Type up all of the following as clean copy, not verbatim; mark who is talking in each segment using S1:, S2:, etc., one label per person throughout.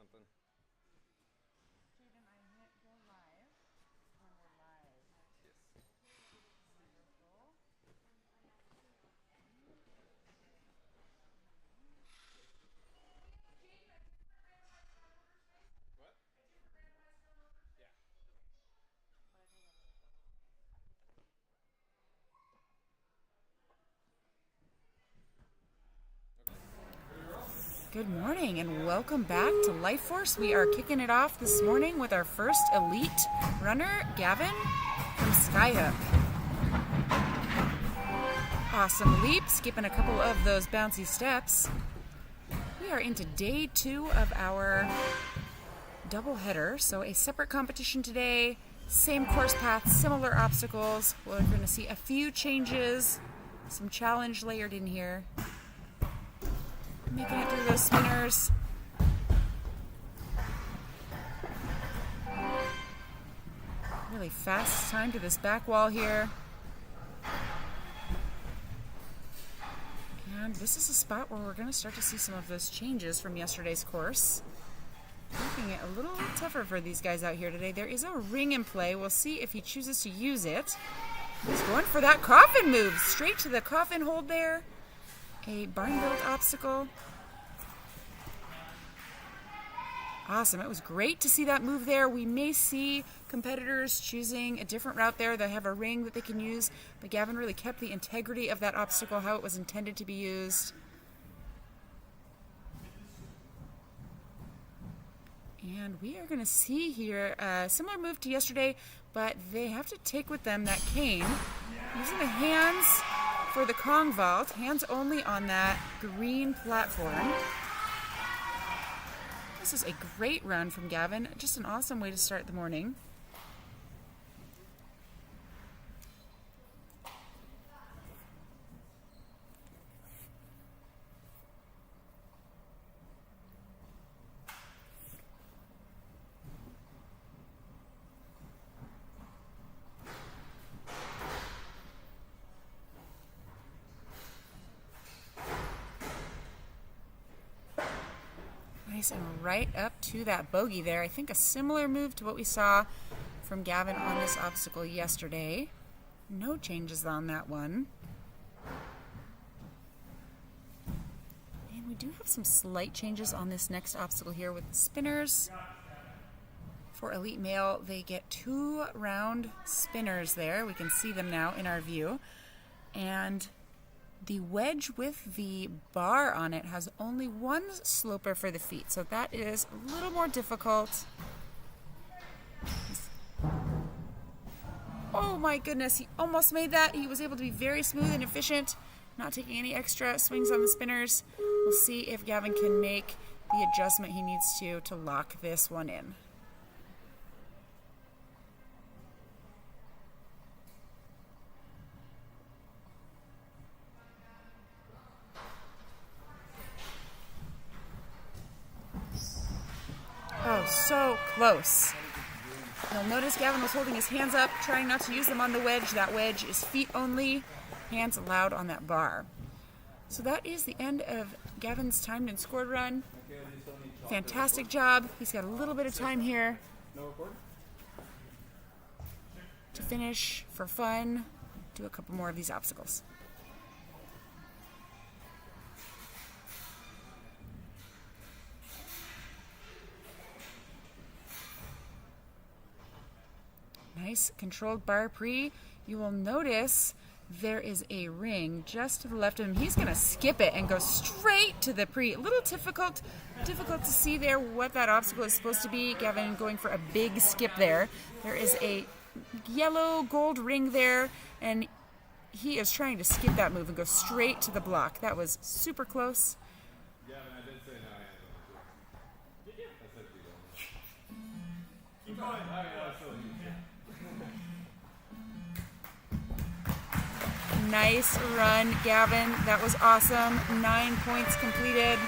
S1: something.
S2: Shaden, I hit go live, and we're live.
S1: Yes.
S2: Wonderful.
S1: What? Yeah.
S2: Good morning and welcome back to Life Force. We are kicking it off this morning with our first elite runner, Gavin from Skyhook. Awesome leap, skipping a couple of those bouncy steps. We are into day 2 of our double header, so a separate competition today, same course path, similar obstacles. We're going to see a few changes, some challenge layered in here. Making it through those spinners. Really fast time to this back wall here. And this is a spot where we're going to start to see some of those changes from yesterday's course. Making it a little tougher for these guys out here today. There is a ring in play. We'll see if he chooses to use it. He's going for that coffin move. Straight to the coffin hold there. A barn built obstacle. Awesome. It was great to see that move there. We may see competitors choosing a different route there. They have a ring that they can use, but Gavin really kept the integrity of that obstacle, how it was intended to be used. And we are going to see here a similar move to yesterday, but they have to take with them that cane. Using the hands for the Kong vault, hands only on that green platform. This is a great run from Gavin. Just an awesome way to start the morning. Nice and right up to that bogey there. I think a similar move to what we saw from Gavin on this obstacle yesterday. No changes on that one. And we do have some slight changes on this next obstacle here with the spinners. For Elite Male, they get 2 round spinners there. We can see them now in our view. And the wedge with the bar on it has only 1 sloper for the feet, so that is a little more difficult. Oh my goodness, he almost made that. He was able to be very smooth and efficient, not taking any extra swings on the spinners. We'll see if Gavin can make the adjustment he needs to lock this one in. Oh, so close. You'll notice Gavin was holding his hands up, trying not to use them on the wedge. That wedge is feet only, hands allowed on that bar. So that is the end of Gavin's timed and scored run. Fantastic job. He's got a little bit of time here to finish for fun. Do a couple more of these obstacles. Nice controlled bar pre. You will notice there is a ring just to the left of him. He's going to skip it and go straight to the pre. A little difficult to see there what that obstacle is supposed to be. Gavin going for a big skip there. There is a yellow gold ring there, and he is trying to skip that move and go straight to the block. That was super close.
S1: Gavin, I did say no hands. Did you? I said you don't. Keep going.
S2: Nice run, Gavin. That was awesome. 9 points completed.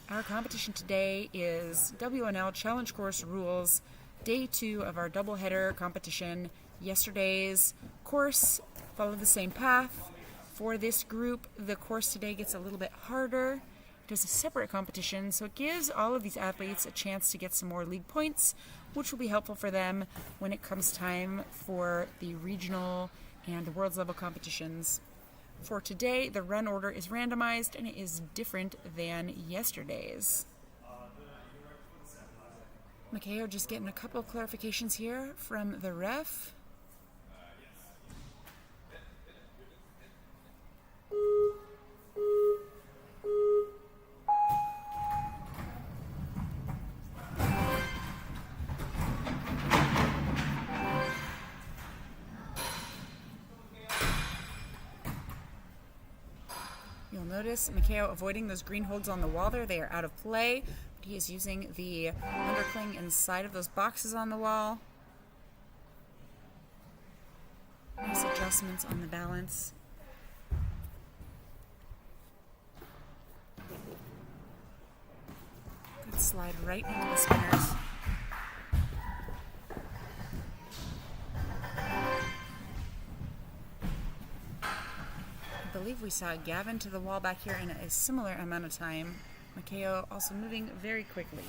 S2: Our competition today is WNL Challenge Course Rules, day 2 of our doubleheader competition. Yesterday's course followed the same path. For this group, the course today gets a little bit harder. It is a separate competition, so it gives all of these athletes a chance to get some more league points, which will be helpful for them when it comes time for the regional and the world's level competitions. For today, the run order is randomized, and it is different than yesterday's. Makeo just getting a couple of clarifications here from the ref. You'll notice Makeo avoiding those green holds on the wall there. They are out of play. But he is using the undercling inside of those boxes on the wall. Nice adjustments on the balance. Good slide right into the spinners. I believe we saw Gavin to the wall back here in a similar amount of time. Makeo also moving very quickly.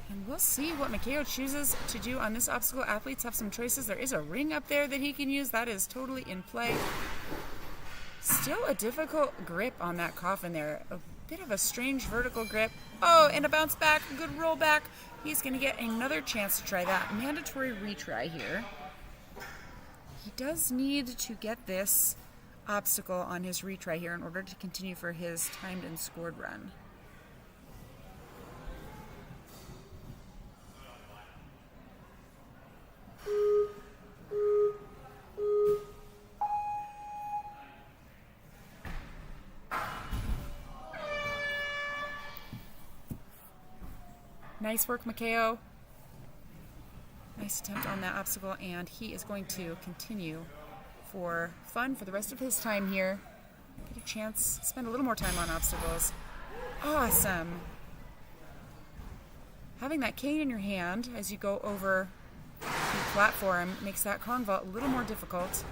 S2: And we'll see what Makeo chooses to do on this obstacle. Athletes have some choices. There is a ring up there that he can use. That is totally in play. Still a difficult grip on that coffin there. A bit of a strange vertical grip. Oh, and a bounce back. Good roll back. He's going to get another chance to try that. Mandatory retry here. He does need to get this obstacle on his retry here in order to continue for his timed and scored run. Nice work, Makeo. Nice attempt on that obstacle, and he is going to continue for fun for the rest of his time here. Get a chance, spend a little more time on obstacles. Awesome. Having that cane in your hand as you go over the platform makes that convault a little more difficult.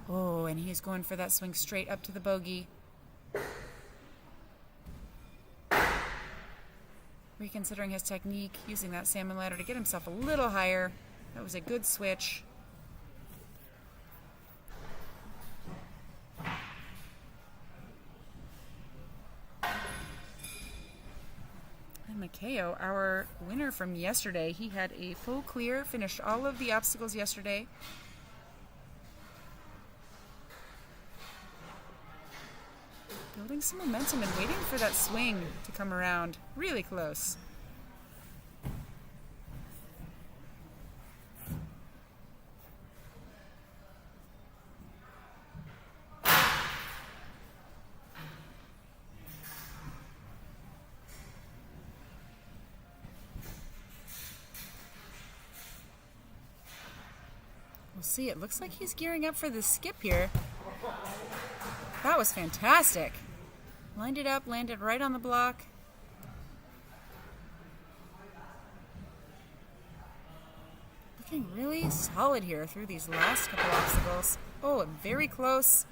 S2: Oh, and he's going for that swing straight up to the bogey. Reconsidering his technique, using that salmon ladder to get himself a little higher. That was a good switch. And Makeo, our winner from yesterday, he had a full clear, finished all of the obstacles yesterday. Building some momentum and waiting for that swing to come around. Really close. We'll see. It looks like he's gearing up for the skip here. That was fantastic. Lined it up, landed right on the block. Looking really solid here through these last couple obstacles. Oh, very close.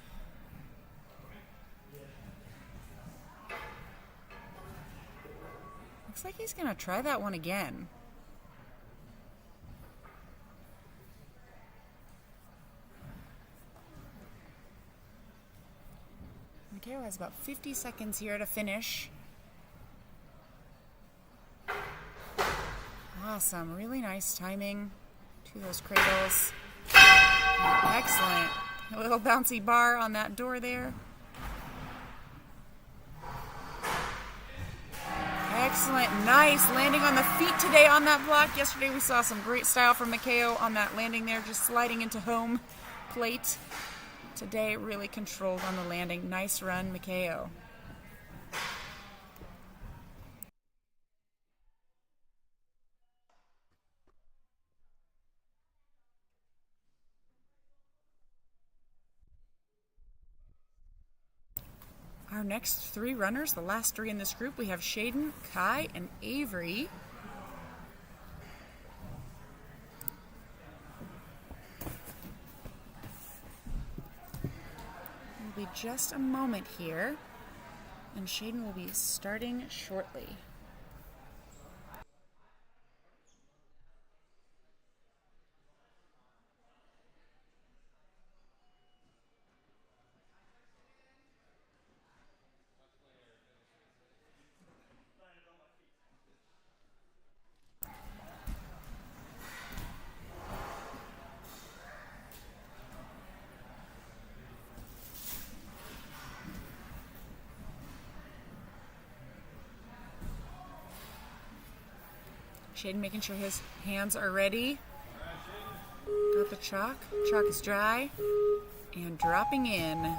S2: Looks like he's going to try that one again. Makeo has about 50 seconds here to finish. Awesome, really nice timing to those cradles. Excellent. A little bouncy bar on that door there. Excellent, nice landing on the feet today on that block. Yesterday we saw some great style from Makeo on that landing there, just sliding into home plate. Today, really controlled on the landing. Nice run, Makeo. Our next three runners, the last three in this group, we have Shaden, Kai, and Avery. be just a moment here, and Shaden will be starting shortly. Shaden making sure his hands are ready. Got the chalk. Chalk is dry. And dropping in.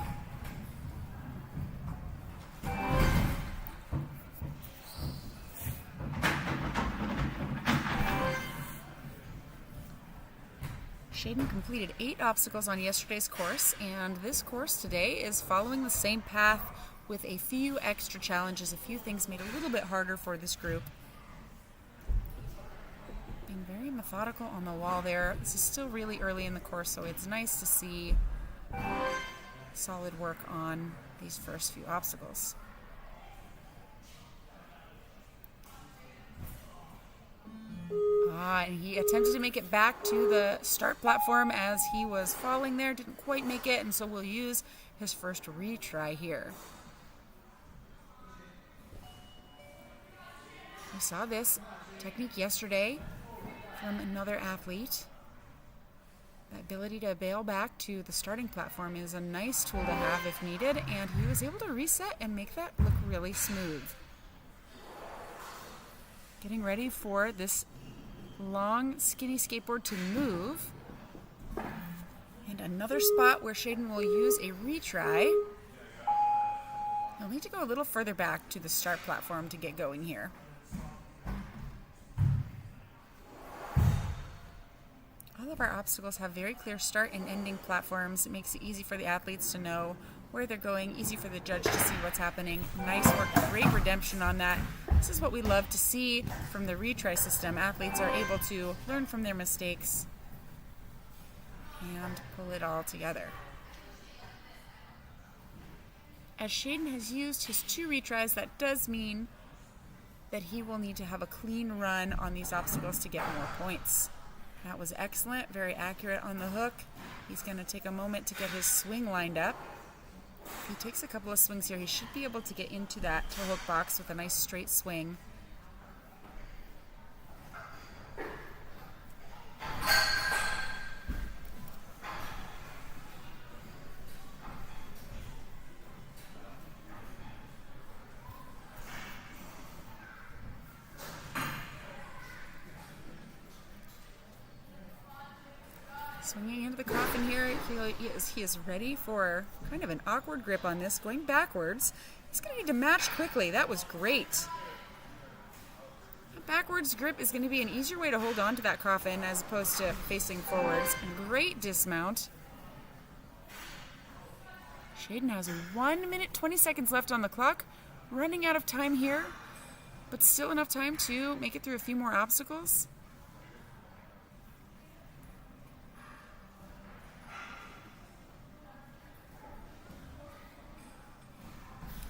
S2: Shaden completed 8 obstacles on yesterday's course, and this course today is following the same path with a few extra challenges, a few things made a little bit harder for this group. Being very methodical on the wall there. This is still really early in the course, so it's nice to see solid work on these first few obstacles. And he attempted to make it back to the start platform as he was falling there. Didn't quite make it, and so we'll use his first retry here. We saw this technique yesterday from another athlete. The ability to bail back to the starting platform is a nice tool to have if needed, and he was able to reset and make that look really smooth. Getting ready for this long, skinny skateboard to move. And another spot where Shaden will use a retry. He'll need to go a little further back to the start platform to get going here. All of our obstacles have very clear start and ending platforms. It makes it easy for the athletes to know where they're going, easy for the judge to see what's happening. Nice work, great redemption on that. This is what we love to see from the retry system. Athletes are able to learn from their mistakes and pull it all together. As Shaden has used his 2 retries, that does mean that he will need to have a clean run on these obstacles to get more points. That was excellent, very accurate on the hook. He's going to take a moment to get his swing lined up. If he takes a couple of swings here, he should be able to get into that toe hook box with a nice straight swing. Swinging into the coffin here, he is ready for kind of an awkward grip on this, going backwards. He's going to need to match quickly. That was great. A backwards grip is going to be an easier way to hold on to that coffin as opposed to facing forwards. And great dismount. Shaden has 1 minute, 20 seconds left on the clock. Running out of time here, but still enough time to make it through a few more obstacles.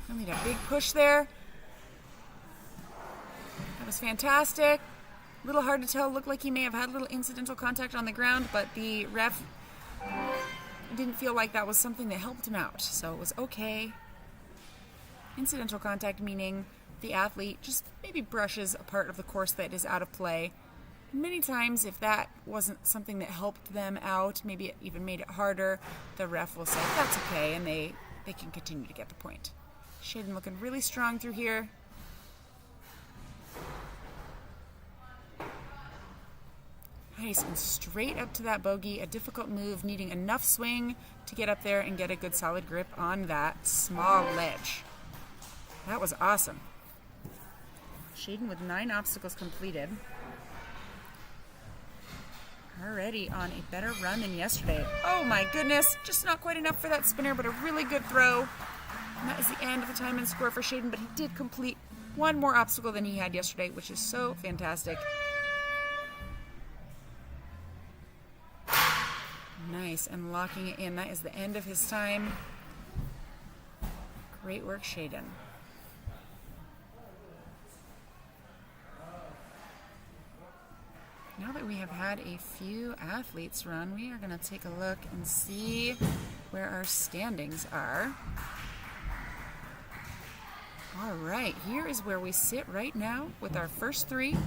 S2: Only a big push there. That was fantastic. A little hard to tell. Looked like he may have had a little incidental contact on the ground, but the ref didn't feel like that was something that helped him out, so it was okay. Incidental contact meaning the athlete just maybe brushes a part of the course that is out of play. Many times, if that wasn't something that helped them out, maybe it even made it harder, the ref will say that's okay, and they can continue to get the point. Shaden looking really strong through here. Nice, and straight up to that bogey, a difficult move, needing enough swing to get up there and get a good solid grip on that small ledge. That was awesome. Shaden with 9 obstacles completed. Already on a better run than yesterday. Oh my goodness, just not quite enough for that spinner, but a really good throw. And that is the end of the time and score for Shaden, but he did complete 1 more obstacle than he had yesterday, which is so fantastic. Nice, and locking it in. That is the end of his time. 1 minute, 20 seconds left on the clock. Running out of time here, but still enough time to make it through a few more obstacles. Nice, and locking it in. That is the end of his time. Great work, Shaden. Now that we have had a few athletes run, we are going to take a look and see where our standings are. All right, here is where we sit right now with our first three.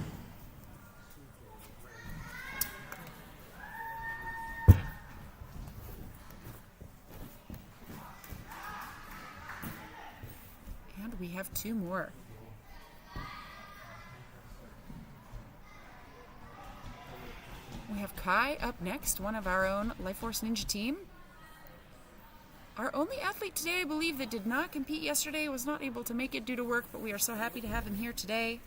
S2: And we have two more. We have Kai up next, one of our own Life Force Ninja team. Our only athlete today, I believe, that did not compete yesterday was not able to make it due to work, but we are so happy to have him here today.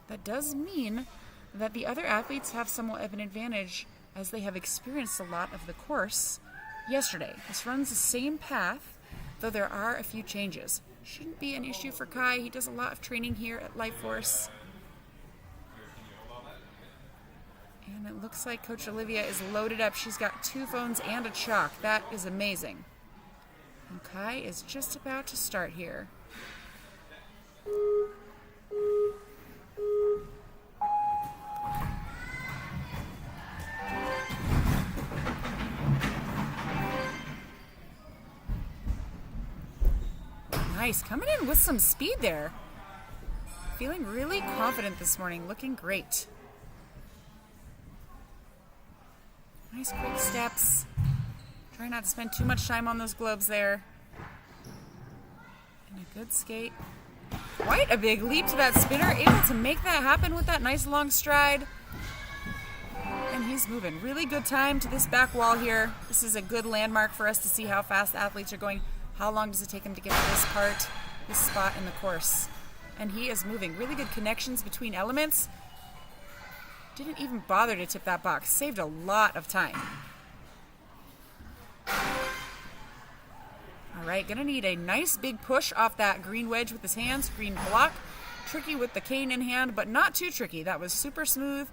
S2: That does mean that the other athletes have somewhat of an advantage as they have experienced a lot of the course yesterday. This runs the same path, though there are a few changes. Shouldn't be an issue for Kai. He does a lot of training here at Life Force. And it looks like Coach Olivia is loaded up. She's got 2 phones and a chalk. That is amazing. And Kai is just about to start here. Nice, coming in with some speed there. Feeling really confident this morning, looking great. Nice quick steps. Try not to spend too much time on those globes there. And a good skate. Quite a big leap to that spinner, able to make that happen with that nice long stride. And he's moving. Really good time to this back wall here. This is a good landmark for us to see how fast athletes are going. How long does it take him to get to this part, this spot in the course? And he is moving. Really good connections between elements. Didn't even bother to tip that box. Saved a lot of time. All right, gonna need a nice big push off that green wedge with his hands, green block. Tricky with the cane in hand, but not too tricky. That was super smooth.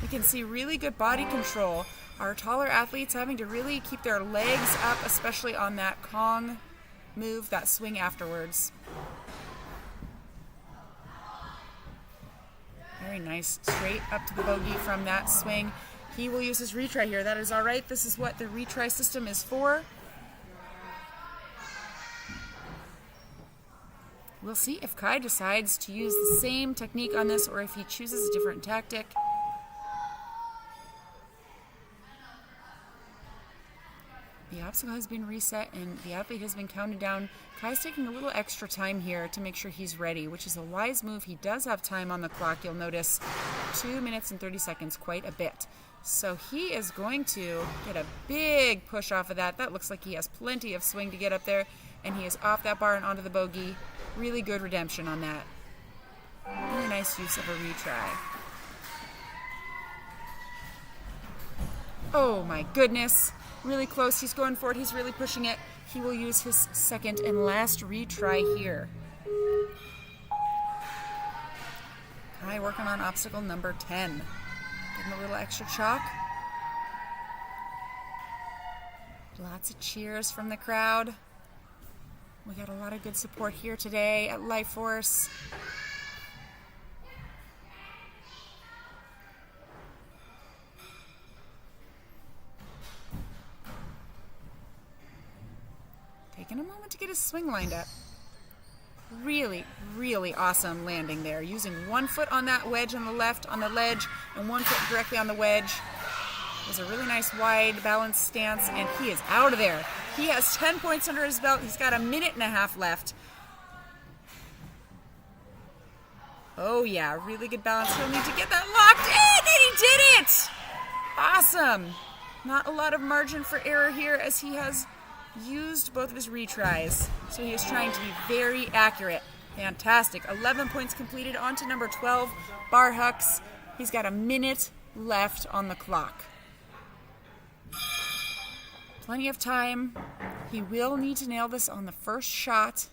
S2: We can see really good body control. Our taller athletes having to really keep their legs up, especially on that Kong move, that swing afterwards. Very nice, straight up to the bogey from that swing. He will use his retry here. That is all right. This is what the retry system is for. We'll see if Kai decides to use the same technique on this or if he chooses a different tactic. The obstacle has been reset and the athlete has been counted down. Kai's taking a little extra time here to make sure he's ready, which is a wise move. He does have time on the clock. You'll notice 2 minutes and 30 seconds, quite a bit. So he is going to get a big push off of that. That looks like he has plenty of swing to get up there, and he is off that bar and onto the bogey. Really good redemption on that. Really nice use of a retry. Oh my goodness. Really close. He's going for it. He's really pushing it. He will use his second and last retry here. Kai working on obstacle number 10. Getting a little extra chalk. Lots of cheers from the crowd. We got a lot of good support here today at Life Force. Taking a moment to get his swing lined up. Really, really awesome landing there. Using 1 foot on that wedge on the left on the ledge and 1 foot directly on the wedge. It was a really nice wide balanced stance, and he is out of there. He has 10 points under his belt. He's got a minute and a half left. Oh yeah, really good balance. He'll need to get that locked in, and he did it! Awesome. Not a lot of margin for error here as he has used both of his retries. So he is trying to be very accurate. Fantastic. 11 points completed. On to number 12, Bar Hux. He's got a minute left on the clock. Plenty of time. He will need to nail this on the first shot.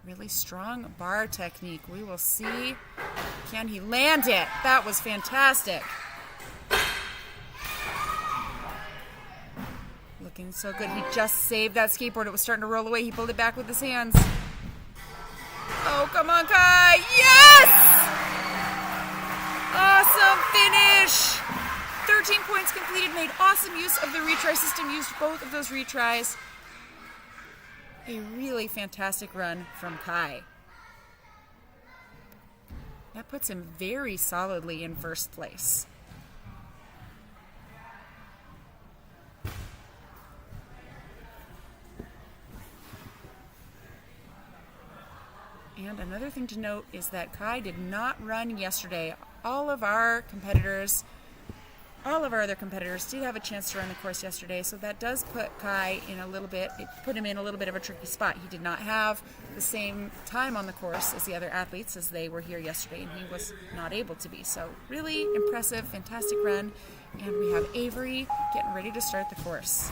S2: Really strong bar technique. We will see. Can he land it? That was fantastic. Looking so good. He just saved that skateboard. It was starting to roll away. He pulled it back with his hands. Oh, come on, Kai. Yes! Awesome finish. 13 points completed. Made awesome use of the retry system. Used both of those retries. A really fantastic run from Kai. That puts him very solidly in first place. And another thing to note is that Kai did not run yesterday. All of our other competitors did have a chance to run the course yesterday, so that does put Kai in put him in a little bit of a tricky spot. He did not have the same time on the course as the other athletes as they were here yesterday, and he was not able to be. So really impressive, fantastic run. And we have Avery getting ready to start the course.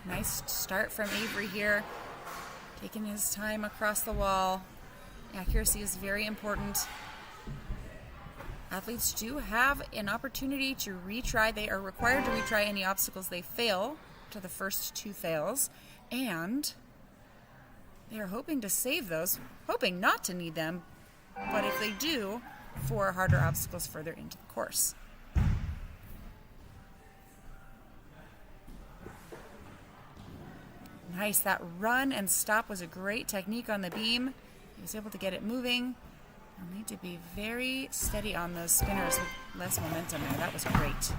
S2: Nice start from Avery here, taking his time across the wall. Accuracy is very important. Athletes do have an opportunity to retry. They are required to retry any obstacles they fail to the first 2 fails, and they are hoping to save those, hoping not to need them, but if they do, for harder obstacles further into the course. Nice, that run and stop was a great technique on the beam. He was able to get it moving. You'll need to be very steady on those spinners with less momentum there. That was great.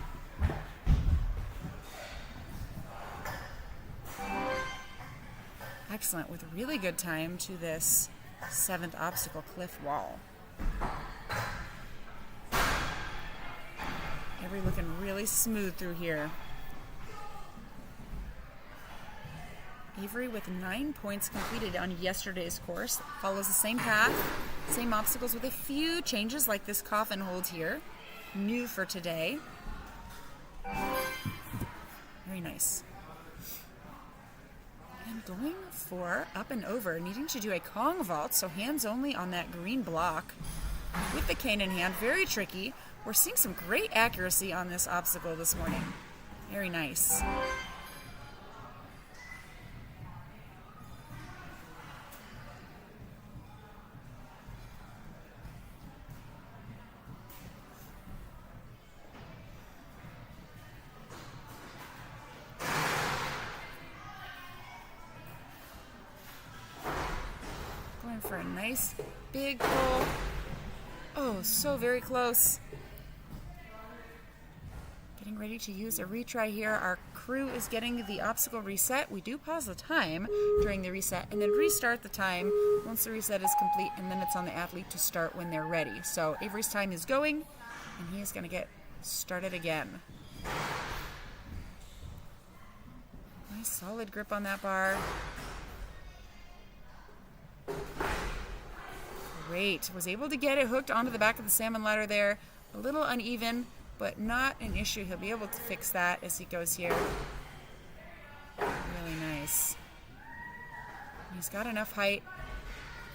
S2: Excellent, with really good time to this 7th obstacle, cliff wall. Avery looking really smooth through here. Avery with 9 points completed on yesterday's course. Follows the same path, same obstacles with a few changes like this coffin hold here. New for today. Very nice. And going for up and over, needing to do a Kong vault, so hands only on that green block with the cane in hand. Very tricky. We're seeing some great accuracy on this obstacle this morning. Very nice. For a nice big pull. Oh, so very close. Getting ready to use a retry here. Our crew is getting the obstacle reset. We do pause the time during the reset and then restart the time once the reset is complete, and then it's on the athlete to start when they're ready. So Avery's time is going, and he is going to get started again. Nice solid grip on that bar. Great. Was able to get it hooked onto the back of the salmon ladder there. A little uneven, but not an issue. He'll be able to fix that as he goes here. Really nice. He's got enough height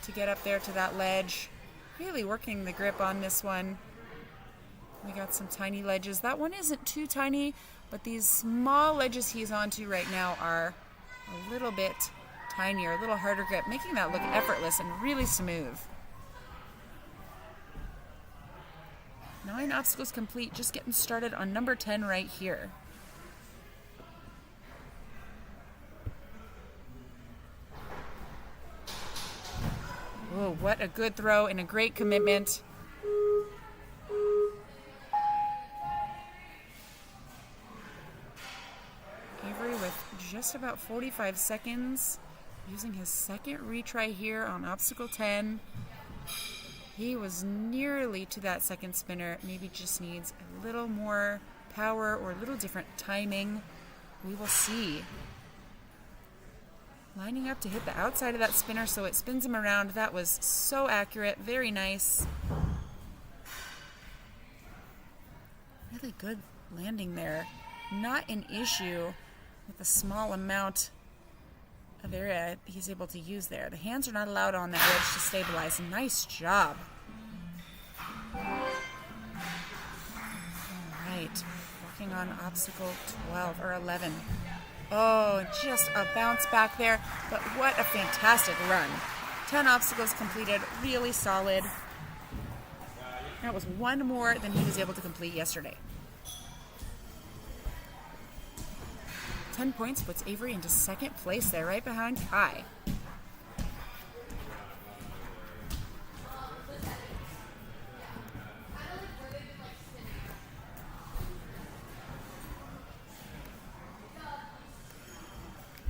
S2: to get up there to that ledge. Really working the grip on this one. We got some tiny ledges. That one isn't too tiny, but these small ledges he's onto right now are a little bit tinier, a little harder grip, making that look effortless and really smooth. 9 obstacles complete, just getting started on number 10 right here. Oh, what a good throw and a great commitment. Avery with just about 45 seconds, using his second retry here on obstacle 10. He was nearly to that second spinner, maybe just needs a little more power or a little different timing. We will see. Lining up to hit the outside of that spinner so it spins him around. That was so accurate, very nice. Really good landing there. Not an issue with the small amount area he's able to use there. The hands are not allowed on that wedge to stabilize. Nice job. All right, working on obstacle 12 or 11. Oh, just a bounce back there, but what a fantastic run. 10 obstacles completed, really solid. That was one more than he was able to complete yesterday. 10 points puts Avery into second place there, right behind Kai.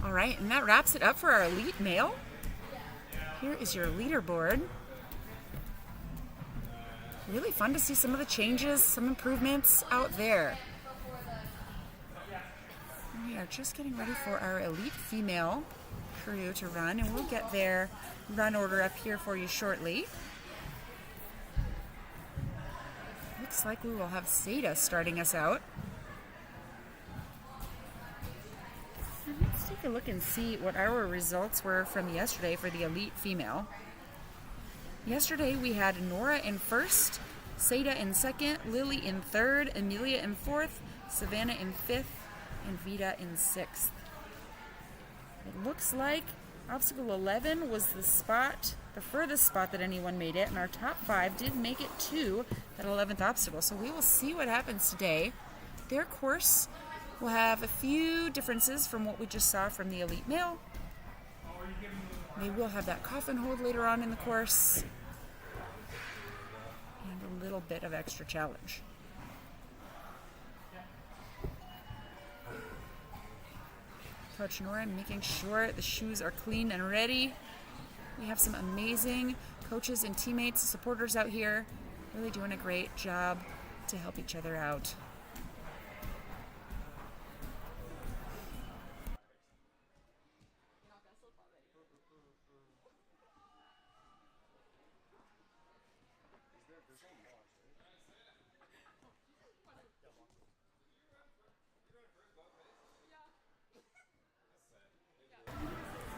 S2: All right, and that wraps it up for our elite male. Here is your leaderboard. Really fun to see some of the changes, some improvements out there. We are just getting ready for our elite female crew to run, and we'll get their run order up here for you shortly. Looks like we will have Seda starting us out. And let's take a look and see what our results were from yesterday for the elite female. Yesterday we had Nora in first, Seda in second, Lily in third, Amelia in fourth, Savannah in fifth, and Vita in sixth. It looks like obstacle 11 was the furthest spot that anyone made it, and our top 5 did make it to that 11th obstacle. So we will see what happens today. Their course will have a few differences from what we just saw from the elite male. They will have that coffin hold later on in the course, and a little bit of extra challenge. Coach Nora making sure the shoes are clean and ready. We have some amazing coaches and teammates, supporters out here, really doing a great job to help each other out.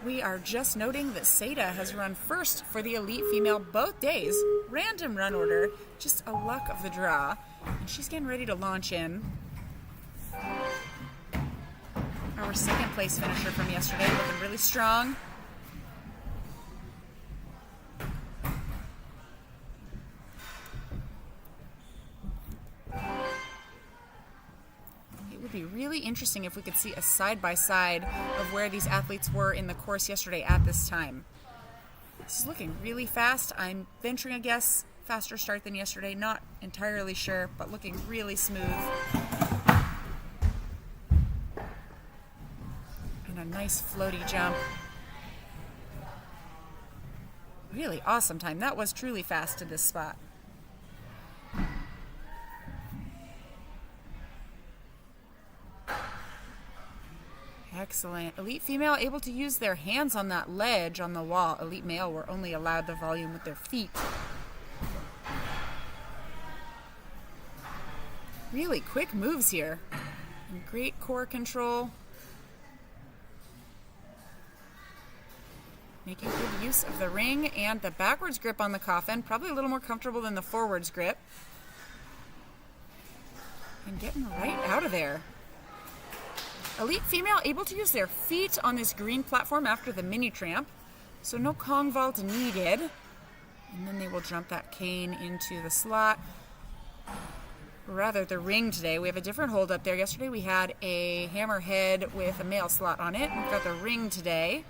S2: We are just noting that Seda has run first for the elite female both days. Random run order, just a luck of the draw. And she's getting ready to launch in. Our second place finisher from yesterday, looking really strong. Be really interesting if we could see a side-by-side of where these athletes were in the course yesterday at this time. This is looking really fast. I'm venturing a guess, faster start than yesterday. Not entirely sure, but looking really smooth. And a nice floaty jump. Really awesome time. That was truly fast to this spot. Excellent. Elite female able to use their hands on that ledge on the wall. Elite male were only allowed the volume with their feet. Really quick moves here. And great core control. Making good use of the ring and the backwards grip on the coffin. Probably a little more comfortable than the forwards grip. And getting right out of there. Elite female able to use their feet on this green platform after the mini tramp. So no Kong vault needed. And then they will jump that cane into the slot. Or rather, the ring today. We have a different hold up there. Yesterday we had a hammerhead with a male slot on it. We've got the ring today.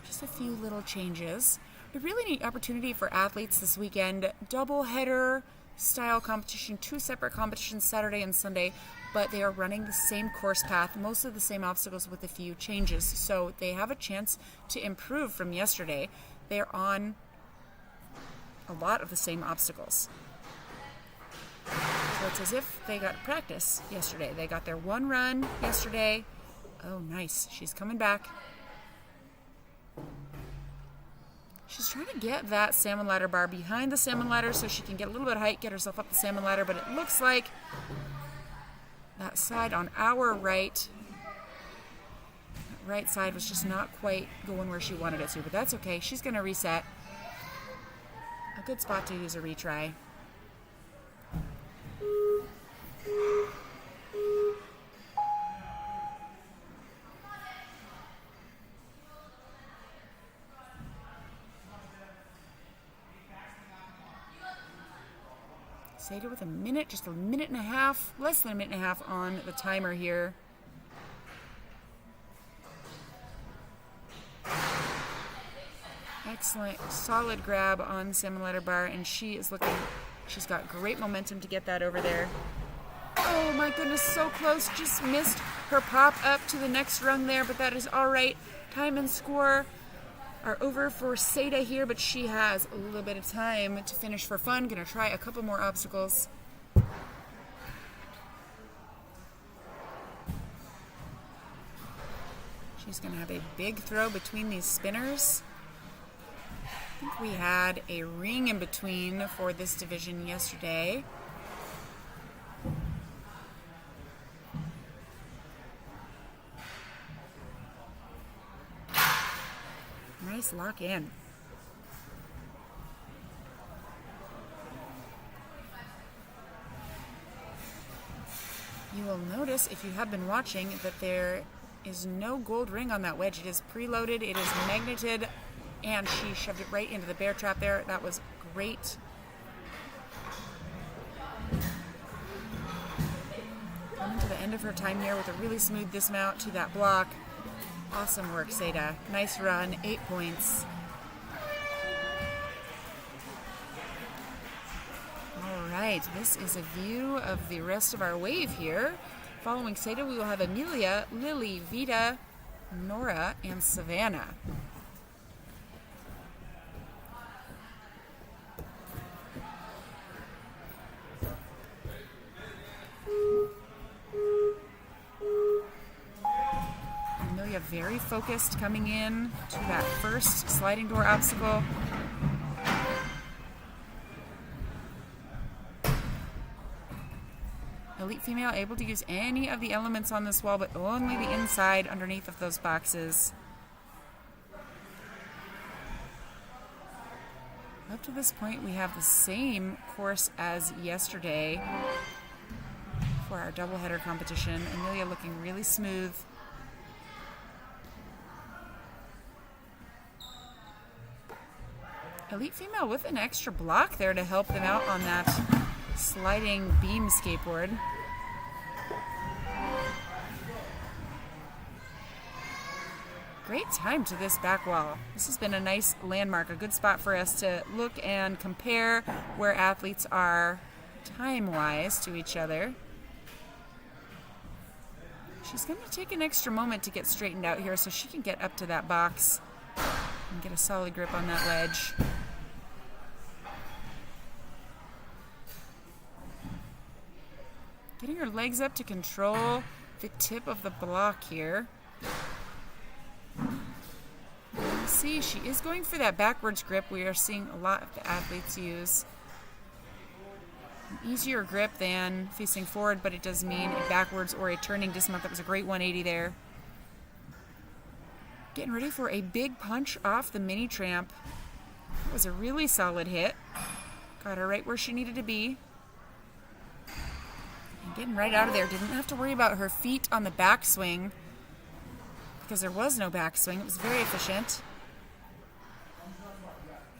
S2: Just a few little changes. A really neat opportunity for athletes this weekend. Double header style competition. 2 separate competitions Saturday and Sunday. But they are running the same course path, most of the same obstacles with a few changes. So they have a chance to improve from yesterday. They're on a lot of the same obstacles. So it's as if they got practice yesterday. They got their one run yesterday. Oh, nice. She's coming back. She's trying to get that salmon ladder bar behind the salmon ladder so she can get a little bit of height, get herself up the salmon ladder, but it looks like that side on our right, that right side was just not quite going where she wanted it to, but that's okay. She's going to reset. A good spot to use a retry. Seda with a minute, just a minute and a half, less than a minute and a half on the timer here. Excellent, solid grab on salmon letter bar, and she's got great momentum to get that over there. Oh my goodness, so close, just missed her pop up to the next rung there, but that is all right. Time and score are over for Seda here, but she has a little bit of time to finish for fun. Gonna try a couple more obstacles. She's gonna have a big throw between these spinners. I think we had a ring in between for this division yesterday. Nice lock in. You will notice, if you have been watching, that there is no gold ring on that wedge. It is preloaded, it is magneted, and she shoved it right into the bear trap there. That was great. Coming to the end of her time here with a really smooth dismount to that block. Awesome work, Seda. Nice run, 8 points. All right, this is a view of the rest of our wave here. Following Seda, we will have Amelia, Lily, Vita, Nora, and Savannah. Amelia very focused coming in to that first sliding door obstacle. Elite female able to use any of the elements on this wall, but only the inside underneath of those boxes. Up to this point, we have the same course as yesterday for our doubleheader competition. Amelia looking really smooth. Elite female with an extra block there to help them out on that sliding beam skateboard. Great time to this back wall. This has been a nice landmark, a good spot for us to look and compare where athletes are time-wise to each other. She's going to take an extra moment to get straightened out here so she can get up to that box and get a solid grip on that ledge. Getting her legs up to control the tip of the block here. You see, she is going for that backwards grip we are seeing a lot of the athletes use. An easier grip than facing forward, but it does mean a backwards or a turning dismount. That was a great 180 there. Getting ready for a big punch off the mini tramp. That was a really solid hit. Got her right where she needed to be. And getting right out of there. Didn't have to worry about her feet on the backswing because there was no backswing. It was very efficient.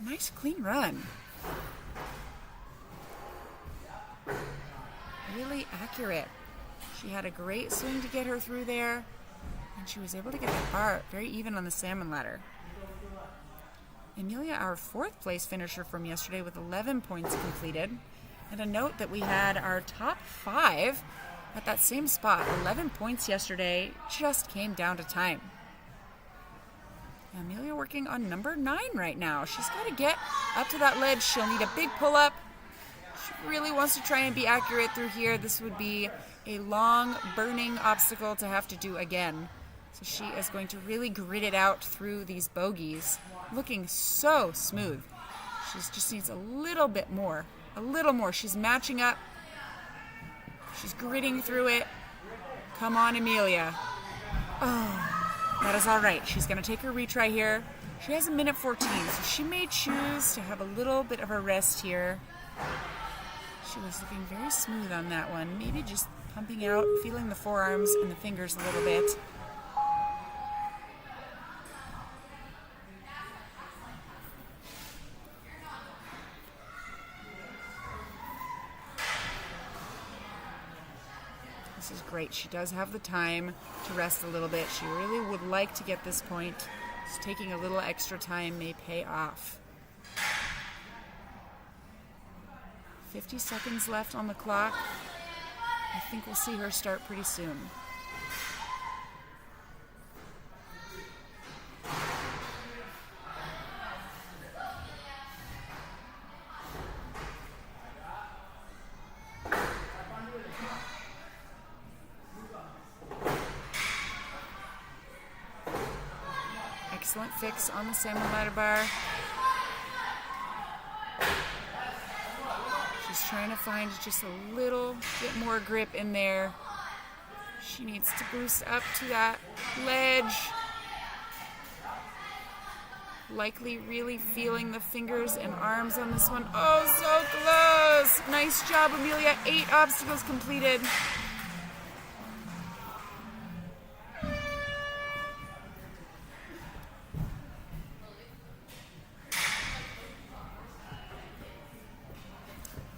S2: Nice clean run. Really accurate. She had a great swing to get her through there, and she was able to get the bar very even on the salmon ladder. Amelia, our 4th place finisher from yesterday with 11 points completed. And a note that we had our top 5 at that same spot. 11 points yesterday, just came down to time. Amelia working on number 9 right now. She's got to get up to that ledge. She'll need a big pull-up. She really wants to try and be accurate through here. This would be a long, burning obstacle to have to do again. So she is going to really grit it out through these bogeys. Looking so smooth. She just needs a little bit more. A little more. She's matching up. She's gritting through it. Come on, Amelia. Oh, That is all right. She's going to take her retry here. She has a minute 14, so she may choose to have a little bit of a rest here. She was looking very smooth on that one. Maybe just pumping out, feeling the forearms and the fingers a little bit. This is great. She does have the time to rest a little bit. She really would like to get this point. Just taking a little extra time may pay off. 50 seconds left on the clock. I think we'll see her start pretty soon. Excellent fix on the salmon ladder bar. She's trying to find just a little bit more grip in there. She needs to boost up to that ledge. Likely really feeling the fingers and arms on this one. Oh, so close! Nice job, Amelia. 8 obstacles completed.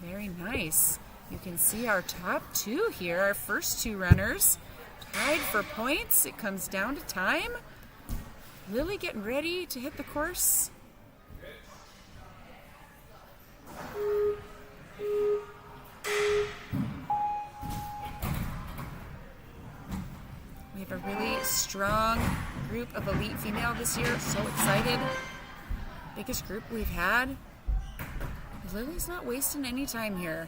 S2: Very nice. You can see our top 2 here, our first 2 runners, tied for points. It comes down to time. Lily getting ready to hit the course. We have a really strong group of elite female this year. So excited. Biggest group we've had. Lily's not wasting any time here.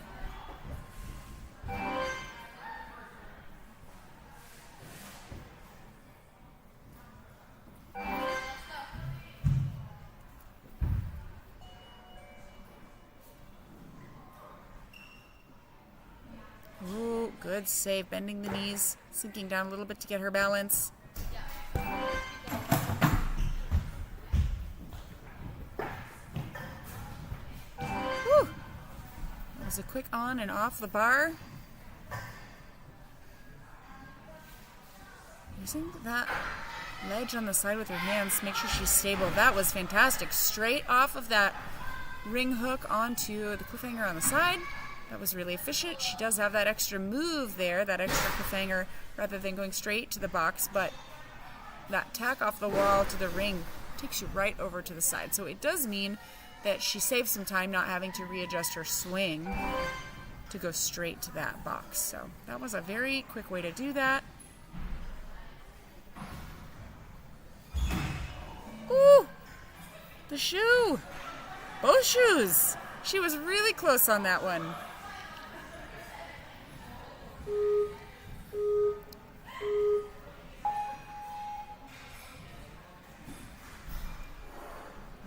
S2: Ooh, good save. Bending the knees, sinking down a little bit to get her balance. A quick on and off the bar. Using that ledge on the side with her hands, make sure she's stable. That was fantastic. Straight off of that ring hook onto the cliffhanger on the side. That was really efficient. She does have that extra move there, that extra cliffhanger, rather than going straight to the box, but that tack off the wall to the ring takes you right over to the side. So it does mean that she saves some time not having to readjust her swing to go straight to that box. So that was a very quick way to do that. Ooh! The shoe! Both shoes! She was really close on that one.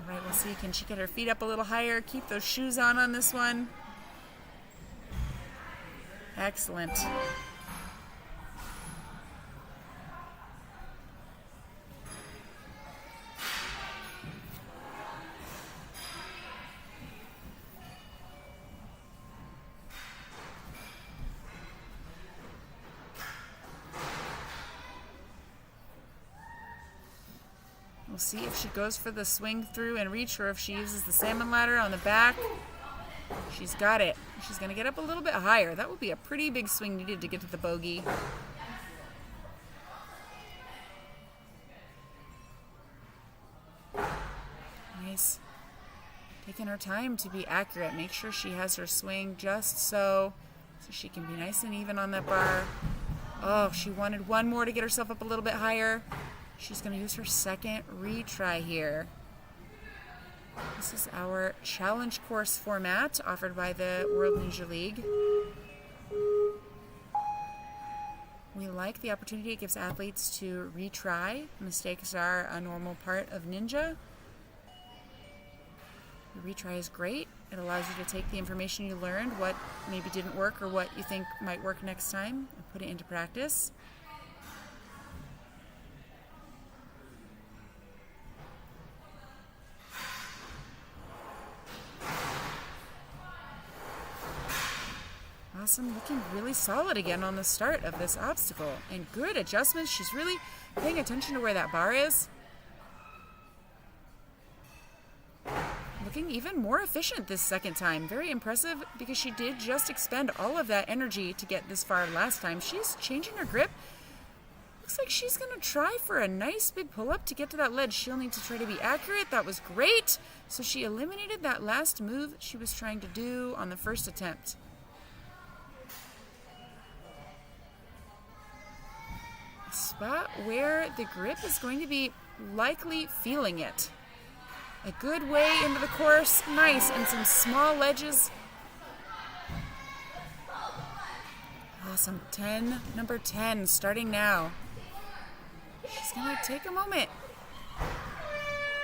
S2: All right, we'll see. Can she get her feet up a little higher? Keep those shoes on this one. Excellent. We'll see if she goes for the swing through and reach, or if she uses the salmon ladder on the back. She's got it. She's going to get up a little bit higher. That will be a pretty big swing needed to get to the bogey. Nice. Taking her time to be accurate. Make sure she has her swing just so she can be nice and even on that bar. Oh, she wanted one more to get herself up a little bit higher. She's going to use her second retry here. This is our challenge course format offered by the World Ninja League. We like the opportunity it gives athletes to retry. Mistakes are a normal part of ninja. The retry is great. It allows you to take the information you learned, what maybe didn't work or what you think might work next time, and put it into practice. Awesome, looking really solid again on the start of this obstacle. And good adjustments. She's really paying attention to where that bar is. Looking even more efficient this second time. Very impressive because she did just expend all of that energy to get this far last time. She's changing her grip. Looks like she's going to try for a nice big pull-up to get to that ledge. She'll need to try to be accurate. That was great. So she eliminated that last move that she was trying to do on the first attempt. A spot where the grip is going to be likely feeling it. A good way into the course. Nice. And some small ledges. Awesome. Number 10, starting now. She's going to take a moment.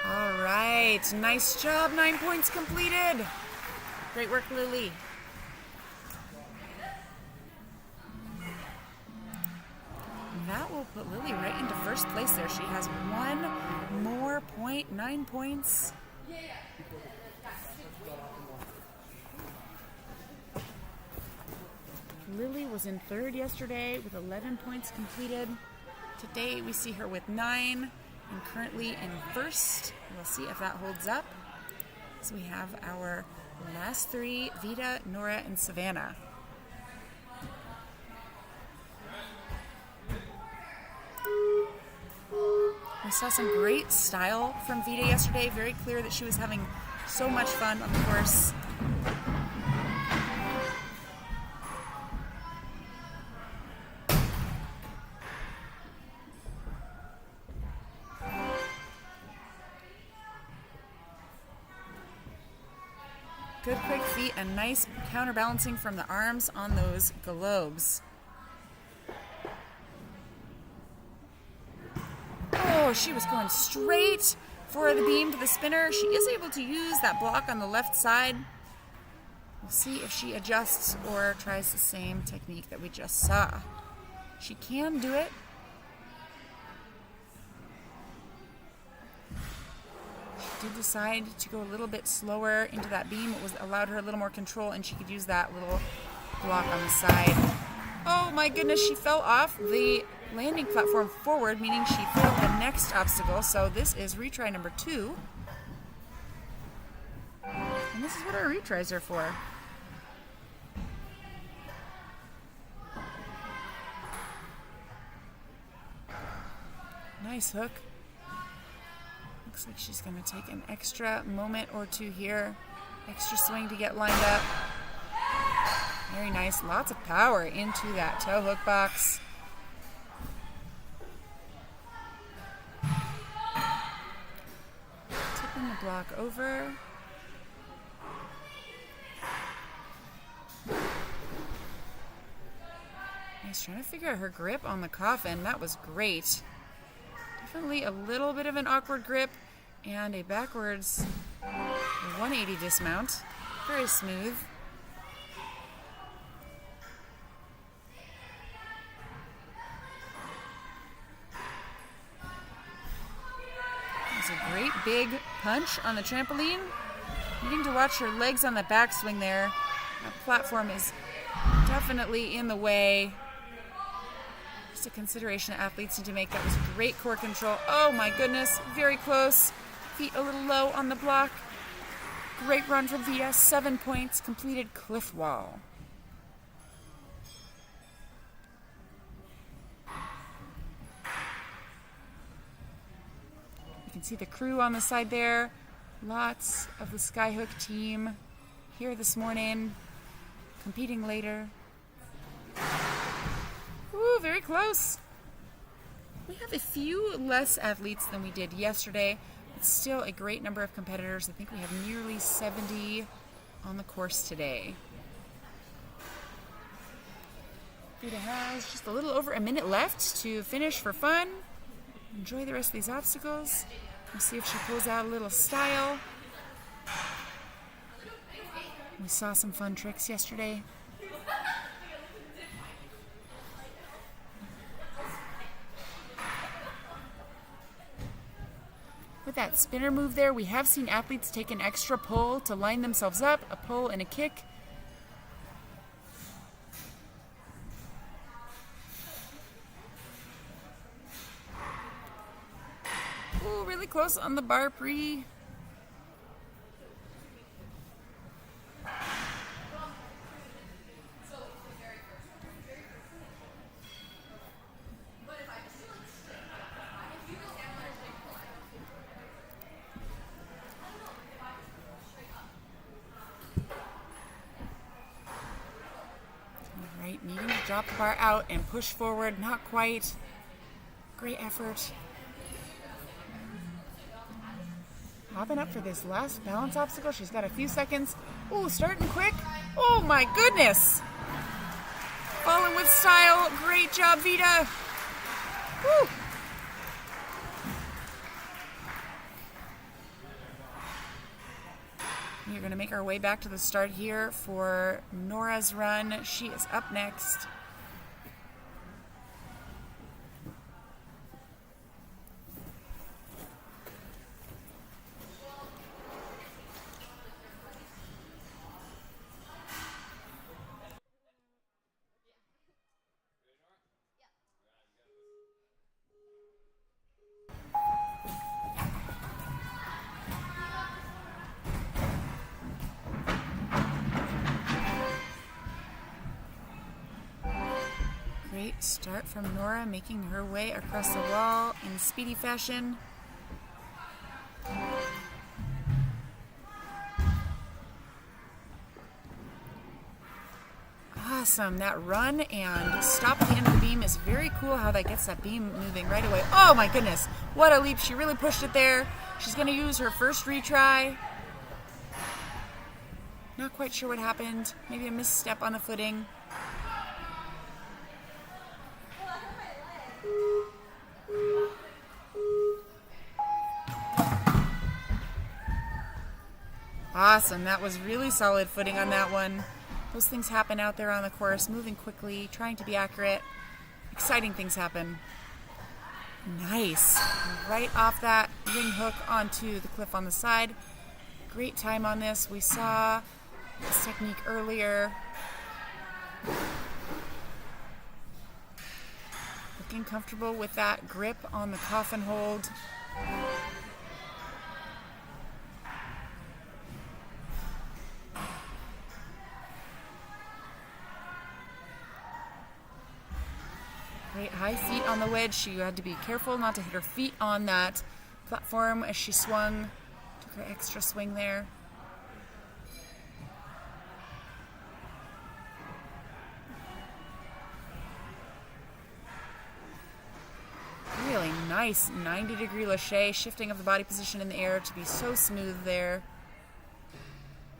S2: All right. Nice job. 9 points completed. Great work, Lily. That will put Lily right into first place there. She has one more point, 9 points. Lily was in third yesterday with 11 points completed. Today we see her with 9 and currently in first. We'll see if that holds up. So we have our last three, Vita, Nora, and Savannah. We saw some great style from Vita yesterday. Very clear that she was having so much fun on the course. Good quick feet and nice counterbalancing from the arms on those globes. Oh, she was going straight for the beam to the spinner. She is able to use that block on the left side. We'll see if she adjusts or tries the same technique that we just saw. She can do it. She did decide to go a little bit slower into that beam. It allowed her a little more control, and she could use that little block on the side. Oh my goodness, she fell off the landing platform forward, meaning she failed the next obstacle. So this is retry number 2. And this is what our retries are for. Nice hook. Looks like she's going to take an extra moment or two here. Extra swing to get lined up. Very nice. Lots of power into that toe hook box. Tipping the block over. Nice. Trying to figure out her grip on the coffin. That was great. Definitely a little bit of an awkward grip and a backwards 180 dismount. Very smooth. There's a great big punch on the trampoline. Needing to watch her legs on the backswing there. That platform is definitely in the way. Just a consideration athletes need to make. That was great core control. Oh my goodness, very close. Feet a little low on the block. Great run from Vita. 7 points. Completed cliff wall. You can see the crew on the side there. Lots of the Skyhook team here this morning, competing later. Ooh, very close. We have a few less athletes than we did yesterday. It's still a great number of competitors. I think we have nearly 70 on the course today. Vita has just a little over a minute left to finish for fun. Enjoy the rest of these obstacles. We'll see if she pulls out a little style. We saw some fun tricks yesterday. With that spinner move there, we have seen athletes take an extra pull to line themselves up, a pull and a kick. Ooh, really close on the bar pre. Right, needing to drop the bar out and push forward. Not quite. Great effort. Hopping up for this last balance obstacle. She's got a few seconds. Ooh, starting quick. Oh my goodness. Falling with style. Great job, Vita. Woo. We're going to make our way back to the start here for Nora's run. She is up next. Great start from Nora, making her way across the wall in speedy fashion. Awesome. That run and stop at the end of the beam is very cool how that gets that beam moving right away. Oh my goodness. What a leap. She really pushed it there. She's going to use her first retry. Not quite sure what happened. Maybe a misstep on the footing. Awesome. That was really solid footing on that one. Those things happen out there on the course, moving quickly, trying to be accurate. Exciting things happen. Nice. Right off that ring hook onto the cliff on the side. Great time on this. We saw this technique earlier. Looking comfortable with that grip on the coffin hold. Great high feet on the wedge. She had to be careful not to hit her feet on that platform as she swung. Took her extra swing there. Really nice 90-degree lâché, shifting of the body position in the air to be so smooth there.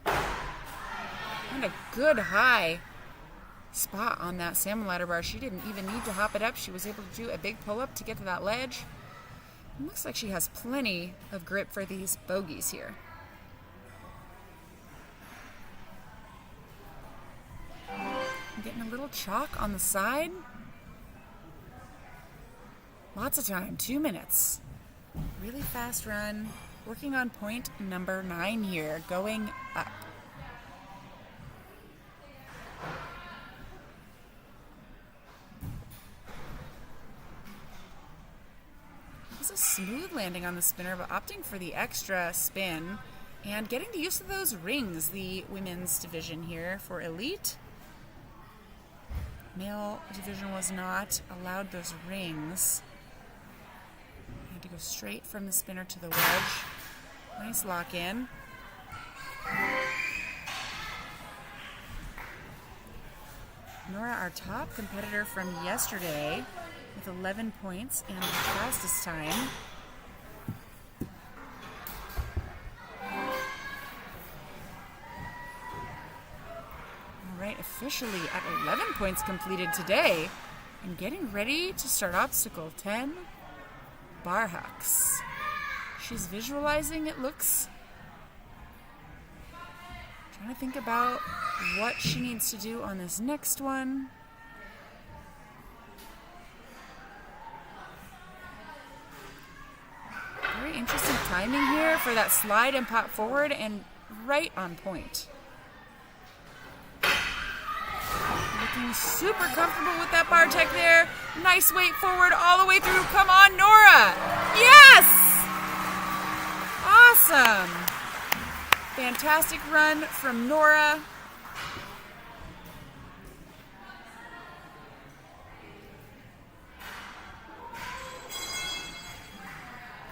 S2: And a good high spot on that salmon ladder bar. She didn't even need to hop it up. She was able to do a big pull-up to get to that ledge. It looks like she has plenty of grip for these bogeys here. Getting a little chalk on the side. Lots of time, 2 minutes. Really fast run. Working on point number 9 here, going up. It was a smooth landing on the spinner, but opting for the extra spin and getting the use of those rings, the women's division here for elite. Male division was not allowed those rings. Had to go straight from the spinner to the wedge. Nice lock in. Nora, our top competitor from yesterday, with 11 points and the fastest time. All right, officially at 11 points completed today, and getting ready to start obstacle 10, bar hooks. She's visualizing, it looks. Trying to think about what she needs to do on this next one. Very interesting timing here for that slide and pop forward, and right on point. Looking super comfortable with that bar tech there. Nice weight forward all the way through. Come on, Nora. Yes! fantastic run from Nora.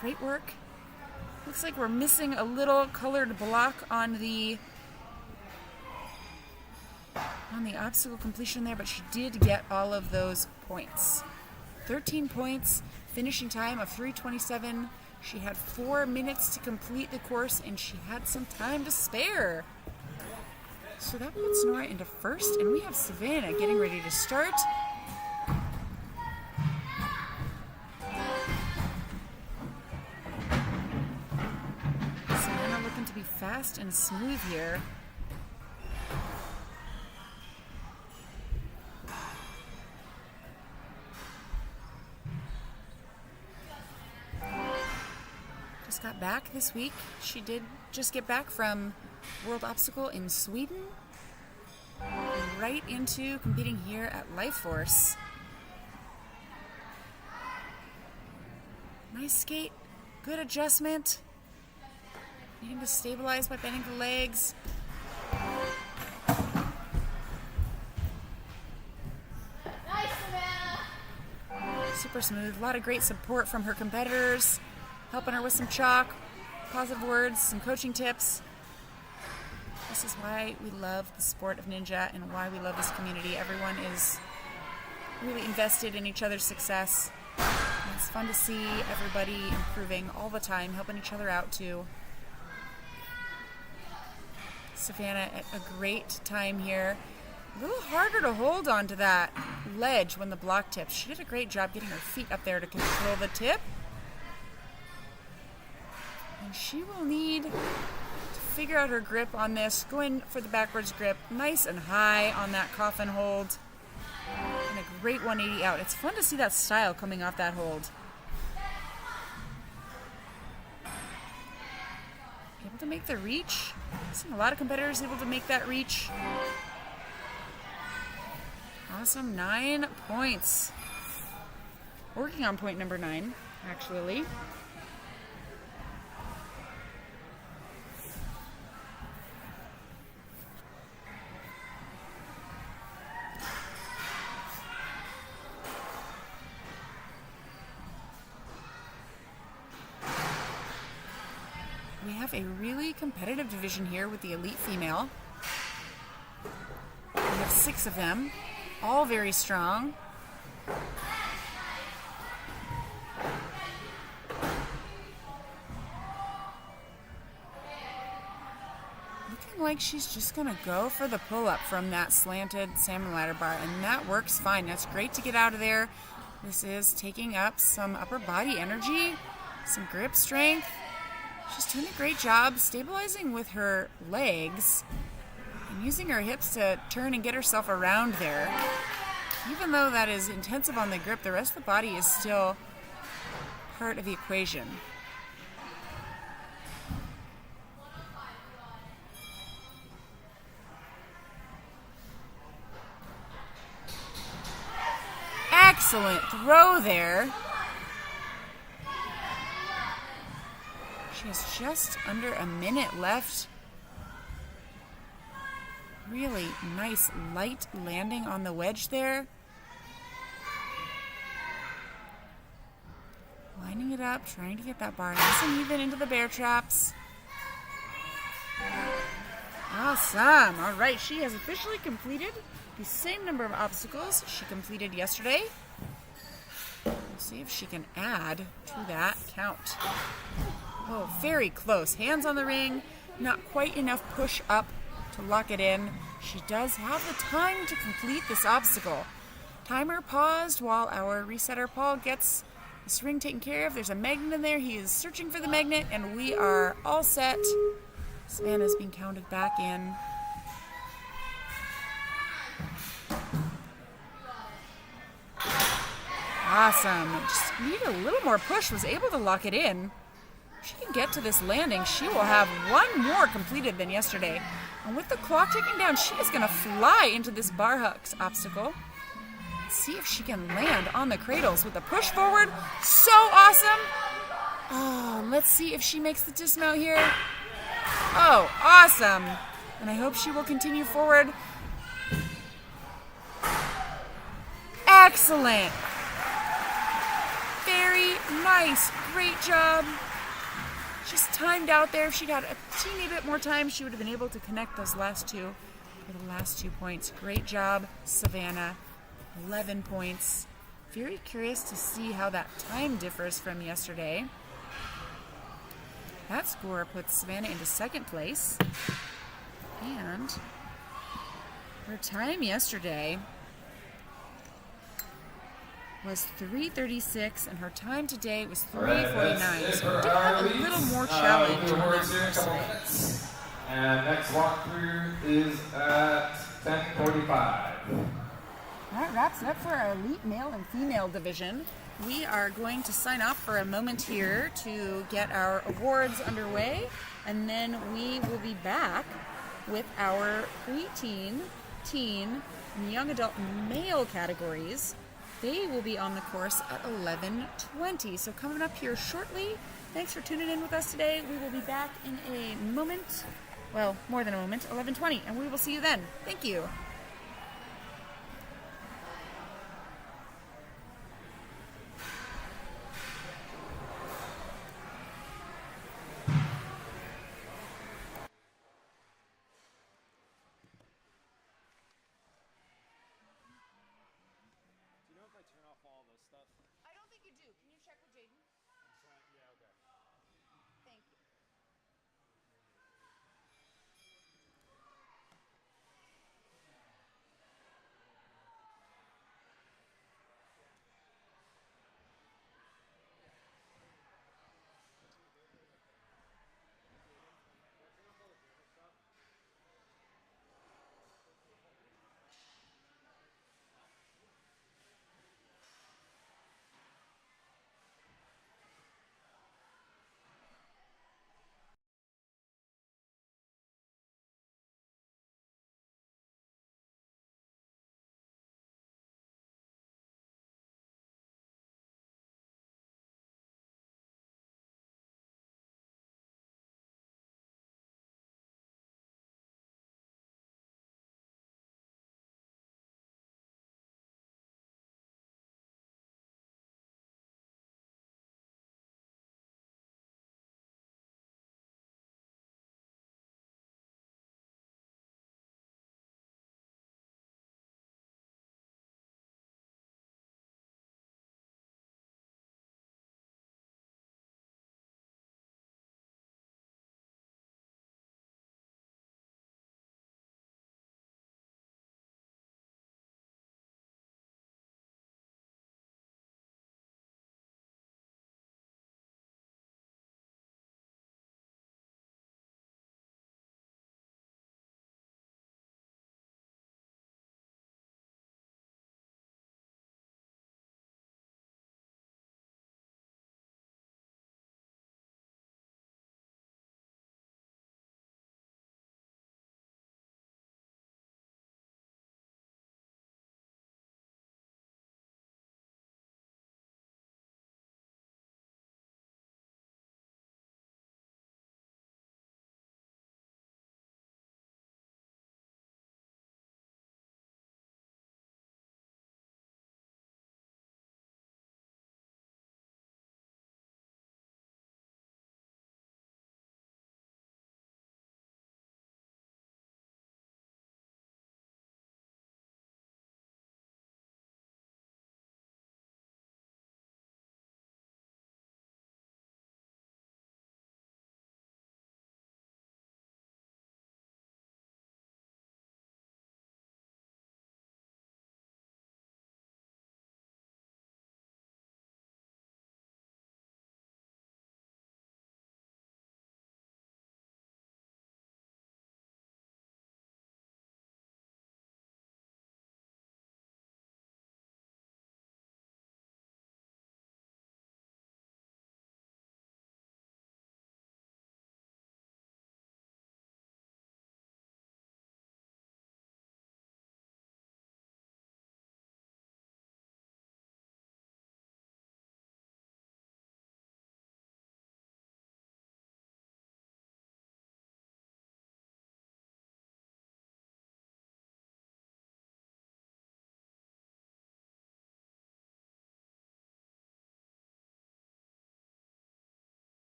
S2: Great work. Looks like we're missing a little colored block on the obstacle completion there, but she did get all of those points. 13 points, finishing time of 3:27. She had 4 minutes to complete the course, and she had some time to spare. So that puts Nora into first, and we have Savannah getting ready to start. Savannah looking to be fast and smooth here. Got back this week. She did just get back from World Obstacle in Sweden, right into competing here at Life Force. Nice skate, good adjustment. Needing to stabilize by bending the legs.
S3: Nice, Savannah.
S2: Super smooth. A lot of great support from her competitors, helping her with some chalk, positive words, some coaching tips. This is why we love the sport of ninja and why we love this community. Everyone is really invested in each other's success. And it's fun to see everybody improving all the time, helping each other out too. Savannah at a great time here. A little harder to hold on to that ledge when the block tips. She did a great job getting her feet up there to control the tip. And she will need to figure out her grip on this. Going for the backwards grip, nice and high on that coffin hold. And a great 180 out. It's fun to see that style coming off that hold. Able to make the reach. I've seen a lot of competitors able to make that reach. Awesome, 9 points. Working on point number 9, actually. We have a really competitive division here with the elite female. We have 6 of them, all very strong. Looking like she's just going to go for the pull-up from that slanted salmon ladder bar, and that works fine. That's great to get out of there. This is taking up some upper body energy, some grip strength. She's doing a great job stabilizing with her legs and using her hips to turn and get herself around there. Even though that is intensive on the grip, the rest of the body is still part of the equation. Excellent throw there. She has just under a minute left. Really nice light landing on the wedge there. Lining it up, trying to get that bar nice and even into the bear traps. Awesome. All right, she has officially completed the same number of obstacles she completed yesterday. We'll see if she can add to that count. Oh, very close. Hands on the ring. Not quite enough push up to lock it in. She does have the time to complete this obstacle. Timer paused while our resetter Paul gets this ring taken care of. There's a magnet in there. He is searching for the magnet, and we are all set. Savannah's being counted back in. Awesome. Just need a little more push. Was able to lock it in. If she can get to this landing, she will have one more completed than yesterday. And with the clock ticking down, she is going to fly into this bar hooks obstacle. Let's see if she can land on the cradles with a push forward. So awesome. Oh, let's see if she makes the dismount here. Oh, awesome. And I hope she will continue forward. Excellent. Very nice. Great job. Just timed out there. If she'd had a teeny bit more time, she would have been able to connect those last two for the last 2 points. Great job, Savannah. 11 points. Very curious to see how that time differs from yesterday. That score puts Savannah into second place. And her time yesterday was 3:36, and her time today was 3:49. So we did have a little more challenge on that course today.
S1: And next walkthrough is at 10:45.
S2: That wraps it up for our elite male and female division. We are going to sign off for a moment here to get our awards underway, and then we will be back with our preteen, teen, and young adult male categories. They will be on the course at 11:20. So coming up here shortly. Thanks for tuning in with us today. We will be back in a moment. Well, more than a moment, 11:20, and we will see you then. Thank you. I don't think you do. Can you check with Jaden?
S1: Yeah, okay.
S2: Thank you.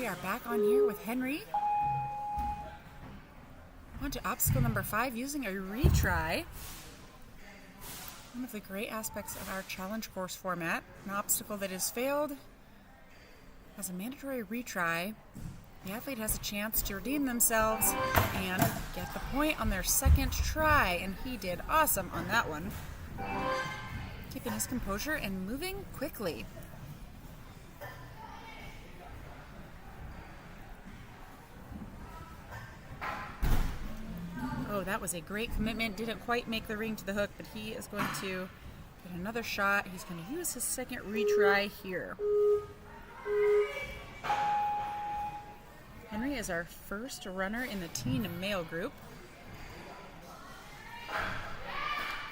S2: We are back on here with Henry. On to obstacle number 5, using a retry. One of the great aspects of our challenge course format, an obstacle that is failed as a mandatory retry. The athlete has a chance to redeem themselves and get the point on their second try, and he did awesome on that one. Keeping his composure and moving quickly. Oh, that was a great commitment. Didn't quite make the ring to the hook, but he is going to get another shot. He's going to use his second retry here. Henry is our first runner in the teen male group.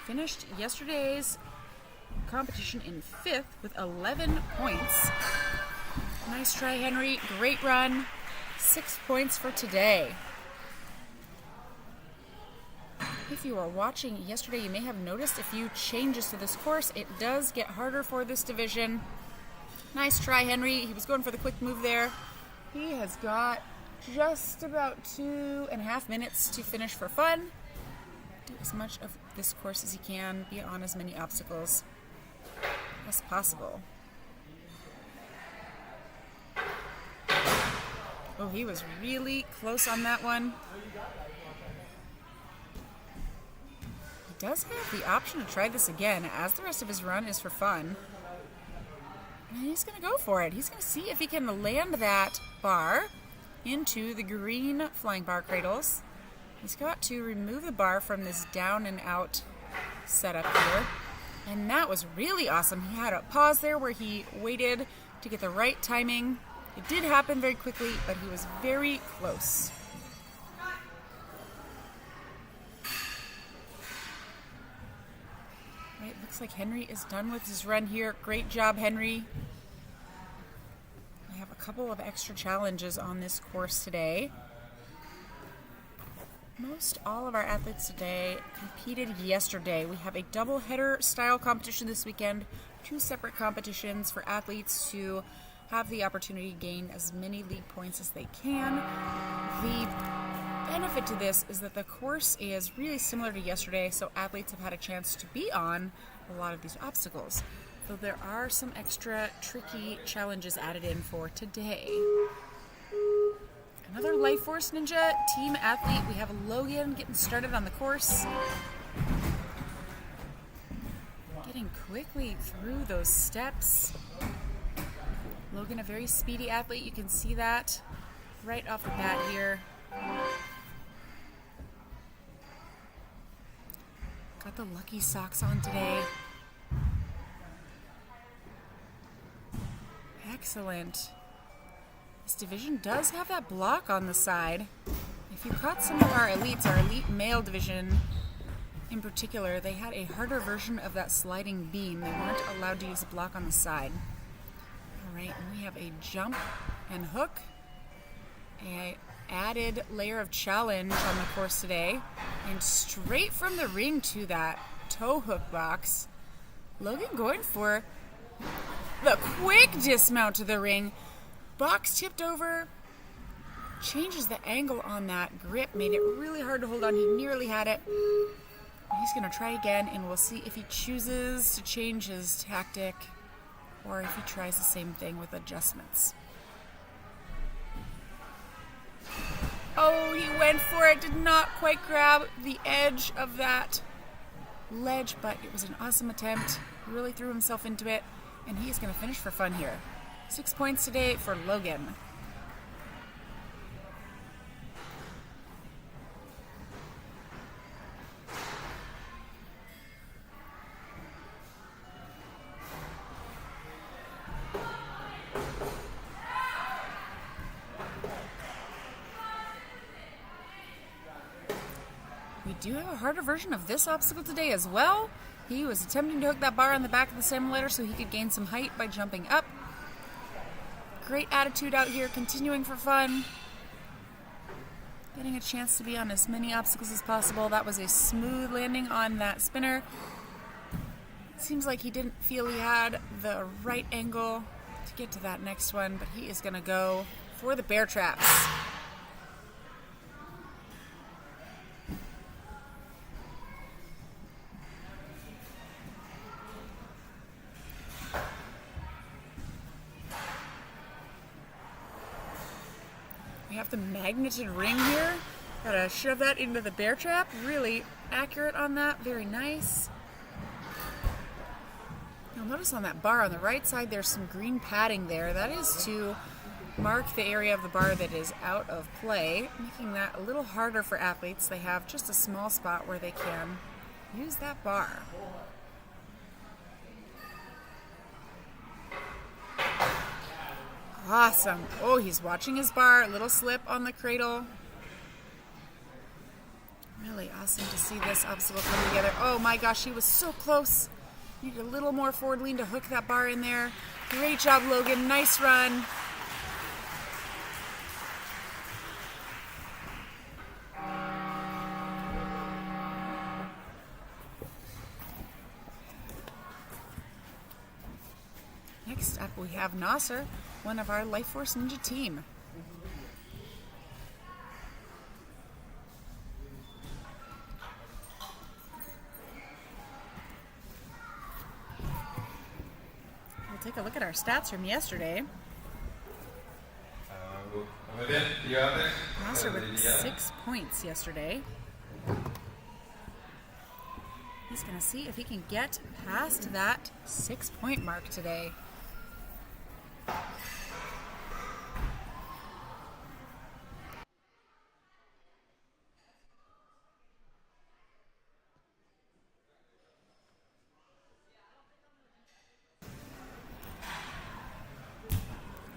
S2: Finished yesterday's competition in 5th with 11 points. Nice try, Henry. Great run. 6 points for today. If you were watching yesterday, you may have noticed a few changes to this course. It does get harder for this division. Nice try, Henry. He was going for the quick move there. He has got just about 2.5 minutes to finish for fun. Do as much of this course as he can. Be on as many obstacles as possible. Oh, he was really close on that one. He does have the option to try this again, as the rest of his run is for fun. And he's going to go for it. He's going to see if he can land that bar into the green flying bar cradles. He's got to remove the bar from this down and out setup here. And that was really awesome. He had a pause there where he waited to get the right timing. It did happen very quickly, but he was very close. Right, looks like Henry is done with his run here. Great job, Henry. We have a couple of extra challenges on this course today. Most all of our athletes today competed yesterday. We have a double-header style competition this weekend, 2 separate competitions for athletes to have the opportunity to gain as many league points as they can. The benefit to this is that the course is really similar to yesterday, so athletes have had a chance to be on a lot of these obstacles. Though there are some extra tricky challenges added in for today. Another Life Force Ninja team athlete. We have Logan getting started on the course. Getting quickly through those steps. Logan, a very speedy athlete. You can see that right off the bat here. Got the lucky socks on today. Excellent. This division does have that block on the side. If you caught some of our elites, our elite male division in particular, they had a harder version of that sliding beam. They weren't allowed to use a block on the side. All right, and we have a jump and hook. An added layer of challenge on the course today. And straight from the ring to that toe hook box. Logan going for the quick dismount to the ring. Box tipped over, changes the angle on that grip, made it really hard to hold on. He nearly had it. He's going to try again, and we'll see if he chooses to change his tactic or if he tries the same thing with adjustments. Oh, he went for it. Did not quite grab the edge of that ledge, but it was an awesome attempt. He really threw himself into it, and he's going to finish for fun here. 6 points today for Logan. We do have a harder version of this obstacle today as well. He was attempting to hook that bar on the back of the simulator so he could gain some height by jumping up. Great attitude out here, continuing for fun. Getting a chance to be on as many obstacles as possible. That was a smooth landing on that spinner. It seems like he didn't feel he had the right angle to get to that next one, but he is going to go for the bear traps. We have the magneted ring here. Gotta shove that into the bear trap. Really accurate on that. Very nice. You'll notice on that bar on the right side there's some green padding there. That is to mark the area of the bar that is out of play, making that a little harder for athletes. They have just a small spot where they can use that bar. Awesome. Oh, he's watching his bar. A little slip on the cradle. Really awesome to see this obstacle come together. Oh my gosh, he was so close. Need a little more forward lean to hook that bar in there. Great job, Logan. Nice run. Next up, we have Nasser, one of our Life Force Ninja team. We'll take a look at our stats from yesterday. Nasser with 6 points yesterday. He's going to see if he can get past that 6-point mark today.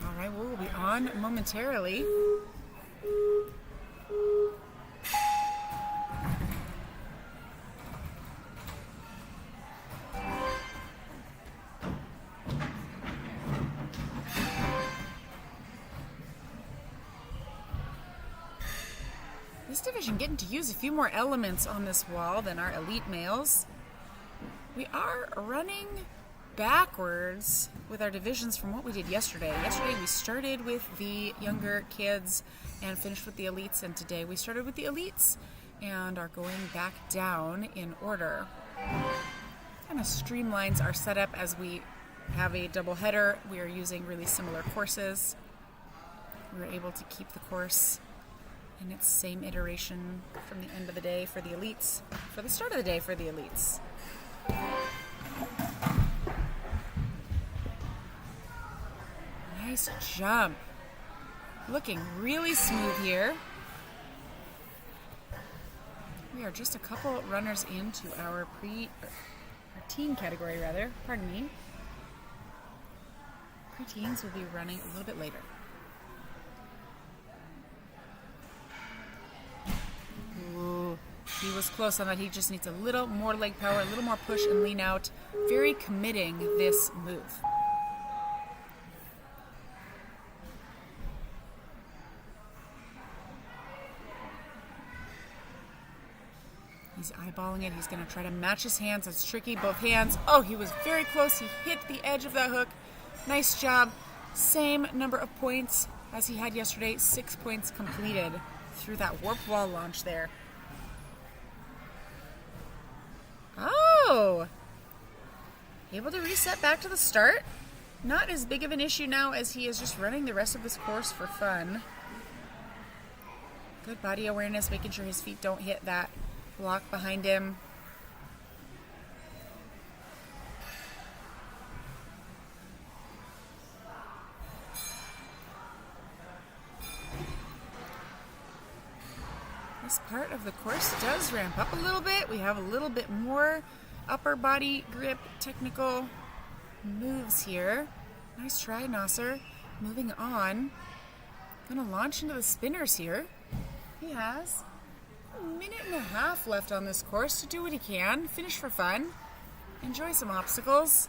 S2: All right, we'll be on momentarily. This division getting to use a few more elements on this wall than our elite males. We are running backwards with our divisions from what we did yesterday. Yesterday we started with the younger kids and finished with the elites, and today we started with the elites and are going back down in order. Kind of streamlines our setup as we have a double header. We are using really similar courses. We were able to keep the course in its same iteration from the end of the day for the elites, for the start of the day for the elites. Nice jump. Looking really smooth here. We are just a couple runners into our teen category, rather. Pardon me. Preteens will be running a little bit later. Ooh, he was close on that. He just needs a little more leg power, a little more push and lean out. Very committing this move. He's eyeballing it. He's going to try to match his hands. That's tricky. Both hands. Oh, he was very close. He hit the edge of that hook. Nice job. Same number of points as he had yesterday. 6 points completed through that warp wall launch there. Oh! Able to reset back to the start. Not as big of an issue now as he is just running the rest of this course for fun. Good body awareness, making sure his feet don't hit that block behind him. This part of the course does ramp up a little bit. We have a little bit more upper body grip technical moves here. Nice try, Nasser. Moving on. Gonna launch into the spinners here. He has a minute and a half left on this course to do what he can, finish for fun, enjoy some obstacles.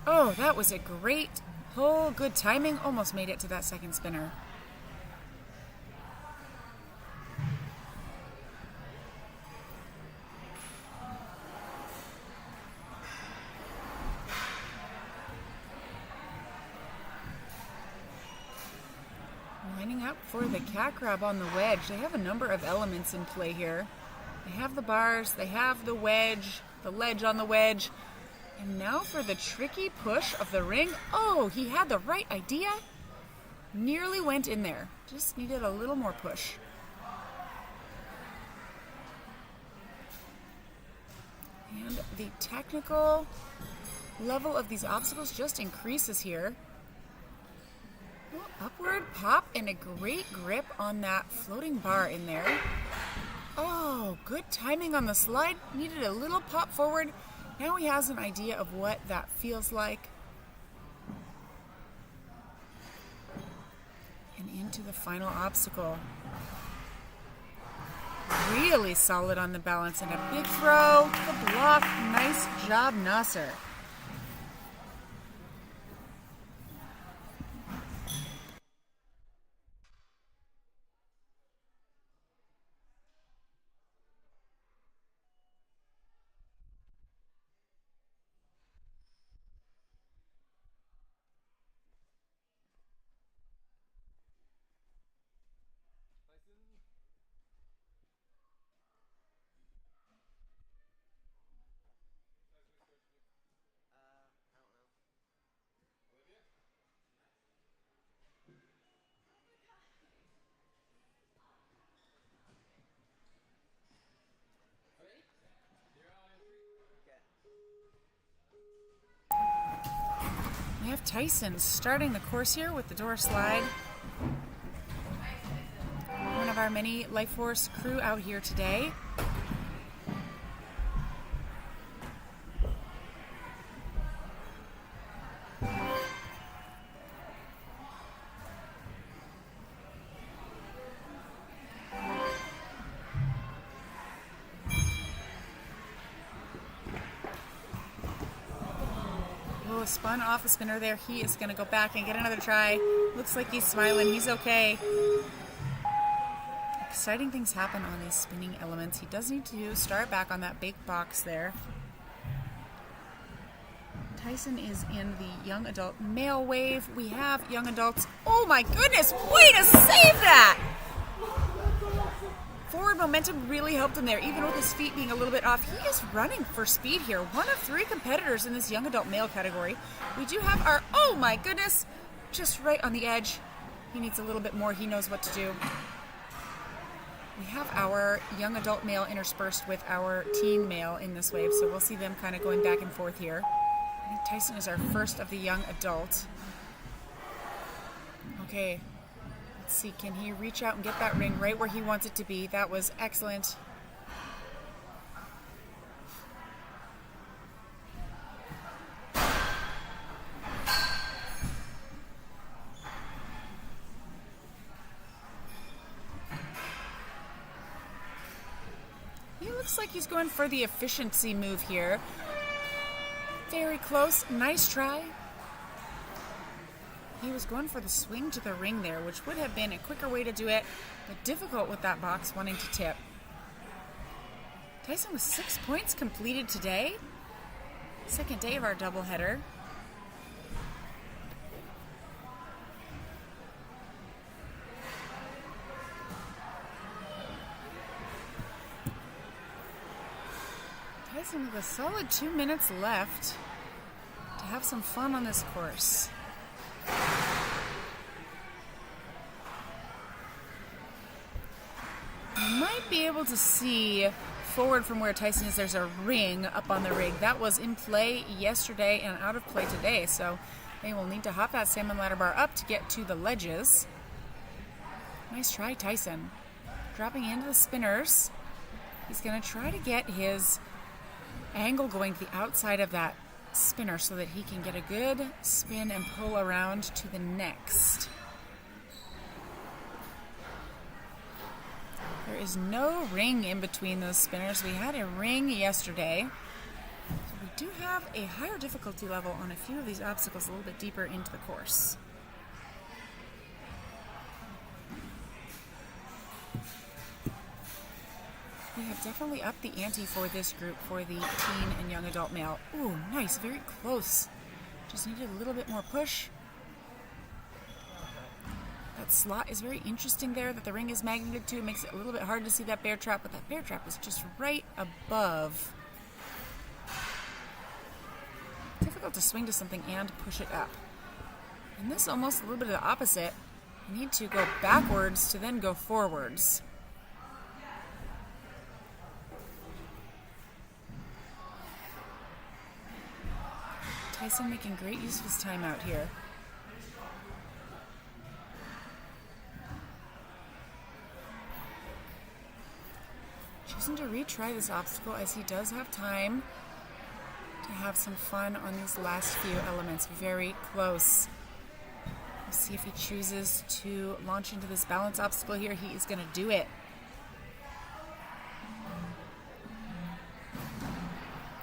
S2: Oh, that was a great pull, good timing, almost made it to that second spinner. Yep, for the cat grab on the wedge. They have a number of elements in play here. They have the bars, they have the wedge, the ledge on the wedge. And now for the tricky push of the ring. Oh, he had the right idea. Nearly went in there. Just needed a little more push. And the technical level of these obstacles just increases here. Oh, upward pop and a great grip on that floating bar in there. Oh, good timing on the slide. Needed a little pop forward. Now he has an idea of what that feels like. And into the final obstacle. Really solid on the balance and a big throw. The block. Nice job, Nasser. We have Tyson starting the course here with the door slide. One of our many Life Force crew out here today. Spun off a spinner there. He is going to go back and get another try. Looks like he's smiling. He's okay. Exciting things happen on these spinning elements. He does need to start back on that big box there. Tyson is in the young adult male wave. We have young adults. Oh my goodness, way to save that! Forward momentum really helped him there, even with his feet being a little bit off. He is running for speed here. One of 3 competitors in this young adult male category. We do have our, oh my goodness, just right on the edge. He needs a little bit more. He knows what to do. We have our young adult male interspersed with our teen male in this wave, so we'll see them kind of going back and forth here. I think Tyson is our first of the young adult. Okay. Let's see, can he reach out and get that ring right where he wants it to be? That was excellent. He looks like he's going for the efficiency move here. Very close. Nice try. He was going for the swing to the ring there, which would have been a quicker way to do it, but difficult with that box wanting to tip. Tyson with 6 points completed today. Second day of our doubleheader. Tyson with a solid 2 minutes left to have some fun on this course. You might be able to see forward from where Tyson is, there's a ring up on the rig. That was in play yesterday and out of play today, so they will need to hop that salmon ladder bar up to get to the ledges. Nice try, Tyson. Dropping into the spinners. He's going to try to get his angle going to the outside of that spinner so that he can get a good spin and pull around to the next. There is no ring in between those spinners. We had a ring yesterday. So we do have a higher difficulty level on a few of these obstacles a little bit deeper into the course. We have definitely upped the ante for this group for the teen and young adult male. Ooh, nice, very close. Just needed a little bit more push. That slot is very interesting there that the ring is magneted to. It makes it a little bit hard to see that bear trap, but that bear trap is just right above. Difficult to swing to something and push it up. And this almost a little bit of the opposite. You need to go backwards to then go forwards. Tyson making great use of his timeout here. Choosing to retry this obstacle as he does have time to have some fun on these last few elements. Very close. We'll see if he chooses to launch into this balance obstacle here. He is going to do it.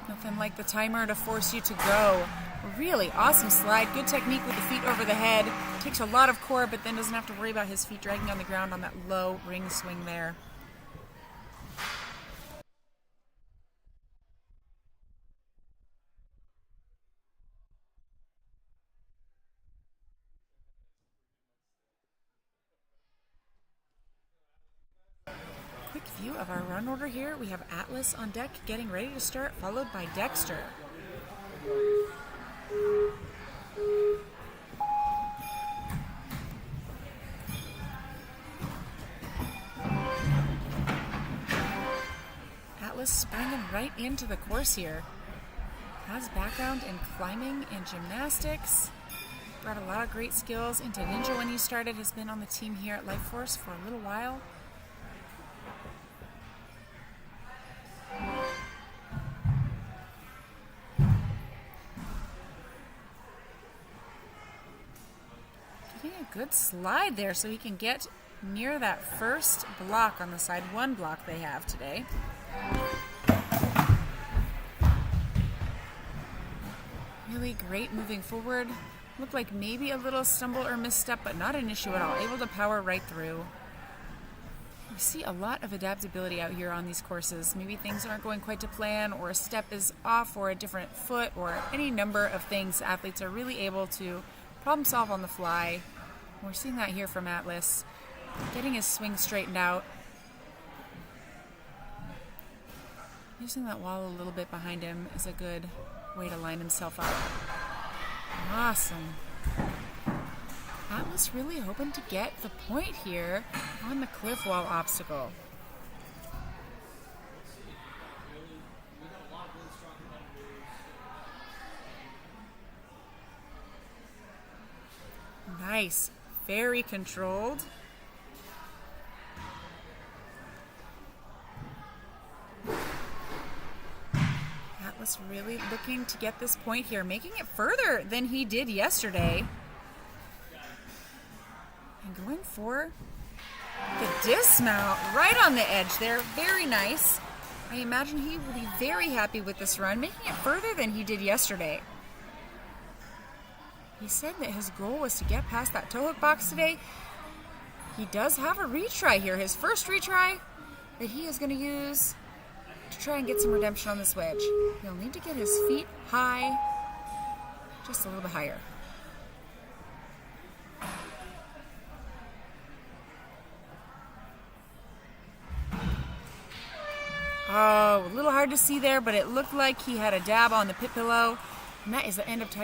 S2: Nothing like the timer to force you to go. Really awesome slide. Good technique with the feet over the head. Takes a lot of core, but then doesn't have to worry about his feet dragging on the ground on that low ring swing there. Quick view of our run order here. We have Atlas on deck getting ready to start, followed by Dexter. Atlas springing right into the course here. Has background in climbing and gymnastics. Brought a lot of great skills into ninja when he started. Has been on the team here at Life Force for a little while. Getting a good slide there so he can get near that first block on the side. One block they have today. Really great moving forward. Looked like maybe a little stumble or misstep, but not an issue at all. Able to power right through. We see a lot of adaptability out here on these courses. Maybe things aren't going quite to plan, or a step is off, or a different foot, or any number of things. Athletes are really able to problem solve on the fly. We're seeing that here from Atlas. Getting his swing straightened out. Using that wall a little bit behind him is a good way to line himself up. Awesome. Atlas really hoping to get the point here on the cliff wall obstacle. Nice. Very controlled. Atlas really looking to get this point here, making it further than he did yesterday. And going for the dismount right on the edge there. Very nice. I imagine he will be very happy with this run, making it further than he did yesterday. He said that his goal was to get past that toe hook box today. He does have a retry here, his first retry that he is going to use to try and get some redemption on this wedge. He'll need to get his feet high, just a little bit higher. Oh, a little hard to see there, but it looked like he had a dab on the pit pillow. And that is the end of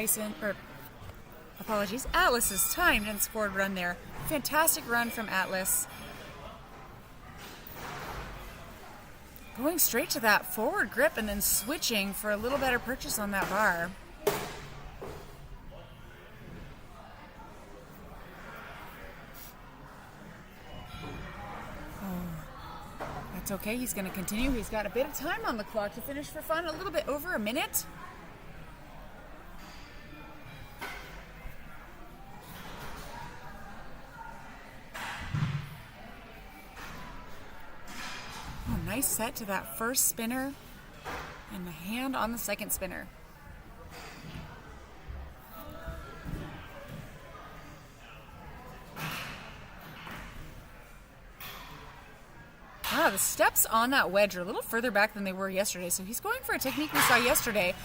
S2: Atlas's timed and scored run there. Fantastic run from Atlas. Going straight to that forward grip and then switching for a little better purchase on that bar. That's okay, he's going to continue. He's got a bit of time on the clock to finish for fun, a little bit over a minute. Oh, nice set to that first spinner and the hand on the second spinner. The steps on that wedge are a little further back than they were yesterday, so he's going for a technique we saw yesterday.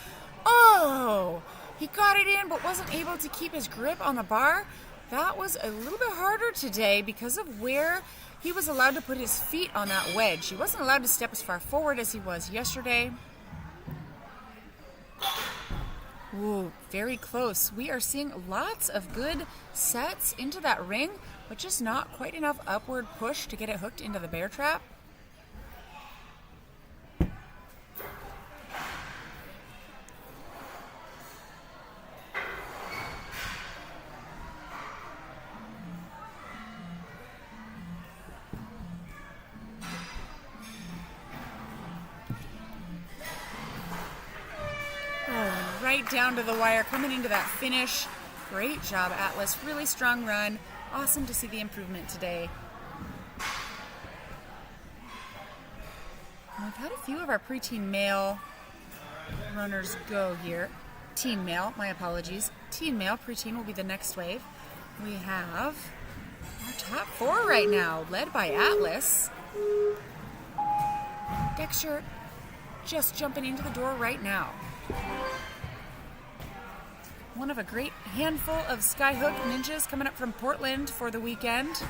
S2: Oh! He got it in, but wasn't able to keep his grip on the bar. That was a little bit harder today because of where he was allowed to put his feet on that wedge. He wasn't allowed to step as far forward as he was yesterday. Ooh, very close. We are seeing lots of good sets into that ring, but just not quite enough upward push to get it hooked into the bear trap. Right down to the wire, coming into that finish. Great job, Atlas. Really strong run. Awesome to see the improvement today. We've had a few of our preteen male runners go here. Teen male, my apologies. Teen male, preteen will be the next wave. We have our top 4 right now, led by Atlas. Dexter just jumping into the door right now. One of a great handful of Skyhook ninjas coming up from Portland for the weekend.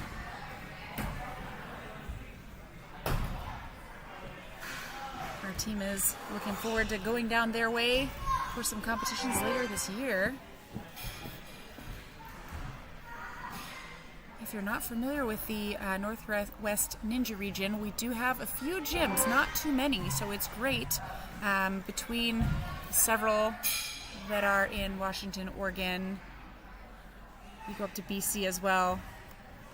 S2: Our team is looking forward to going down their way for some competitions later this year. If you're not familiar with the Northwest Ninja region, we do have a few gyms, not too many, so it's great between several that are in Washington, Oregon. We go up to BC as well.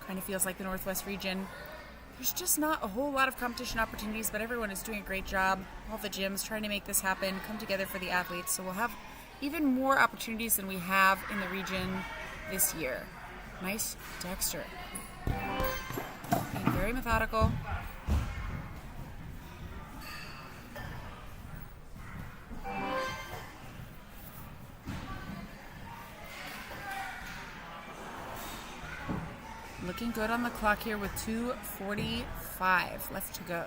S2: Kind of feels like the Northwest region. There's just not a whole lot of competition opportunities, but everyone is doing a great job. All the gyms trying to make this happen, come together for the athletes. So we'll have even more opportunities than we have in the region this year. Nice Dexter. Being very methodical. Looking good on the clock here with 2:45 left to go.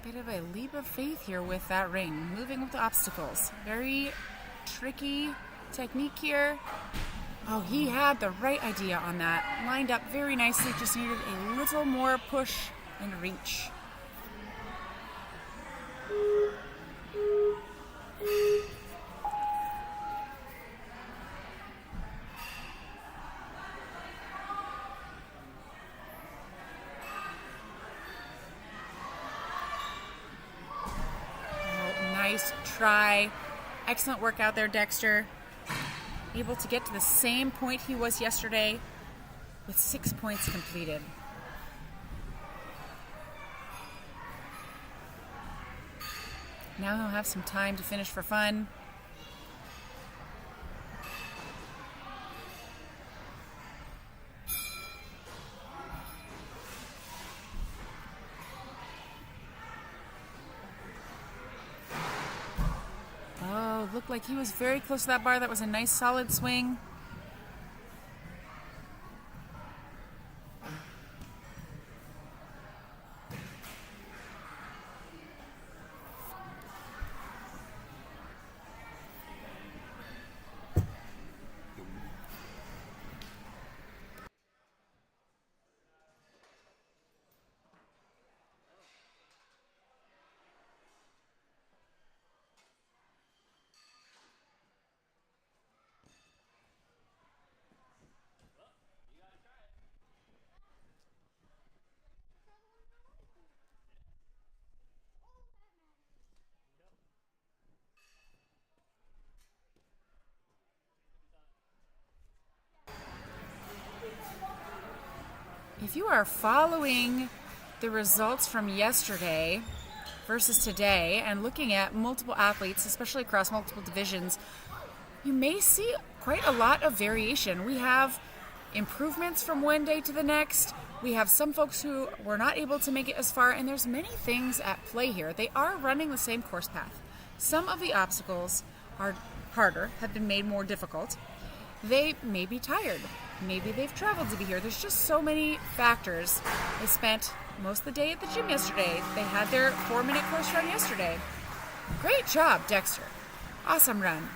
S2: Bit of a leap of faith here with that ring, moving with the obstacles. Very tricky technique here. Oh, he had the right idea on that. Lined up very nicely, just needed a little more push and reach. Nice try. Excellent work out there, Dexter. Able to get to the same point he was yesterday with 6 points completed. Now he'll have some time to finish for fun. Oh, looked like he was very close to that bar. That was a nice solid swing. If you are following the results from yesterday versus today and looking at multiple athletes, especially across multiple divisions, you may see quite a lot of variation. We have improvements from one day to the next. We have some folks who were not able to make it as far, and there's many things at play here. They are running the same course path. Some of the obstacles are harder, have been made more difficult. They may be tired. Maybe they've traveled to be here. There's just so many factors. They spent most of the day at the gym yesterday. They had their 4-minute course run yesterday. Great job, Dexter. Awesome run.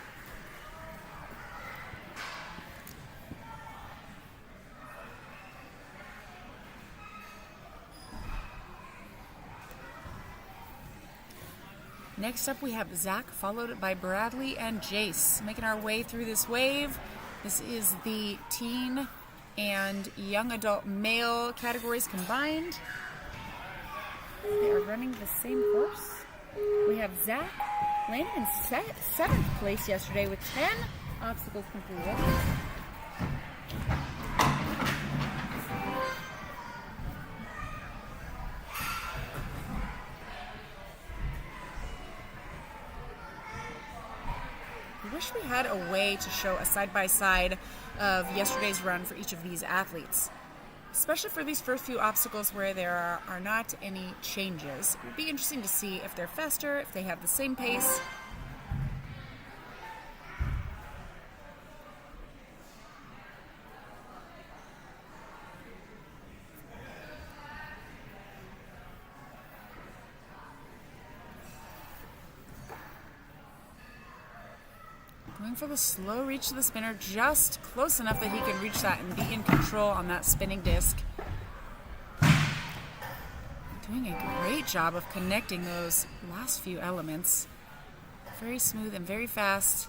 S2: Next up, we have Zach, followed by Bradley and Jace. Making our way through this wave. This is the teen and young adult male categories combined. They are running the same course. We have Zach landing in 7th place yesterday with 10 obstacles completed. I wish we had a way to show a side-by-side of yesterday's run for each of these athletes, especially for these first few obstacles where there are not any changes. It would be interesting to see if they're faster, if they have the same pace. Going for the slow reach to the spinner, just close enough that he can reach that and be in control on that spinning disc. Doing a great job of connecting those last few elements. Very smooth and very fast.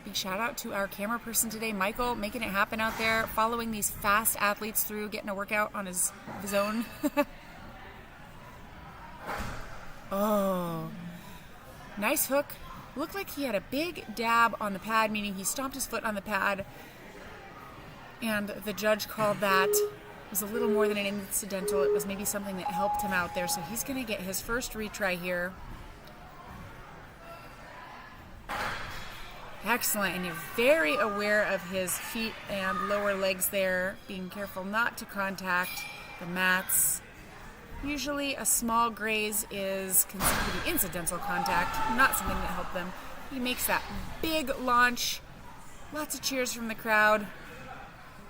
S2: Big shout out to our camera person today, Michael, making it happen out there, following these fast athletes through, getting a workout on his own. Oh. Nice hook. Looked like he had a big dab on the pad, meaning he stomped his foot on the pad. And the judge called that. It was a little more than an incidental. It was maybe something that helped him out there. So he's going to get his first retry here. Excellent. And you're very aware of his feet and lower legs there. Being careful not to contact the mats. Usually a small graze is considered to be incidental contact, not something that helped them. He makes that big launch. Lots of cheers from the crowd.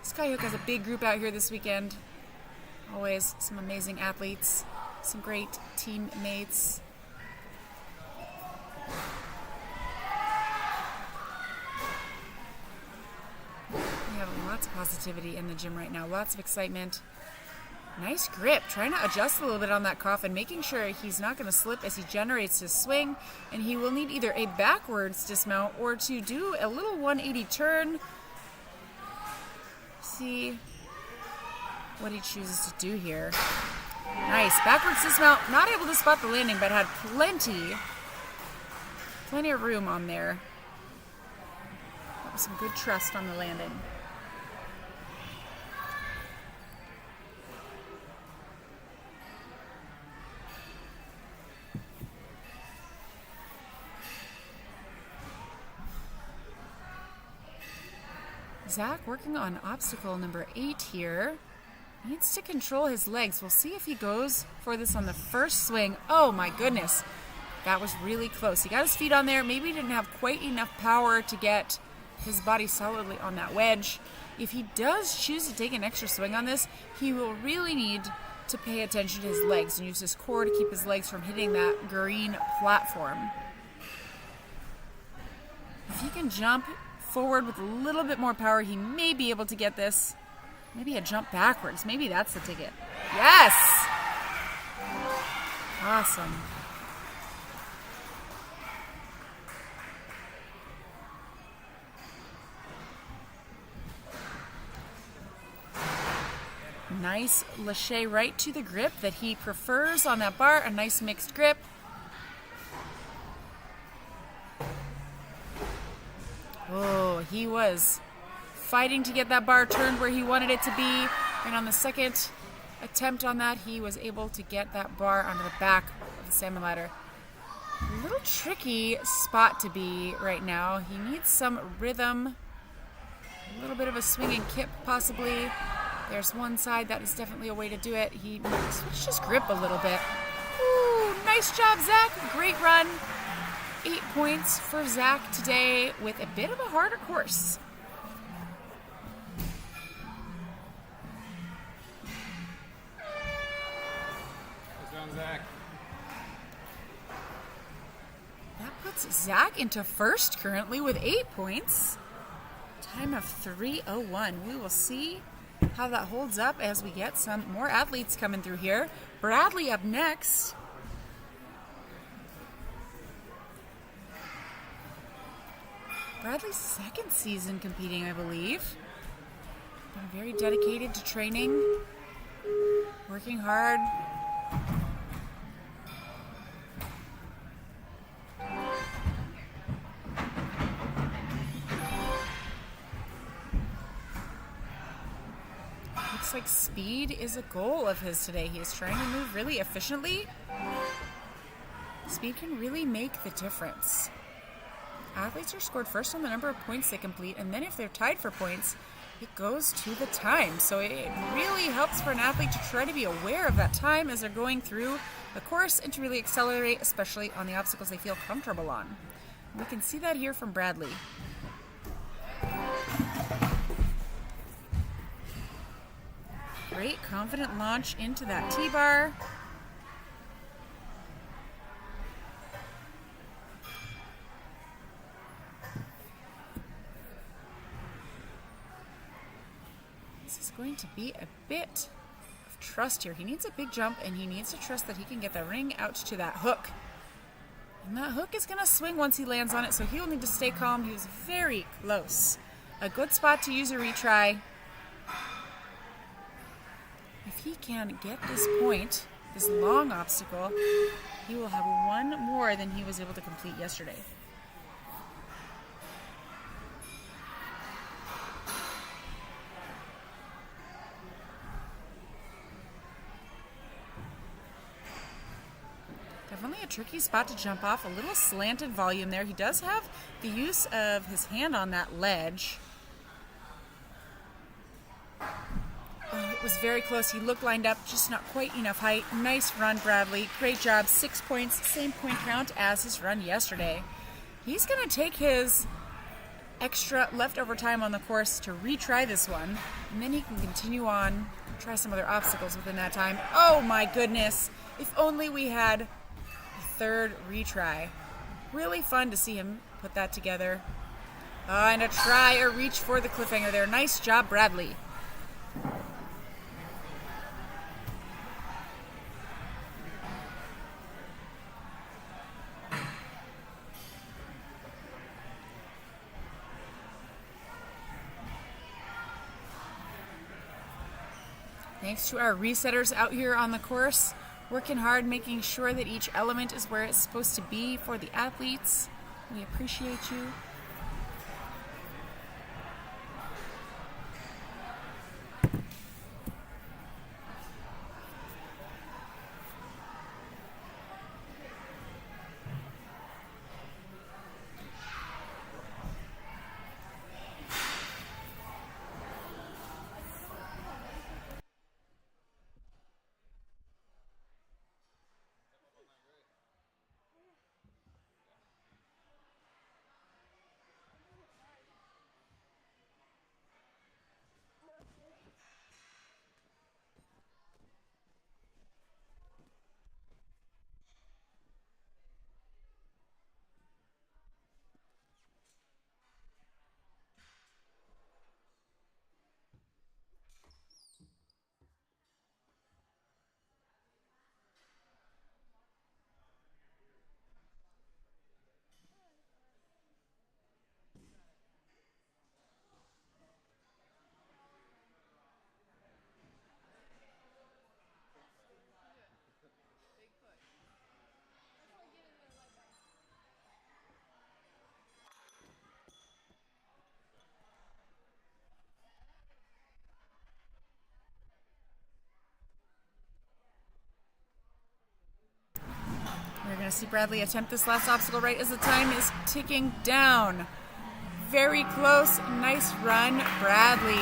S2: Skyhook has a big group out here this weekend. Always some amazing athletes, some great teammates. We have lots of positivity in the gym right now, lots of excitement. Nice grip, trying to adjust a little bit on that coffin, making sure he's not going to slip as he generates his swing, and he will need either a backwards dismount or to do a little 180 turn. See what he chooses to do here. Nice, backwards dismount, not able to spot the landing, but had plenty of room on there. That was some good trust on the landing. Zach working on obstacle number 8 here. Needs to control his legs. We'll see if he goes for this on the first swing. Oh my goodness. That was really close. He got his feet on there. Maybe he didn't have quite enough power to get his body solidly on that wedge. If he does choose to take an extra swing on this, he will really need to pay attention to his legs and use his core to keep his legs from hitting that green platform. If he can jump forward with a little bit more power, he may be able to get this. Maybe a jump backwards. Maybe that's the ticket. Yes! Awesome. Nice lache right to the grip that he prefers on that bar. A nice mixed grip. Oh, he was fighting to get that bar turned where he wanted it to be. And on the second attempt on that, he was able to get that bar onto the back of the salmon ladder. A little tricky spot to be right now. He needs some rhythm. A little bit of a swing and kip possibly. There's one side. That is definitely a way to do it. He switched his grip a little bit. Ooh, nice job, Zach. Great run. 8 points for Zach today with a bit of a harder course.
S1: Nice run, Zach.
S2: That puts Zach into first currently with 8 points. Time of 3:01. We will see how that holds up as we get some more athletes coming through here. Bradley up next. Bradley's second season competing, I believe. Been very dedicated to training, working hard. Looks like speed is a goal of his today. He is trying to move really efficiently. Speed can really make the difference. Athletes are scored first on the number of points they complete, and then if they're tied for points, it goes to the time. So it really helps for an athlete to try to be aware of that time as they're going through the course and to really accelerate, especially on the obstacles they feel comfortable on. We can see that here from Bradley. Great confident launch into that T-bar. This is going to be a bit of trust here. He needs a big jump, and he needs to trust that he can get the ring out to that hook. And that hook is going to swing once he lands on it, so he'll need to stay calm. He was very close. A good spot to use a retry. If he can get this point, this long obstacle, he will have one more than he was able to complete yesterday. Definitely a tricky spot to jump off. A little slanted volume there. He does have the use of his hand on that ledge. Oh, it was very close. He looked lined up, just not quite enough height. Nice run, Bradley. Great job. 6 points, same point count as his run yesterday. He's going to take his extra leftover time on the course to retry this one, and then he can continue on, try some other obstacles within that time. Oh my goodness. If only we had a third retry. Really fun to see him put that together. And a try or reach for the cliffhanger there. Nice job, Bradley. Thanks to our resetters out here on the course, working hard, making sure that each element is where it's supposed to be for the athletes. We appreciate you. We're going to see Bradley attempt this last obstacle right as the time is ticking down. Very close. Nice run, Bradley.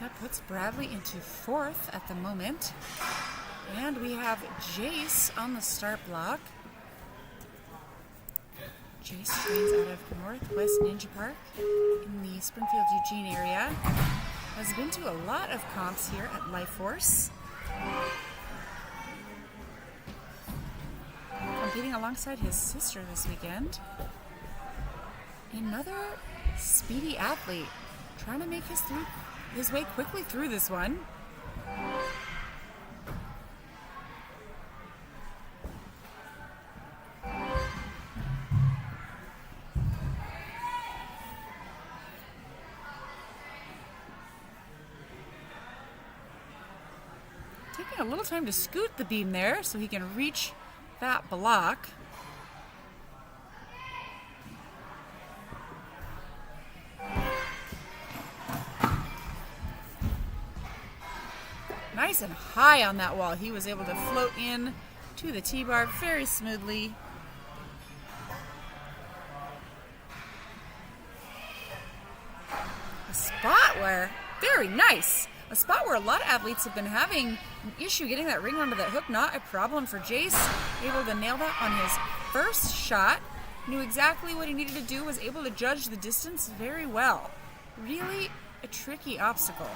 S2: That puts Bradley into 4th at the moment. And we have Jace on the start block. Jace trains out of Northwest Ninja Park in the Springfield, Eugene area. Has been to a lot of comps here at Life Force. Competing alongside his sister this weekend. Another speedy athlete trying to make his way quickly through this one. Taking a little time to scoot the beam there so he can reach that block. Nice and high on that wall. He was able to float in to the T-bar very smoothly. A spot where, very nice. A spot where a lot of athletes have been having an issue getting that ring onto that hook. Not a problem for Jace. Able to nail that on his first shot. Knew exactly what he needed to do. Was able to judge the distance very well. Really a tricky obstacle.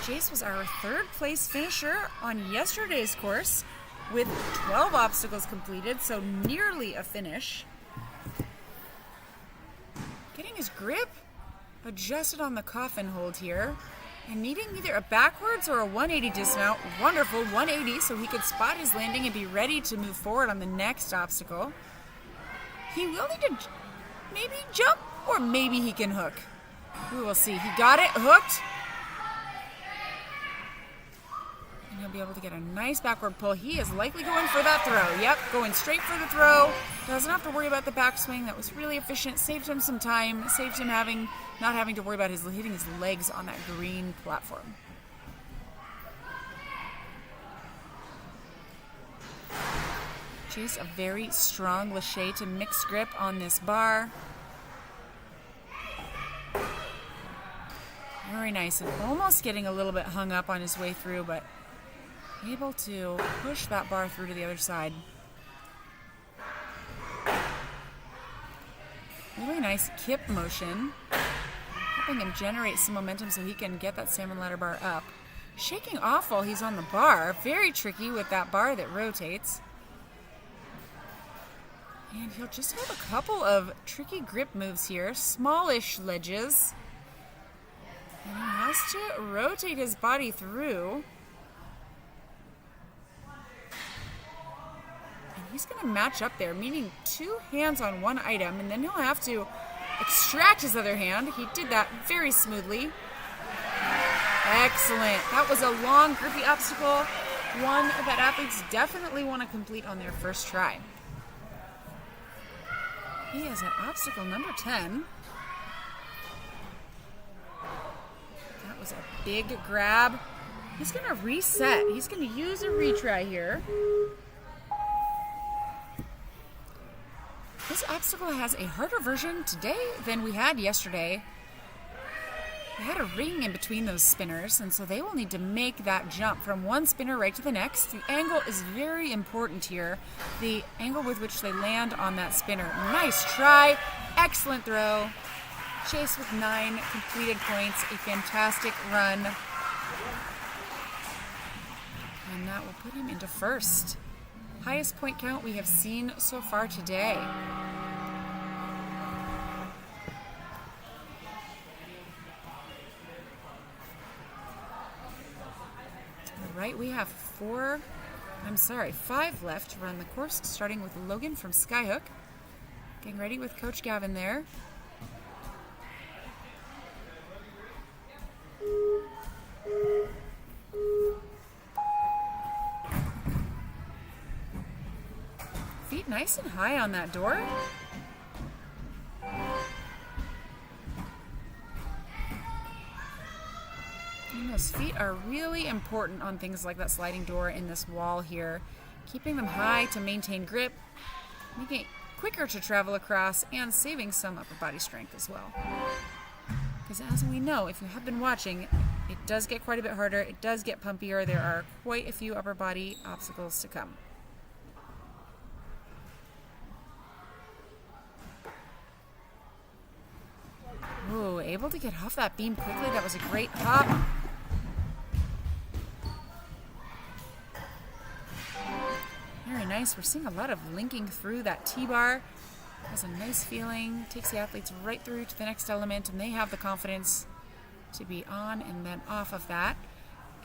S2: Jace was our 3rd place finisher on yesterday's course with 12 obstacles completed, so nearly a finish. Getting his grip adjusted on the coffin hold here and needing either a backwards or a 180 dismount. Wonderful 180 so he could spot his landing and be ready to move forward on the next obstacle. He will need to maybe jump or maybe he can hook. We will see. He got it hooked. And he'll be able to get a nice backward pull. He is likely going for that throw. Yep, going straight for the throw. Doesn't have to worry about the backswing. That was really efficient. Saved him some time. Saved him not having to worry about hitting his legs on that green platform. Jace, a very strong lâché to mix grip on this bar. Very nice. And almost getting a little bit hung up on his way through, but able to push that bar through to the other side. Really nice kip motion. Helping him generate some momentum so he can get that salmon ladder bar up. Shaking off while he's on the bar. Very tricky with that bar that rotates. And he'll just have a couple of tricky grip moves here. Smallish ledges. And he has to rotate his body through. He's going to match up there, meaning 2 hands on one item, and then he'll have to extract his other hand. He did that very smoothly. Excellent. That was a long, grippy obstacle, one that athletes definitely want to complete on their first try. He is at obstacle number 10. That was a big grab. He's going to reset. He's going to use a retry here. This obstacle has a harder version today than we had yesterday. We had a ring in between those spinners, and so they will need to make that jump from one spinner right to the next. The angle is very important here. The angle with which they land on that spinner. Nice try. Excellent throw. Chase with 9 completed points. A fantastic run. And that will put him into first. Highest point count we have seen so far today. All right, we have 5 left to run the course, starting with Logan from Skyhook. Getting ready with Coach Gavin there. Feet nice and high on that door. And those feet are really important on things like that sliding door in this wall here. Keeping them high to maintain grip, making it quicker to travel across, and saving some upper body strength as well. Because as we know, if you have been watching, it does get quite a bit harder. It does get pumpier. There are quite a few upper body obstacles to come. Ooh, able to get off that beam quickly. That was a great hop. Very nice. We're seeing a lot of linking through that T-bar. Has a nice feeling. Takes the athletes right through to the next element, and they have the confidence to be on and then off of that.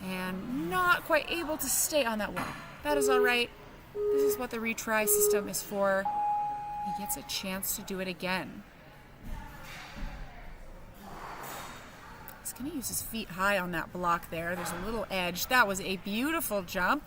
S2: And not quite able to stay on that one. That is all right. This is what the retry system is for. He gets a chance to do it again. He's going to use his feet high on that block there. There's a little edge. That was a beautiful jump.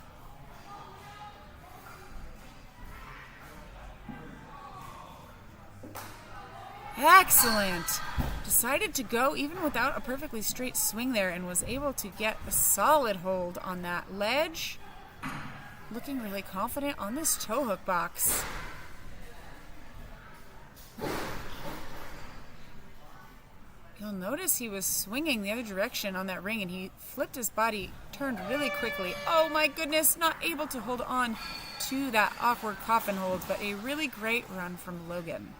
S2: Excellent. Decided to go even without a perfectly straight swing there and was able to get a solid hold on that ledge. Looking really confident on this toe hook box. You'll notice he was swinging the other direction on that ring and he flipped his body, turned really quickly. Oh my goodness, not able to hold on to that awkward coffin hold, but a really great run from Logan.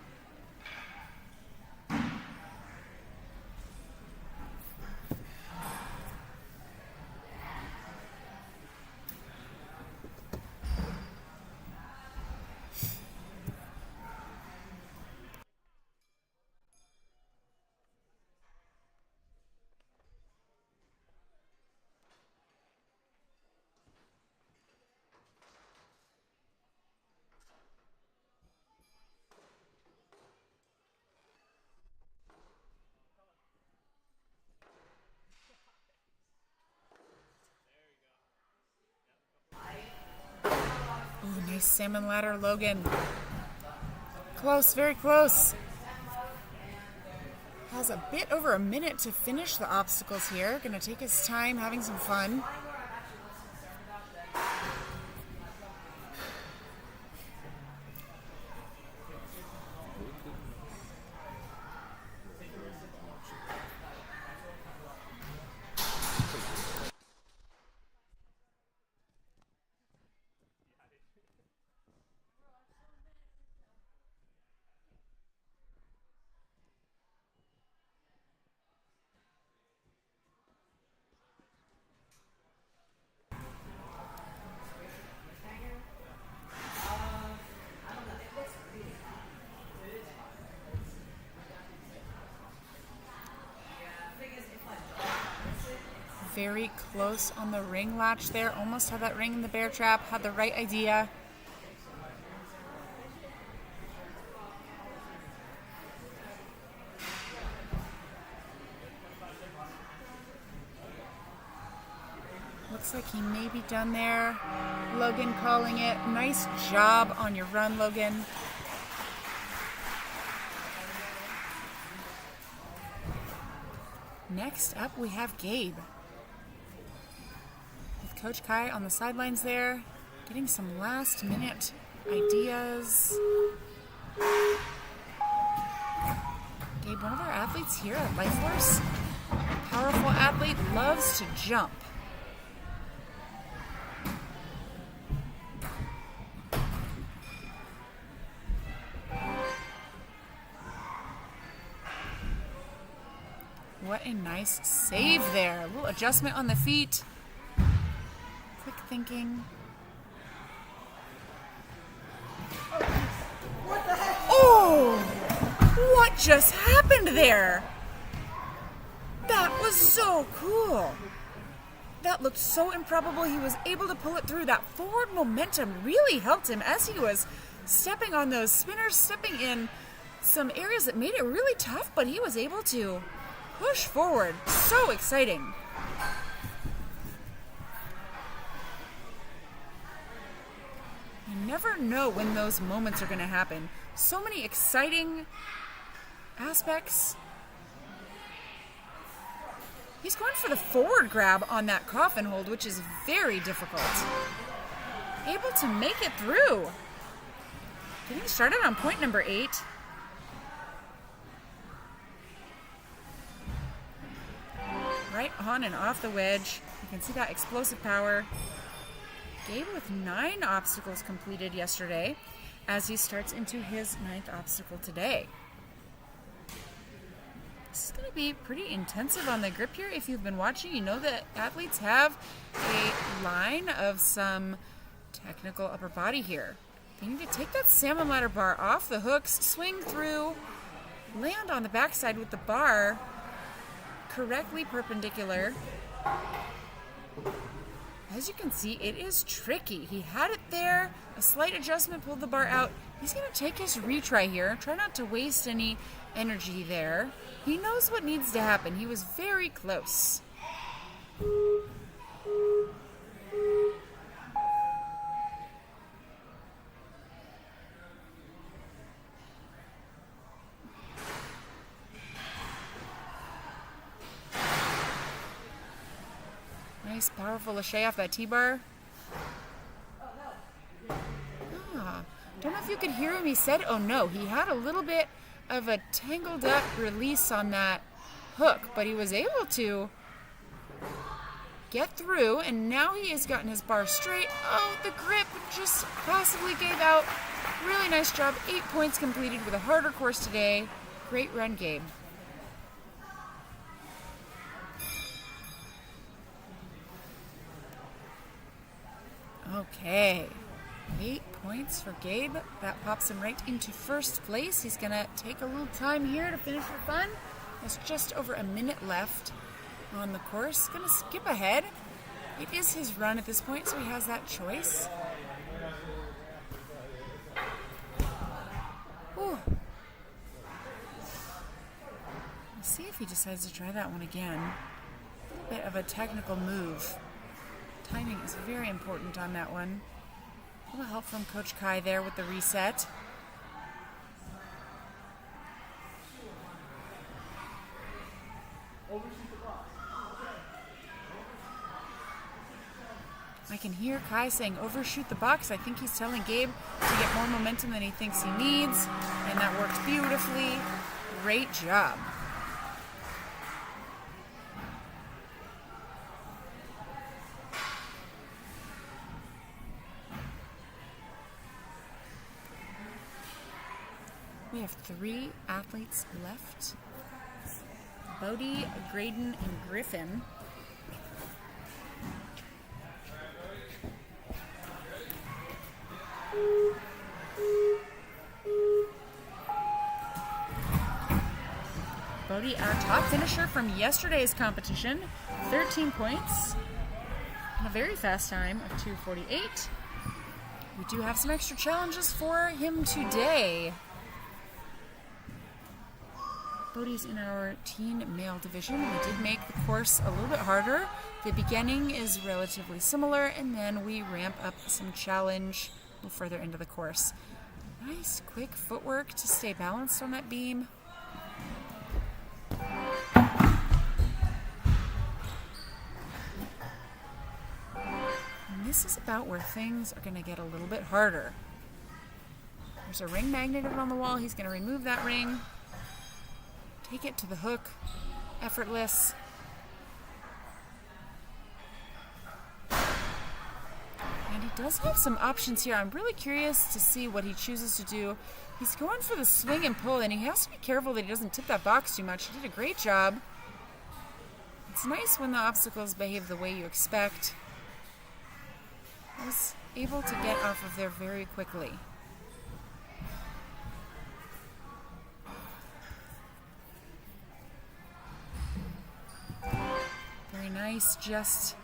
S2: Oh, nice salmon ladder, Logan. Close, very close. Has a bit over a minute to finish the obstacles here. Gonna take his time, having some fun. Very close on the ring latch there. Almost had that ring in the bear trap. Had the right idea. Looks like he may be done there. Logan calling it. Nice job on your run, Logan. Next up, we have Gabe. With Coach Kai on the sidelines there, getting some last-minute ideas. Gabe, one of our athletes here at Life Force, powerful athlete, loves to jump. What a nice save there. A little adjustment on the feet. Quick thinking.
S3: What the heck?
S2: Oh! What just happened there? That was so cool. That looked so improbable. He was able to pull it through. That forward momentum really helped him as he was stepping on those spinners, stepping in some areas that made it really tough, but he was able to push forward. So exciting. You never know when those moments are going to happen. So many exciting aspects. He's going for the forward grab on that coffin hold, which is very difficult. Able to make it through. Getting started on point number 8. on and off the wedge. You can see that explosive power. Gabe with 9 obstacles completed yesterday as he starts into his 9th obstacle today. This is going to be pretty intensive on the grip here. If you've been watching, you know that athletes have a line of some technical upper body here. They need to take that salmon ladder bar off the hooks, swing through, land on the backside with the bar correctly perpendicular. As you can see, it is tricky. He had it there, a slight adjustment pulled the bar out. He's going to take his retry here. Try not to waste any energy there. He knows what needs to happen. He was very close. Nice, powerful lâché off that T-bar. Don't know if you could hear him. He said, oh no. He had a little bit of a tangled up release on that hook, but he was able to get through, and now he has gotten his bar straight. Oh, the grip just possibly gave out. Really nice job. 8 points completed with a harder course today. Great run, Gabe. Okay, 8 points for Gabe. That pops him right into first place. He's gonna take a little time here to finish for fun. There's just over a minute left on the course. Gonna skip ahead. It is his run at this point, so he has that choice. Whew. Let's see if he decides to try that one again. A little bit of a technical move. Timing is very important on that one. A little help from Coach Kai there with the reset. I can hear Kai saying overshoot the box. I think he's telling Gabe to get more momentum than he thinks he needs, and that worked beautifully. Great job. We have 3 athletes left. Bodie, Graydon, and Griffin. Bodie, our top finisher from yesterday's competition, 13 points and a very fast time of 2:48. We do have some extra challenges for him today. Bodie's in our teen male division. We did make the course a little bit harder. The beginning is relatively similar, and then we ramp up some challenge a little further into the course. Nice, quick footwork to stay balanced on that beam. And this is about where things are going to get a little bit harder. There's a ring magnet on the wall. He's going to remove that ring. Take it to the hook, effortless. And he does have some options here. I'm really curious to see what he chooses to do. He's going for the swing and pull, and he has to be careful that he doesn't tip that box too much. He did a great job. It's nice when the obstacles behave the way you expect. I was able to get off of there very quickly. Very nice, just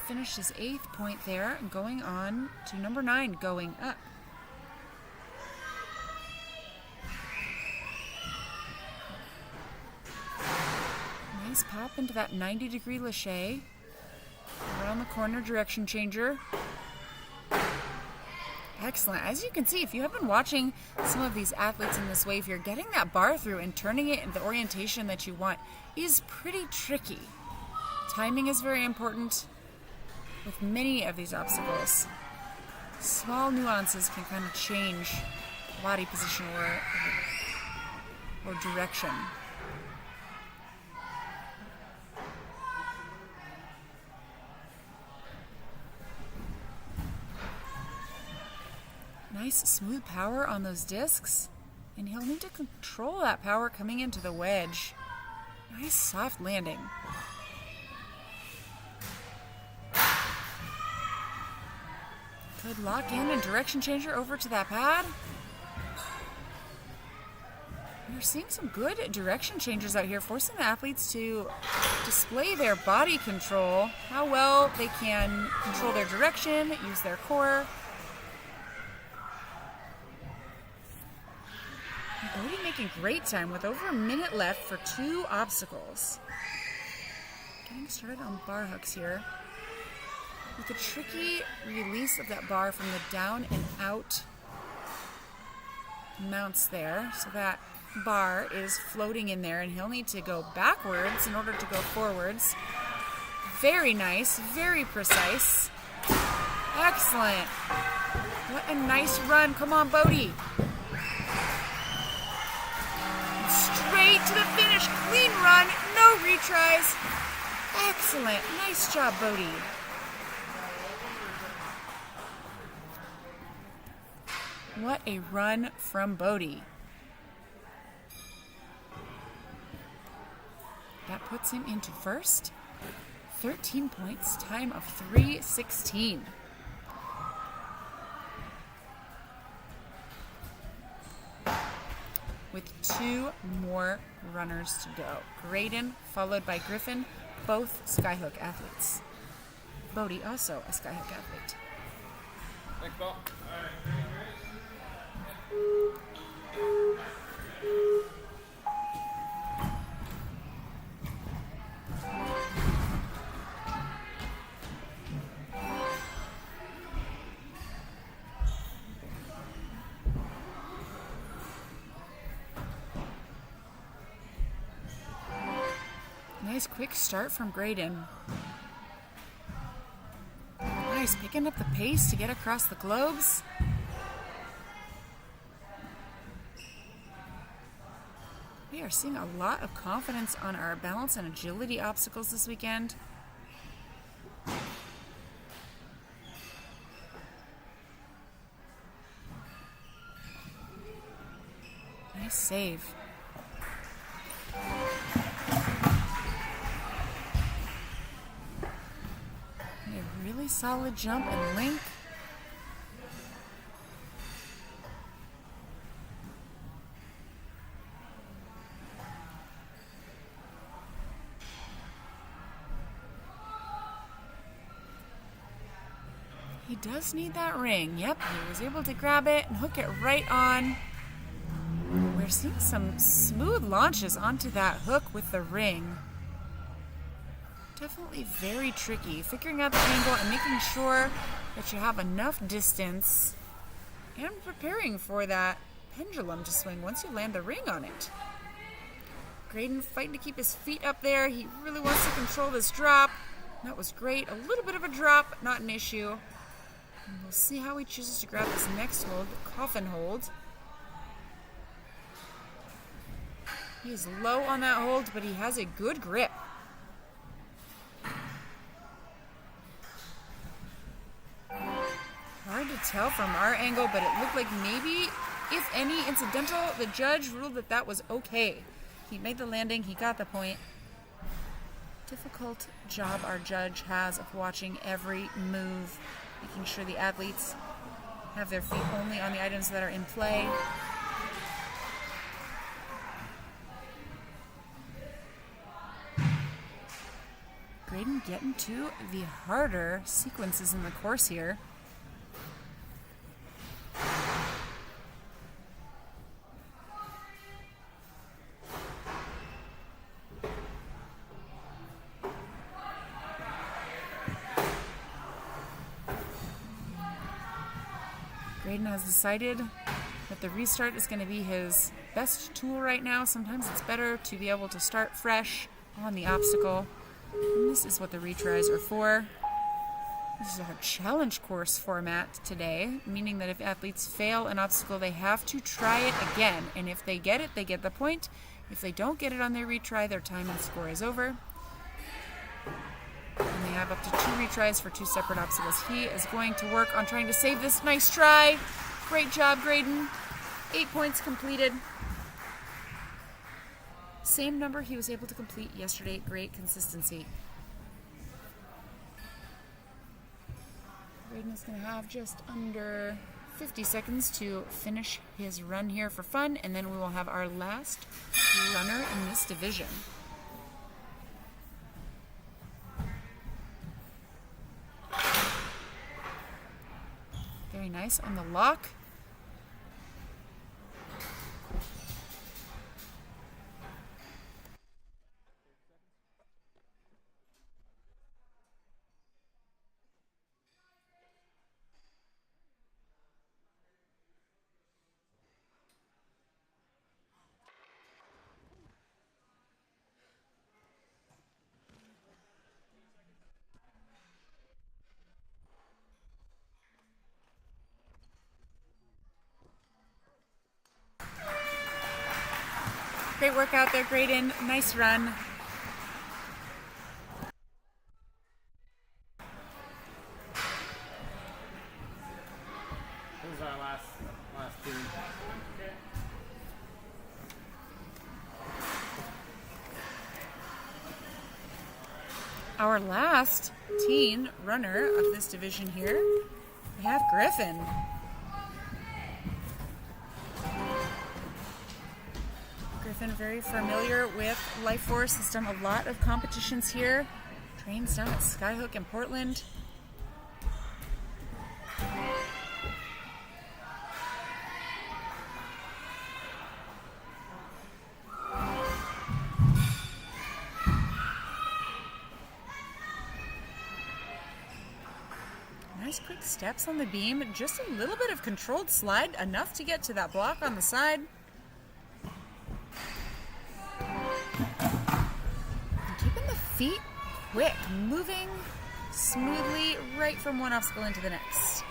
S2: finished his 8th point there and going on to number 9, going up. Nice pop into that 90-degree lâché. Around the corner, direction changer. Excellent. As you can see, if you have been watching some of these athletes in this wave here, getting that bar through and turning it in the orientation that you want is pretty tricky. Timing is very important with many of these obstacles. Small nuances can kind of change body position or direction. Nice smooth power on those discs. And he'll need to control that power coming into the wedge. Nice soft landing. Could lock in and direction changer over to that pad. We're seeing some good direction changers out here, forcing the athletes to display their body control, how well they can control their direction, use their core. Bodhi making great time with over a minute left for 2 obstacles. Getting started on bar hooks here. With the tricky release of that bar from the down and out mounts there, so that bar is floating in there and he'll need to go backwards in order to go forwards. Very nice, very precise. Excellent. What a nice run. Come on, Bodhi. Straight to the finish. Clean run. No retries. Excellent. Nice job, Bodhi. What a run from Bodhi. That puts him into first. 13 points, time of 3:16. With 2 more runners to go. Graydon, followed by Griffin, both skyhook athletes. Bodhi, also a skyhook athlete.
S1: Thanks, Paul.
S2: Nice quick start from Graydon. Nice, picking up the pace to get across the globes. We are seeing a lot of confidence on our balance and agility obstacles this weekend. Nice save. A really solid jump and link. He does need that ring. Yep, he was able to grab it and hook it right on. We're seeing some smooth launches onto that hook with the ring. Definitely very tricky. Figuring out the angle and making sure that you have enough distance and preparing for that pendulum to swing once you land the ring on it. Graydon fighting to keep his feet up there. He really wants to control this drop. That was great. A little bit of a drop, not an issue. And we'll see how he chooses to grab this next hold, the coffin hold. He is low on that hold, but he has a good grip. Hard to tell from our angle, but it looked like maybe, if any, incidental. The judge ruled that that was okay. He made the landing. He got the point. Difficult job our judge has of watching every move, making sure the athletes have their feet only on the items that are in play. Graydon getting to the harder sequences in the course here. Graydon has decided that the restart is going to be his best tool right now. Sometimes it's better to be able to start fresh on the obstacle. And this is what the retries are for. This is our challenge course format today, meaning that if athletes fail an obstacle, they have to try it again. And if they get it, they get the point. If they don't get it on their retry, their time and score is over. And they have up to 2 retries for 2 separate obstacles. He is going to work on trying to save this. Nice try. Great job, Graydon. 8 points completed. Same number he was able to complete yesterday. Great consistency. Graydon is going to have just under 50 seconds to finish his run here for fun, and then we will have our last runner in this division. Very nice on the lock. Great work out there, Graydon. Nice run.
S1: Who's our last team?
S2: Our last teen runner of this division here, we have Griffin. Griffin, very familiar with Life Force, has done a lot of competitions here. Trains down at Skyhook in Portland. Nice quick steps on the beam. Just a little bit of controlled slide, enough to get to that block on the side. Keeping the feet quick, moving smoothly right from one obstacle into the next.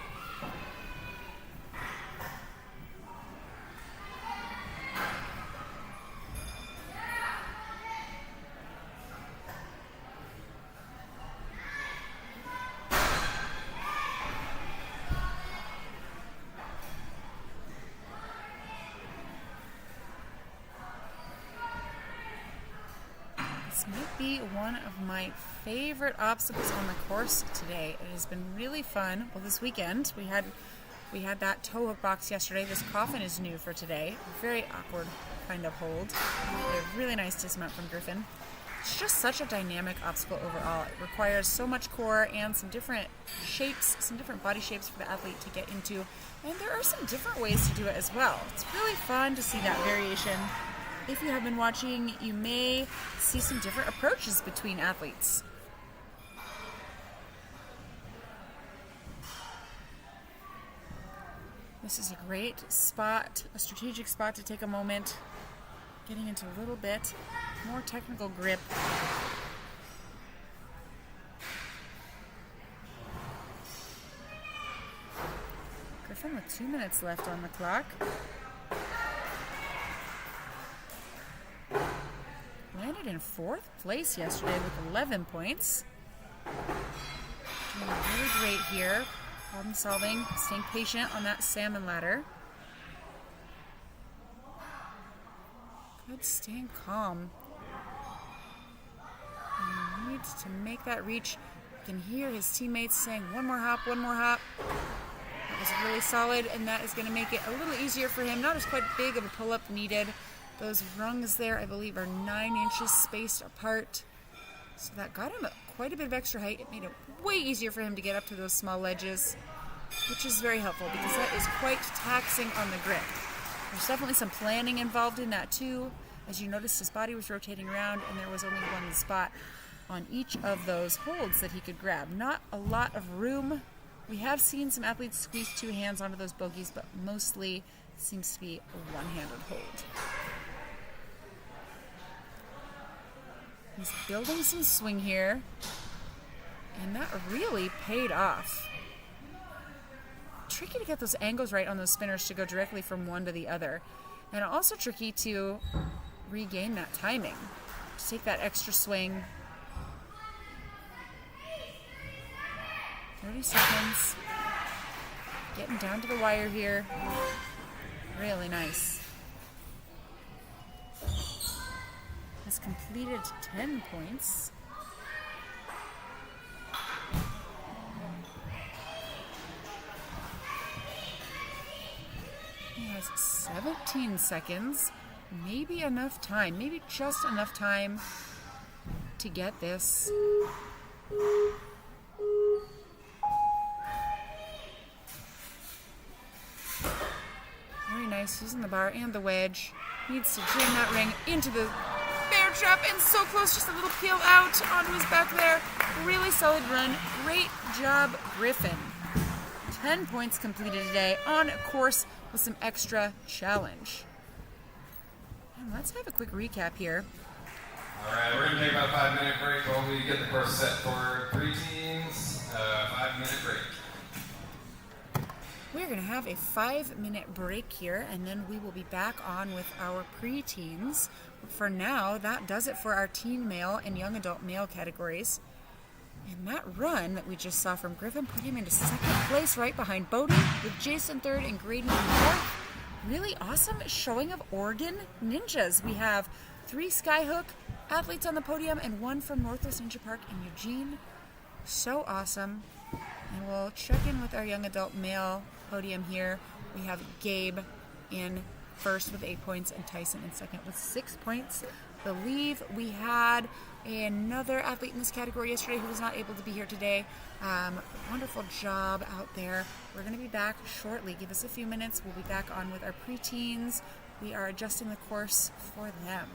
S2: This might be one of my favorite obstacles on the course today. It has been really fun. Well, this weekend we had that toe hook box yesterday. This coffin is new for today. Very awkward kind of hold. A really nice dismount from Griffin. It's just such a dynamic obstacle overall. It requires so much core and some different shapes, some different body shapes for the athlete to get into. And there are some different ways to do it as well. It's really fun to see that variation. If you have been watching, you may see some different approaches between athletes. This is a great spot, a strategic spot to take a moment, getting into a little bit more technical grip. Griffin with 2 minutes left on the clock. Landed in 4th place yesterday with 11 points. Doing really great here. Problem solving, staying patient on that salmon ladder. Good, staying calm. He needs to make that reach. You can hear his teammates saying, one more hop, one more hop. That was really solid, and that is going to make it a little easier for him. Not as quite big of a pull-up needed. Those rungs there, I believe, are 9 inches spaced apart. So that got him quite a bit of extra height. It made it way easier for him to get up to those small ledges, which is very helpful because that is quite taxing on the grip. There's definitely some planning involved in that too. As you noticed, his body was rotating around and there was only one spot on each of those holds that he could grab. Not a lot of room. We have seen some athletes squeeze 2 hands onto those bogeys, but mostly it seems to be a one-handed hold. He's building some swing here, and that really paid off. Tricky to get those angles right on those spinners to go directly from one to the other, and also tricky to regain that timing, to take that extra swing. 30 seconds. Getting down to the wire here. Really nice. Has completed 10 points. He has 17 seconds. Maybe enough time, maybe just enough time to get this. Very nice, using the bar and the wedge. Needs to jam that ring into the bear trap, and so close, just a little peel out onto his back there. Really solid run. Great job, Griffin. 10 points completed today on course with some extra challenge. And let's have a quick recap here.
S1: All right, we're going to take about a 5-minute break while we get the course set for preteens. 5-minute break.
S2: We're going to have a 5-minute break here, and then we will be back on with our preteens. For now, that does it for our teen male and young adult male categories. And that run that we just saw from Griffin put him into second place right behind Bowden, with Jason third and Graydon in fourth. Really awesome showing of Oregon Ninjas. We have 3 Skyhook athletes on the podium and 1 from Northwest Ninja Park in Eugene. So awesome. And we'll check in with our young adult male podium here. We have Gabe in first with 8 points and Tyson in second with 6 points. I believe we had another athlete in this category yesterday who was not able to be here today. Wonderful job out there. We're going to be back shortly. Give us a few minutes. We'll be back on with our preteens. We are adjusting the course for them.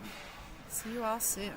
S2: See you all soon.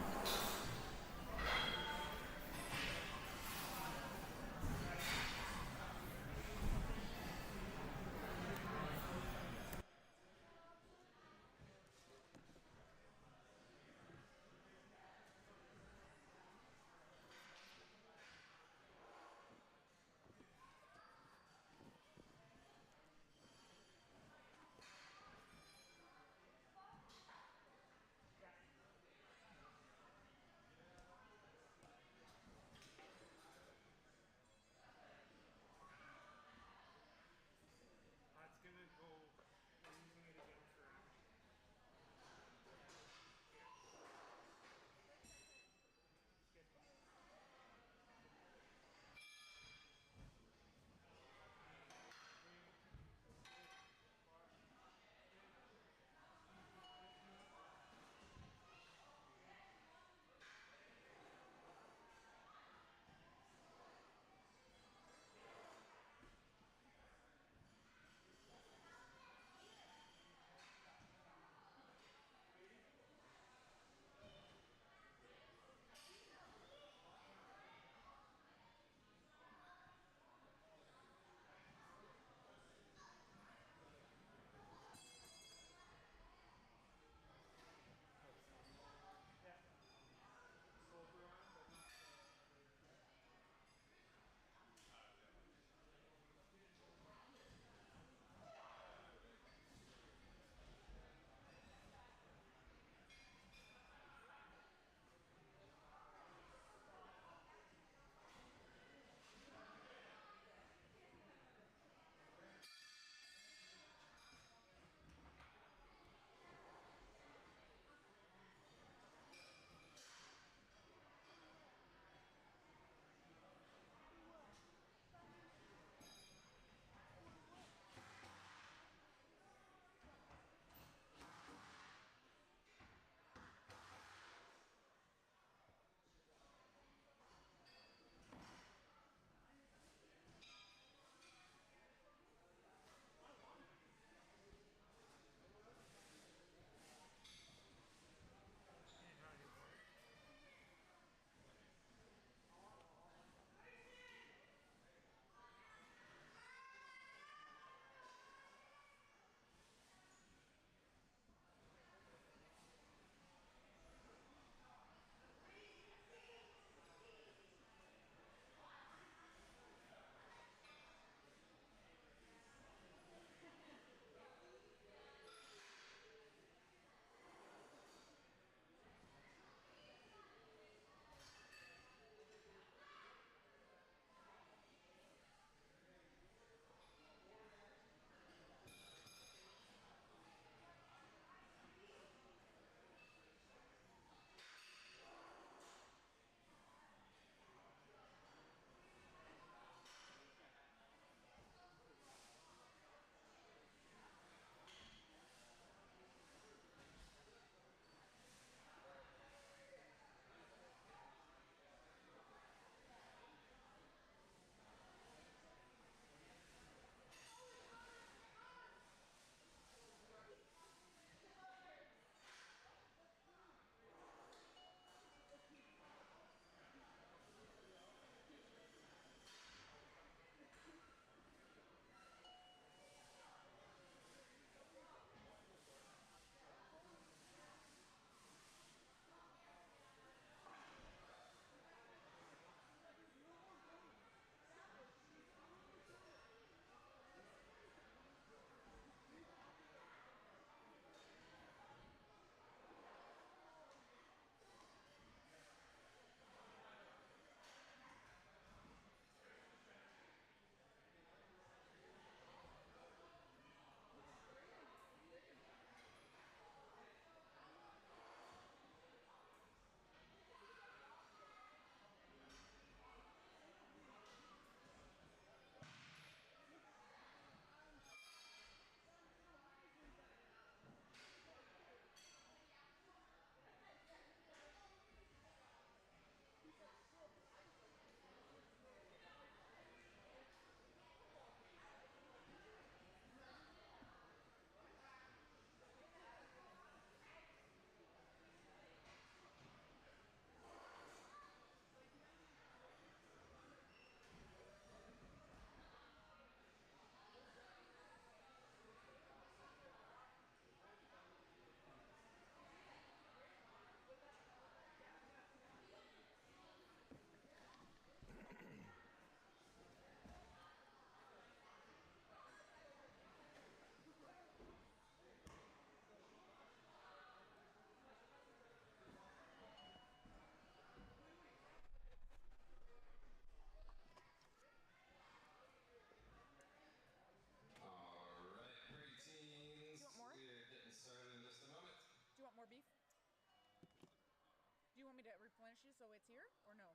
S2: flinches, so it's here? Or no?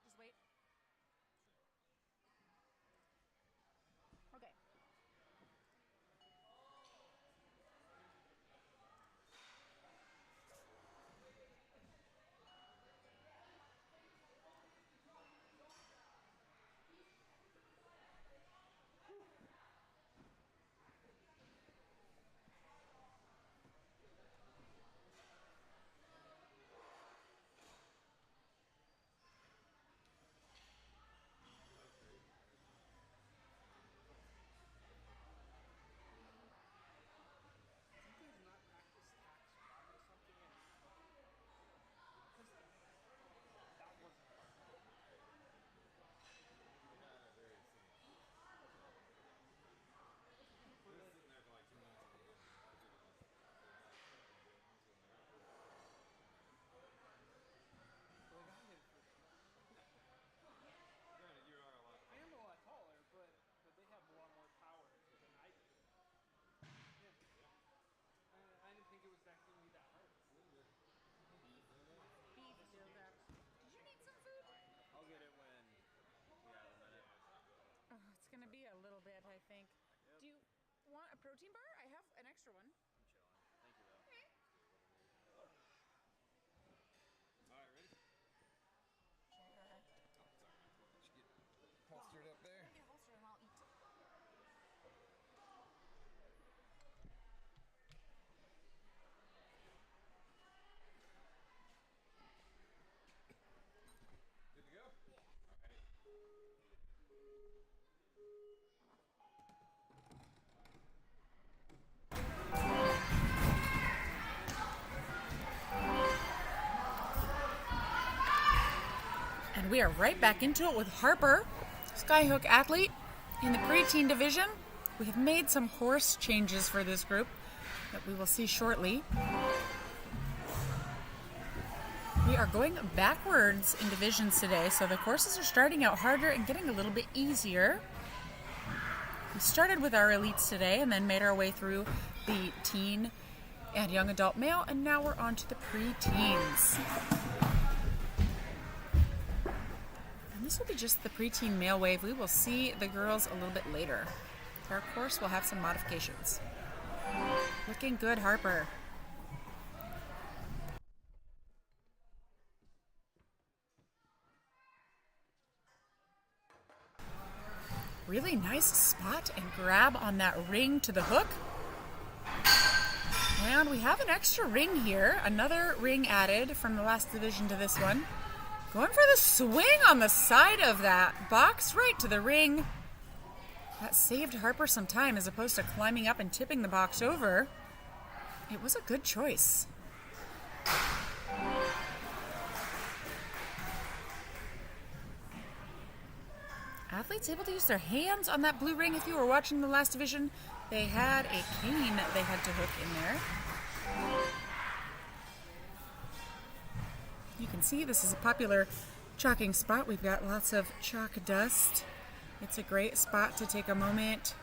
S2: Just wait. Okay.
S4: I didn't think it was actually that hard.
S2: Beef yogurt. Did you need some food?
S5: I'll get it when we have a minute.
S2: Oh, it's gonna be a little bit, I think.
S5: Yep.
S2: Do you want a protein bar? I have an extra one.
S5: I'm chilling. Thank you, though.
S2: Okay.
S1: Alright, ready?
S2: Sure.
S1: Oh, sorry. Did you get holstered up there?
S2: Get a holster and I'll eat.
S1: Good to go? Yeah. Alright.
S2: And we are right back into it with Harper, Skyhook athlete in the preteen division. We have made some course changes for this group that we will see shortly. We are going backwards in divisions today, so the courses are starting out harder and getting a little bit easier. We started with our elites today and then made our way through the teen and young adult male, and now we're on to the preteens. And this will be just the preteen male wave. We will see the girls a little bit later. Our course will have some modifications. Looking good, Harper. Really nice spot and grab on that ring to the hook. And we have an extra ring here. Another ring added from the last division to this one. Going for the swing on the side of that. Box right to the ring. That saved Harper some time as opposed to climbing up and tipping the box over. It was a good choice. Athletes able to use their hands on that blue ring. If you were watching the last division, they had a cane they had to hook in there. You can see this is a popular chalking spot. We've got lots of chalk dust. It's a great spot to take a moment,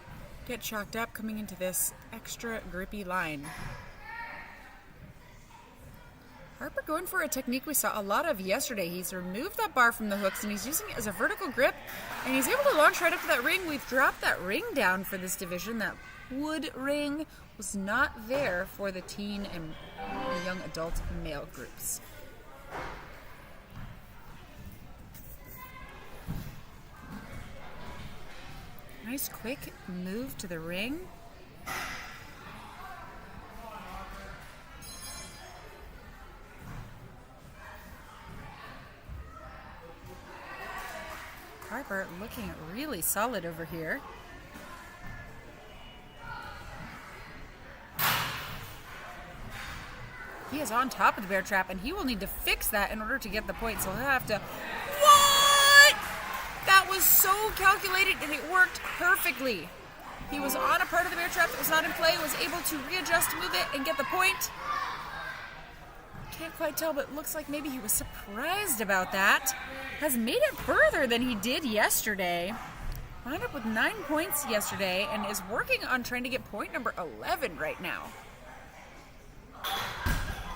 S2: get chalked up coming into this extra grippy line. Harper going for a technique we saw a lot of yesterday. He's removed that bar from the hooks and he's using it as a vertical grip, and he's able to launch right up to that ring. We've dropped that ring down for this division. That wood ring was not there for the teen and young adult male groups. Nice quick move to the ring. Harper looking really solid over here. He is on top of the bear trap, and he will need to fix that in order to get the point, so he'll have to... What? That was so calculated, and it worked perfectly. He was on a part of the bear trap that was not in play, was able to readjust, move it, and get the point. Can't quite tell, but it looks like maybe he was surprised about that. Has made it further than he did yesterday. Wound up with 9 points yesterday and is working on trying to get point number 11 right now.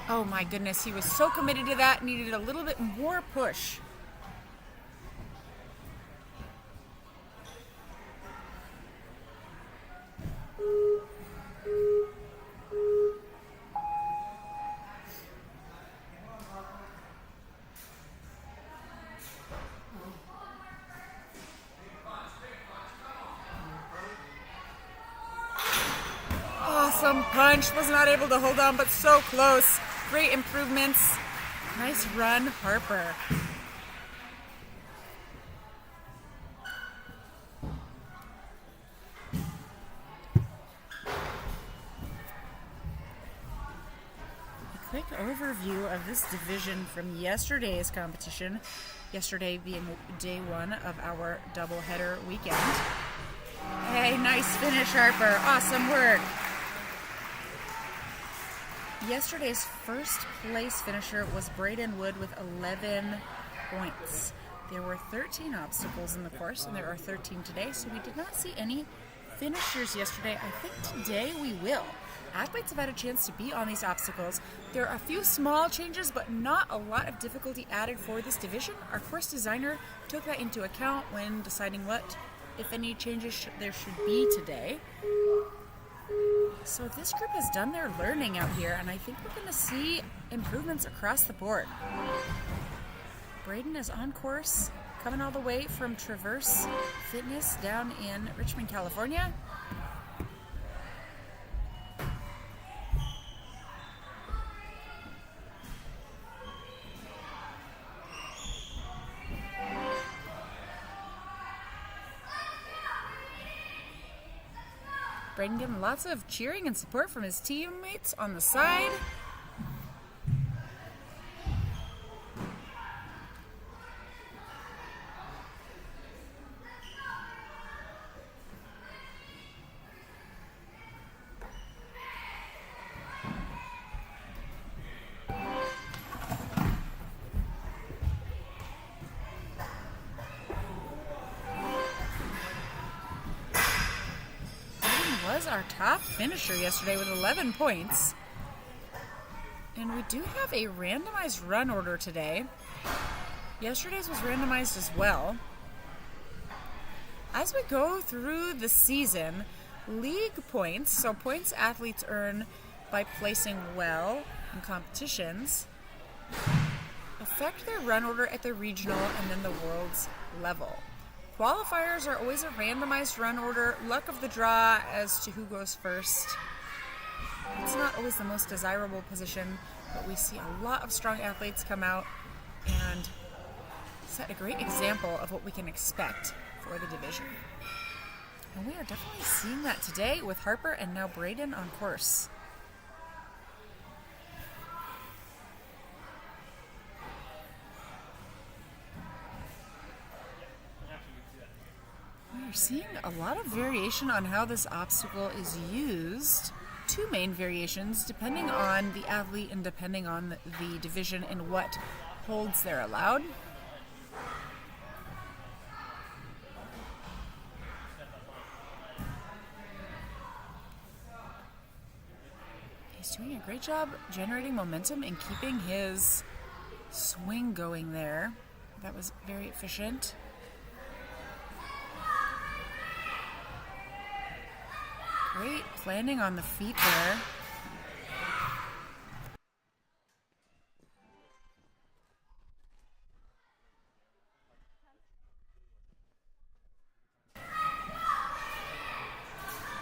S2: Oh my goodness, he was so committed to that, needed a little bit more push. Awesome punch, was not able to hold on, but so close. Great improvements. Nice run, Harper. A quick overview of this division from yesterday's competition. Yesterday being day one of our doubleheader weekend. Hey, nice finish, Harper. Awesome work. Yesterday's first place finisher was Braden Wood with 11 points. There were 13 obstacles in the course, and there are 13 today, so we did not see any finishers yesterday. I think today we will. Athletes have had a chance to be on these obstacles. There are a few small changes, but not a lot of difficulty added for this division. Our course designer took that into account when deciding what, if any, changes there should be today. So this group has done their learning out here, and I think we're going to see improvements across the board. Braden is on course, coming all the way from Traverse Fitness down in Richmond, California. Braden getting lots of cheering and support from his teammates on the side. Was our top finisher yesterday with 11 points. And we do have a randomized run order today. Yesterday's was randomized as well. As we go through the season, league points, so points athletes earn by placing well in competitions, affect their run order at the regional and then the world's level. Qualifiers are always a randomized run order, luck of the draw as to who goes first. It's not always the most desirable position, but we see a lot of strong athletes come out and set a great example of what we can expect for the division. And we are definitely seeing that today with Harper and now Braden on course. We're seeing a lot of variation on how this obstacle is used. Two main variations depending on the athlete and depending on the division and what holds they're allowed. He's doing a great job generating momentum and keeping his swing going there. That was very efficient. Great planning on the feet there.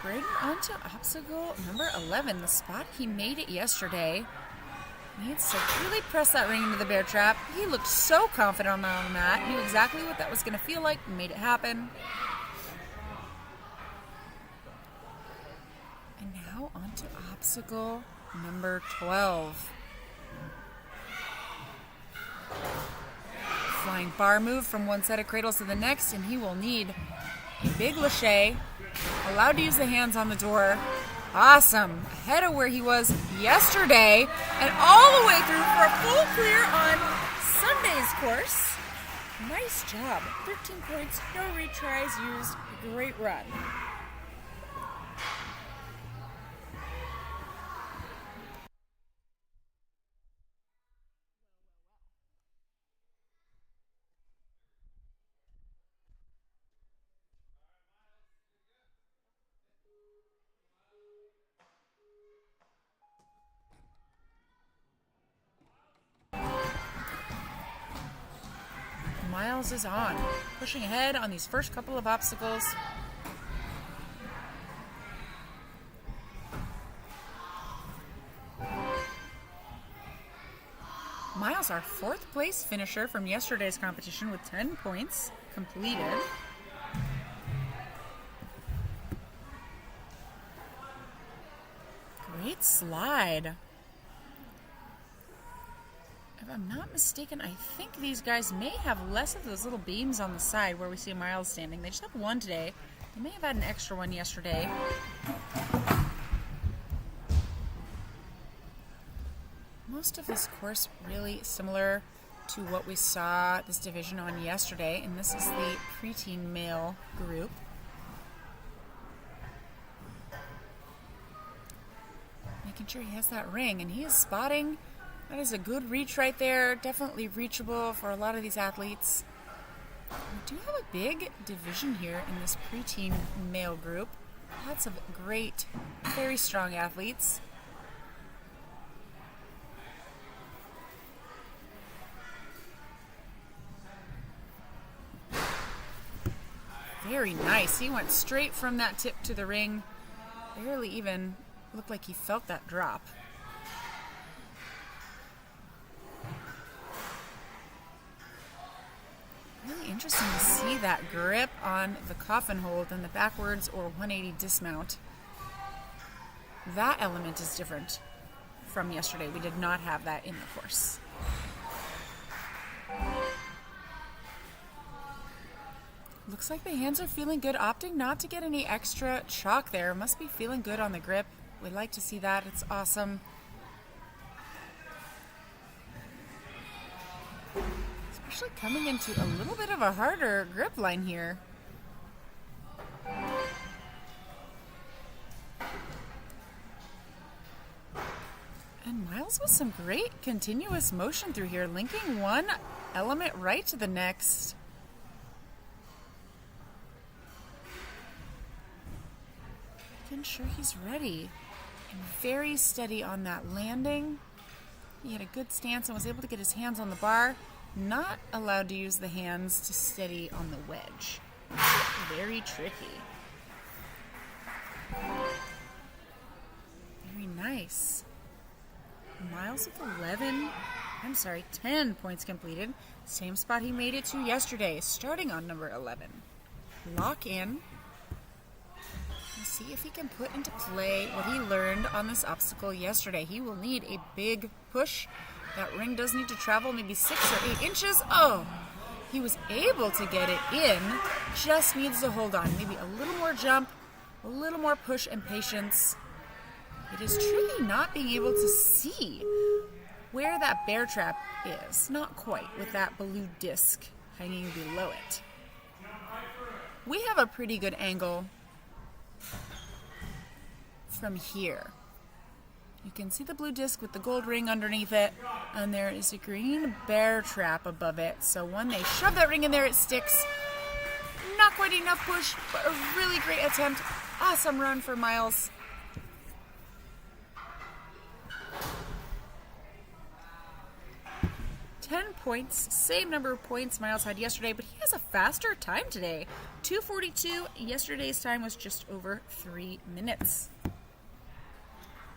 S2: Braden onto obstacle number 11, the spot he made it yesterday. Needs to really press that ring into the bear trap. He looked so confident on that, knew exactly what that was going to feel like, made it happen. Onto obstacle number 12. Flying bar move from one set of cradles to the next, and he will need a big lache. Allowed to use the hands on the door. Awesome. Ahead of where he was yesterday, and all the way through for a full clear on Sunday's course. Nice job. 13 points, no retries used. Great run. Miles is on, pushing ahead on these first couple of obstacles. Miles, our 4th place finisher from yesterday's competition with 10 points completed. Great slide. If I'm not mistaken, I think these guys may have less of those little beams on the side where we see Miles standing. They just have one today. They may have had an extra one yesterday. Most of this course really similar to what we saw this division on yesterday, and this is the preteen male group. Making sure he has that ring, and he is spotting. That is a good reach right there. Definitely reachable for a lot of these athletes. We do have a big division here in this preteen male group. Lots of great, very strong athletes. Very nice. He went straight from that tip to the ring. Barely even looked like he felt that drop. Really interesting to see that grip on the coffin hold and the backwards or 180 dismount. That element is different from yesterday. We did not have that in the course. Looks like the hands are feeling good, opting not to get any extra chalk there. Must be feeling good on the grip. We like to see that. It's awesome. Especially coming into a little bit of a harder grip line here. And Miles with some great continuous motion through here, linking one element right to the next. Making sure he's ready and very steady on that landing. He had a good stance and was able to get his hands on the bar. Not allowed to use the hands to steady on the wedge. Very tricky. Very nice. Miles with 10 points completed. Same spot he made it to yesterday, starting on number 11. Lock in. Let's see if he can put into play what he learned on this obstacle yesterday. He will need a big push. That ring does need to travel maybe 6 or 8 inches. Oh, he was able to get it in. Just needs to hold on. Maybe a little more jump, a little more push and patience. It is tricky not being able to see where that bear trap is. Not quite, with that blue disc hanging below it. We have a pretty good angle from here. You can see the blue disc with the gold ring underneath it, and there is a green bear trap above it. So when they shove that ring in there, it sticks. Not quite enough push, but a really great attempt. Awesome run for Miles. Points, same number of points Miles had yesterday, but he has a faster time today. 2:42. Yesterday's time was just over 3 minutes.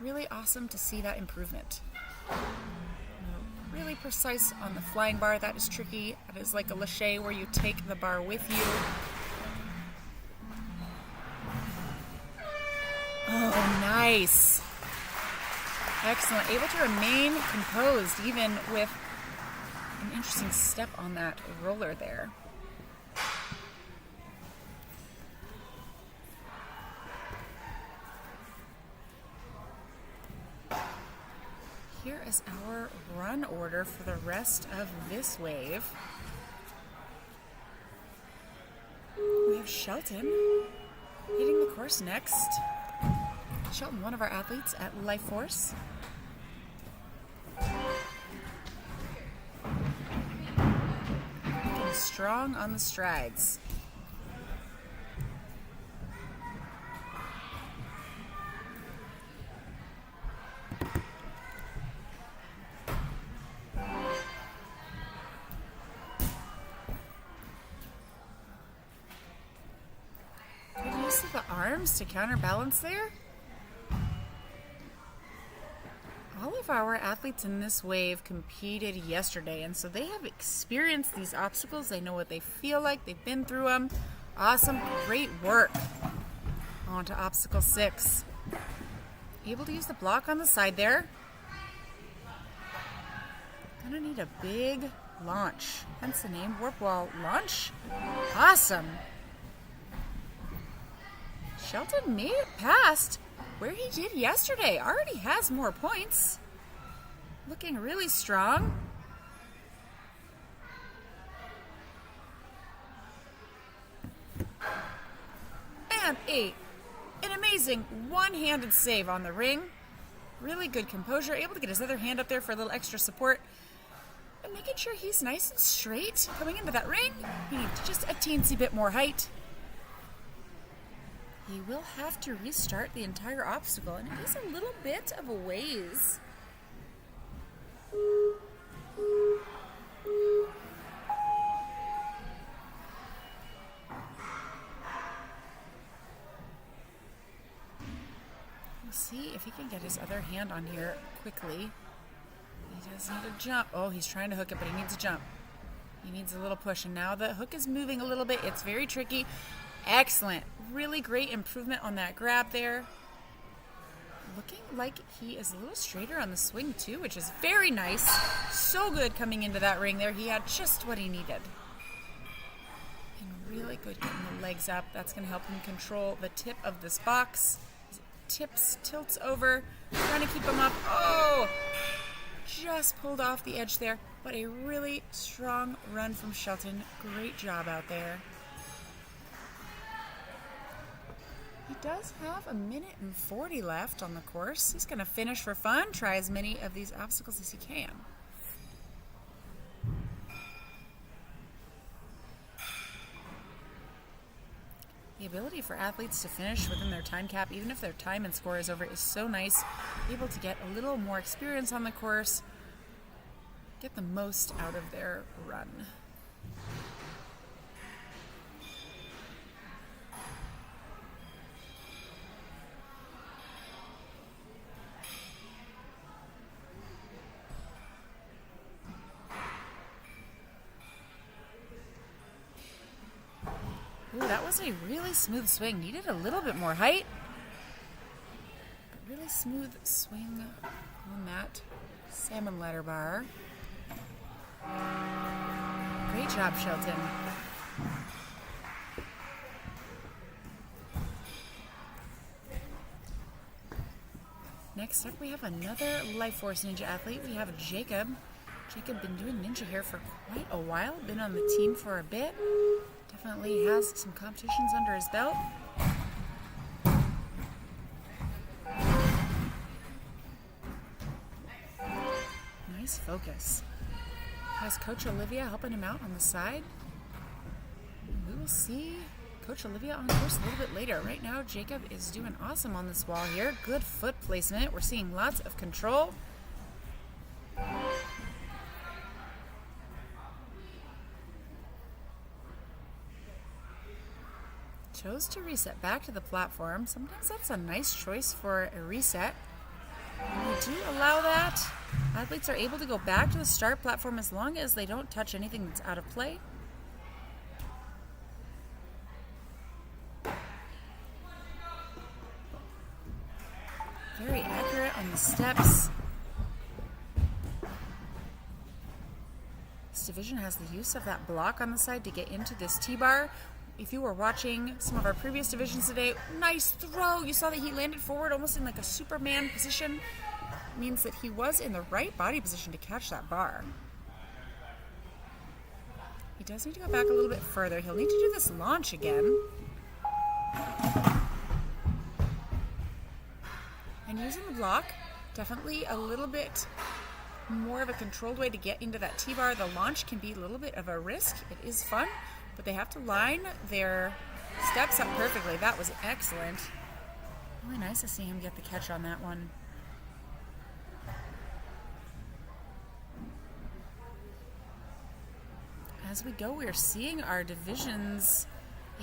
S2: Really awesome to see that improvement. Really precise on the flying bar. That is tricky. That is like a lache where you take the bar with you. Oh, nice. Excellent. Able to remain composed even with an interesting step on that roller there. Here is our run order for the rest of this wave. We have Shelton hitting the course next. Shelton, one of our athletes at Life Force. Strong on the strides. arms to counterbalance there. All of our athletes in this wave competed yesterday, and so they have experienced these obstacles. They know what they feel like. They've been through them. Awesome. Great work. On to obstacle 6. Able to use the block on the side there. Gonna need a big launch. Hence the name, warp wall launch. Awesome. Shelton made it past where he did yesterday. Already has more points. Looking really strong. And an amazing one-handed save on the ring. Really good composure. Able to get his other hand up there for a little extra support. And making sure he's nice and straight coming into that ring. He needs just a teensy bit more height. He will have to restart the entire obstacle, and it is a little bit of a ways. We'll see if he can get his other hand on here quickly. He does need a jump. Oh, he's trying to hook it, but he needs a jump. He needs a little push, and now the hook is moving a little bit. It's very tricky. Excellent. Really great improvement on that grab there. Looking like he is a little straighter on the swing too, which is very nice. So good coming into that ring there. He had just what he needed. And really good getting the legs up. That's going to help him control the tip of this box. Tilts over, trying to keep him up. Oh! Just pulled off the edge there. But a really strong run from Shelton. Great job out there. He does have 1:40 left on the course. He's going to finish for fun, try as many of these obstacles as he can. The ability for athletes to finish within their time cap, even if their time and score is over, is so nice. Able to get a little more experience on the course, get the most out of their run. Ooh, that was a really smooth swing. Needed a little bit more height. But really smooth swing on that salmon ladder bar. Great job, Shelton. Next up, we have another Life Force Ninja athlete. We have Jacob. Jacob been doing ninja here for quite a while. Been on the team for a bit. Definitely has some competitions under his belt. Nice focus. Has Coach Olivia helping him out on the side. We will see Coach Olivia on course a little bit later. Right now, Jacob is doing awesome on this wall here. Good foot placement. We're seeing lots of control. Chose to reset back to the platform. Sometimes that's a nice choice for a reset. We do allow that. Athletes are able to go back to the start platform as long as they don't touch anything that's out of play. Very accurate on the steps. This division has the use of that block on the side to get into this T-bar. If you were watching some of our previous divisions today, nice throw. You saw that he landed forward almost in like a Superman position. It means that he was in the right body position to catch that bar. He does need to go back a little bit further. He'll need to do this launch again. And using the block, definitely a little bit more of a controlled way to get into that T-bar. The launch can be a little bit of a risk. It is fun, but they have to line their steps up perfectly. That was excellent. Really nice to see him get the catch on that one. As we go, we're seeing our divisions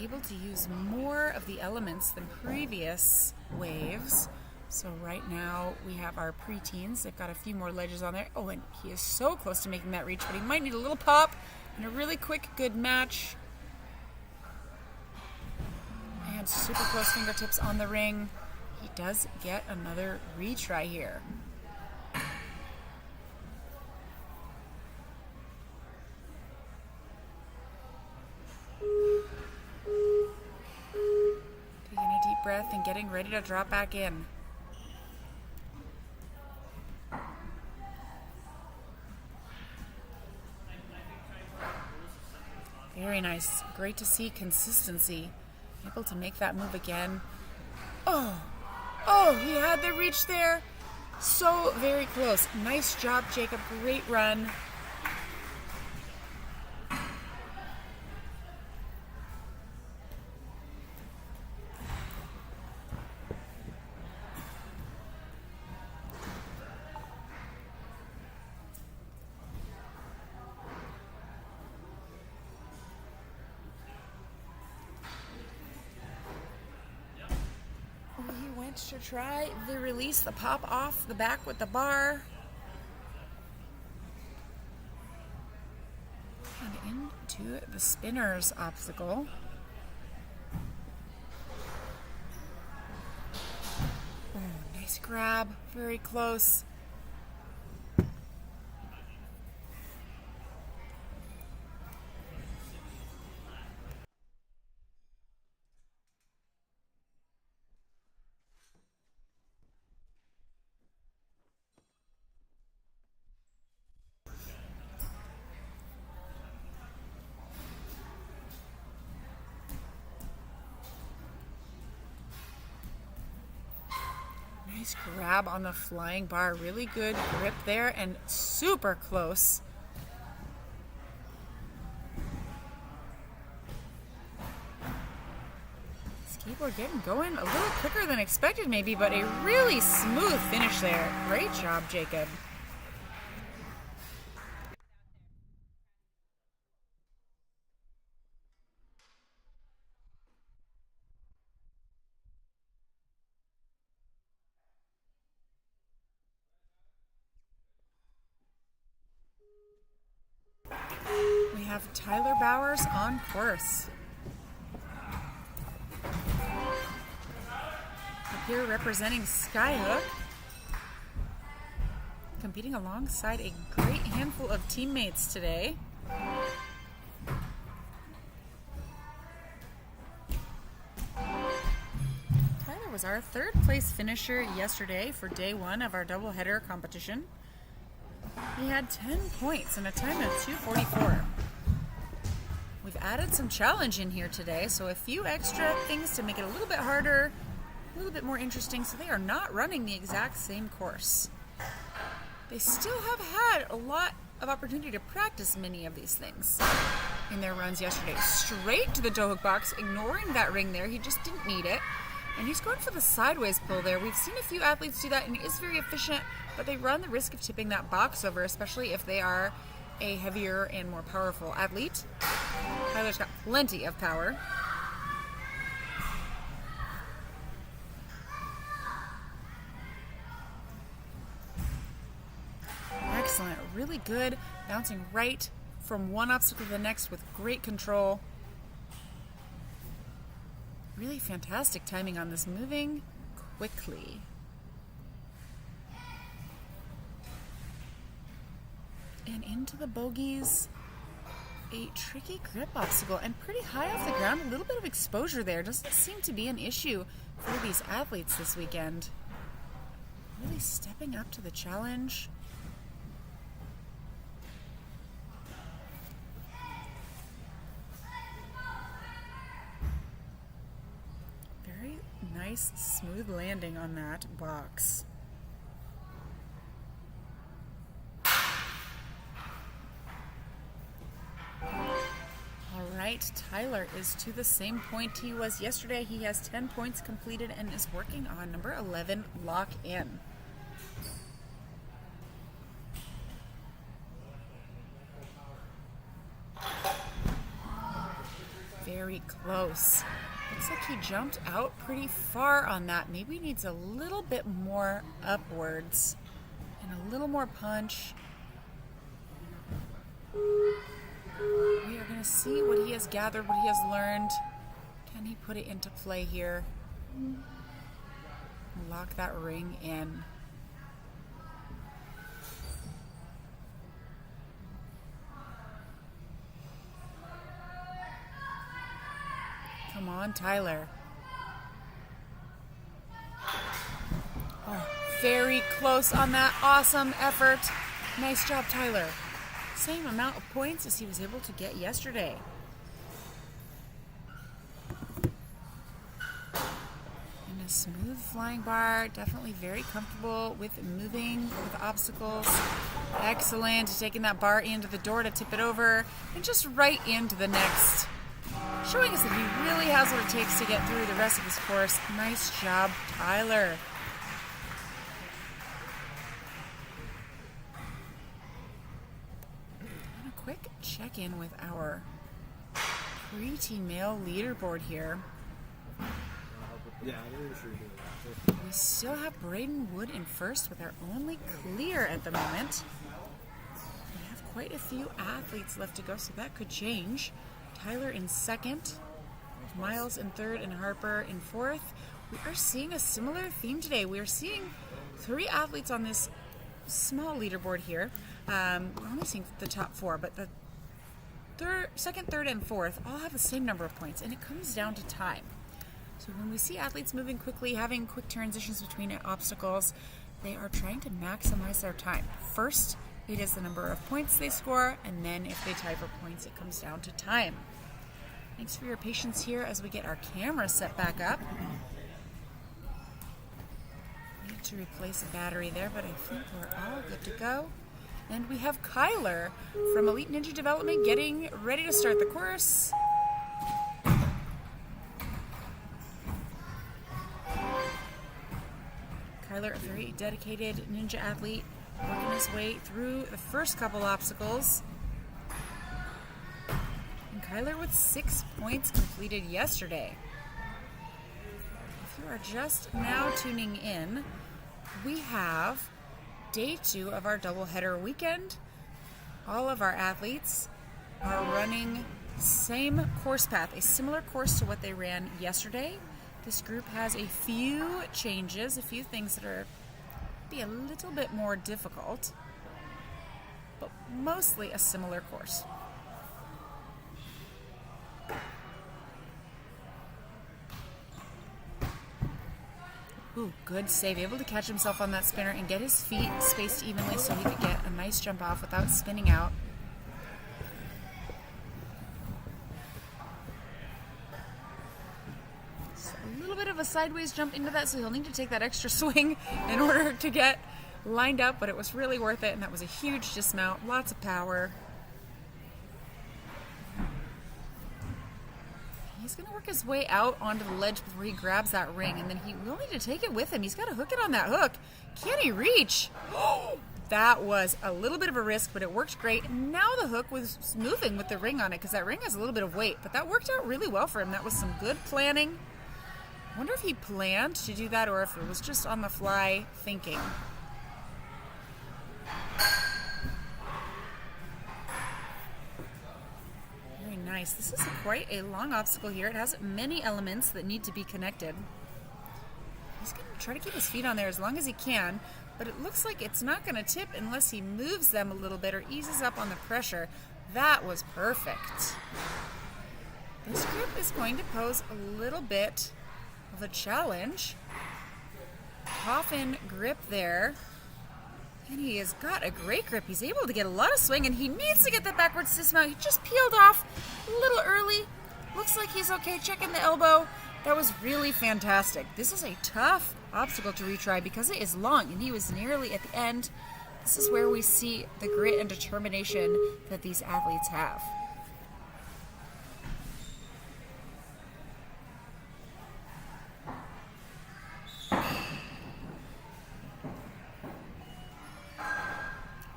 S2: able to use more of the elements than previous waves. So right now we have our preteens. They've got a few more ledges on there. Oh, and he is so close to making that reach, but he might need a little pop and a really quick, good match. And super close fingertips on the ring. He does get another retry here. Taking a deep breath and getting ready to drop back in. Very nice. Great to see consistency. Able to make that move again. Oh, he had the reach there. So very close. Nice job, Jacob. Great run. To try the release, the pop off the back with the bar. And into the spinner's obstacle. Oh, nice grab. Very close. Nice grab on the flying bar. Really good grip there and super close. Skateboard getting going a little quicker than expected maybe, but a really smooth finish there. Great job, Jacob. We have Tyler Bowers on course. Up here representing Skyhook. Competing alongside a great handful of teammates today. Tyler was our third place finisher yesterday for day one of our doubleheader competition. He had 10 points and a time of 2:44. We've added some challenge in here today, so a few extra things to make it a little bit harder, a little bit more interesting, so they are not running the exact same course. They still have had a lot of opportunity to practice many of these things in their runs yesterday. Straight to the toe hook box, ignoring that ring there. He just didn't need it. And he's going for the sideways pull there. We've seen a few athletes do that, and it is very efficient, but they run the risk of tipping that box over, especially if they are a heavier and more powerful athlete. Tyler's got plenty of power. Excellent. Really good. Bouncing right from one obstacle to the next with great control. Really fantastic timing on this, moving quickly. And into the bogeys. A tricky grip obstacle and pretty high off the ground. A little bit of exposure there. Doesn't seem to be an issue for these athletes this weekend. Really stepping up to the challenge. Very nice, smooth landing on that box. Right, Tyler is to the same point he was yesterday. He has 10 points completed and is working on number 11, lock in. very close. Looks like he jumped out pretty far on that. Maybe needs a little bit more upwards and a little more punch. We are going to see what he has gathered, what he has learned. Can he put it into play here? Lock that ring in. Come on, Tyler. Oh, very close on that. Awesome effort. Nice job, Tyler. Same amount of points as he was able to get yesterday. And a smooth flying bar. Definitely very comfortable with moving with obstacles. Excellent. Taking that bar into the door to tip it over and just right into the next. Showing us that he really has what it takes to get through the rest of his course. Nice job, Tyler. And a quick check-in with our preteen male leaderboard here.
S5: Yeah, I'm really sure you do that.
S2: We still have Braden Wood in first with our only clear at the moment. We have quite a few athletes left to go, so that could change. Tyler in second, Miles in third, and Harper in fourth. We are seeing a similar theme today. We are seeing 3 athletes on this small leaderboard here. We're only seeing the top 4, but the second, third, and fourth all have the same number of points, and it comes down to time. So when we see athletes moving quickly, having quick transitions between obstacles, they are trying to maximize their time. First, it is the number of points they score, and then if they tie for points, it comes down to time. Thanks for your patience here as we get our camera set back up. Need to replace a battery there, but I think we're all good to go. And we have Kyler from Elite Ninja Development getting ready to start the course. Kyler, a very dedicated ninja athlete, working his way through the first couple obstacles. And Kyler with 6 points completed yesterday. If you are just now tuning in, we have day 2 of our doubleheader weekend. All of our athletes are running same course path, a similar course to what they ran yesterday. This group has a few changes, a few things that are be a little bit more difficult, but mostly a similar course. Ooh, good save. Able to catch himself on that spinner and get his feet spaced evenly so he could get a nice jump off without spinning out. Of a sideways jump into that, so he'll need to take that extra swing in order to get lined up, but it was really worth it, and that was a huge dismount, lots of power. He's going to work his way out onto the ledge before he grabs that ring, and then he will need to take it with him. He's got to hook it on that hook. Can he reach? That was a little bit of a risk, but it worked great. Now the hook was moving with the ring on it, because that ring has a little bit of weight, but that worked out really well for him. That was some good planning. I wonder if he planned to do that or if it was just on the fly thinking. Very nice. This is quite a long obstacle here. It has many elements that need to be connected. He's going to try to keep his feet on there as long as he can, but it looks like it's not going to tip unless he moves them a little bit or eases up on the pressure. That was perfect. This group is going to pose a little bit of a challenge. Coffin grip there. And he has got a great grip. He's able to get a lot of swing, and he needs to get that backwards dismount. He just peeled off a little early. Looks like he's okay. Checking the elbow. That was really fantastic. This is a tough obstacle to retry because it is long, and he was nearly at the end. This is where we see the grit and determination that these athletes have.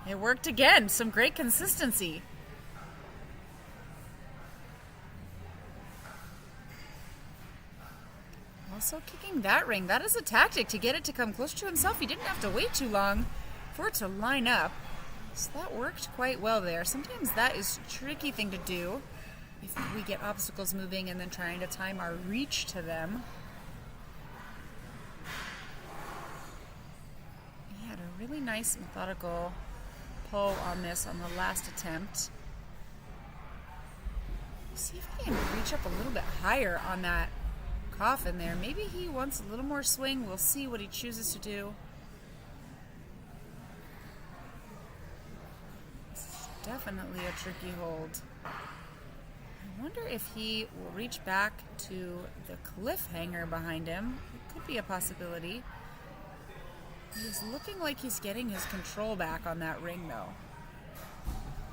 S2: It worked again. Some great consistency. Also kicking that ring. That is a tactic to get it to come closer to himself. He didn't have to wait too long for it to line up. So that worked quite well there. Sometimes that is a tricky thing to do if we get obstacles moving and then trying to time our reach to them. He had a really nice methodical pull on this on the last attempt. See if he can reach up a little bit higher on that coffin there. Maybe he wants a little more swing. We'll see what he chooses to do. This is definitely a tricky hold. I wonder if he will reach back to the cliffhanger behind him. It could be a possibility. He's looking like he's getting his control back on that ring, though.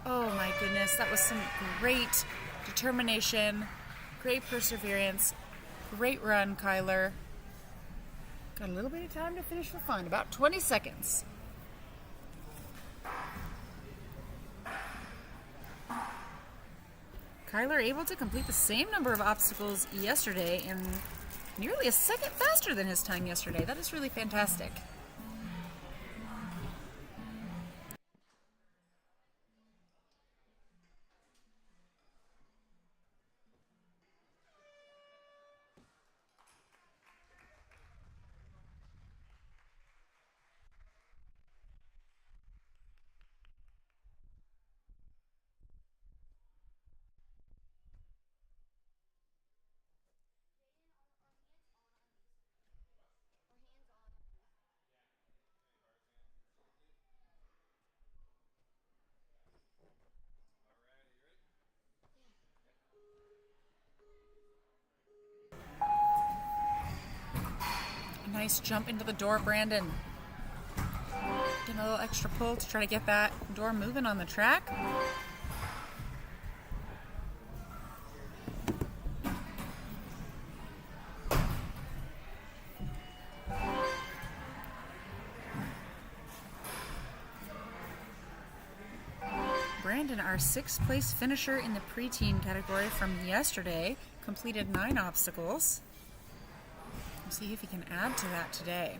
S2: Oh my goodness, that was some great determination, great perseverance, great run, Kyler. Got a little bit of time to finish for fun, about 20 seconds. Kyler able to complete the same number of obstacles yesterday and nearly a second faster than his time yesterday. That is really fantastic. Nice jump into the door, Brandon. Getting a little extra pull to try to get that door moving on the track. Brandon, our 6th place finisher in the preteen category from yesterday, completed 9 obstacles. We'll see if he can add to that today.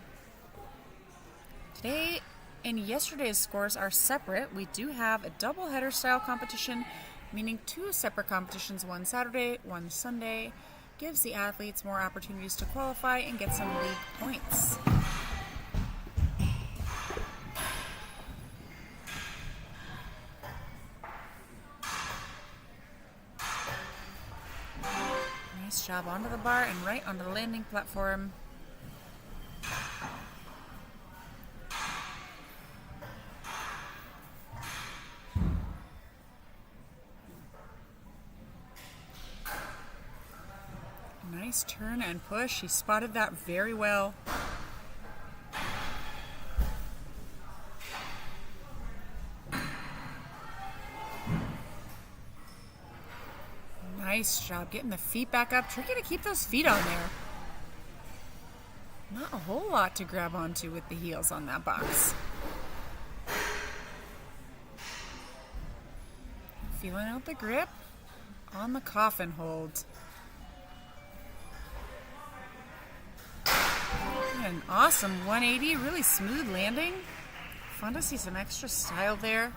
S2: Today and yesterday's scores are separate. We do have a double-header style competition, meaning 2 separate competitions, one Saturday, one Sunday. Gives the athletes more opportunities to qualify and get some league points. Nice job onto the bar and right onto the landing platform. Nice turn and push. He spotted that very well. Nice job getting the feet back up. Tricky to keep those feet on there. Not a whole lot to grab onto with the heels on that box. Feeling out the grip on the coffin hold. An awesome 180, really smooth landing. Fun to see some extra style there.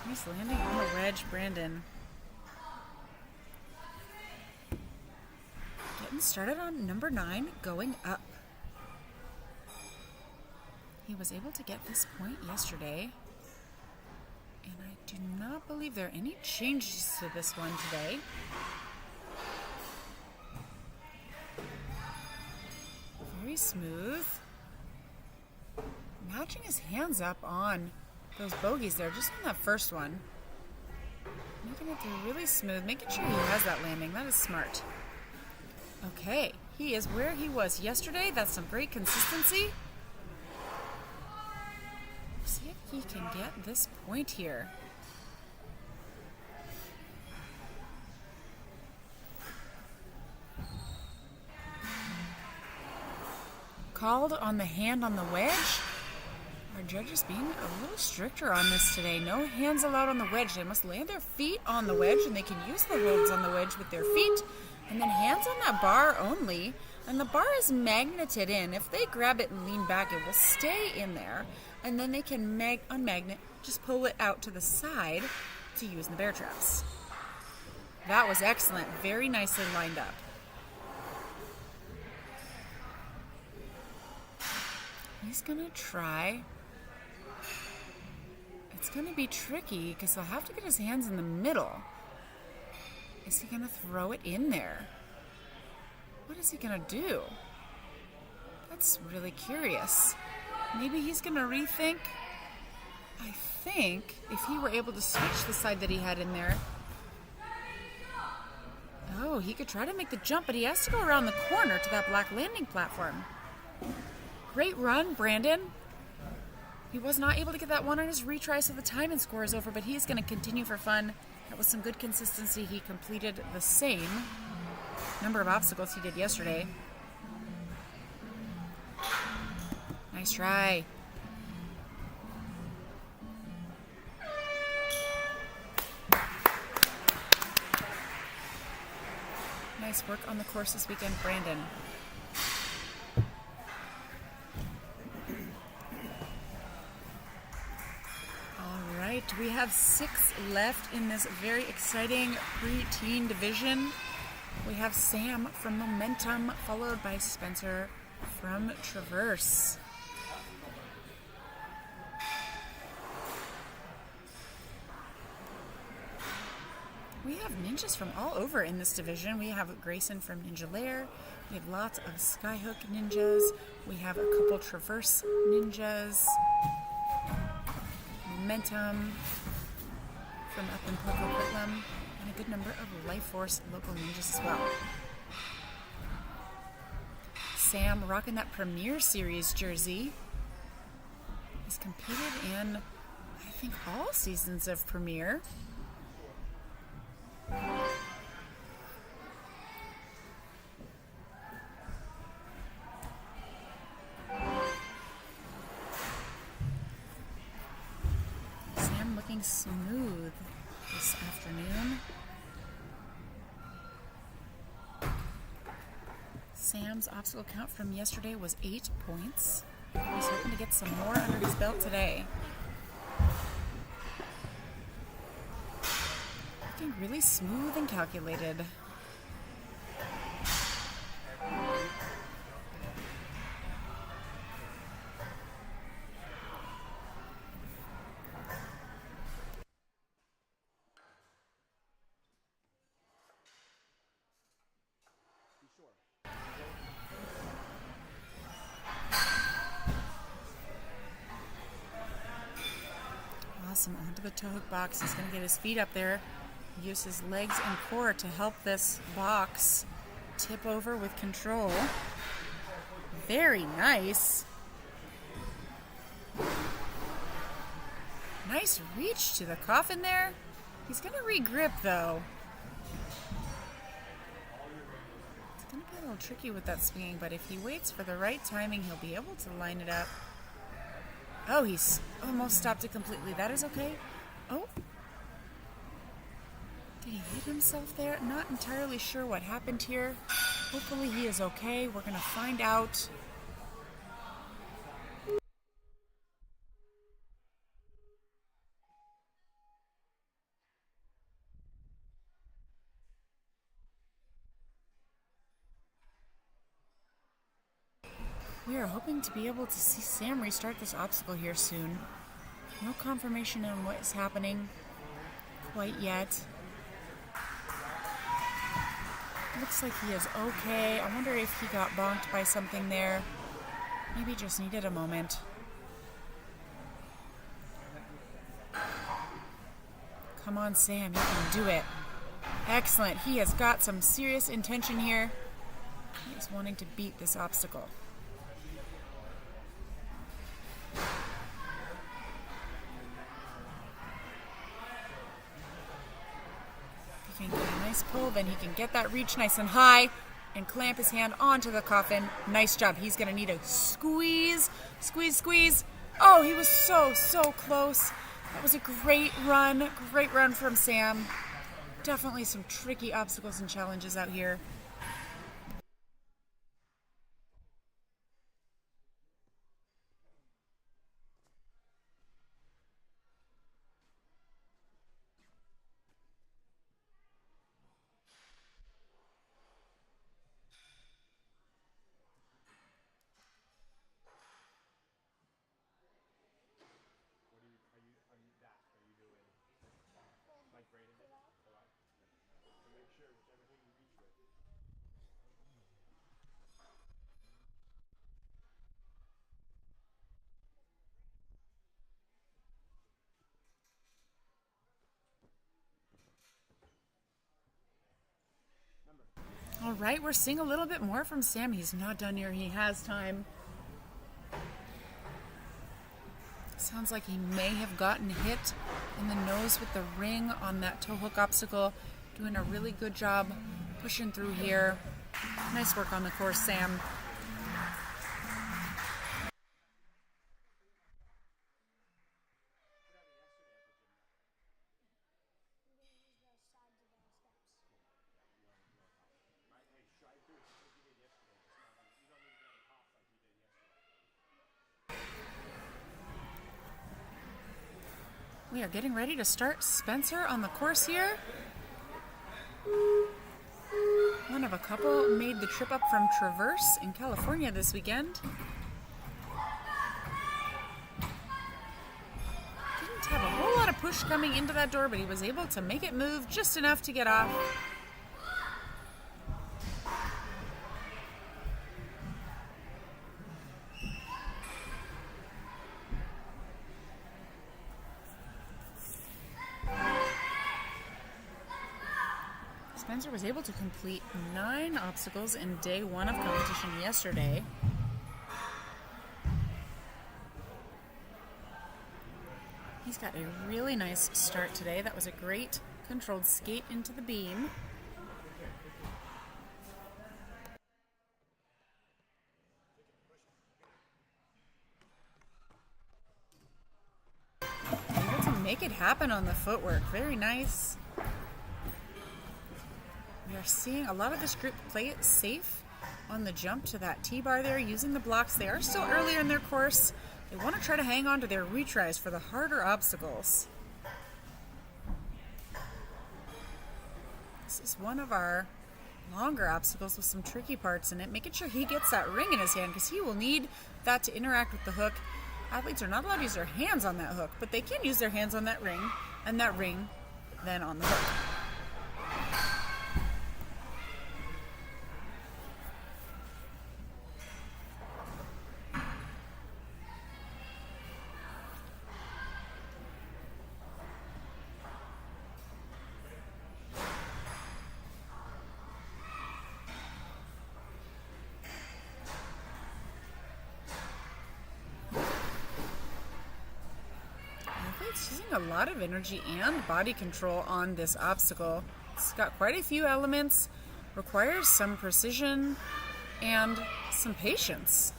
S2: Nice landing on the wedge, Brandon. Getting started on number 9, going up. He was able to get this point yesterday. And I do not believe there are any changes to this one today. Very smooth. Matching his hands up on those bogeys there, just on that first one. Making it through really smooth, making sure he has that landing. That is smart. Okay, he is where he was yesterday. That's some great consistency. See if he can get this point here. Called on the hand on the wedge. Our judges being a little stricter on this today. No hands allowed on the wedge. They must land their feet on the wedge, and they can use the holds on the wedge with their feet, and then hands on that bar only. And the bar is magneted in. If they grab it and lean back, it will stay in there, and then they can unmagnet, just pull it out to the side to use in the bear traps. That was excellent. Very nicely lined up. He's going to try. It's going to be tricky because he'll have to get his hands in the middle. Is he going to throw it in there? What is he going to do? That's really curious. Maybe he's going to rethink. I think if he were able to switch the side that he had in there. Oh, he could try to make the jump, but he has to go around the corner to that black landing platform. Great run, Brandon. He was not able to get that one on his retry, so the time and score is over, but he's going to continue for fun. That was some good consistency. He completed the same number of obstacles he did yesterday. Nice try. Nice work on the course this weekend, Brandon. We have 6 left in this very exciting preteen division. We have Sam from Momentum, followed by Spencer from Traverse. We have ninjas from all over in this division. We have Grayson from Ninja Lair. We have lots of Skyhook ninjas. We have a couple Traverse ninjas. Momentum from up in Poco Whitlam, and a good number of Life Force local ninjas as well. Sam rocking that Premier Series jersey. He's competed in, I think, all seasons of Premier. Smooth this afternoon. Sam's obstacle count from yesterday was 8 points. He's hoping to get some more under his belt today. Looking really smooth and calculated. Awesome, onto the toe hook box. He's going to get his feet up there, use his legs and core to help this box tip over with control. Very nice. Nice reach to the coffin there. He's going to re-grip though. It's going to be a little tricky with that swinging, but if he waits for the right timing, he'll be able to line it up. Oh, he's almost stopped it completely. That is okay. Oh. Did he hit himself there? Not entirely sure what happened here. Hopefully he is okay. We're going to find out. We are hoping to be able to see Sam restart this obstacle here soon. No confirmation on what is happening quite yet. Looks like he is okay. I wonder if he got bonked by something there. Maybe just needed a moment. Come on, Sam, you can do it. Excellent. He has got some serious intention here. He is wanting to beat this obstacle. He can get a nice pull, then he can get that reach nice and high and clamp his hand onto the coffin. Nice job. He's going to need a squeeze, squeeze, squeeze. Oh, he was so close. That was a great run from Sam. Definitely some tricky obstacles and challenges out here. All right, we're seeing a little bit more from Sam. He's not done here. He has time. Sounds like he may have gotten hit in the nose with the ring on that toe hook obstacle. Doing a really good job pushing through here. Nice work on the course, Sam. We are getting ready to start Spencer on the course here. One of a couple made the trip up from Traverse in California this weekend. Didn't have a whole lot of push coming into that door, but he was able to make it move just enough to get off. Spencer was able to complete 9 obstacles in day 1 of competition yesterday. He's got a really nice start today. That was a great controlled skate into the beam. Able to make it happen on the footwork. Very nice. We are seeing a lot of this group play it safe on the jump to that T-bar there, using the blocks. They are still earlier in their course. They want to try to hang on to their retries for the harder obstacles. This is one of our longer obstacles with some tricky parts in it, making sure he gets that ring in his hand because he will need that to interact with the hook. Athletes are not allowed to use their hands on that hook, but they can use their hands on that ring, and that ring then on the hook. Using a lot of energy and body control on this obstacle. It's got quite a few elements, requires some precision and some patience.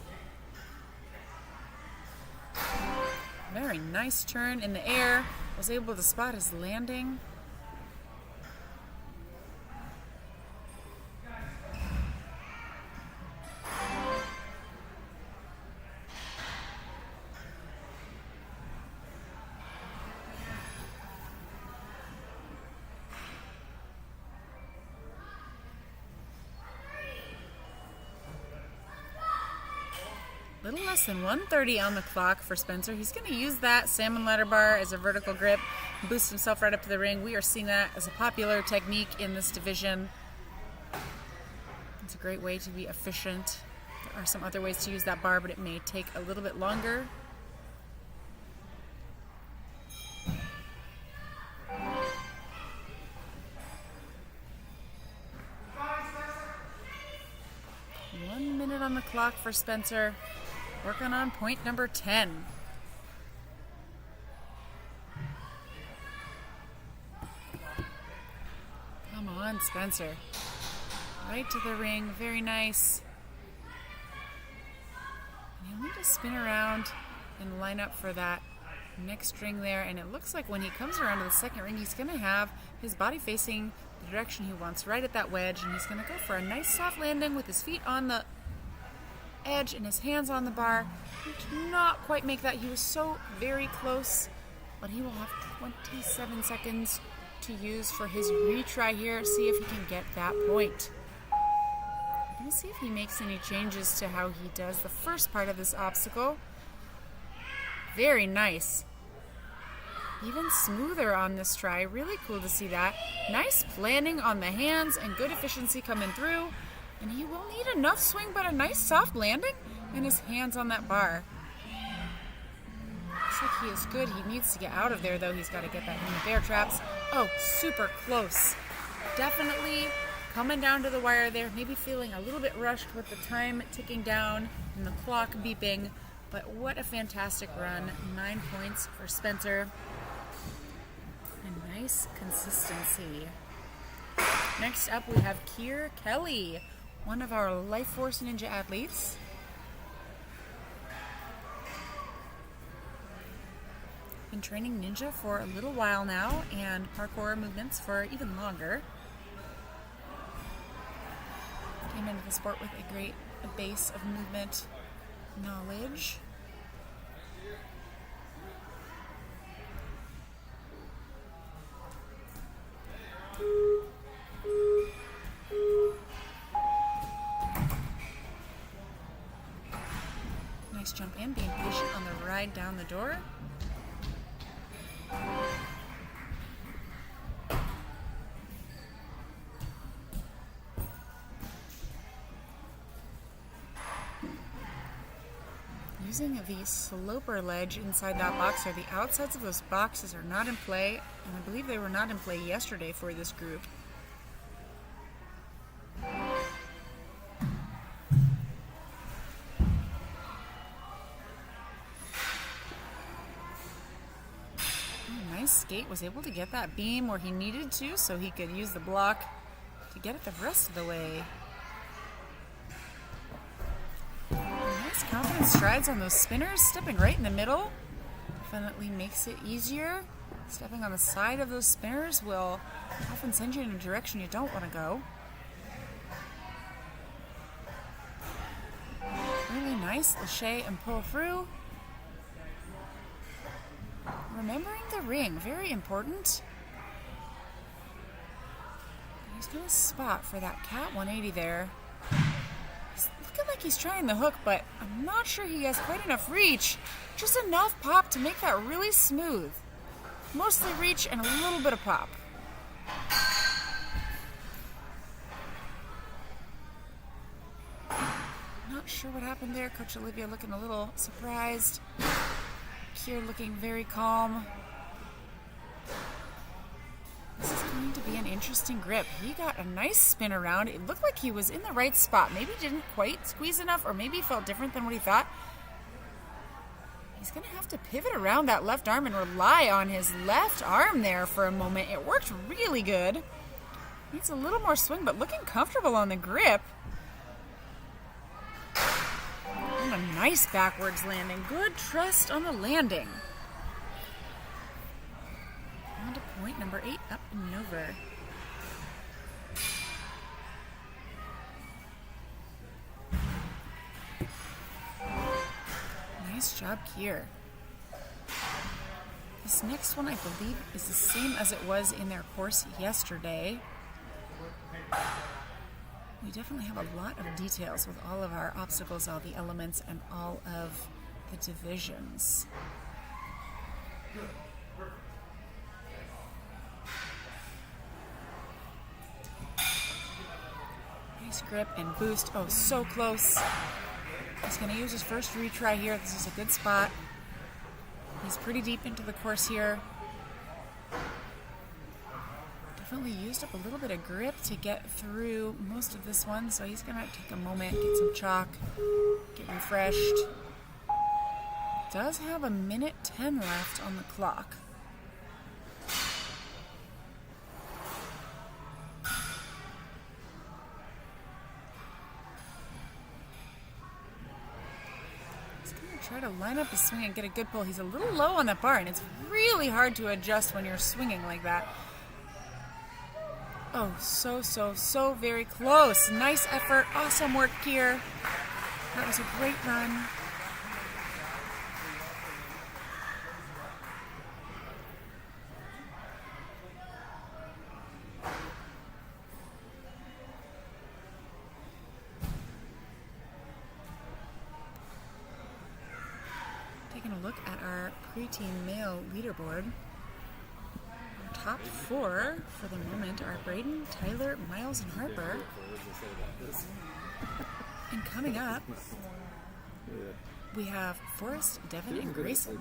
S2: Very nice turn in the air. Was able to spot his landing. Little less than 1:30 on the clock for Spencer. He's going to use that salmon ladder bar as a vertical grip, boost himself right up to the ring. We are seeing that as a popular technique in this division. It's a great way to be efficient. There are some other ways to use that bar, but it may take a little bit longer. One minute on the clock for Spencer. Working on point number 10. Come on, Spencer. Right to the ring. Very nice. And you'll need to spin around and line up for that next ring there. And it looks like when he comes around to the second ring, he's going to have his body facing the direction he wants, right at that wedge. And he's going to go for a nice soft landing with his feet on the edge and his hands on the bar. He did not quite make that. He was so very close, but he will have 27 seconds to use for his retry here. See if he can get that point. We'll see if he makes any changes to how he does the first part of this obstacle. Very nice. Even smoother on this try. Really cool to see that. Nice planning on the hands and good efficiency coming through. And he will need enough swing, but a nice soft landing and his hands on that bar. Looks like he is good. He needs to get out of there, though. He's got to get that in the bear traps. Oh, super close. Definitely coming down to the wire there. Maybe feeling a little bit rushed with the time ticking down and the clock beeping. But what a fantastic run. 9 points for Spencer. And nice consistency. Next up, we have Keir Kelly, one of our Life Force Ninja athletes. Been training ninja for a little while now and parkour movements for even longer. Came into the sport with a great base of movement knowledge. Nice jump in, being patient on the ride down the door. Using the sloper ledge inside that box, or the outsides of those boxes are not in play, and I believe they were not in play yesterday for this group. Nice skate, was able to get that beam where he needed to so he could use the block to get it the rest of the way. Nice confident strides on those spinners, stepping right in the middle. Definitely makes it easier. Stepping on the side of those spinners will often send you in a direction you don't want to go. Really nice, lâché and pull through. Remembering the ring, very important. He's going to spot for that cat 180 there. He's looking like he's trying the hook, but I'm not sure he has quite enough reach. Just enough pop to make that really smooth. Mostly reach and a little bit of pop. Not sure what happened there. Coach Olivia looking a little surprised. Keir looking very calm. This is going to be an interesting grip. He got a nice spin around. It looked like he was in the right spot. Maybe didn't quite squeeze enough, or maybe felt different than what he thought. He's going to have to pivot around that left arm and rely on his left arm there for a moment. It worked really good. Needs a little more swing, but looking comfortable on the grip. And a nice backwards landing. Good trust on the landing. On to point number 8, up and over. Nice job, Keir. This next one, I believe, is the same as it was in their course yesterday. We definitely have a lot of details with all of our obstacles, all the elements, and all of the divisions. Nice grip and boost. Oh, so close. He's going to use his first retry here. This is a good spot. He's pretty deep into the course here. Definitely used up a little bit of grip to get through most of this one, so he's going to take a moment, get some chalk, get refreshed. Does have 1:10 left on the clock. He's going to try to line up his swing and get a good pull. He's a little low on that bar, and it's really hard to adjust when you're swinging like that. Oh, so very close. Nice effort. Awesome work here. That was a great run. Taking a look at our preteen male leaderboard. Our top 4 for the moment are Braden, Tyler, Miles, and Harper. And coming up, we have Forrest, Devin, and Grayson.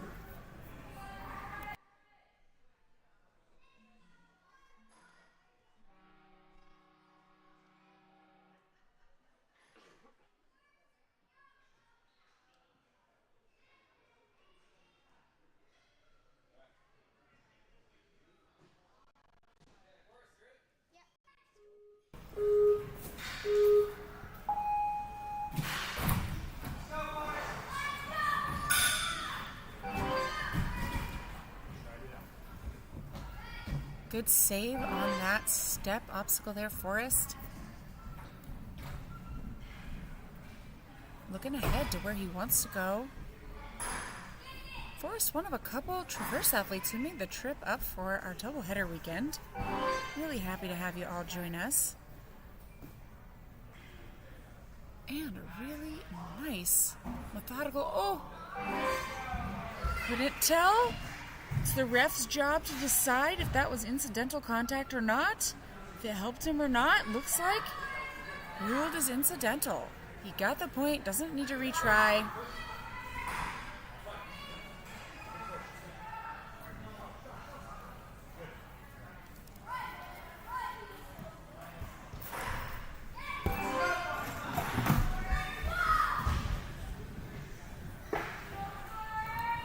S2: Good save on that step obstacle there, Forrest. Looking ahead to where he wants to go. Forrest, one of a couple Traverse athletes who made the trip up for our doubleheader weekend. Really happy to have you all join us. And a really nice, methodical, couldn't tell. It's the ref's job to decide if that was incidental contact or not. If it helped him or not. Looks like ruled as incidental. He got the point, doesn't need to retry.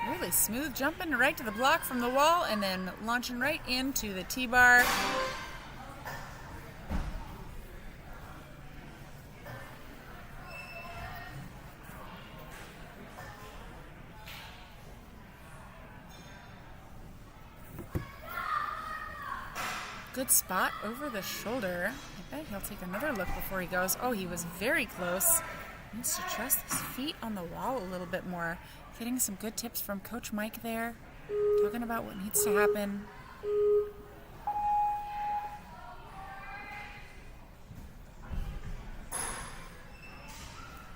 S2: Really smooth jumping right to the block from the wall and then launching right into the T-bar. Good spot over the shoulder. I bet he'll take another look before he goes. Oh, he was very close. Needs to trust his feet on the wall a little bit more. Getting some good tips from Coach Mike there. Talking about what needs to happen.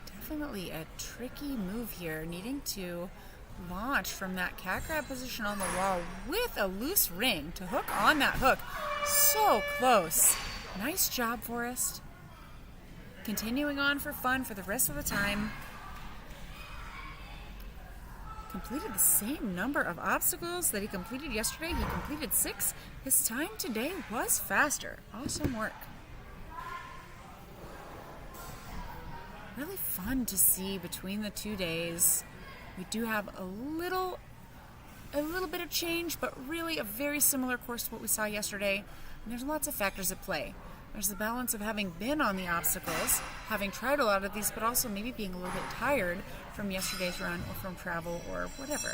S2: Definitely a tricky move here. Needing to launch from that cat grab position on the wall with a loose ring to hook on that hook. So close. Nice job, Forrest. Continuing on for fun for the rest of the time. Completed the same number of obstacles that he completed yesterday. He completed 6. His time today was faster. Awesome work. Really fun to see between the 2 days. We do have a little bit of change, but really a very similar course to what we saw yesterday. And there's lots of factors at play. There's the balance of having been on the obstacles, having tried a lot of these, but also maybe being a little bit tired from yesterday's run or from travel or whatever.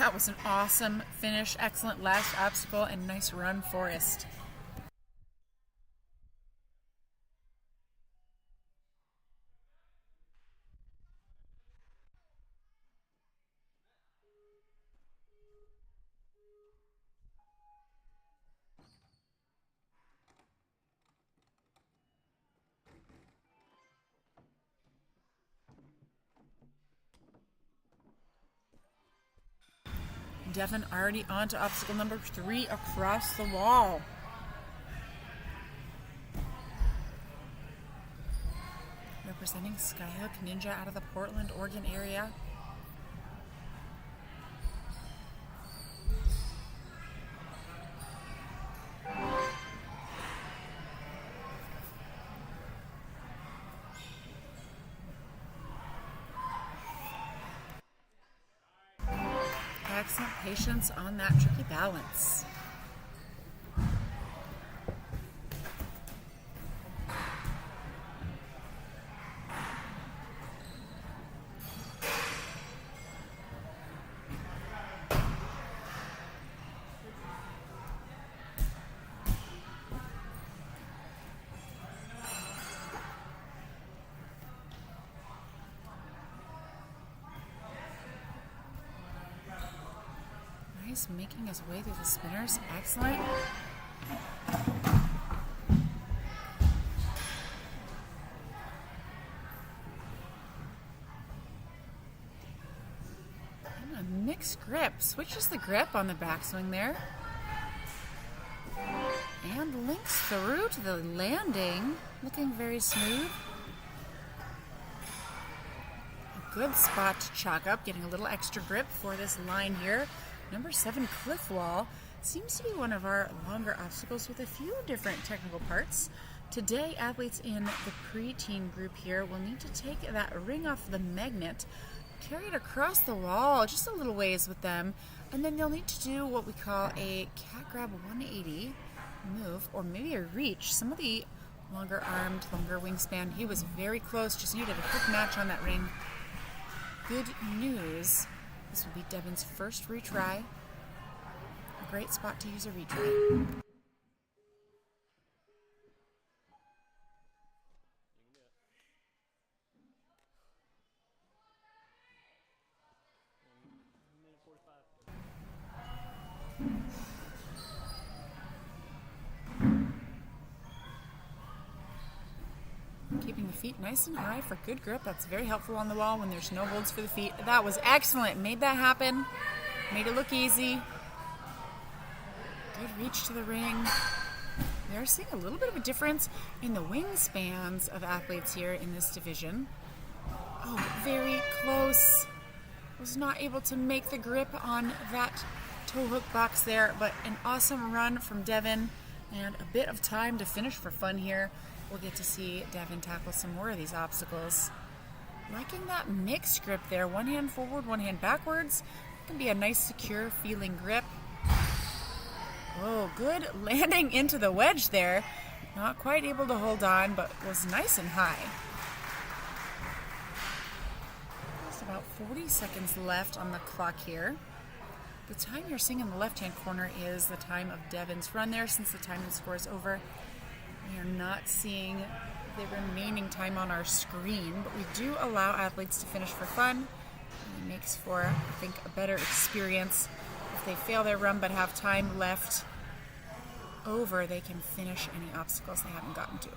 S2: That was an awesome finish. Excellent last obstacle and nice run, Forrest. Devin already on to obstacle number 3 across the wall. Representing Skyhook Ninja out of the Portland, Oregon area. Excellent patience on that tricky balance. He's making his way through the spinners. Excellent. And a mixed grip. Switches the grip on the backswing there. And links through to the landing. Looking very smooth. A good spot to chalk up. Getting a little extra grip for this line here. Number 7, cliff wall, seems to be one of our longer obstacles with a few different technical parts. Today, athletes in the pre-teen group here will need to take that ring off the magnet, carry it across the wall just a little ways with them, and then they'll need to do what we call a cat grab 180 move, or maybe a reach. Some of the longer armed, longer wingspan, he was very close, just needed a quick match on that ring. Good news. This will be Devin's first retry. A great spot to use a retry. Keeping the feet nice and high for good grip. That's very helpful on the wall when there's no holds for the feet. That was excellent. Made that happen. Made it look easy. Good reach to the ring. We are seeing a little bit of a difference in the wingspans of athletes here in this division. Oh, very close. Was not able to make the grip on that toe hook box there, but an awesome run from Devin and a bit of time to finish for fun here. We'll get to see Devin tackle some more of these obstacles. Liking that mixed grip there. One hand forward, one hand backwards. It can be a nice, secure feeling grip. Oh, good landing into the wedge there. Not quite able to hold on, but was nice and high. Just about 40 seconds left on the clock here. The time you're seeing in the left-hand corner is the time of Devin's run there, since the time and score is over. We are not seeing the remaining time on our screen, but we do allow athletes to finish for fun. It makes for, I think, a better experience. If they fail their run but have time left over, they can finish any obstacles they haven't gotten to.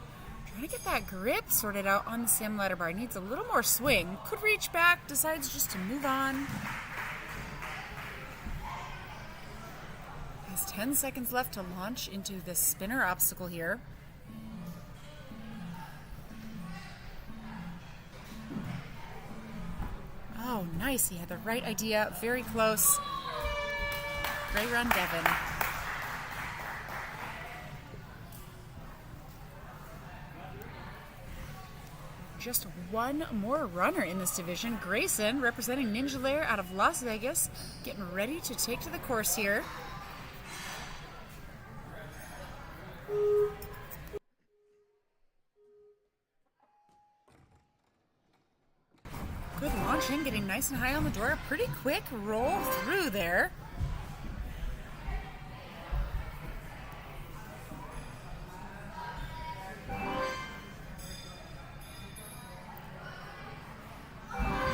S2: Trying to get that grip sorted out on the sim ladder bar. Needs a little more swing. Could reach back, decides just to move on. Has 10 seconds left to launch into the spinner obstacle here. Oh, nice. He had the right idea. Very close. Great run, Devin. Just one more runner in this division. Grayson, representing Ninja Lair out of Las Vegas, getting ready to take to the course here. Good launch chin getting nice and high on the door. Pretty quick roll through there.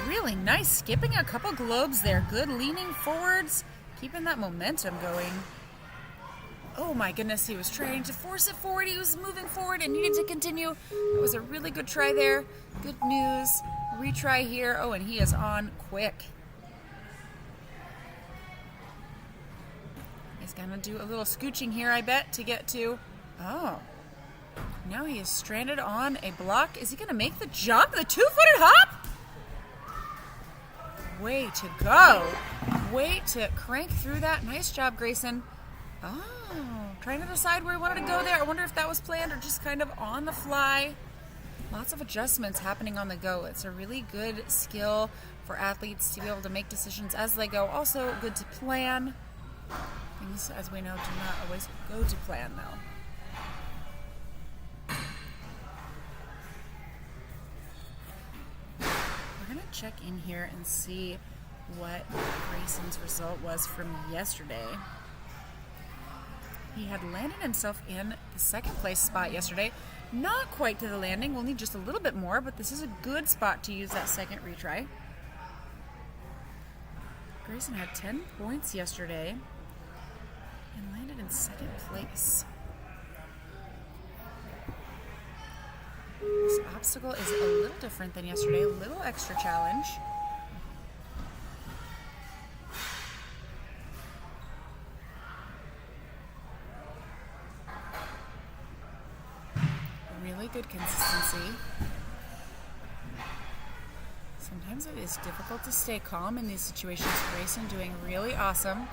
S2: Really nice, skipping a couple globes there. Good leaning forwards, keeping that momentum going. Oh my goodness, he was trying to force it forward. He was moving forward and needed to continue. It was a really good try there. Good news. Retry here. Oh, and he is on quick. He's gonna do a little scooching here, I bet, to get to... Oh. Now he is stranded on a block. Is he gonna make the jump? The two-footed hop? Way to go. Way to crank through that. Nice job, Grayson. Oh, trying to decide where he wanted to go there. I wonder if that was planned or just kind of on the fly. Lots of adjustments happening on the go. It's a really good skill for athletes to be able to make decisions as they go. Also good to plan. Things, as we know, do not always go to plan, though. We're going to check in here and see what Grayson's result was from yesterday. He had landed himself in the second place spot yesterday. Not quite to the landing. We'll need just a little bit more, but this is a good spot to use that second retry. Grayson had 10 points yesterday and landed in second place. This obstacle is a little different than yesterday, a little extra challenge. Really good consistency. Sometimes it is difficult to stay calm in these situations. Grayson doing really awesome.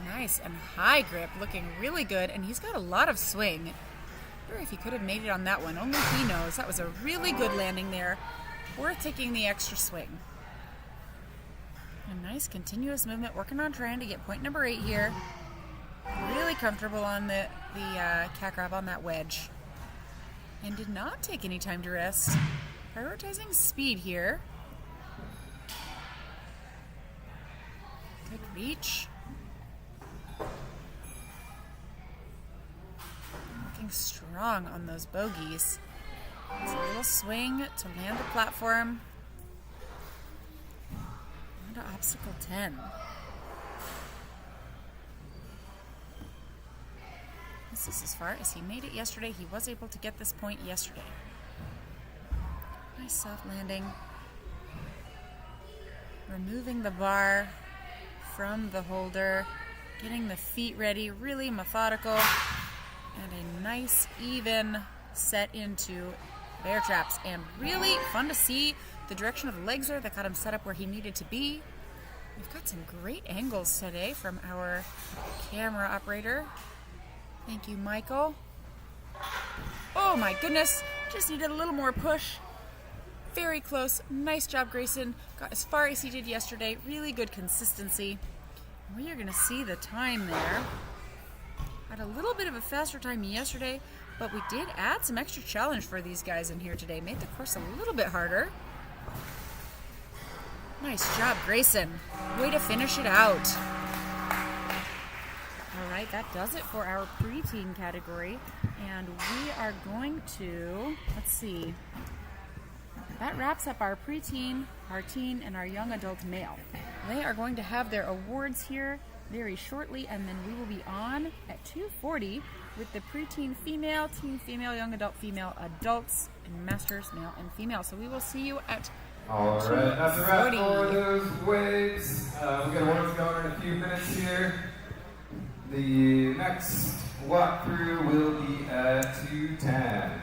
S2: Nice and high grip, looking really good, and he's got a lot of swing. I wonder if he could have made it on that one. Only he knows. That was a really good landing there. Worth taking the extra swing. A nice continuous movement, working on trying to get point number 8 here. Really comfortable on the cat grab on that wedge. And did not take any time to rest. Prioritizing speed here. Good reach. Looking strong on those bogeys. It's a little swing to land the platform. On to obstacle 10. This is as far as he made it yesterday. He was able to get this point yesterday. Nice soft landing. Removing the bar from the holder. Getting the feet ready. Really methodical. And a nice, even set into bear traps. And really fun to see the direction of the legs there that got him set up where he needed to be. We've got some great angles today from our camera operator. Thank you, Michael. Oh my goodness, just needed a little more push. Very close. Nice job, Grayson. Got as far as he did yesterday. Really good consistency. We are going to see the time there. Had a little bit of a faster time yesterday, but we did add some extra challenge for these guys in here today. Made the course a little bit harder. Nice job, Grayson. Way to finish it out. All right, that does it for our preteen category. And we are going to, let's see. That wraps up our preteen, our teen, and our young adult male. They are going to have their awards here very shortly, and then we will be on at 2:40 with the preteen female, teen female, young adult female, adults, and masters male and female. So we will see you at
S1: All right, that's a wrap for those waves. We've got awards going in a few minutes here. The next walkthrough will be at 2:10.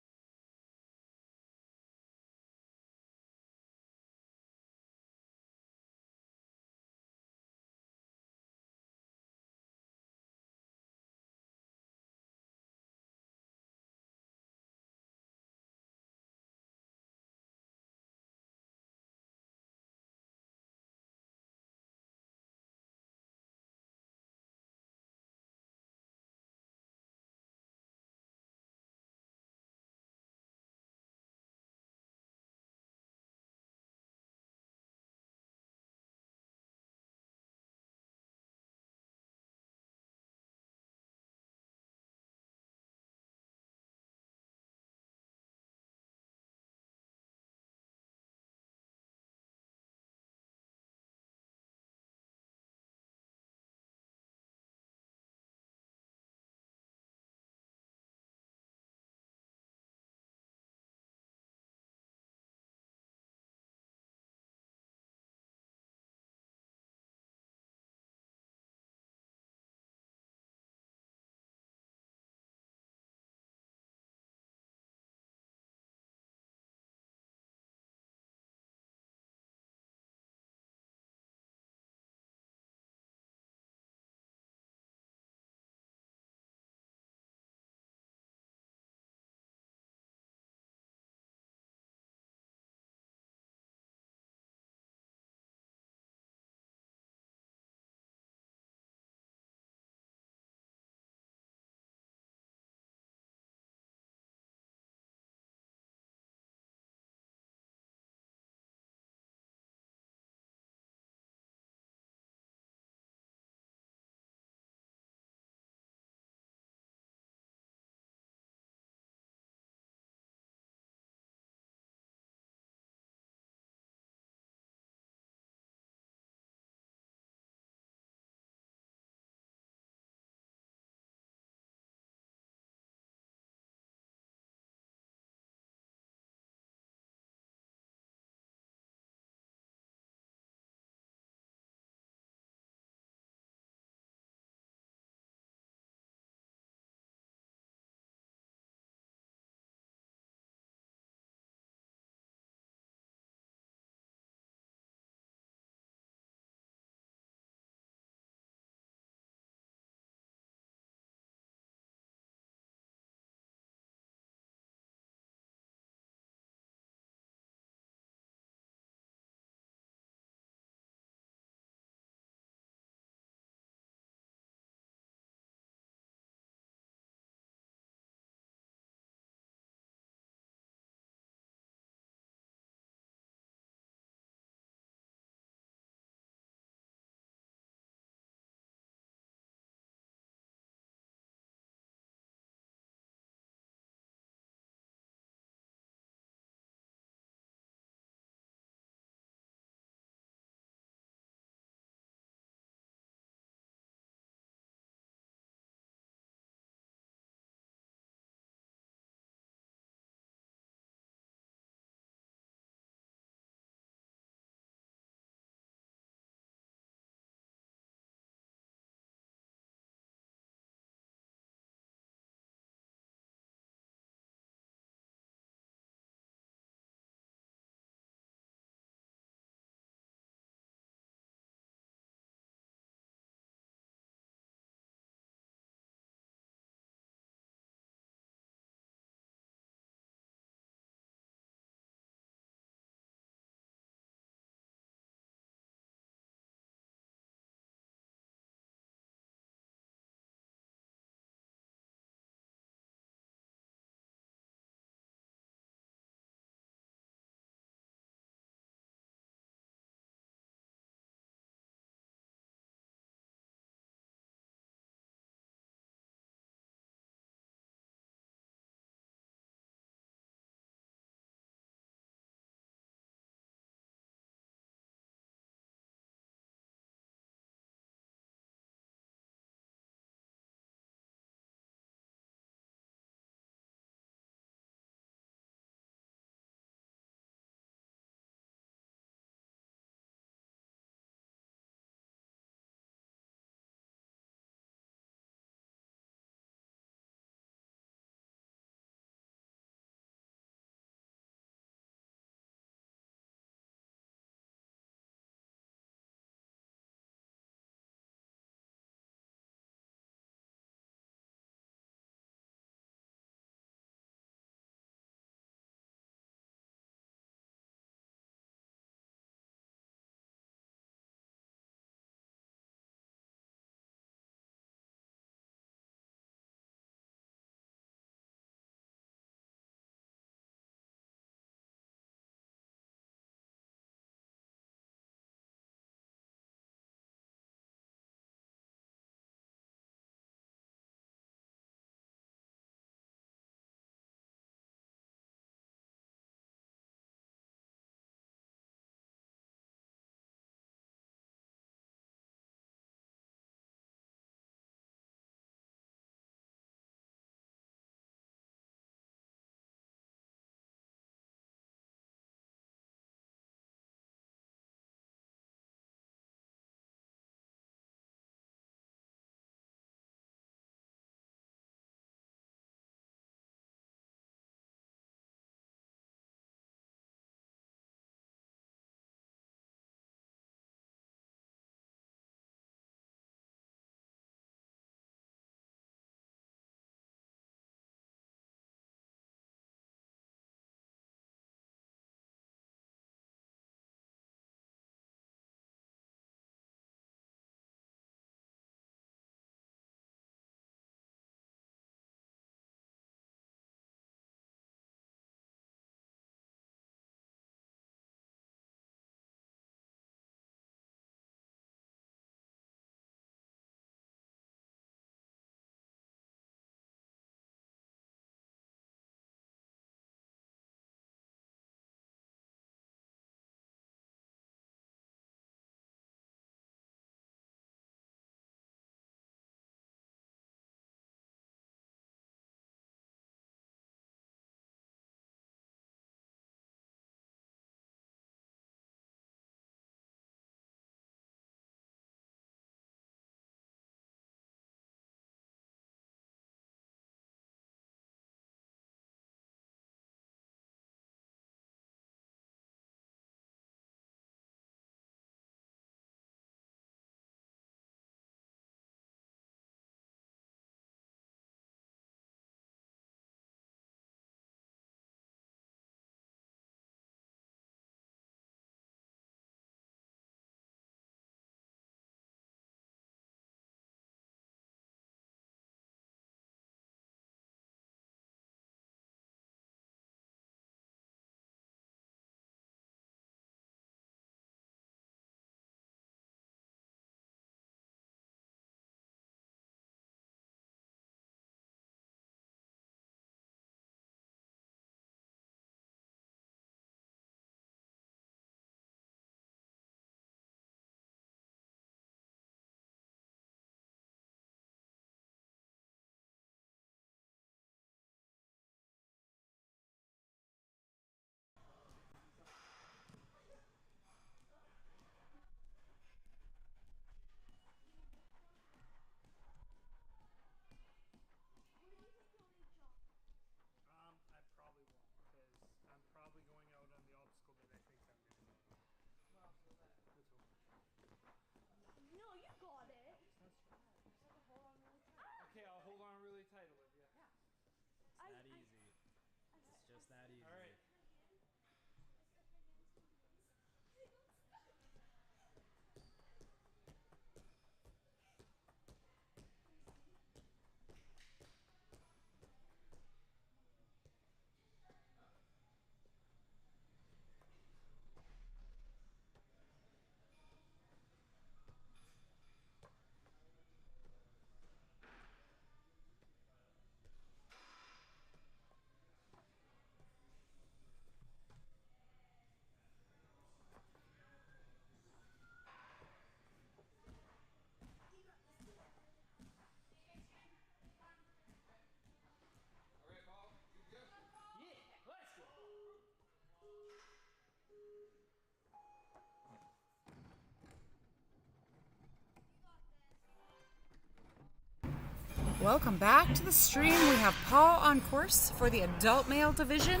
S2: Welcome back to the stream. We have Paul on course for the adult male division.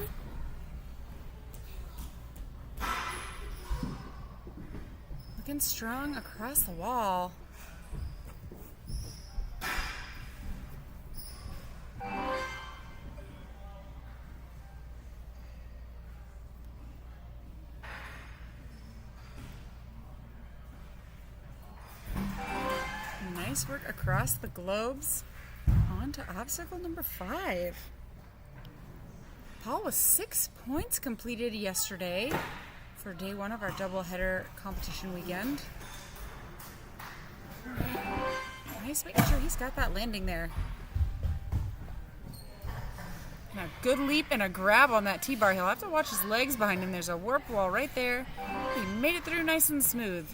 S2: Looking strong across the wall. Nice work across the globes. On to obstacle number 5. Paul was 6 points completed yesterday for day 1 of our doubleheader competition weekend. Nice, making sure he's got that landing there. And a good leap and a grab on that T-bar. He'll have to watch his legs behind him. There's a warp wall right there. He made it through nice and smooth.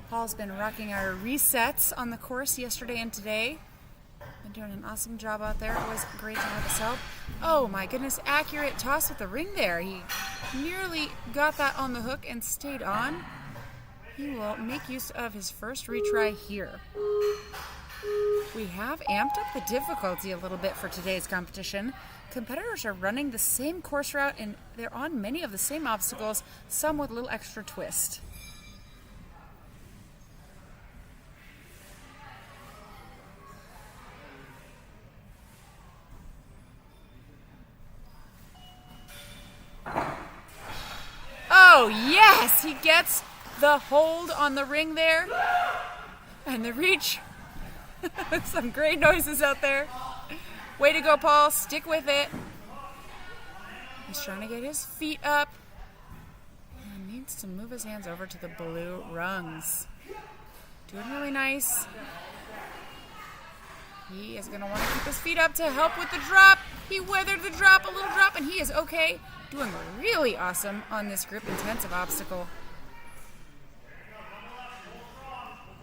S2: Paul's been rocking our resets on the course yesterday and today. Been doing an awesome job out there. It was great to have his help. Oh my goodness, accurate toss with the ring there. He nearly got that on the hook and stayed on. He will make use of his first retry here. We have amped up the difficulty a little bit for today's competition. Competitors are running the same course route and they're on many of the same obstacles, some with a little extra twist. Oh, yes! He gets the hold on the ring there. And the reach. Some great noises out there. Way to go, Paul. Stick with it. He's trying to get his feet up. And needs to move his hands over to the blue rungs. Doing really nice. He is going to want to keep his feet up to help with the drop. He weathered the drop, a little drop, and he is okay. Doing really awesome on this grip intensive obstacle.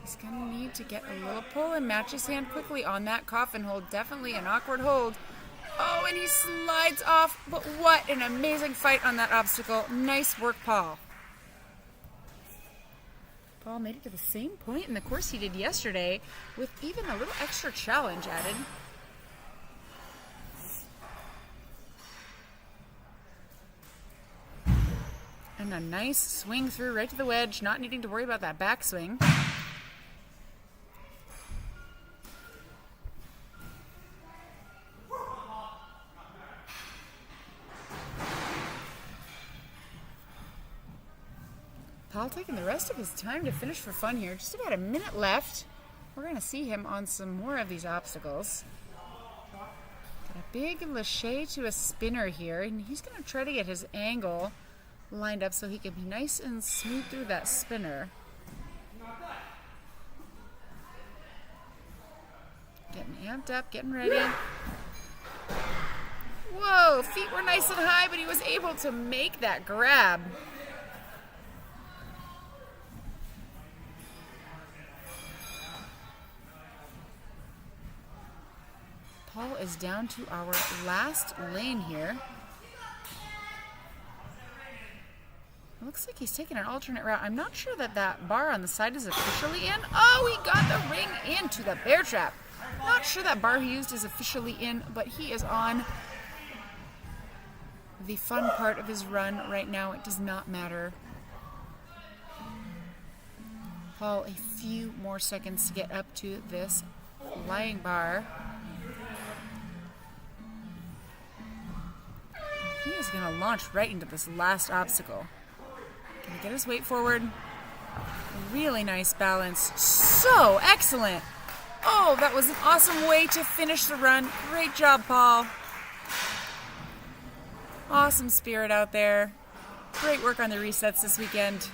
S2: He's going to need to get a little pull and match his hand quickly on that coffin hold. Definitely an awkward hold. Oh, and he slides off, but what an amazing fight on that obstacle. Nice work, Paul. Paul made it to the same point in the course he did yesterday with even a little extra challenge added. And a nice swing through right to the wedge, not needing to worry about that backswing. Paul taking the rest of his time to finish for fun here. Just about a minute left. We're going to see him on some more of these obstacles. Got a big lâché to a spinner here, and he's going to try to get his angle lined up so he can be nice and smooth through that spinner. Getting amped up, getting ready. Whoa, feet were nice and high, but he was able to make that grab. Paul is down to our last lane here. It looks like he's taking an alternate route. I'm not sure that that bar on the side is officially in. Oh, he got the ring into the bear trap. Not sure that bar he used is officially in, but he is on the fun part of his run right now. It does not matter. Paul, a few more seconds to get up to this flying bar. He is going to launch right into this last obstacle. Going to get his weight forward. Really nice balance. So excellent. Oh, that was an awesome way to finish the run. Great job, Paul. Awesome spirit out there. Great work on the resets this weekend.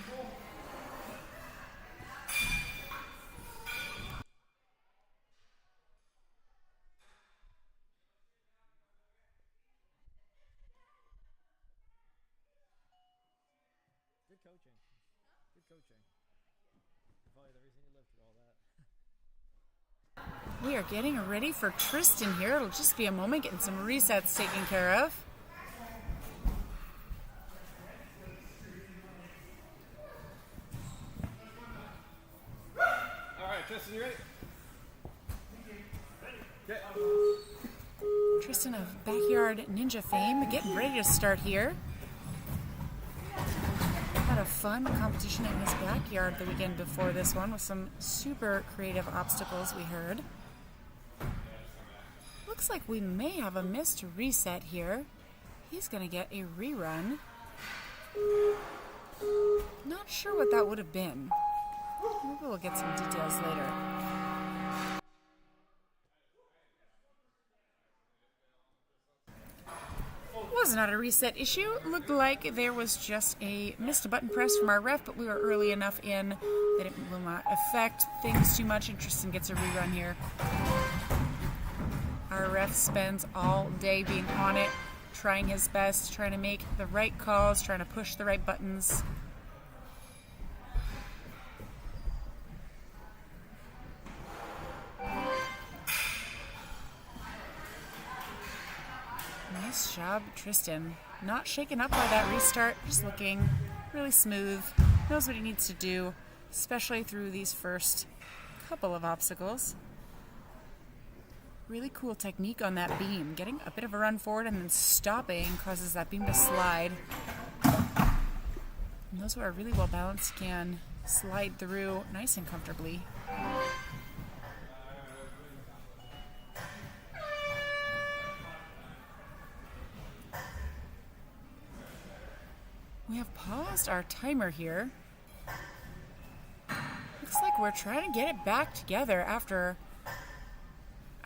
S5: Good coaching. Good coaching. Followed everything you lived through all that.
S2: We are getting ready for Tristan here. It'll just be a moment getting some resets taken care of.
S1: All right, Tristan, you ready?
S2: Tristan of Backyard Ninja fame getting ready to start here. Had a fun competition in his backyard the weekend before this one with some super creative obstacles we heard. Looks like we may have a missed reset here. He's going to get a rerun. Not sure what that would have been. Maybe we'll get some details later. Was not a reset issue. Looked like there was just a missed button press from our ref, but we were early enough in that it will not affect things too much, and Tristan gets a rerun here. Our ref spends all day being on it, trying his best, trying to make the right calls, trying to push the right buttons. Nice job, Tristan. Not shaken up by that restart, just looking really smooth. Knows what he needs to do, especially through these first couple of obstacles. Really cool technique on that beam. Getting a bit of a run forward and then stopping causes that beam to slide. And those who are really well balanced can slide through nice and comfortably. We have paused our timer here. Looks like we're trying to get it back together after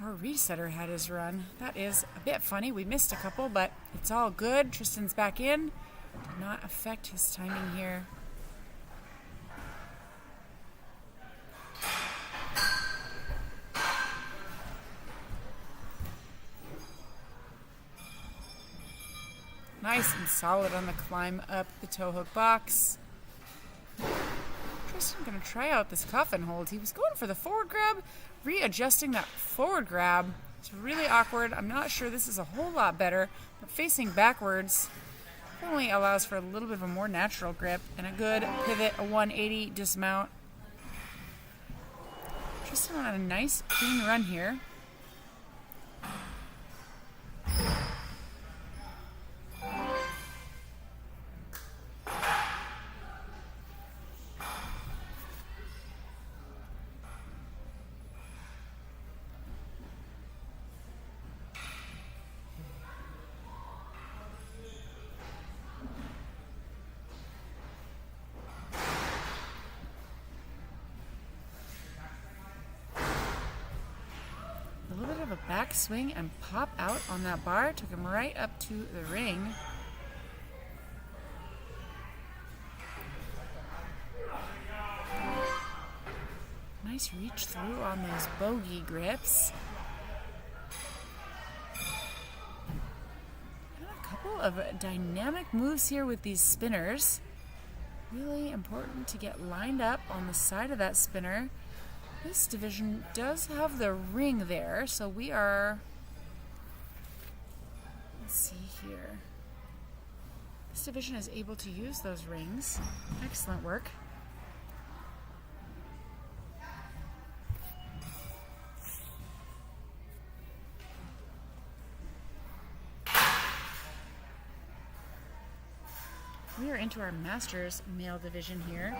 S2: our resetter had his run. That is a bit funny. We missed a couple, but it's all good. Tristan's back in. Did not affect his timing here. Nice and solid on the climb up the toe hook box. Tristan gonna try out this coffin hold. He was going for the forward grab, readjusting that forward grab. It's really awkward. I'm not sure this is a whole lot better, but facing backwards only allows for a little bit of a more natural grip and a good pivot, a 180 dismount. Tristan on a nice clean run here. Back swing and pop out on that bar. Took him right up to the ring. Nice reach through on those bogey grips. And a couple of dynamic moves here with these spinners. Really important to get lined up on the side of that spinner. This division does have the ring there, so we are, let's see here. This division is able to use those rings. Excellent work. We are into our Masters male division here.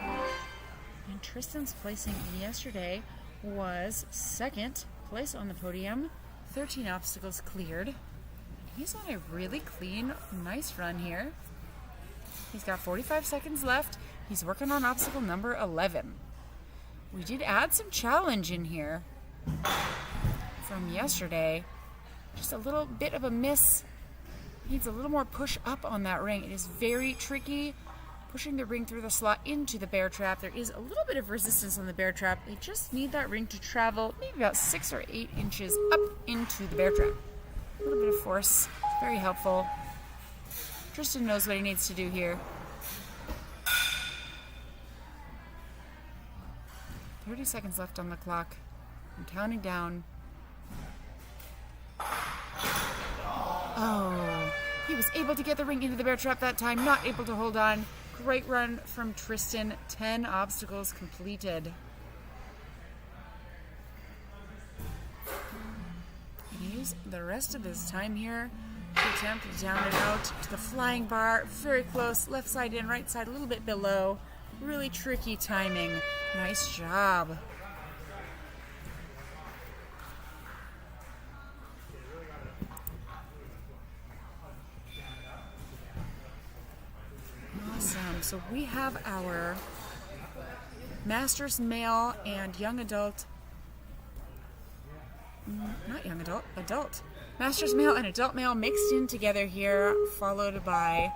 S2: And Tristan's placing yesterday was second place on the podium, 13 obstacles cleared. He's on a really clean, nice run here. He's got 45 seconds left. He's working on obstacle number 11. We did add some challenge in here from yesterday. Just a little bit of a miss. Needs a little more push up on that ring. It is very tricky. Pushing the ring through the slot into the bear trap. There is a little bit of resistance on the bear trap. They just need that ring to travel maybe about 6 or 8 inches up into the bear trap. A little bit of force, very helpful. Tristan knows what he needs to do here. 30 seconds left on the clock. I'm counting down. Oh, he was able to get the ring into the bear trap that time, not able to hold on. Great run from Tristan. 10 obstacles completed. use the rest of his time here to attempt to down it out to the flying bar. Very close. Left side in, right side a little bit below. Really tricky timing. Nice job. Awesome. So we have our Masters male and young adult. Not young adult, adult. Masters male and adult male mixed in together here, followed by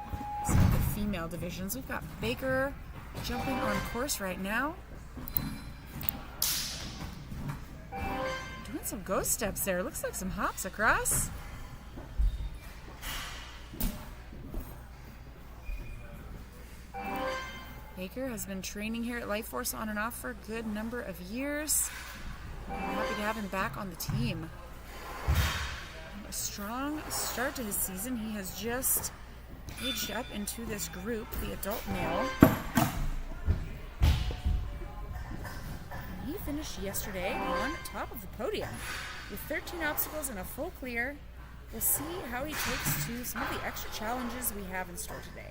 S2: some of the female divisions. We've got Baker jumping on course right now. Doing some ghost steps there. Looks like some hops across. Baker has been training here at Life Force on and off for a good number of years. I'm happy to have him back on the team. A strong start to his season. He has just aged up into this group, the adult male. And he finished yesterday on top of the podium with 13 obstacles and a full clear. We'll see how he takes to some of the extra challenges we have in store today.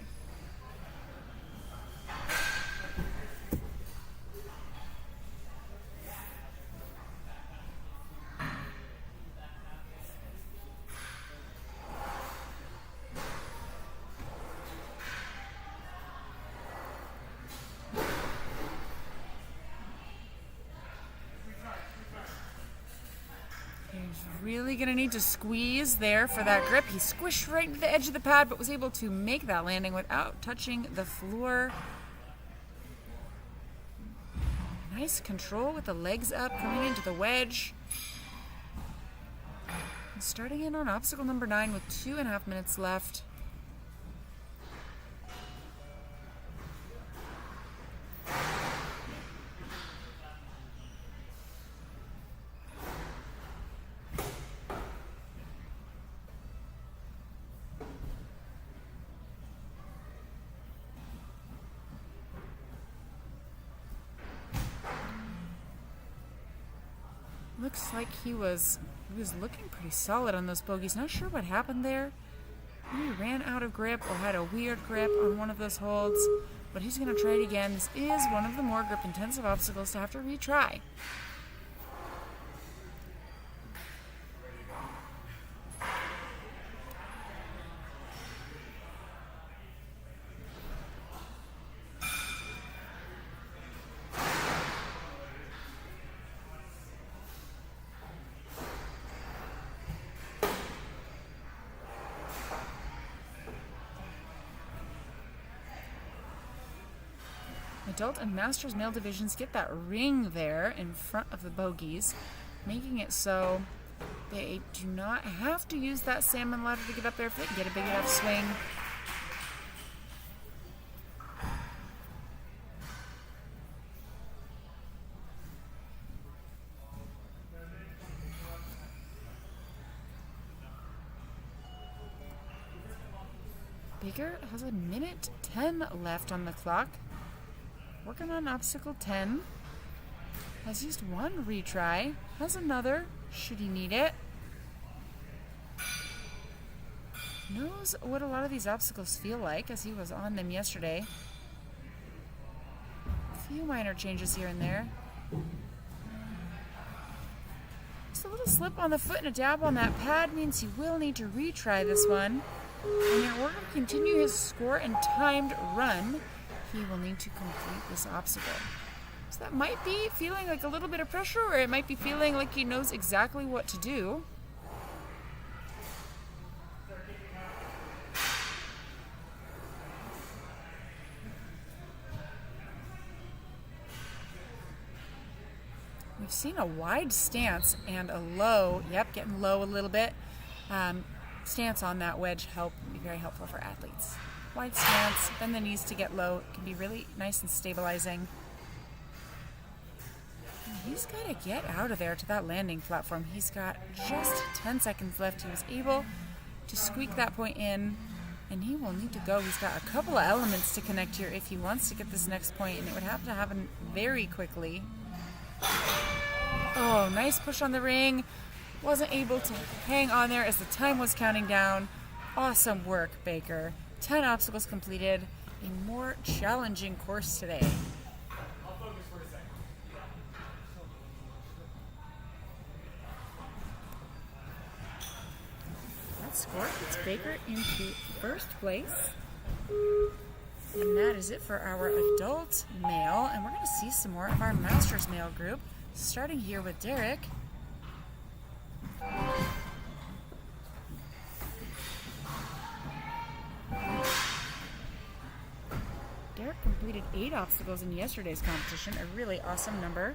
S2: Really going to need to squeeze there for that grip. He squished right into the edge of the pad, but was able to make that landing without touching the floor. Nice control with the legs up, coming into the wedge. And starting in on obstacle number 9 with 2.5 minutes left. Looks like he was looking pretty solid on those bogeys. Not sure what happened there. He ran out of grip or had a weird grip on one of those holds, but he's going to try it again. This is one of the more grip-intensive obstacles to have to retry. Adult and Masters male divisions get that ring there in front of the bogeys, making it so they do not have to use that salmon ladder to get up there if they can get a big enough swing. Baker has a minute 10 left on the clock. Working on obstacle 10. Has used one retry. Has another, should he need it. Knows what a lot of these obstacles feel like as he was on them yesterday. A few minor changes here and there. Just a little slip on the foot and a dab on that pad means he will need to retry this one. And in order to continue his score and timed run, he will need to complete this obstacle. So that might be feeling like a little bit of pressure, or it might be feeling like he knows exactly what to do. We've seen a wide stance and a low, getting low a little bit, stance on that wedge be very helpful for athletes. Wide stance, bend the knees to get low. It can be really nice and stabilizing. And he's got to get out of there to that landing platform. He's got just 10 seconds left. He was able to squeak that point in, and he will need to go. He's got a couple of elements to connect here if he wants to get this next point, and it would have to happen very quickly. Oh, nice push on the ring. wasn't able to hang on there as the time was counting down. Awesome work, Baker. 10 obstacles completed. A more challenging course today.
S4: I'll focus for a second.
S2: That score puts Baker into first place. And that is it for our adult male. And we're going to see some more of our Masters male group, starting here with Derek. Derek completed 8 obstacles in yesterday's competition, a really awesome number.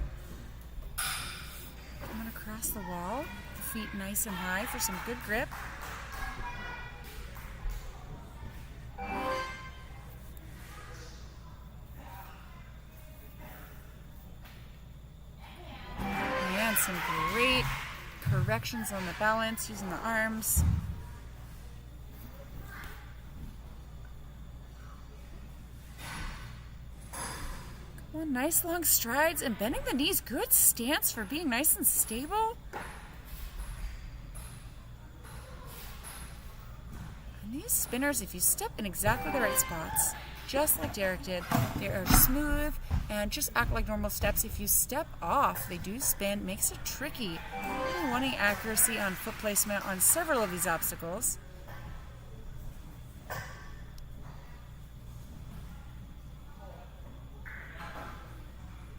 S2: I'm going to cross the wall, feet nice and high for some good grip. And some great corrections on the balance using the arms. Well, nice long strides and bending the knees. Good stance for being nice and stable. And these spinners, if you step in exactly the right spots, just like Derek did, they are smooth and just act like normal steps. If you step off, they do spin, makes it tricky. Really wanting accuracy on foot placement on several of these obstacles.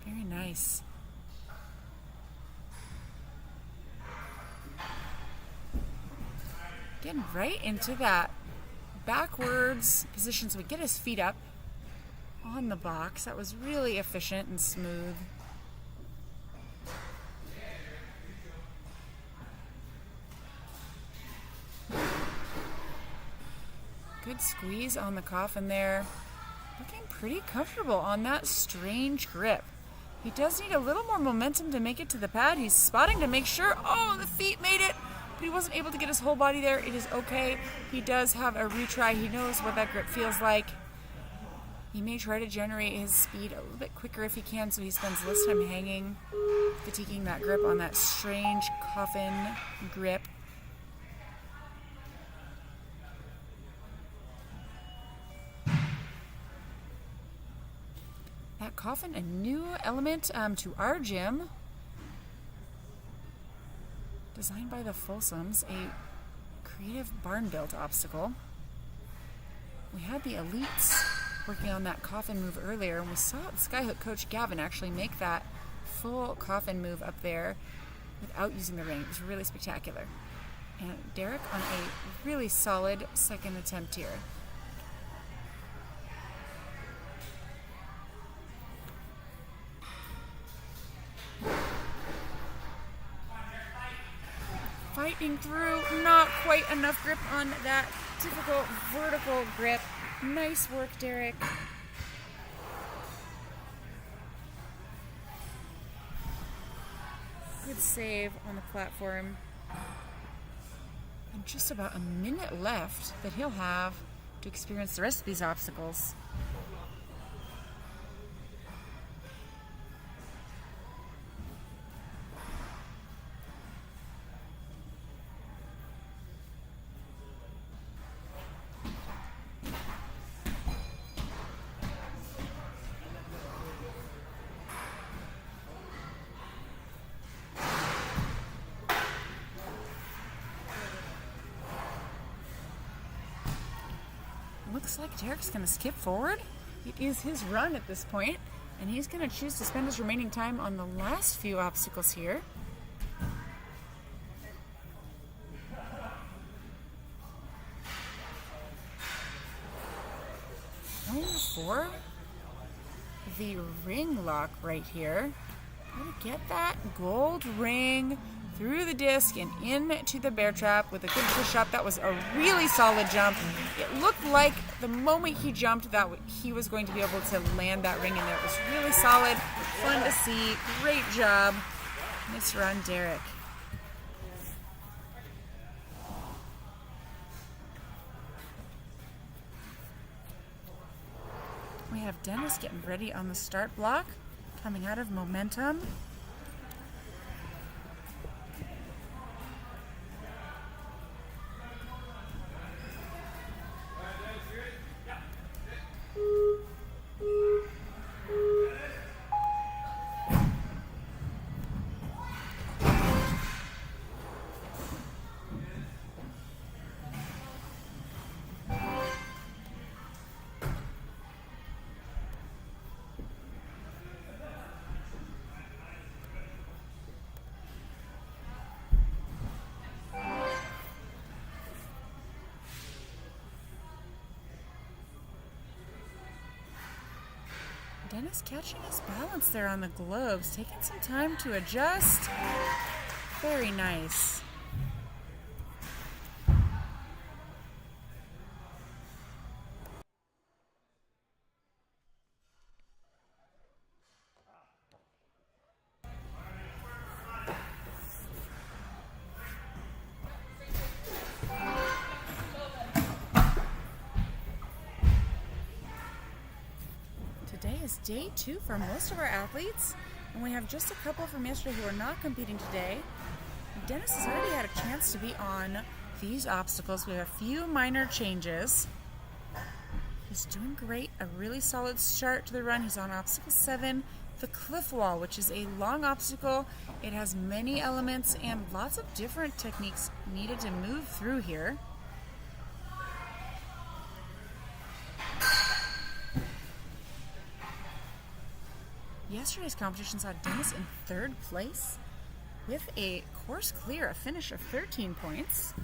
S2: Very nice. Getting right into that backwards position so we get his feet up on the box. That was really efficient and smooth. Good squeeze on the coffin there. Looking pretty comfortable on that strange grip. He does need a little more momentum to make it to the pad. He's spotting to make sure. Oh, the feet made it, but he wasn't able to get his whole body there. It is okay. He does have a retry. He knows what that grip feels like. He may try to generate his speed a little bit quicker if he can, so he spends less time hanging, fatiguing that grip on that strange coffin grip. That coffin, a new element to our gym, designed by the Folsoms, a creative barn built obstacle. We had the elites working on that coffin move earlier, and we saw the skyhook coach Gavin actually make that full coffin move up there without using the ring. It was really spectacular. And Derek on a really solid second attempt here. Fighting through, not quite enough grip on that difficult vertical grip. Nice work, Derek. Good save on the platform. And just about a minute left that he'll have to experience the rest of these obstacles. Looks like Derek's going to skip forward. It is his run at this point, and he's going to choose to spend his remaining time on the last few obstacles here. Going for the ring lock right here. Going to get that gold ring through the disc and into the bear trap with a good push up. That was a really solid jump. It looked like the moment he jumped that he was going to be able to land that ring in there. It was really solid, fun to see, great job. Nice run, Derek. We have Dennis getting ready on the start block, coming out of momentum. Dennis catching his balance there on the globes, taking some time to adjust. Very nice. Today is day 2 for most of our athletes, and we have just a couple from yesterday who are not competing today. Dennis has already had a chance to be on these obstacles. We have a few minor changes. He's doing great, a really solid start to the run. He's on obstacle 7, the cliff wall, which is a long obstacle. It has many elements and lots of different techniques needed to move through here. Yesterday's competition saw Dennis in 3rd place with a course clear, a finish of 13 points.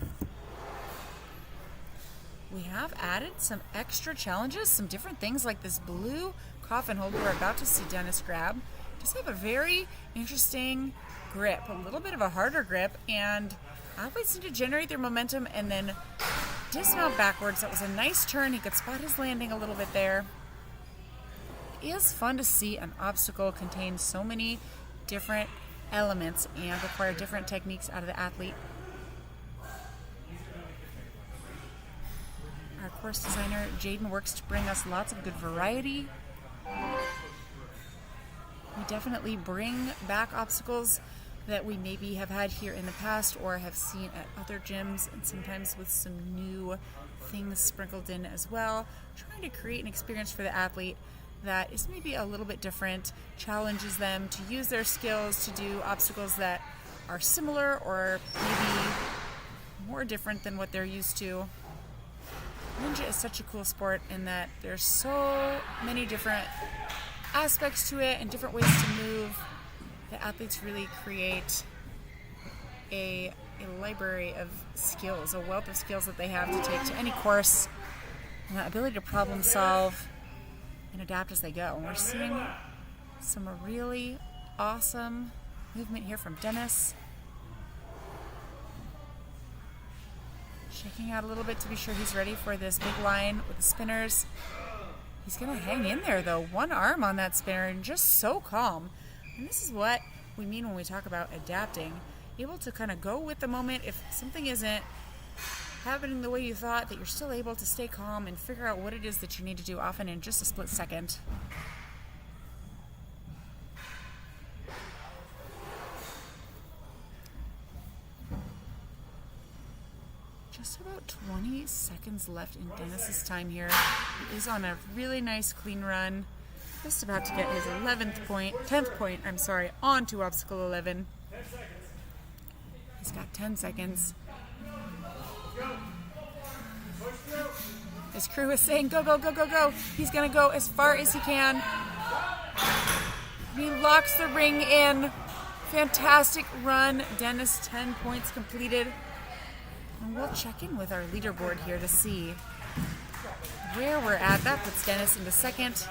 S2: We have added some extra challenges, some different things like this blue coffin hold we're about to see Dennis grab. Just have a very interesting grip, a little bit of a harder grip, and athletes need to generate their momentum and then dismount backwards. That was a nice turn. He could spot his landing a little bit there. It is fun to see an obstacle contain so many different elements and require different techniques out of the athlete. Our course designer, Shaden, works to bring us lots of good variety. We definitely bring back obstacles that we maybe have had here in the past or have seen at other gyms, and sometimes with some new things sprinkled in as well, trying to create an experience for the athlete that is maybe a little bit different, challenges them to use their skills to do obstacles that are similar or maybe more different than what they're used to. Ninja is such a cool sport in that there's so many different aspects to it and different ways to move. The athletes really create a library of skills, a wealth of skills that they have to take to any course, and that ability to problem solve and adapt as they go. And we're seeing some really awesome movement here from Dennis. Shaking out a little bit to be sure he's ready for this big line with the spinners. He's going to hang in there though, one arm on that spinner and just so calm. And this is what we mean when we talk about adapting. Able to kind of go with the moment. If something isn't happening the way you thought, that you're still able to stay calm and figure out what it is that you need to do, often in just a split second. Just about 20 seconds left in Dennis's time here. He is on a really nice clean run. Just about to get his 10th point, onto obstacle 11.
S4: 10 seconds.
S2: He's got 10 seconds. His crew is saying, go, go, go, go, go. He's going to go as far as he can. He locks the ring in. Fantastic run. Dennis, 10 points completed. And we'll check in with our leaderboard here to see where we're at. That puts Dennis into 2nd.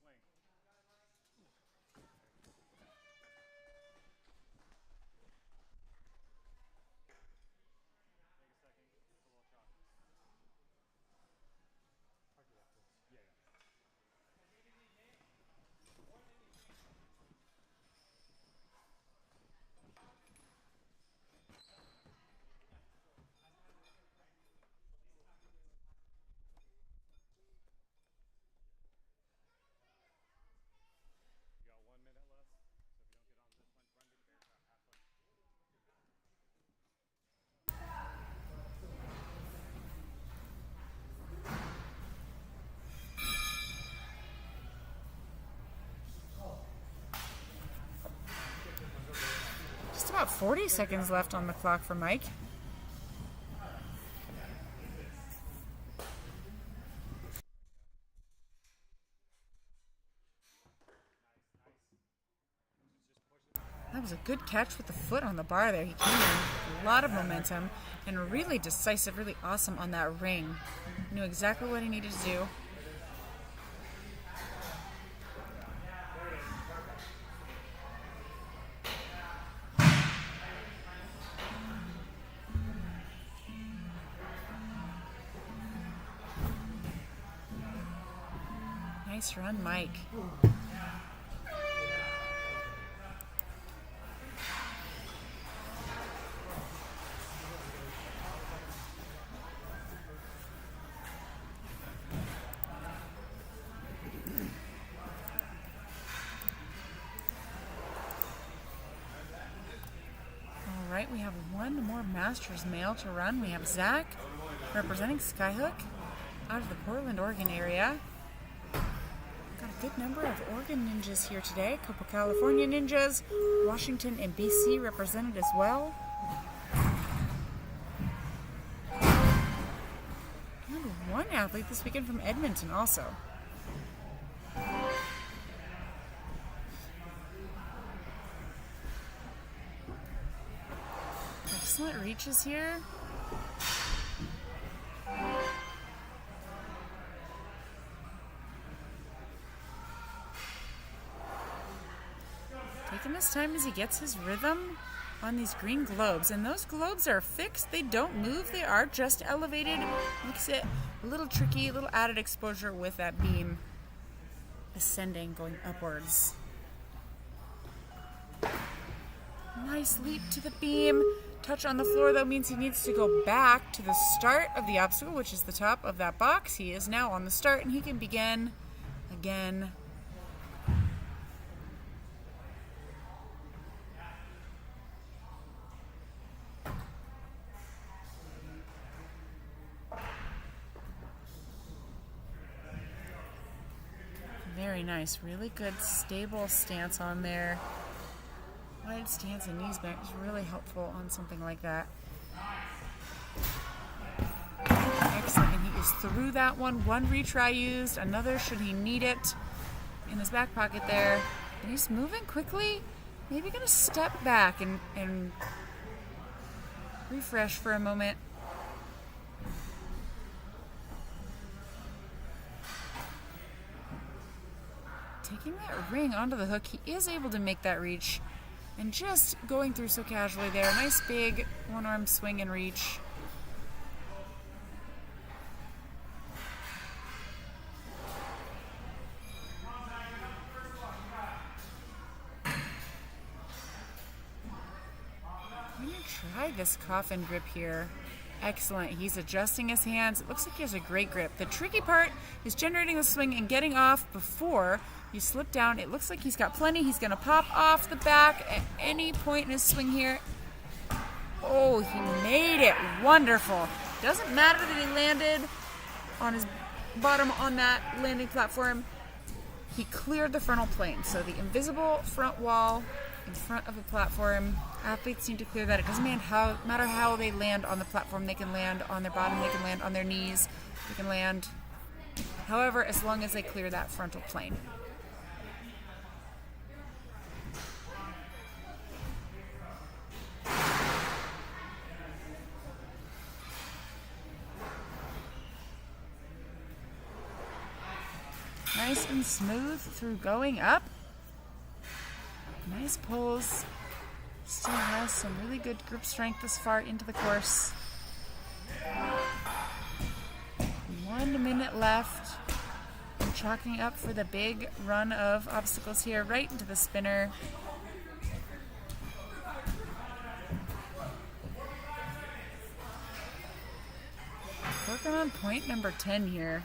S4: swing. Take a second. It's a little choppy.
S5: I'll do that first.
S4: Yeah, yeah. You got 1 minute left. So if you don't get on this one, run to the bear trap. Have fun.
S2: Just about 40 seconds left on the clock for Mike. That was a good catch with the foot on the bar there. He came in with a lot of momentum and really decisive, really awesome on that ring. Knew exactly what he needed to do. Nice run, Mike. All right, we have one more Masters male to run. We have Zach representing Skyhook out of the Portland, Oregon area. Got a good number of Oregon ninjas here today. A couple California ninjas, Washington and BC represented as well. And one athlete this weekend from Edmonton also. Excellent reaches here. Taking his time as he gets his rhythm on these green globes. And those globes are fixed. They don't move. They are just elevated. Makes it a little tricky, a little added exposure with that beam ascending, going upwards. Nice leap to the beam. Touch on the floor, though, means he needs to go back to the start of the obstacle, which is the top of that box. He is now on the start, and he can begin again. Very nice. Really good, stable stance on there. Wide stance and knees back is really helpful on something like that. Excellent. And he is through that one. One retry used. Another should he need it. In his back pocket there. And he's moving quickly. Maybe going to step back and refresh for a moment. Taking that ring onto the hook, he is able to make that reach. And just going through so casually there. Nice big one-arm swing and reach. I'm going to try this coffin grip here. Excellent. He's adjusting his hands. It looks like he has a great grip. The tricky part is generating the swing and getting off before you slip down. It looks like he's got plenty. He's going to pop off the back at any point in his swing here. Oh, he made it. Wonderful. Doesn't matter that he landed on his bottom on that landing platform. He cleared the frontal plane. So the invisible front wall in front of the platform, athletes need to clear that. It doesn't matter how they land on the platform. They can land on their bottom. They can land on their knees. They can land however, as long as they clear that frontal plane. Nice and smooth through going up. Nice pulls. Still has some really good grip strength this far into the course. 1 minute left. I'm chalking up for the big run of obstacles here, right into the spinner. Working on point number 10 here.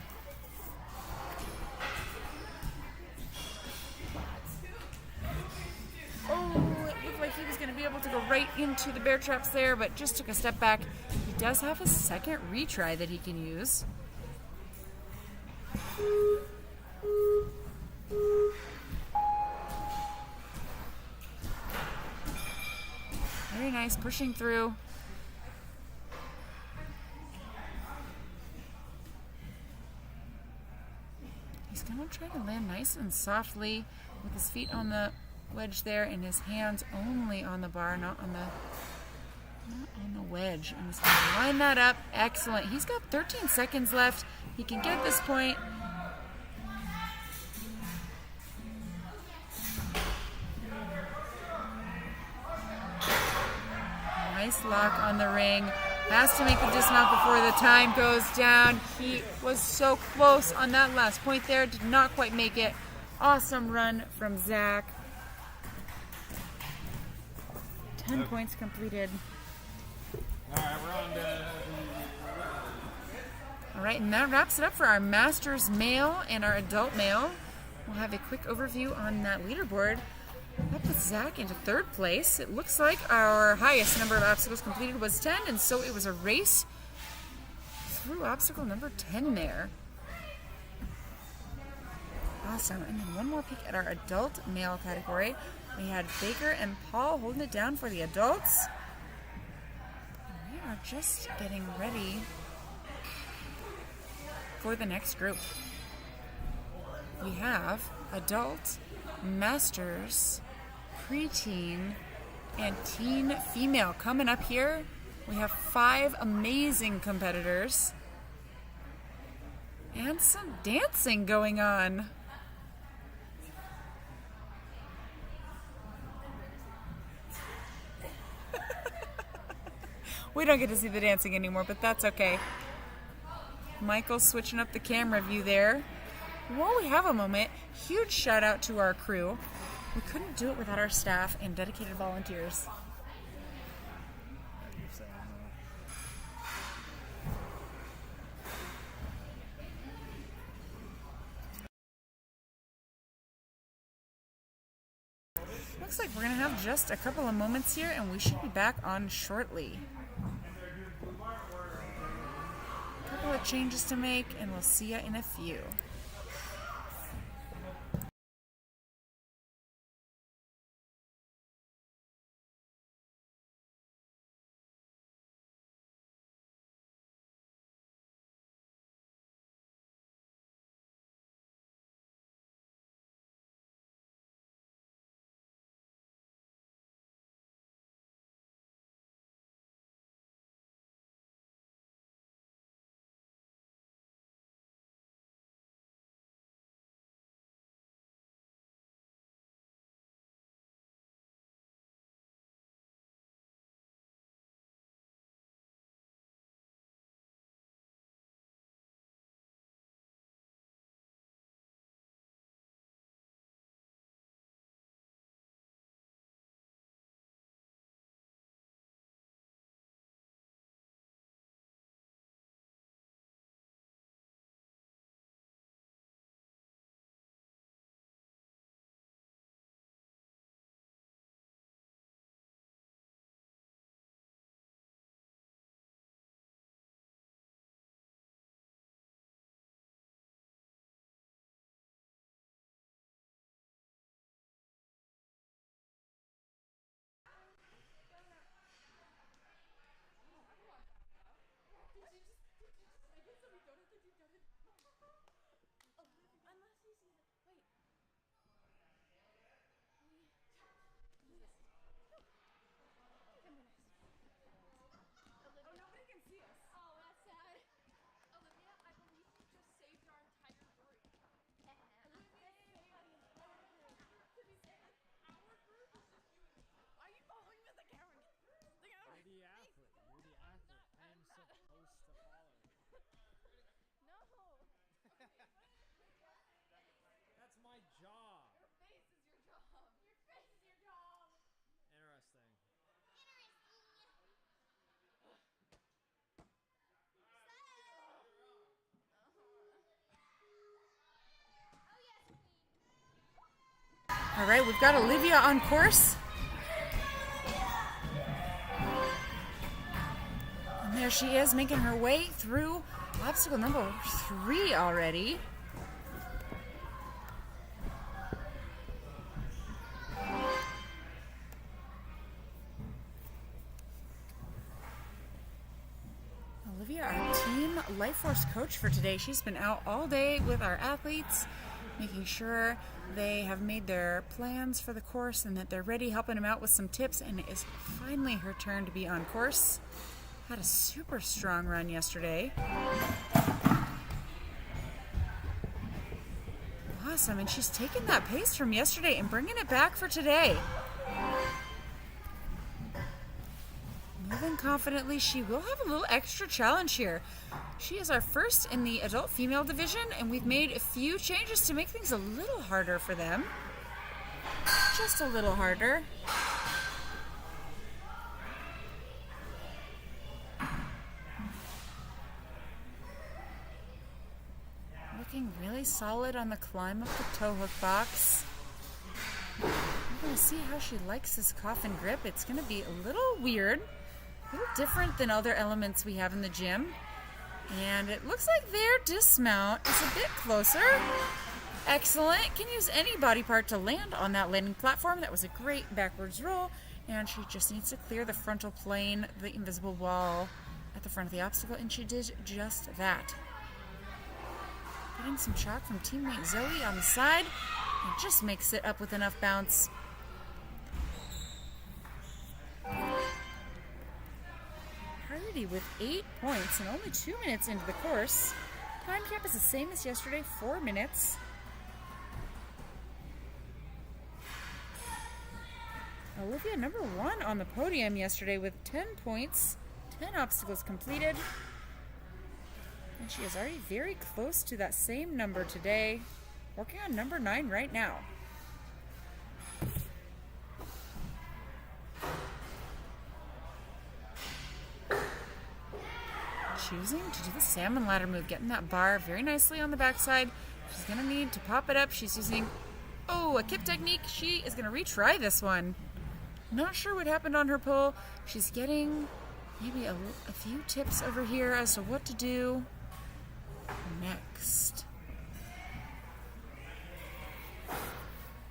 S2: Oh, it looked like he was going to be able to go right into the bear traps there, but just took a step back. He does have a second retry that he can use. Very nice, pushing through. He's going to try to land nice and softly with his feet on the wedge there and his hands only on the bar, not on the wedge. And he's going to line that up. Excellent. He's got 13 seconds left. He can get this point. Nice lock on the ring. Has to make the dismount before the time goes down. He was so close on that last point there. Did not quite make it. Awesome run from Zach. 10 points completed. All right, and that wraps it up for our Masters male and our adult male. We'll have a quick overview on that leaderboard. That puts Zach into third place. It looks like our highest number of obstacles completed was 10, and so it was a race through obstacle number 10 there. Awesome. And then one more peek at our adult male category. We had Baker and Paul holding it down for the adults. And we are just getting ready for the next group. We have adult, masters, preteen, and teen female coming up here. We have 5 amazing competitors and some dancing going on. We don't get to see the dancing anymore, but that's okay. Michael's switching up the camera view there. While we have a moment, huge shout out to our crew. We couldn't do it without our staff and dedicated volunteers. Looks like we're going to have just a couple of moments here and we should be back on shortly. A couple of changes to make and we'll see you in a few.
S5: job.
S3: Your face is your job. Your face is your job.
S5: Interesting.
S3: Oh yes, queen.
S2: All right, we've got Olivia on course. And there she is, making her way through obstacle number 3 already. Olivia, our team life force coach for today. She's been out all day with our athletes, making sure they have made their plans for the course and that they're ready, helping them out with some tips. And it is finally her turn to be on course. Had a super strong run yesterday. Awesome, and she's taking that pace from yesterday and bringing it back for today. Moving confidently, she will have a little extra challenge here. She is our first in the adult female division, and we've made a few changes to make things a little harder for them. Just a little harder. Looking really solid on the climb up the toe hook box. We're going to see how she likes this coffin grip. It's going to be a little weird, a little different than other elements we have in the gym. And it looks like their dismount is a bit closer. Excellent. Can use any body part to land on that landing platform. That was a great backwards roll. And she just needs to clear the frontal plane, the invisible wall at the front of the obstacle. And she did just that. Getting some shock from teammate Zoe on the side. And just makes it up with enough bounce. Hardy with 8 points and only 2 minutes into the course. Time cap is the same as yesterday, 4 minutes. Olivia, number 1 on the podium yesterday with 10 points, 10 obstacles completed. And she is already very close to that same number today. Working on number 9 right now. Choosing to do the salmon ladder move, getting that bar very nicely on the backside. She's going to need to pop it up. She's using, a kip technique. She is going to retry this one. Not sure what happened on her pull. She's getting maybe a few tips over here as to what to do next.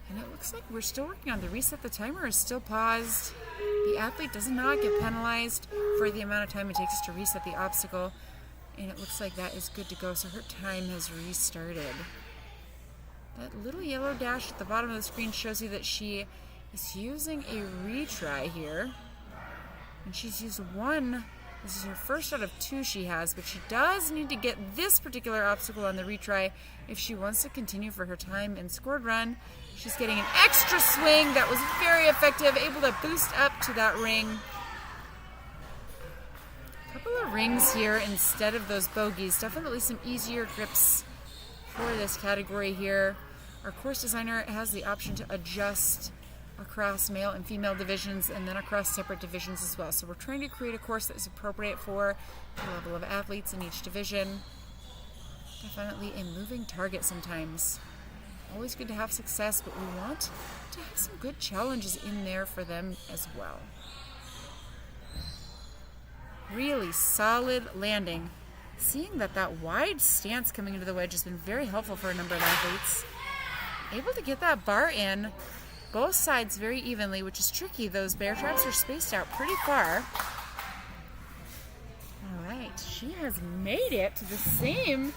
S2: And it looks like we're still working on the reset. The timer is still paused. The athlete does not get penalized for the amount of time it takes to reset the obstacle. And it looks like that is good to go, so her time has restarted. That little yellow dash at the bottom of the screen shows you that she is using a retry here. And she's used 1. This is her first out of 2 she has, but she does need to get this particular obstacle on the retry if she wants to continue for her time and scored run. She's getting an extra swing that was very effective, able to boost up to that ring. A couple of rings here instead of those bogeys. Definitely some easier grips for this category here. Our course designer has the option to adjust across male and female divisions and then across separate divisions as well. So we're trying to create a course that is appropriate for the level of athletes in each division. Definitely a moving target sometimes. Always good to have success, but we want to have some good challenges in there for them as well. Really solid landing. Seeing that wide stance coming into the wedge has been very helpful for a number of athletes. Able to get that bar in both sides very evenly, which is tricky. Those bear traps are spaced out pretty far. All right, she has made it to the same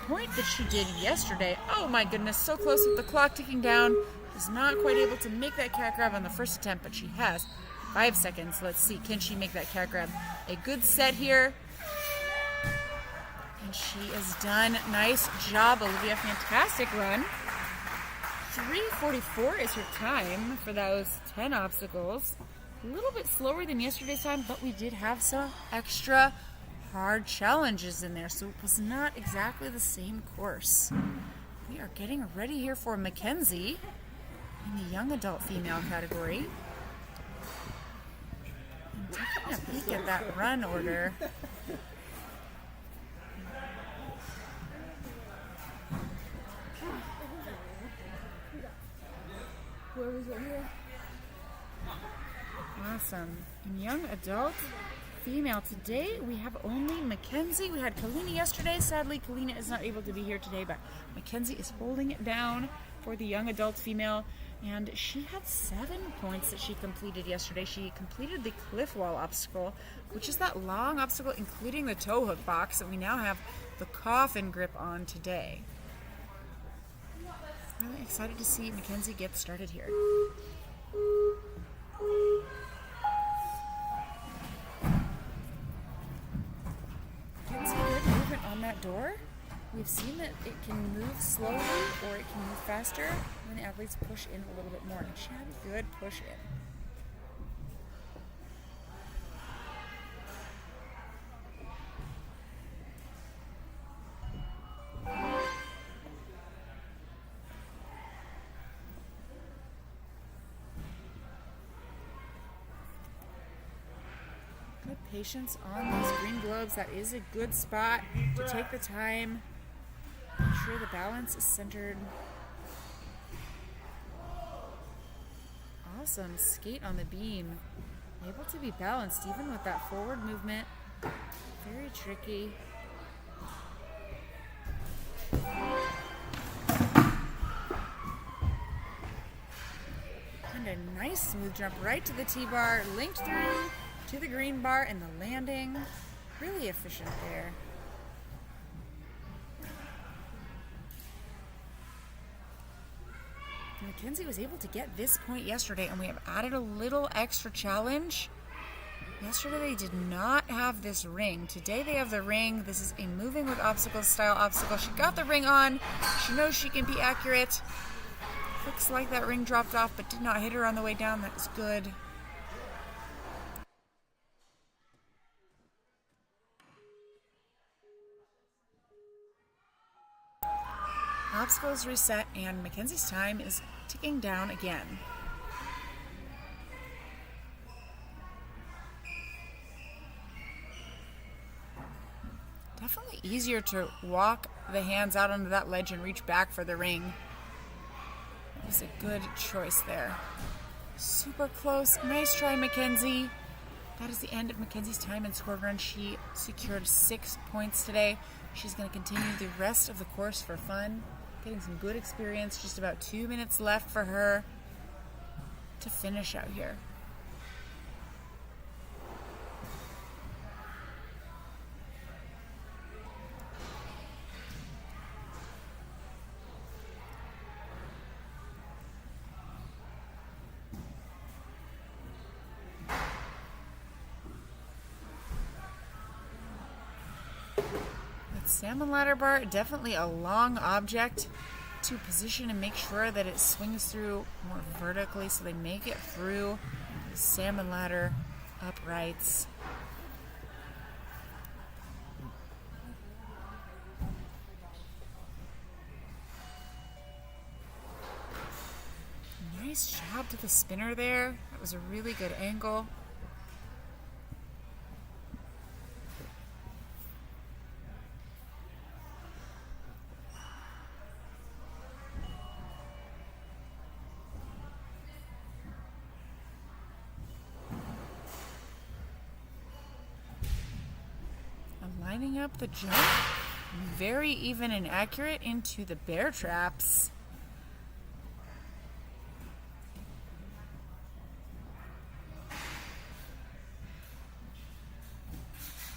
S2: point that she did yesterday. Oh my goodness, so close with the clock ticking down. Was not quite able to make that cat grab on the first attempt, but she has 5 seconds. Let's see, can she make that cat grab? A good set here. And she is done. Nice job, Olivia. Fantastic run. 3:44 is her time for those 10 obstacles. A little bit slower than yesterday's time, but we did have some extra hard challenges in there, so it was not exactly the same course. We are getting ready here for Mackenzie in the young adult female category. And taking a peek at that run order. Awesome. In young adult female today, we have only Mackenzie. We had Kalina yesterday. Sadly, Kalina is not able to be here today, but Mackenzie is holding it down for the young adult female. And she had 7 points that she completed yesterday. She completed the cliff wall obstacle, which is that long obstacle, including the toe hook box that we now have the coffin grip on today. Really excited to see Mackenzie get started here. Mackenzie, good movement on that door. We've seen that it can move slowly or it can move faster when the athletes push in a little bit more. And she had a good push in. Good patience on these green globes. That is a good spot to take the time. Make sure the balance is centered. Awesome. Skate on the beam. Able to be balanced even with that forward movement. Very tricky. And a nice smooth jump right to the T-bar, linked through to the green bar, and the landing. Really efficient there. Mackenzie was able to get this point yesterday, and we have added a little extra challenge. Yesterday they did not have this ring. Today they have the ring. This is a moving with obstacles style obstacle. She got the ring on. She knows she can be accurate. Looks like that ring dropped off but did not hit her on the way down. That is good. Obstacles reset, and Mackenzie's time is ticking down again. Definitely easier to walk the hands out onto that ledge and reach back for the ring. That was a good choice there. Super close. Nice try, Mackenzie. That is the end of Mackenzie's time in squad run. She secured 6 points today. She's going to continue the rest of the course for fun. Getting some good experience. Just about 2 minutes left for her to finish out here. Salmon ladder bar, definitely a long object to position and make sure that it swings through more vertically so they make it through the salmon ladder uprights. Nice job to the spinner there. That was a really good angle. Lining up the jump, very even and accurate into the bear traps.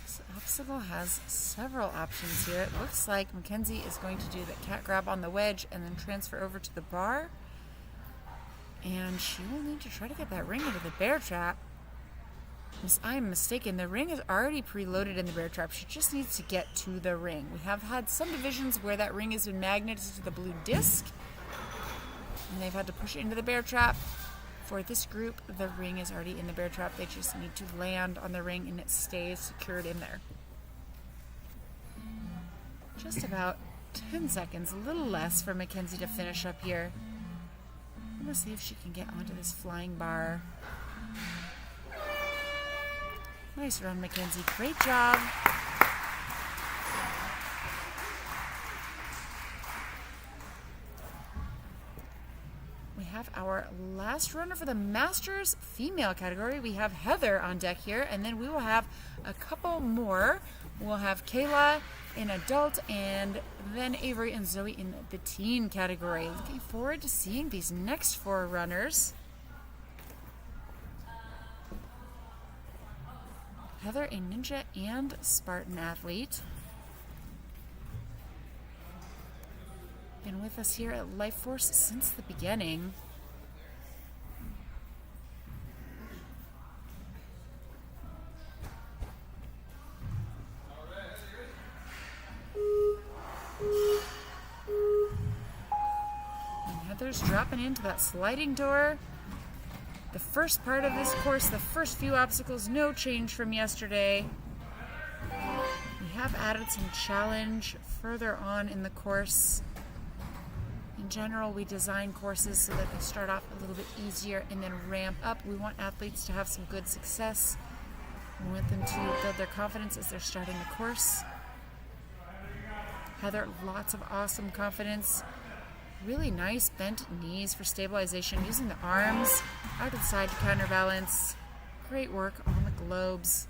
S2: This obstacle has several options here. It looks like Mackenzie is going to do the cat grab on the wedge and then transfer over to the bar. And she will need to try to get that ring into the bear trap. I'm mistaken. The ring is already preloaded in the bear trap. She just needs to get to the ring. We have had some divisions where that ring has been magneted to the blue disc, and they've had to push it into the bear trap. For this group, the ring is already in the bear trap. They just need to land on the ring, and it stays secured in there. Just about 10 seconds, a little less for Mackenzie to finish up here. I'm going to see if she can get onto this flying bar. Nice run, Mackenzie. Great job. We have our last runner for the Masters female category. We have Heather on deck here, and then we will have a couple more. We'll have Kayla in adult, and then Avery and Zoe in the teen category. Looking forward to seeing these next 4 runners. Heather, a ninja and Spartan athlete. Been with us here at Life Force since the beginning. And Heather's dropping into that sliding door. The first part of this course, the first few obstacles, no change from yesterday. We have added some challenge further on in the course. In general, we design courses so that they start off a little bit easier and then ramp up. We want athletes to have some good success. We want them to build their confidence as they're starting the course. Heather, lots of awesome confidence. Really nice bent knees for stabilization, using the arms out to the side to counterbalance. Great work on the globes.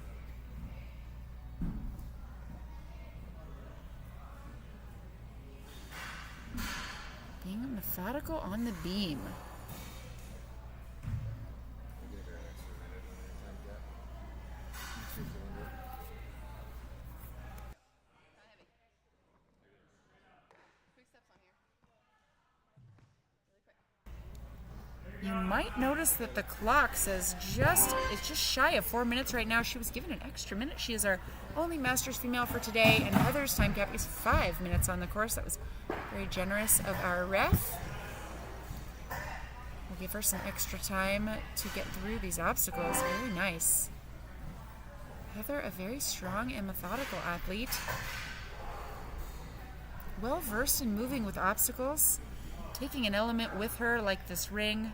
S2: Being methodical on the beam. You might notice that the clock says it's just shy of 4 minutes right now. She was given an extra minute. She is our only Masters female for today, and Heather's time cap is 5 minutes on the course. That was very generous of our ref. We'll give her some extra time to get through these obstacles. Very nice. Heather, a very strong and methodical athlete. Well versed in moving with obstacles, taking an element with her like this ring.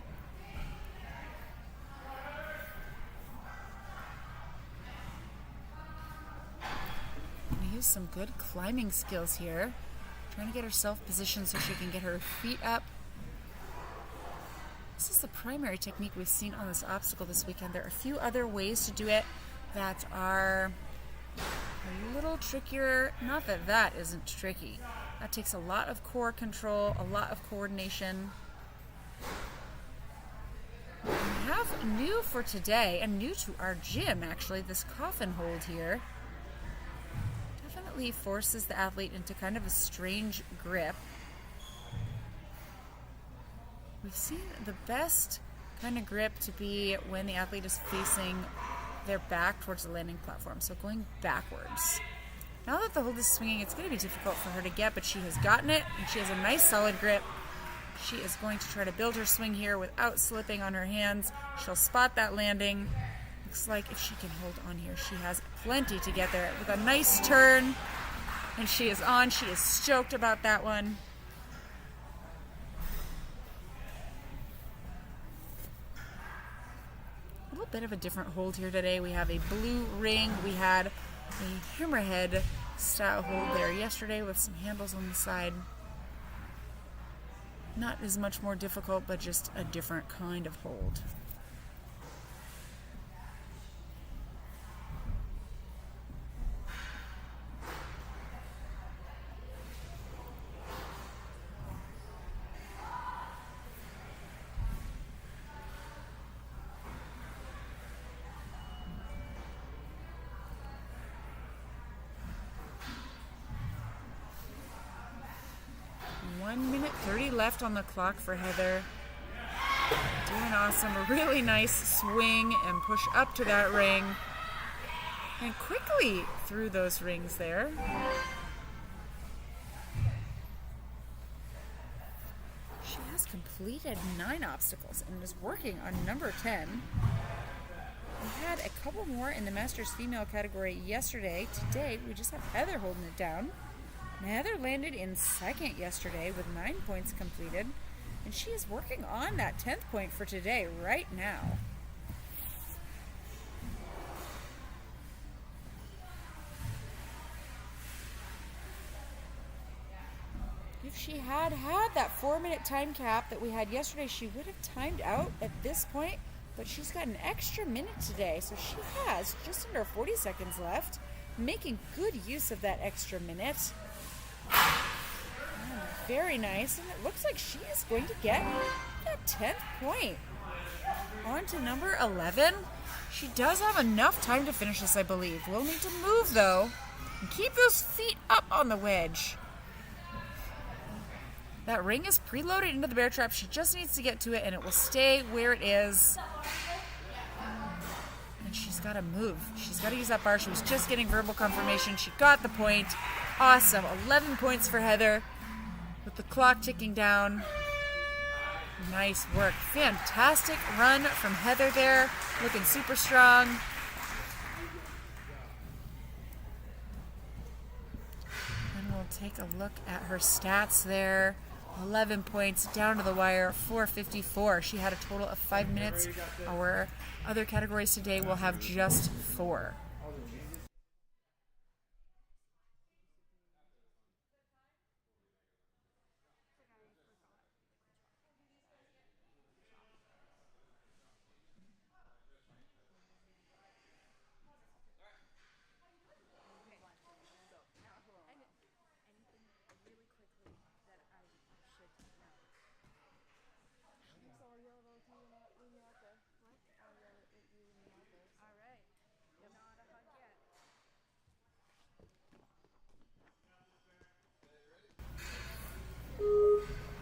S2: We use some good climbing skills here. Trying to get herself positioned so she can get her feet up. This is the primary technique we've seen on this obstacle this weekend. There are a few other ways to do it that are a little trickier. Not that that isn't tricky. That takes a lot of core control, a lot of coordination. We have new for today, and new to our gym actually, this coffin hold here. Definitely forces the athlete into kind of a strange grip. We've seen the best kind of grip to be when the athlete is facing their back towards the landing platform, so going backwards. Now that the hold is swinging, it's going to be difficult for her to get, but she has gotten it, and she has a nice solid grip. She is going to try to build her swing here without slipping on her hands. She'll spot that landing. Looks like if she can hold on here, she has plenty to get there with a nice turn. And she is on. She is stoked about that one. A little bit of a different hold here today. We have a blue ring. We had a hammerhead style hold there yesterday with some handles on the side. Not as much more difficult, but just a different kind of hold. Left on the clock for Heather. Doing awesome. A really nice swing and push up to that ring. And quickly through those rings there. She has completed 9 obstacles and is working on number 10. We had a couple more in the Masters female category yesterday. Today, we just have Heather holding it down. Heather landed in second yesterday with 9 points completed, and she is working on that 10th point for today right now. If she had that 4-minute time cap that we had yesterday, she would have timed out at this point, but she's got an extra minute today, so she has just under 40 seconds left, making good use of that extra minute. Very nice, and it looks like she is going to get that 10th point. On to number 11. She does have enough time to finish this, I believe. We'll need to move, though, and keep those feet up on the wedge. That ring is preloaded into the bear trap. She just needs to get to it, and it will stay where it is. And she's got to move. She's got to use that bar. She was just getting verbal confirmation. She got the point. Awesome. 11 points for Heather with the clock ticking down. Nice work. Fantastic run from Heather there. Looking super strong. And we'll take a look at her stats there. 11 points down to the wire, 4:54. She had a total of 5 minutes. Our other categories today will have just 4.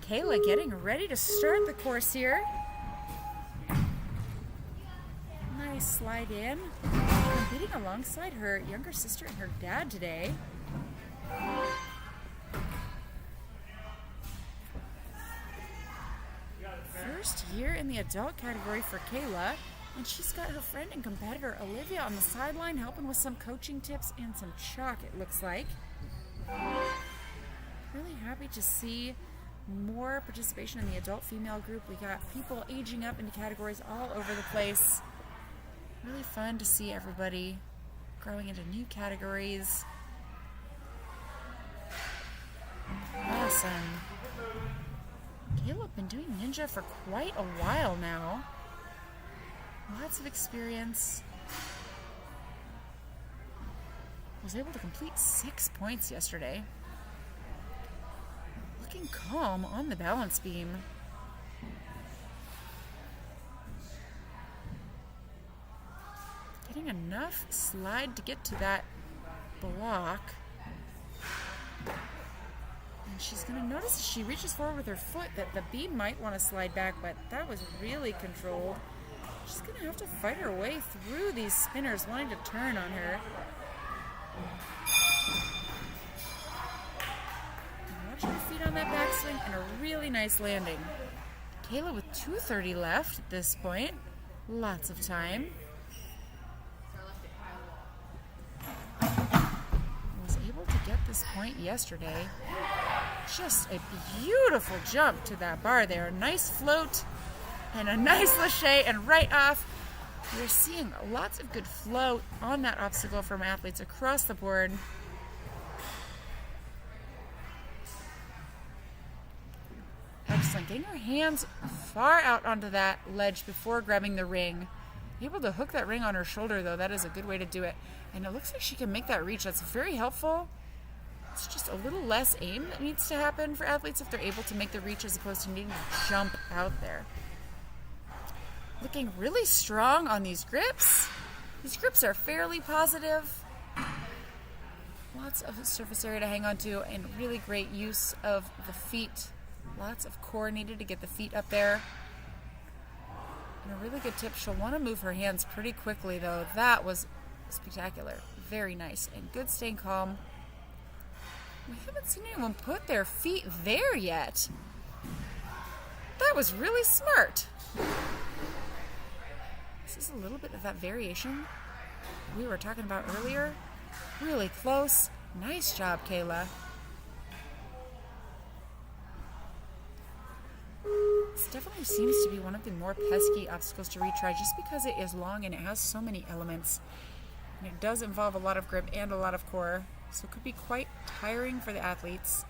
S2: Kayla getting ready to start the course here. Nice slide in. Competing alongside her younger sister and her dad today. First year in the adult category for Kayla, and she's got her friend and competitor Olivia on the sideline helping with some coaching tips and some chalk, it looks like. Really happy to see more participation in the adult female group. We got people aging up into categories all over the place. Really fun to see everybody growing into new categories. Awesome. Caleb been doing ninja for quite a while now. Lots of experience. Was able to complete 6 points yesterday. Looking calm on the balance beam. Getting enough slide to get to that block. And she's going to notice as she reaches forward with her foot that the beam might want to slide back, but that was really controlled. She's going to have to fight her way through these spinners wanting to turn on her. Watch her feet on that backswing and a really nice landing. Kayla with 2:30 left at this point. Lots of time. Was able to get this point yesterday. Just a beautiful jump to that bar there. A nice float and a nice lâché, and right off. We're seeing lots of good flow on that obstacle from athletes across the board. Excellent. Getting her hands far out onto that ledge before grabbing the ring. Able to hook that ring on her shoulder, though. That is a good way to do it. And it looks like she can make that reach. That's very helpful. It's just a little less aim that needs to happen for athletes if they're able to make the reach as opposed to needing to jump out there. Looking really strong on these grips. These grips are fairly positive. Lots of surface area to hang on to and really great use of the feet. Lots of core needed to get the feet up there. And a really good tip, she'll want to move her hands pretty quickly though. That was spectacular. Very nice and good staying calm. We haven't seen anyone put their feet there yet. That was really smart. This is a little bit of that variation we were talking about earlier. Really close. Nice job, Kayla. This definitely seems to be one of the more pesky obstacles to retry just because it is long and it has so many elements. And it does involve a lot of grip and a lot of core, so it could be quite tiring for the athletes.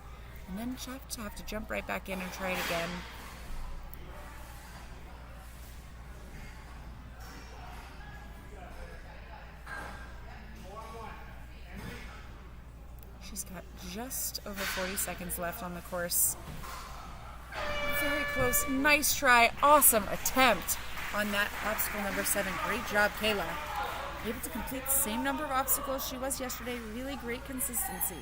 S2: And then have to jump right back in and try it again. She's got just over 40 seconds left on the course. Very close. Nice try. Awesome attempt on that obstacle number 7. Great job, Kayla. Able to complete the same number of obstacles she was yesterday. Really great consistency.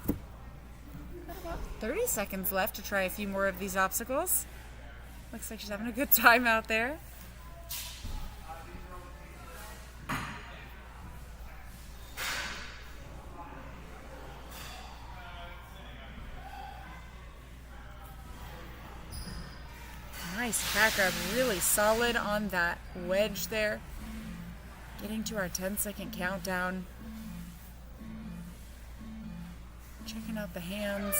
S2: Got about 30 seconds left to try a few more of these obstacles. Looks like she's having a good time out there. Nice back grab, really solid on that wedge there. Getting to our 10-second countdown. Checking out the hands.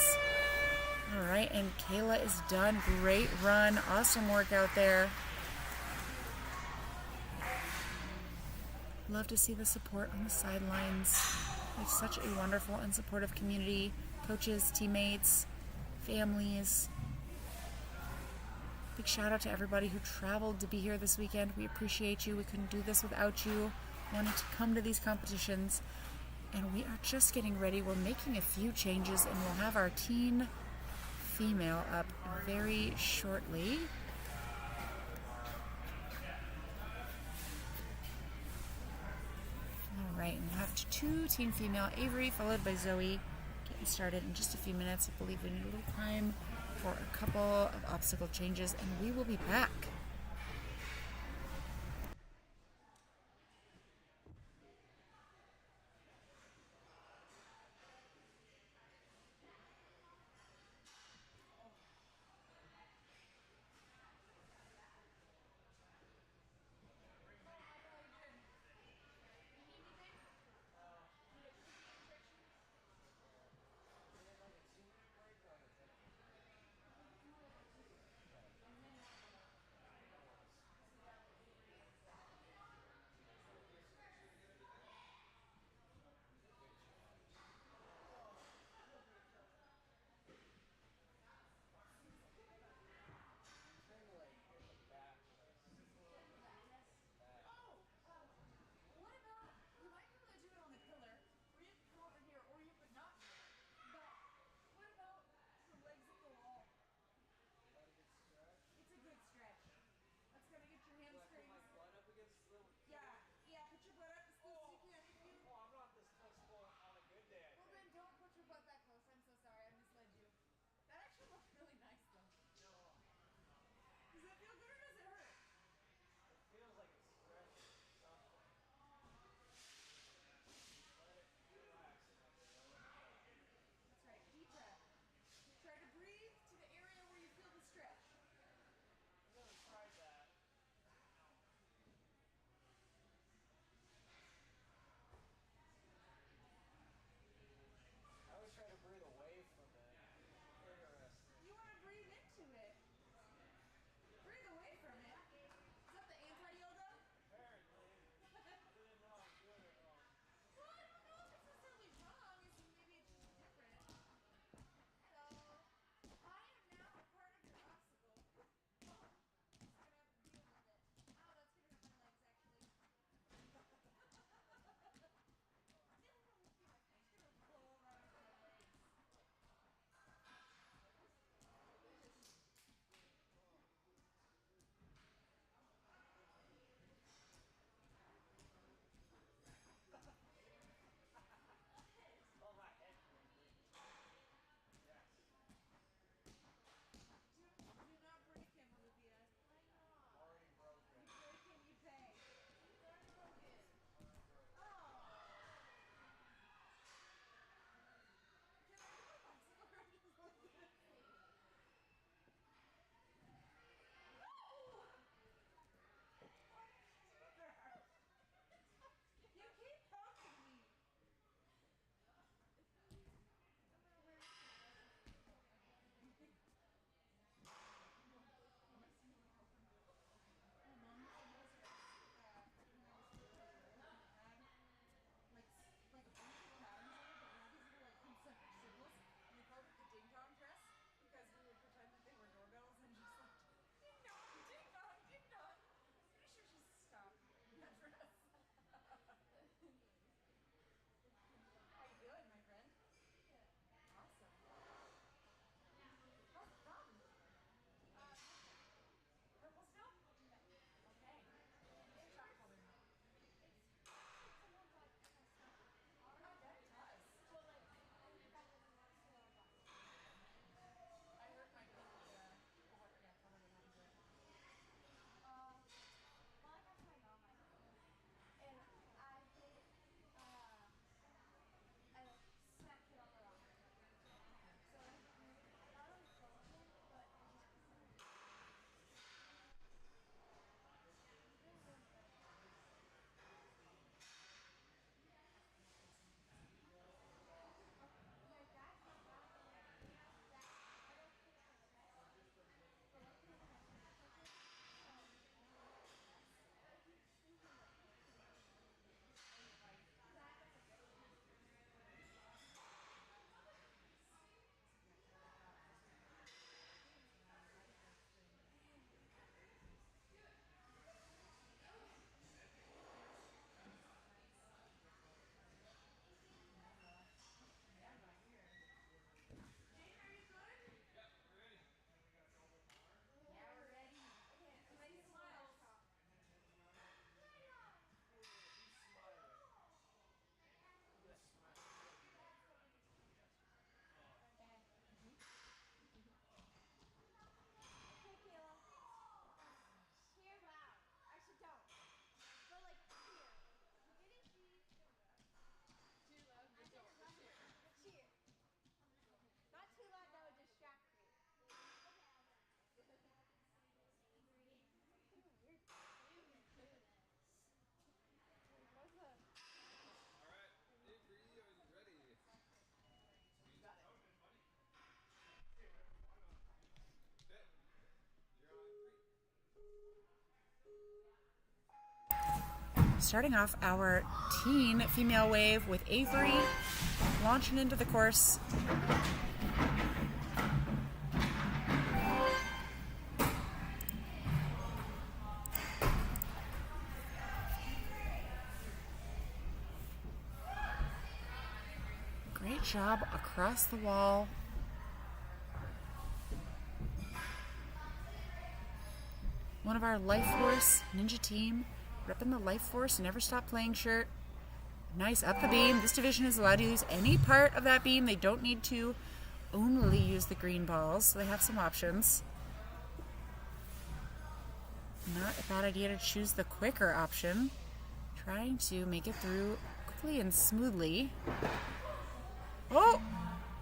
S2: All right, and Kayla is done. Great run, awesome workout there. Love to see the support on the sidelines. We have such a wonderful and supportive community. Coaches, teammates, families. Big shout out to everybody who traveled to be here this weekend. We appreciate you. We couldn't do this without you wanting to come to these competitions. And we are just getting ready. We're making a few changes and we'll have our teen female up very shortly. All right, and we'll have 2 teen female, Avery followed by Zoe. Getting started in just a few minutes. I believe we need a little time for a couple of obstacle changes, and we will be back. starting off our teen female wave with Avery launching into the course. Great job across the wall. One of our Life Force Ninja team, repping the Life Force Never Stop Playing shirt. Nice up the beam. This division is allowed to use any part of that beam. They don't need to only use the green balls, so they have some options. Not a bad idea to choose the quicker option. Trying to make it through quickly and smoothly. Oh!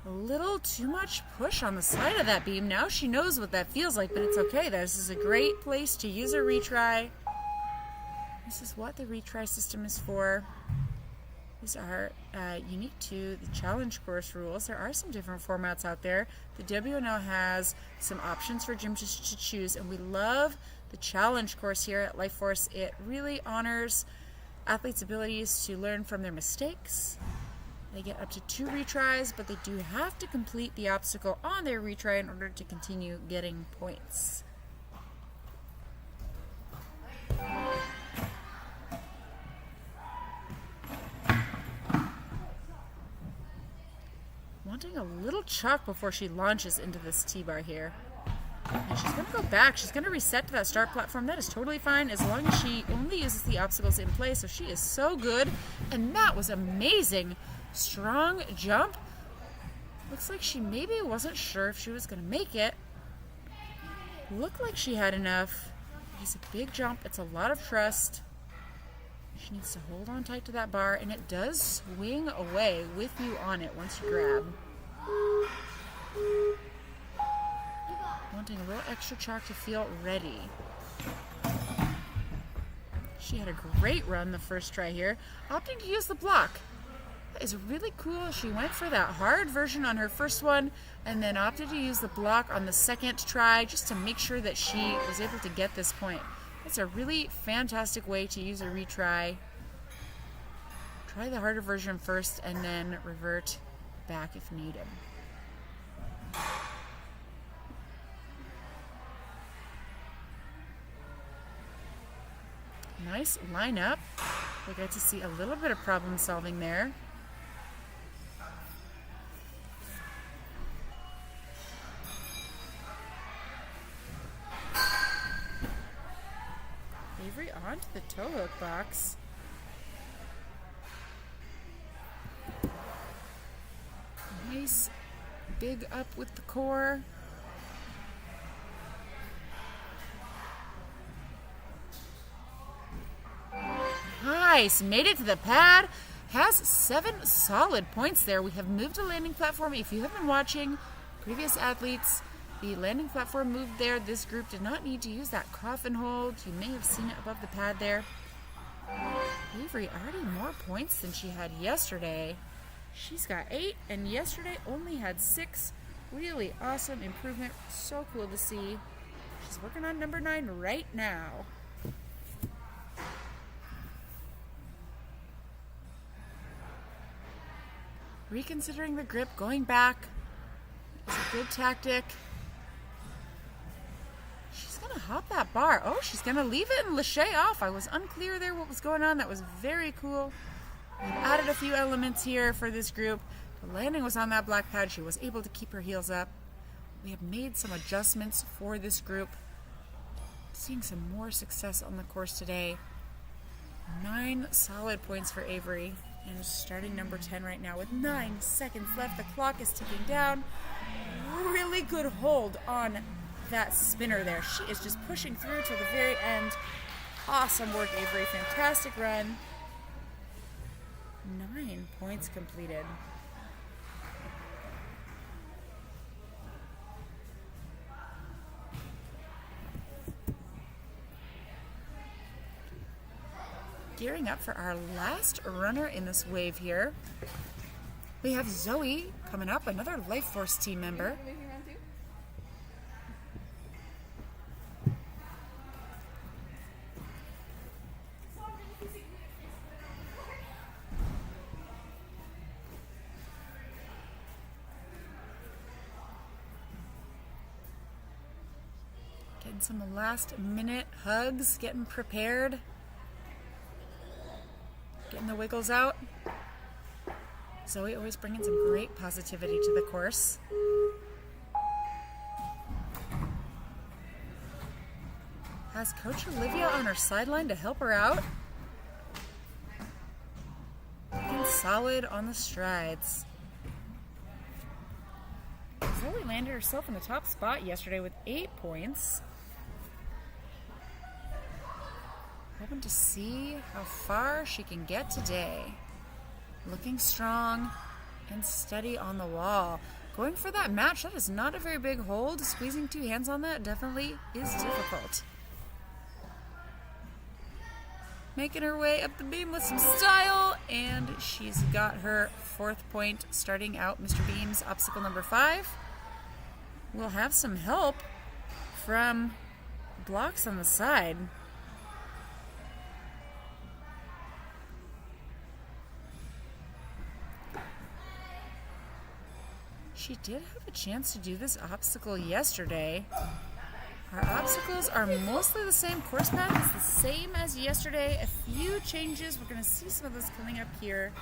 S2: A little too much push on the side of that beam. Now she knows what that feels like, but it's okay. This is a great place to use a retry. This is what the retry system is for. These are unique to the challenge course rules. There are some different formats out there. The WNL has some options for gym to choose, and we love the challenge course here at Life Force. It really honors athletes' abilities to learn from their mistakes. They get up to 2 retries, but they do have to complete the obstacle on their retry in order to continue getting points. Wanting a little chalk before she launches into this T-bar here. And she's going to go back. She's going to reset to that start platform. That is totally fine as long as she only uses the obstacles in place. So she is so good. And that was amazing. Strong jump. Looks like she maybe wasn't sure if she was going to make it. Looked like she had enough. It's a big jump. It's a lot of trust. She needs to hold on tight to that bar, and it does swing away with you on it once you grab. Wanting a little extra chalk to feel ready. She had a great run the first try here, opting to use the block. That is really cool. She went for that hard version on her first one and then opted to use the block on the second try just to make sure that she was able to get this point. It's a really fantastic way to use a retry. Try the harder version first and then revert back if needed. Nice lineup. We get to see a little bit of problem solving there. Avery onto the toe hook box. Nice big up with the core. Nice, made it to the pad. Has 7 solid points there. We have moved a landing platform. If you have been watching previous athletes, the landing platform moved there. This group did not need to use that coffin hold. You may have seen it above the pad there. Avery already more points than she had yesterday. She's got 8, and yesterday only had 6. Really awesome improvement. So cool to see. She's working on number 9 right now. Reconsidering the grip, going back. It's a good tactic. She's going to hop that bar. Oh, she's going to leave it and lâcher off. I was unclear there what was going on. That was very cool. We've added a few elements here for this group. The landing was on that black pad. She was able to keep her heels up. We have made some adjustments for this group. Seeing some more success on the course today. 9 solid points for Avery. And starting number 10 right now with 9 seconds left. The clock is ticking down. Really good hold on that spinner there. She is just pushing through to the very end. Awesome work, Avery. Fantastic run. 9 points completed. Gearing up for our last runner in this wave here. We have Zoe coming up, another Life Force team member. Getting some last minute hugs, getting prepared. Getting the wiggles out. Zoe always bringing some great positivity to the course. Has Coach Olivia on her sideline to help her out. Looking solid on the strides. Zoe landed herself in the top spot yesterday with 8 points. Hoping to see how far she can get today. Looking strong and steady on the wall. Going for that match, that is not a very big hold. Squeezing 2 hands on that definitely is difficult. Making her way up the beam with some style, and she's got her 4th point starting out Mr. Beam's obstacle number 5. We'll have some help from blocks on the side. She did have a chance to do this obstacle yesterday. Our obstacles are mostly the same. Course path is the same as yesterday. A few changes. We're going to see some of those coming up here.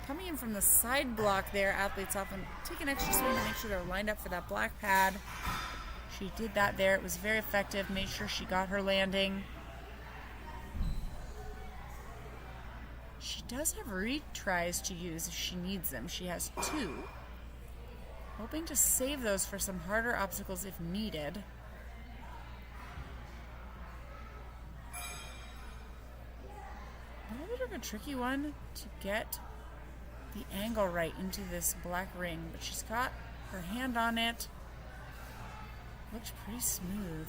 S2: Coming in from the side block there, athletes often take an extra swing to make sure they're lined up for that black pad. She did that there. It was very effective. Made sure she got her landing. She does have retries to use if she needs them. She has 2. Hoping to save those for some harder obstacles if needed. A little bit of a tricky one to get the angle right into this black ring, but she's got her hand on it. Looks pretty smooth.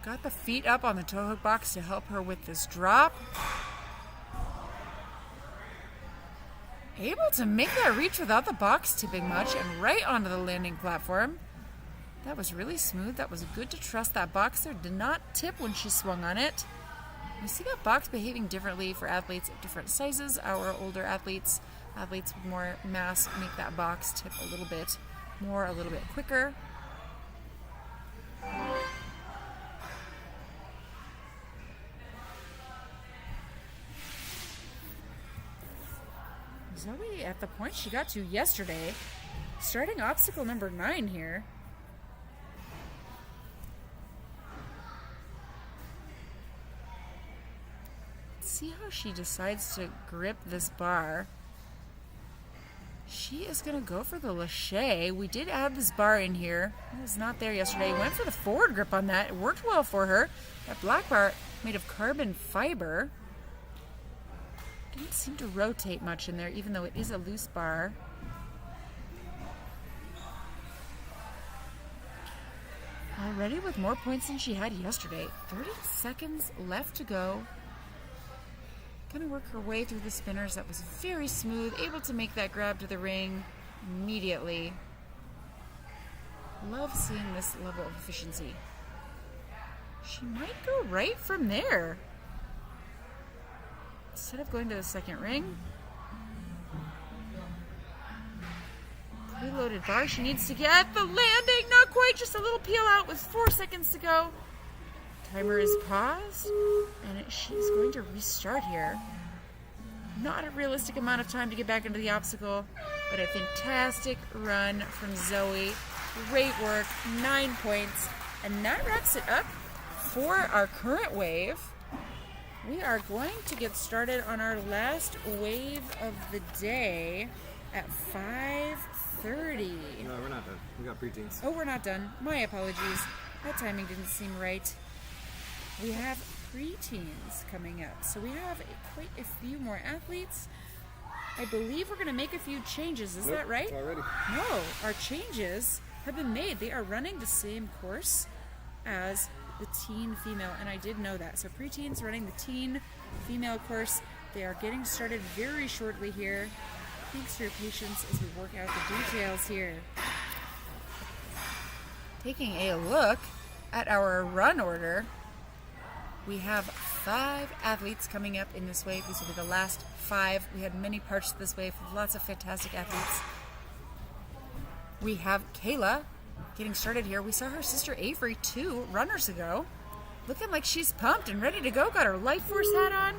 S2: Got the feet up on the toe hook box to help her with this drop. Able to make that reach without the box tipping much and right onto the landing platform. That was really smooth. That was good to trust that box there. Did not tip when she swung on it. We see that box behaving differently for athletes of different sizes. Our older athletes with more mass, make that box tip a little bit more, a little bit quicker. Zoe at the point she got to yesterday, starting obstacle number 9 here. Let's see how she decides to grip this bar. She is going to go for the lache. We did add this bar in here. It was not there yesterday. Went for the forward grip on that. It worked well for her. That black bar made of carbon fiber. Didn't seem to rotate much in there, even though it is a loose bar. Already with more points than she had yesterday. 30 seconds left to go. Gonna work her way through the spinners. That was very smooth. Able to make that grab to the ring immediately. Love seeing this level of efficiency. She might go right from there. Instead of going to the second ring. Preloaded bar. She needs to get the landing. Not quite. Just a little peel out with 4 seconds to go. Timer is paused. And she's going to restart here. Not a realistic amount of time to get back into the obstacle. But a fantastic run from Zoe. Great work. 9 points. And that wraps it up for our current wave. We are going to get started on our last wave of the day at 5:30.
S5: No, we're not done. We got preteens.
S2: Oh, we're not done. My apologies. That timing didn't seem right. We have preteens coming up. So we have quite a few more athletes. I believe we're going to make a few changes. Is that right?
S5: It's already.
S2: No, our changes have been made. They are running the same course as the teen female, and I did know that. So preteens running the teen female course. They are getting started very shortly here. Thanks for your patience as we work out the details here. Taking a look at our run order, we have 5 athletes coming up in this wave. These will be the last 5. We had many parts to this wave with lots of fantastic athletes. We have Kayla getting started here. We saw her sister Avery 2 runners ago. Looking like she's pumped and ready to go. Got her Life Force hat on.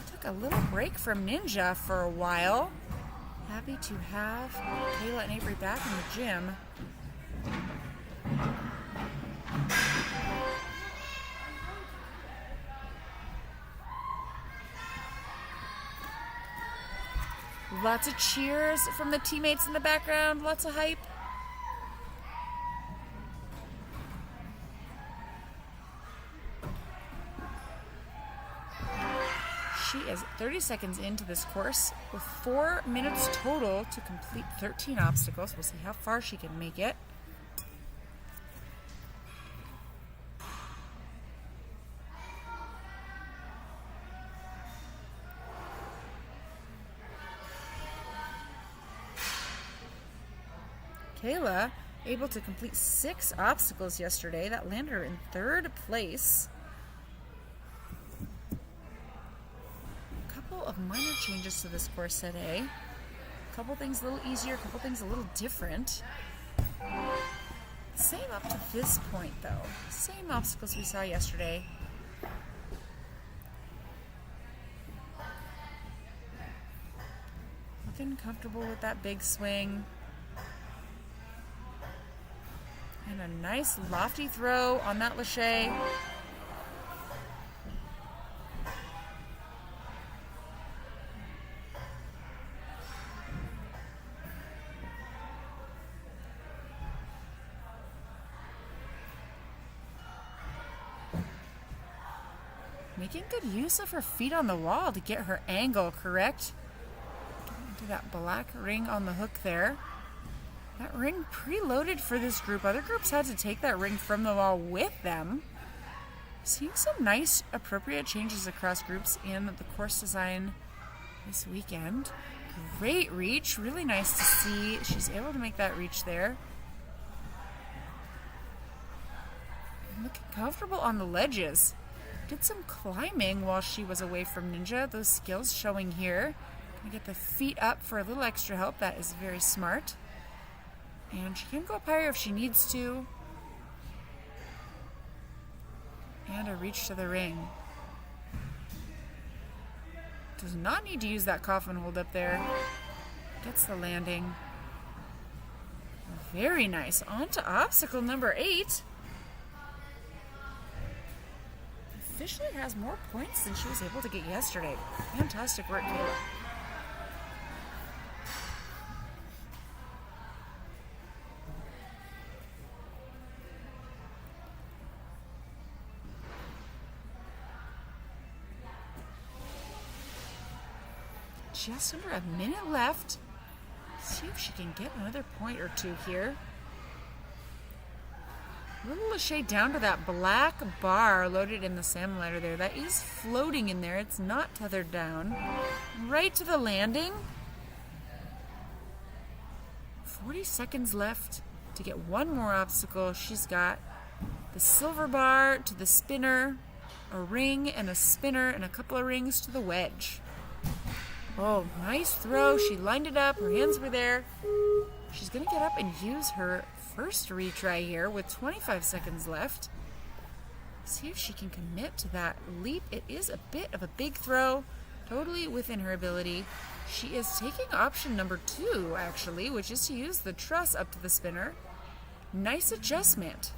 S2: Took a little break from Ninja for a while. Happy to have Kayla and Avery back in the gym. Lots of cheers from the teammates in the background. Lots of hype. She is 30 seconds into this course with 4 minutes total to complete 13 obstacles. We'll see how far she can make it. Kayla able to complete 6 obstacles yesterday. That landed her in 3rd place. A couple of minor changes to this course today. A couple things a little easier, a couple things a little different. Same up to this point though. Same obstacles we saw yesterday. Looking comfortable with that big swing. And a nice lofty throw on that lache. Making good use of her feet on the wall to get her angle correct. Getting into that black ring on the hook there. That ring preloaded for this group. Other groups had to take that ring from the wall with them. Seeing some nice appropriate changes across groups in the course design this weekend. Great reach. Really nice to see she's able to make that reach there. And looking comfortable on the ledges. Did some climbing while she was away from Ninja. Those skills showing here. Gonna get the feet up for a little extra help. That is very smart. And she can go up higher if she needs to. And a reach to the ring. Does not need to use that coffin hold up there. Gets the landing. Very nice. On to obstacle number 8. Officially has more points than she was able to get yesterday. Fantastic work, Kayla. Just under a minute left. See if she can get another point or 2 here. Little lache down to that black bar loaded in the salmon ladder there. That is floating in there. It's not tethered down. Right to the landing. 40 seconds left to get one more obstacle. She's got the silver bar to the spinner, a ring and a spinner, and a couple of rings to the wedge. Oh, nice throw. She lined it up. Her hands were there. She's going to get up and use her first retry here with 25 seconds left. See if she can commit to that leap. It is a bit of a big throw, totally within her ability. She is taking option number 2, actually, which is to use the truss up to the spinner. Nice adjustment.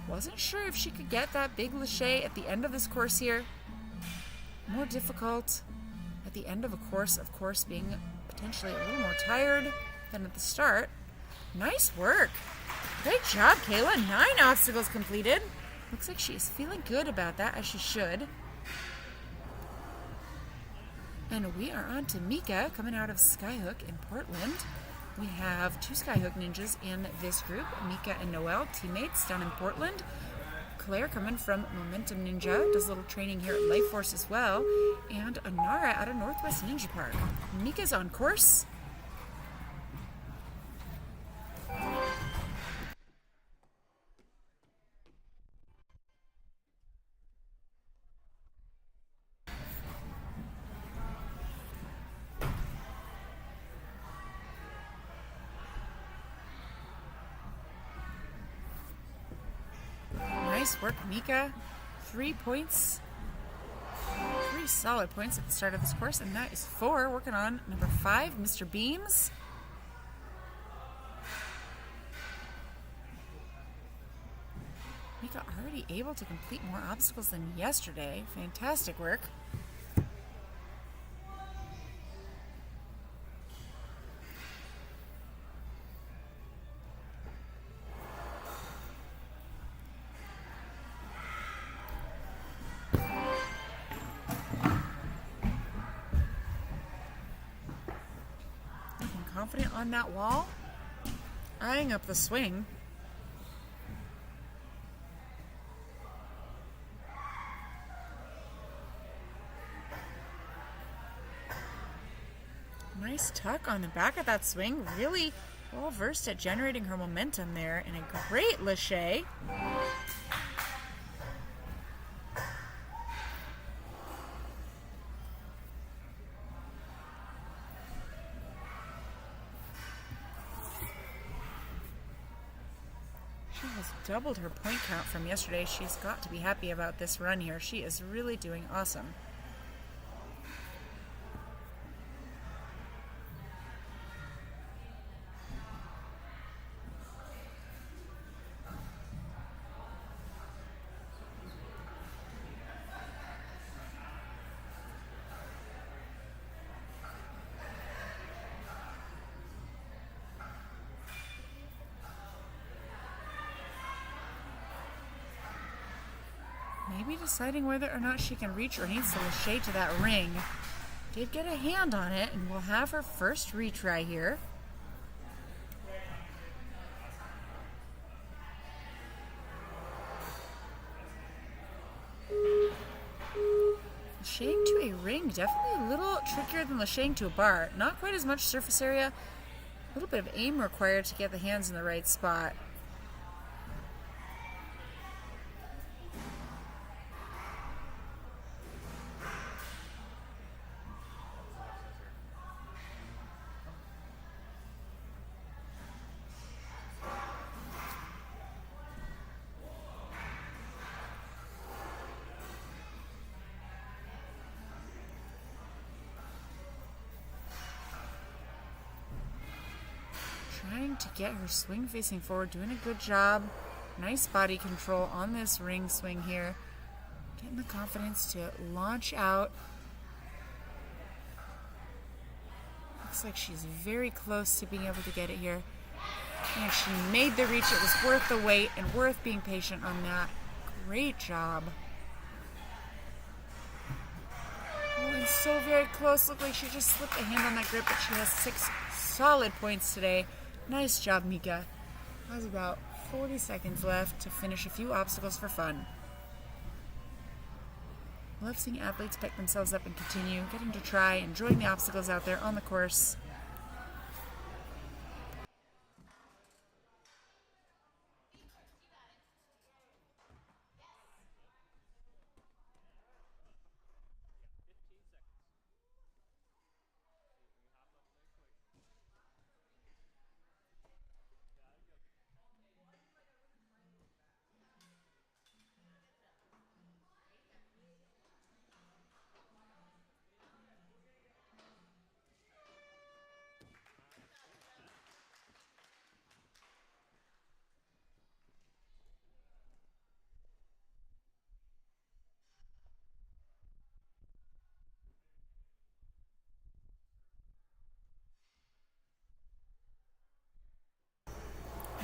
S2: Wasn't sure if she could get that big lache at the end of this course here. More difficult at the end of a course, of course, being potentially a little more tired than at the start. Nice work. Great job, Kayla. 9 obstacles completed. Looks like she's feeling good about that, as she should. And we are on to Mika, coming out of Skyhook in Portland. We have two Skyhook ninjas in this group, Mika and Noelle, teammates down in Portland. Claire coming from Momentum Ninja, does a little training here at Life Force as well. And Anara out of Northwest Ninja Park. Mika's on course. Nice work, Mika. 3 points. 3 solid points at the start of this course, and that is 4. Working on number 5, Mr. Beams. Mika already able to complete more obstacles than yesterday. Fantastic work. Confident on that wall, eyeing up the swing. Nice tuck on the back of that swing. Really well versed at generating her momentum there, and a great lâché. Doubled her point count from yesterday. She's got to be happy about this run here. She is really doing awesome. Maybe deciding whether or not she can reach or needs to lâché to that ring. Did get a hand on it, and we'll have her first retry here. Lâchéing to a ring, definitely a little trickier than lâchéing to a bar. Not quite as much surface area, a little bit of aim required to get the hands in the right spot. Trying to get her swing facing forward, doing a good job. Nice body control on this ring swing here. Getting the confidence to launch out. Looks like she's very close to being able to get it here. And she made the reach. It was worth the wait and worth being patient on that. Great job. Oh, and so very close. Looked like she just slipped a hand on that grip, but she has 6 solid points today. Nice job, Mika. Has about 40 seconds left to finish a few obstacles for fun. Love seeing athletes pick themselves up and continue, getting to try, enjoying the obstacles out there on the course.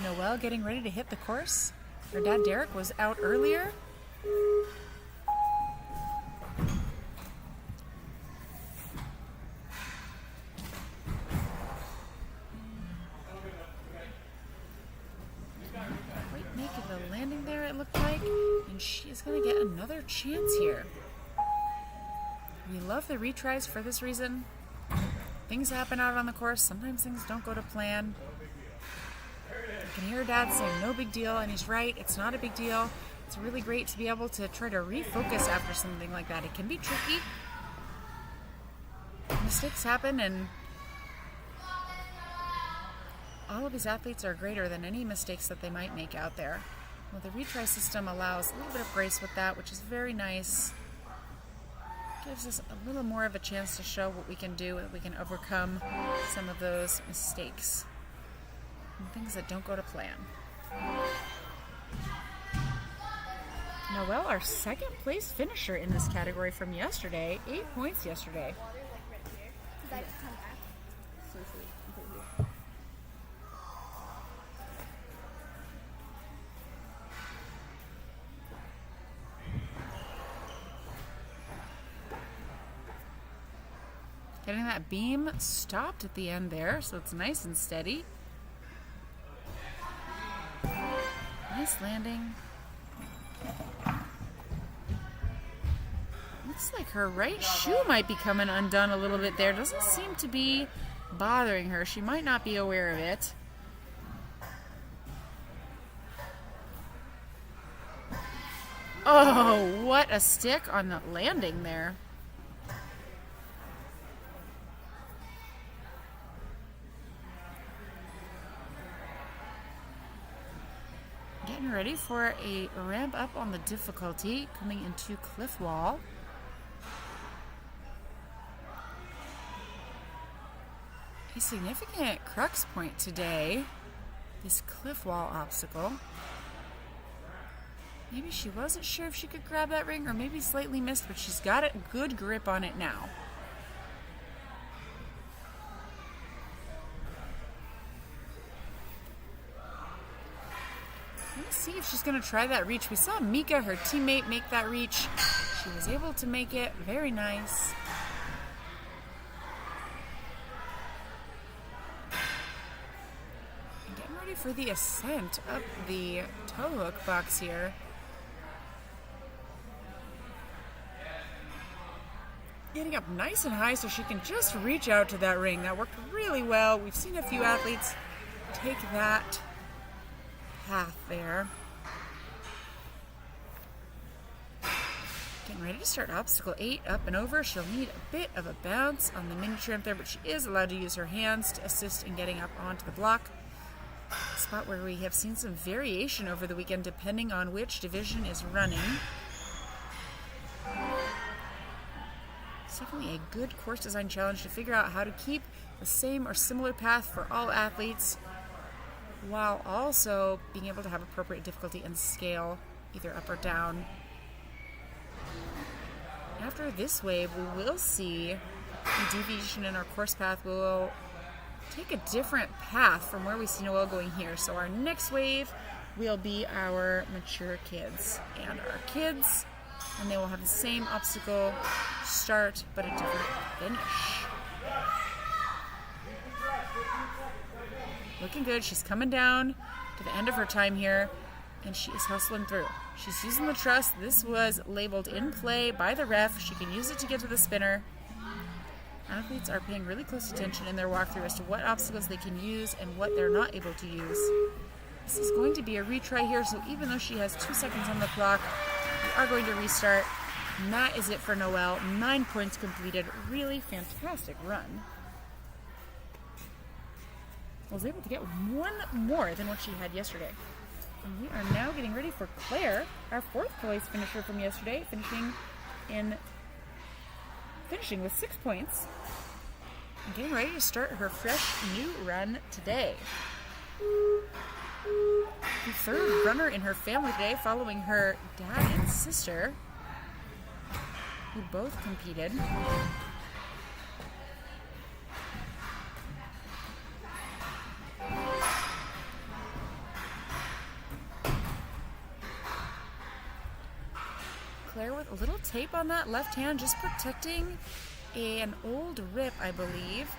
S2: Noelle getting ready to hit the course. Her dad Derek was out earlier. landing there, it looked like. And she is going to get another chance here. We love the retries for this reason. Things happen out on the course. Sometimes things don't go to plan. You can hear her dad saying no big deal, and he's right. It's not a big deal. It's really great to be able to try to refocus after something like that. It can be tricky. Mistakes happen, and all of these athletes are greater than any mistakes that they might make out there. Well, the retry system allows a little bit of grace with that, which is very nice. Gives us a little more of a chance to show what we can do, that we can overcome some of those mistakes and things that don't go to plan. Noelle, our second place finisher in this category from yesterday, 8 points yesterday. Getting that beam stopped at the end there, so it's nice and steady. Nice landing. Looks like her right shoe might be coming undone a little bit there. Doesn't seem to be bothering her. She might not be aware of it. Oh, what a stick on the landing there. Getting ready for a ramp up on the difficulty, coming into cliff wall. A significant crux point today, this cliff wall obstacle. Maybe she wasn't sure if she could grab that ring, or maybe slightly missed, but she's got a good grip on it now. Let's see if she's going to try that reach. We saw Mika, her teammate, make that reach. She was able to make it. Very nice. And getting ready for the ascent up the toe hook box here. Getting up nice and high so she can just reach out to that ring. That worked really well. We've seen a few athletes take that path there. Getting ready to start obstacle 8, up and over. She'll need a bit of a bounce on the mini tramp there, but she is allowed to use her hands to assist in getting up onto the block. A spot where we have seen some variation over the weekend depending on which division is running. It's definitely a good course design challenge to figure out how to keep the same or similar path for all athletes, while also being able to have appropriate difficulty and scale, either up or down. After this wave, we will see a deviation in our course path. We'll take a different path from where we see Noelle going here. So our next wave will be our mature kids and our kids, and they will have the same obstacle start, but a different finish. Looking good. She's coming down to the end of her time here, and she is hustling through. She's using the truss. This was labeled in play by the ref. She can use it to get to the spinner. Athletes are paying really close attention in their walkthrough as to what obstacles they can use and what they're not able to use. This is going to be a retry here, so even though she has 2 seconds on the clock, we are going to restart. And that is it for Noelle. 9 points completed. Really fantastic run. Was able to get one more than what she had yesterday. And we are now getting ready for Claire, our 4th place finisher from yesterday, finishing with 6 points and getting ready to start her fresh new run today. The 3rd runner in her family today, following her dad and sister, who both competed. Claire with a little tape on that left hand, just protecting an old rip, I believe,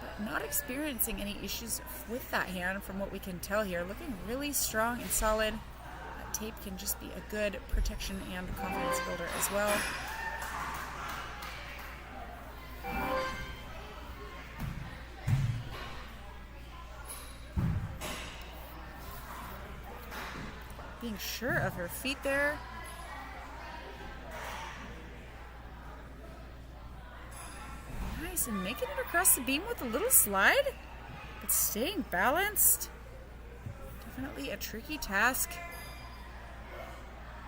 S2: but not experiencing any issues with that hand from what we can tell here. Looking really strong and solid. tape can just be a good protection and confidence builder as well. Being sure of her feet there. Nice, and making it across the beam with a little slide, but staying balanced. Definitely a tricky task.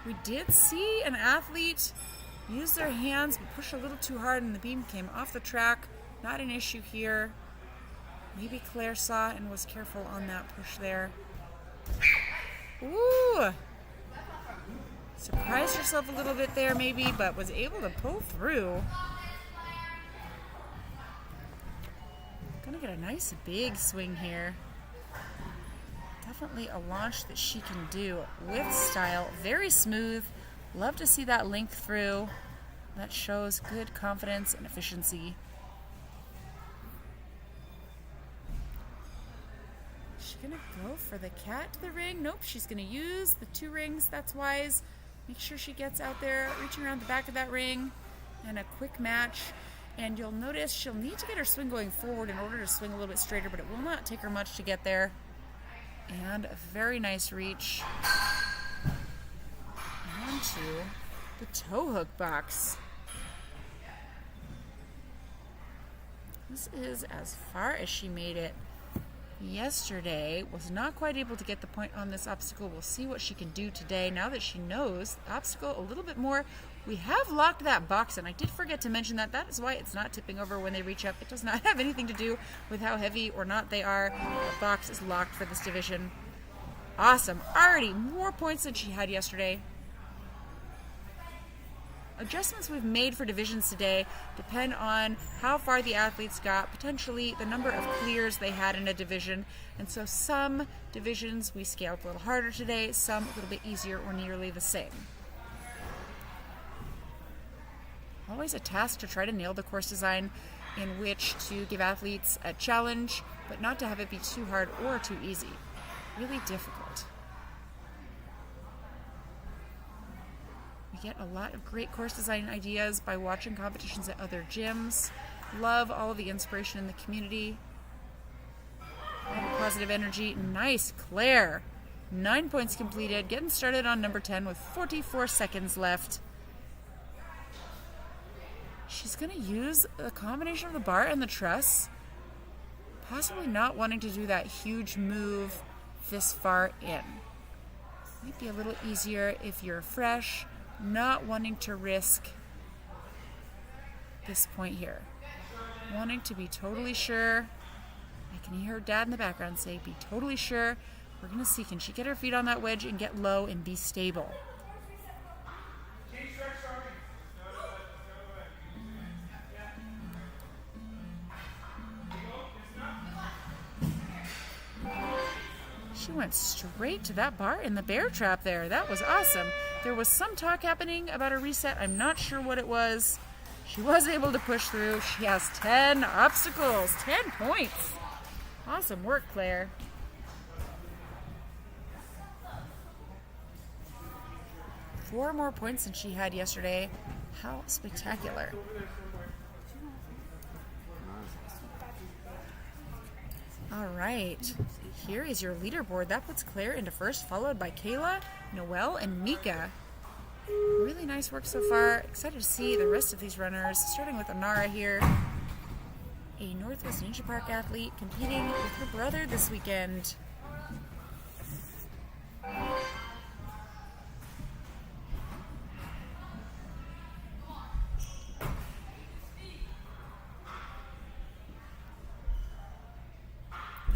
S2: We did see an athlete use their hands but push a little too hard and the beam came off the track. Not an issue here. Maybe Claire saw and was careful on that push there. Ooh! Surprised herself a little bit there maybe, but was able to pull through. Gonna get a nice big swing here. Definitely a launch that she can do with style. Very smooth. Love to see that link through. That shows good confidence and efficiency. She's gonna go for the cat to the ring. Nope, she's gonna use the 2 rings. That's wise. Make sure she gets out there, reaching around the back of that ring, and a quick match. And you'll notice she'll need to get her swing going forward in order to swing a little bit straighter, but it will not take her much to get there. And a very nice reach. Onto the toe hook box. This is as far as she made it yesterday. Was not quite able to get the point on this obstacle. We'll see what she can do today now that she knows the obstacle a little bit more. We have locked that box, and I did forget to mention that. That is why it's not tipping over when they reach up. It does not have anything to do with how heavy or not they are. The box is locked for this division. Awesome. Already more points than she had yesterday. Adjustments we've made for divisions today depend on how far the athletes got, potentially the number of clears they had in a division. And so some divisions we scaled a little harder today, some a little bit easier or nearly the same. Always a task to try to nail the course design in which to give athletes a challenge, but not to have it be too hard or too easy. Really difficult. We get a lot of great course design ideas by watching competitions at other gyms. Love all of the inspiration in the community. All the positive energy. Nice, Claire. 9 points completed. Getting started on number 10 with 44 seconds left. She's going to use a combination of the bar and the truss. Possibly not wanting to do that huge move this far in. Might be a little easier if you're fresh, not wanting to risk this point here. Wanting to be totally sure. I can hear her dad in the background say, be totally sure. We're going to see, can she get her feet on that wedge and get low and be stable? She went straight to that bar in the bear trap there. That was awesome. There was some talk happening about a reset. I'm not sure what it was. She was able to push through. She has 10 obstacles, 10 points. Awesome work, Claire. Four more points than she had yesterday. How spectacular. All right, here is your leaderboard. That puts Claire into first, followed by Kayla, Noelle, and Mika. Really nice work so far. Excited to see the rest of these runners, starting with Anara here, a Northwest Ninja Park athlete competing with her brother this weekend.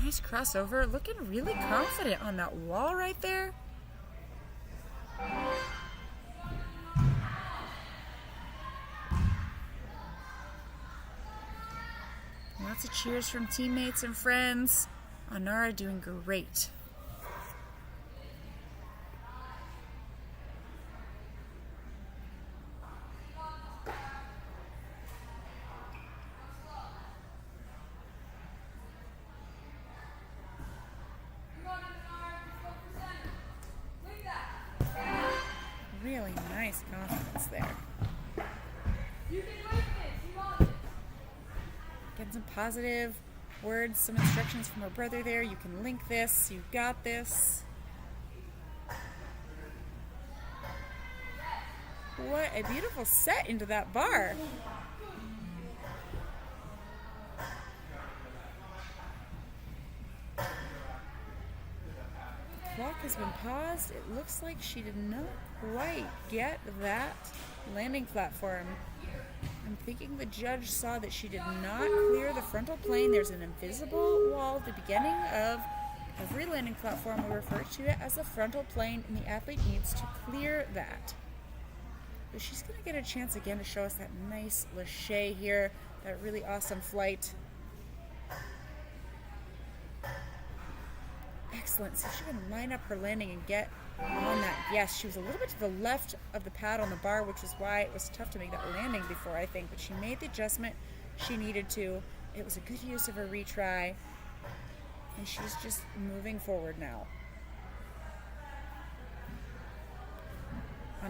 S2: Nice crossover, looking really confident on that wall right there. Lots of cheers from teammates and friends. Anara doing great. positive words, some instructions from her brother there. You can link this. You got this. What a beautiful set into that bar. Clock has been paused. It looks like she did not quite get that landing platform. I'm thinking the judge saw that she did not clear the frontal plane. There's an invisible wall at the beginning of every landing platform. We refer to it as a frontal plane, and the athlete needs to clear that. But she's going to get a chance again to show us that nice lâché here, that really awesome flight. Excellent. So she can line up her landing and get on that. Yes, she was a little bit to the left of the pad on the bar, which is why it was tough to make that landing before, I think. But she made the adjustment she needed to. It was a good use of her retry. And she's just moving forward now.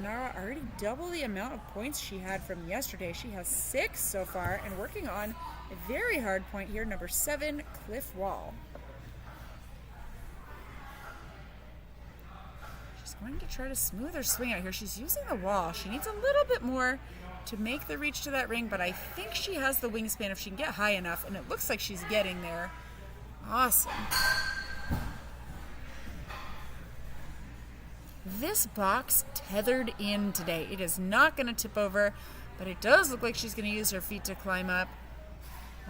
S2: Nora already double the amount of points she had from yesterday. She has 6 so far and working on a very hard point here, number 7, cliff wall. She's going to try to smooth her swing out here. She's using the wall. She needs a little bit more to make the reach to that ring, but I think she has the wingspan if she can get high enough, and it looks like she's getting there. Awesome. This box tethered in today. It is not going to tip over, but it does look like she's going to use her feet to climb up.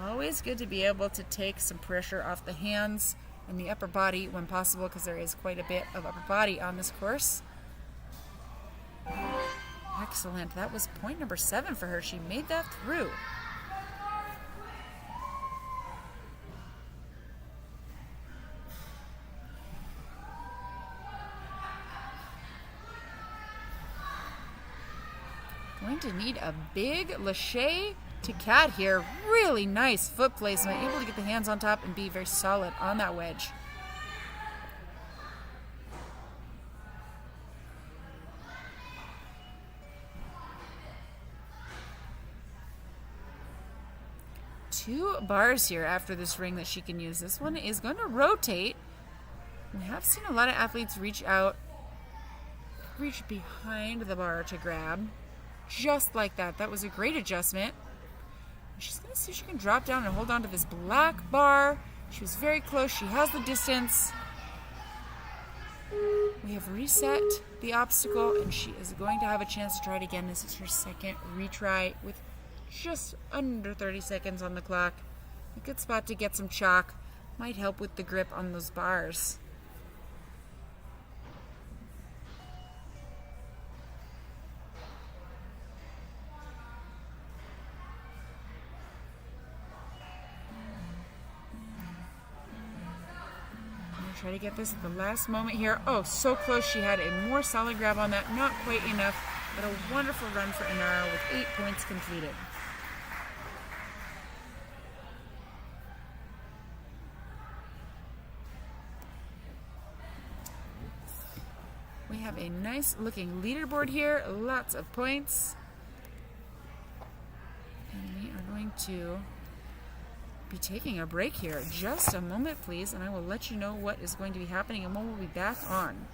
S2: Always good to be able to take some pressure off the hands and the upper body when possible, because there is quite a bit of upper body on this course. Excellent. That was point number 7 for her. She made that through. Going to need a big lâché to cat here. Really nice foot placement. Able to get the hands on top and be very solid on that wedge. Two bars here after this ring that she can use. This one is going to rotate. We have seen a lot of athletes reach behind the bar to grab. Just like that. That was a great adjustment. She's going to see if she can drop down and hold on to this black bar. She was very close. She has the distance. We have reset the obstacle, and she is going to have a chance to try it again. This is her second retry with just under 30 seconds on the clock. A good spot to get some chalk. Might help with the grip on those bars. Try to get this at the last moment here. Oh, so close. She had a more solid grab on that. Not quite enough, but a wonderful run for Nora with 8 points completed. We have a nice looking leaderboard here. Lots of points. And we are going to be taking a break here. Just a moment, please, and I will let you know what is going to be happening and when we'll be back on.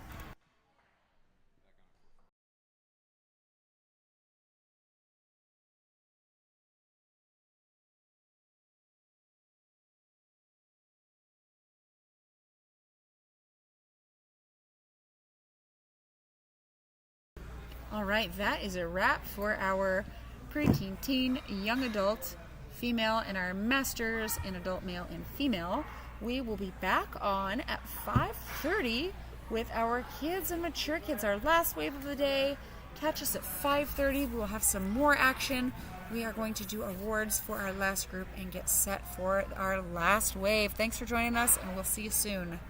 S2: All right, that is a wrap for our preteen, teen, young adult, female, and our masters in adult male and female. We will be back on at 5:30 with our kids and mature kids, our last wave of the day. Catch us at 5:30. We will have some more action. We are going to do awards for our last group and get set for our last wave. Thanks for joining us, and we'll see you soon.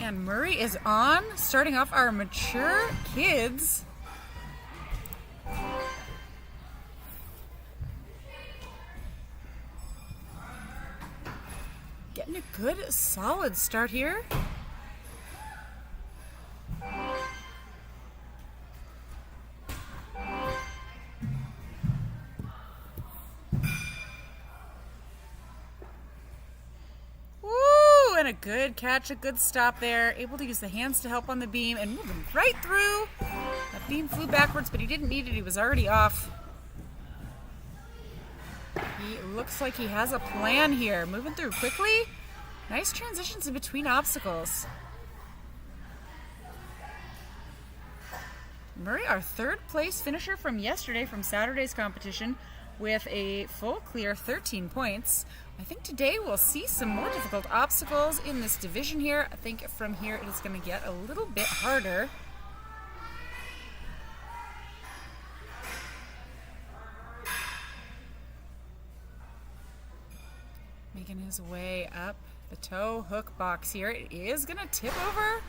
S2: And Murray is on, starting off our mature kids. Getting a good, solid start here. And a good catch, a good stop there. Able to use the hands to help on the beam and moving right through. That beam flew backwards, but he didn't need it. He was already off. He looks like he has a plan here. Moving through quickly. Nice transitions in between obstacles. Murray, our third place finisher from yesterday, from Saturday's competition, with a full clear 13 points. I think today we'll see some more difficult obstacles in this division here. I think from here it is going to get a little bit harder. Making his way up the toe hook box here. It is going to tip over.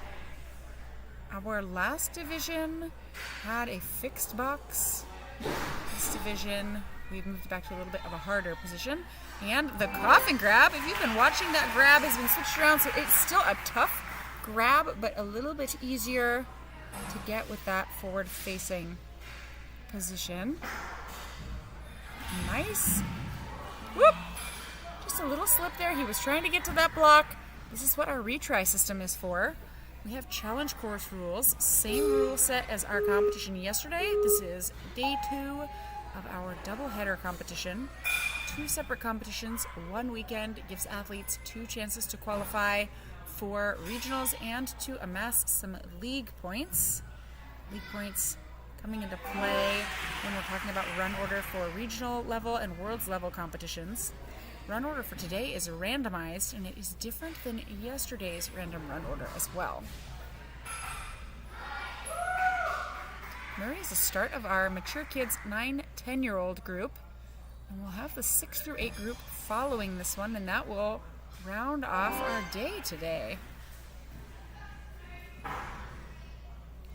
S2: Our last division had a fixed box. This division, we've moved back to a little bit of a harder position. And the coffin grab, if you've been watching, that grab has been switched around, so it's still a tough grab, but a little bit easier to get with that forward-facing position. Nice. Whoop! Just a little slip there. He was trying to get to that block. This is what our retry system is for. We have challenge course rules, same rule set as our competition yesterday. This is day 2 of our doubleheader competition. 2 separate competitions, 1 weekend, gives athletes 2 chances to qualify for regionals and to amass some league points. League points coming into play when we're talking about run order for regional level and world's level competitions. Run order for today is randomized, and it is different than yesterday's random run order as well. Murray is the start of our mature kids 9-10-year-old group. And we'll have the 6 through 8 group following this one, and that will round off our day today.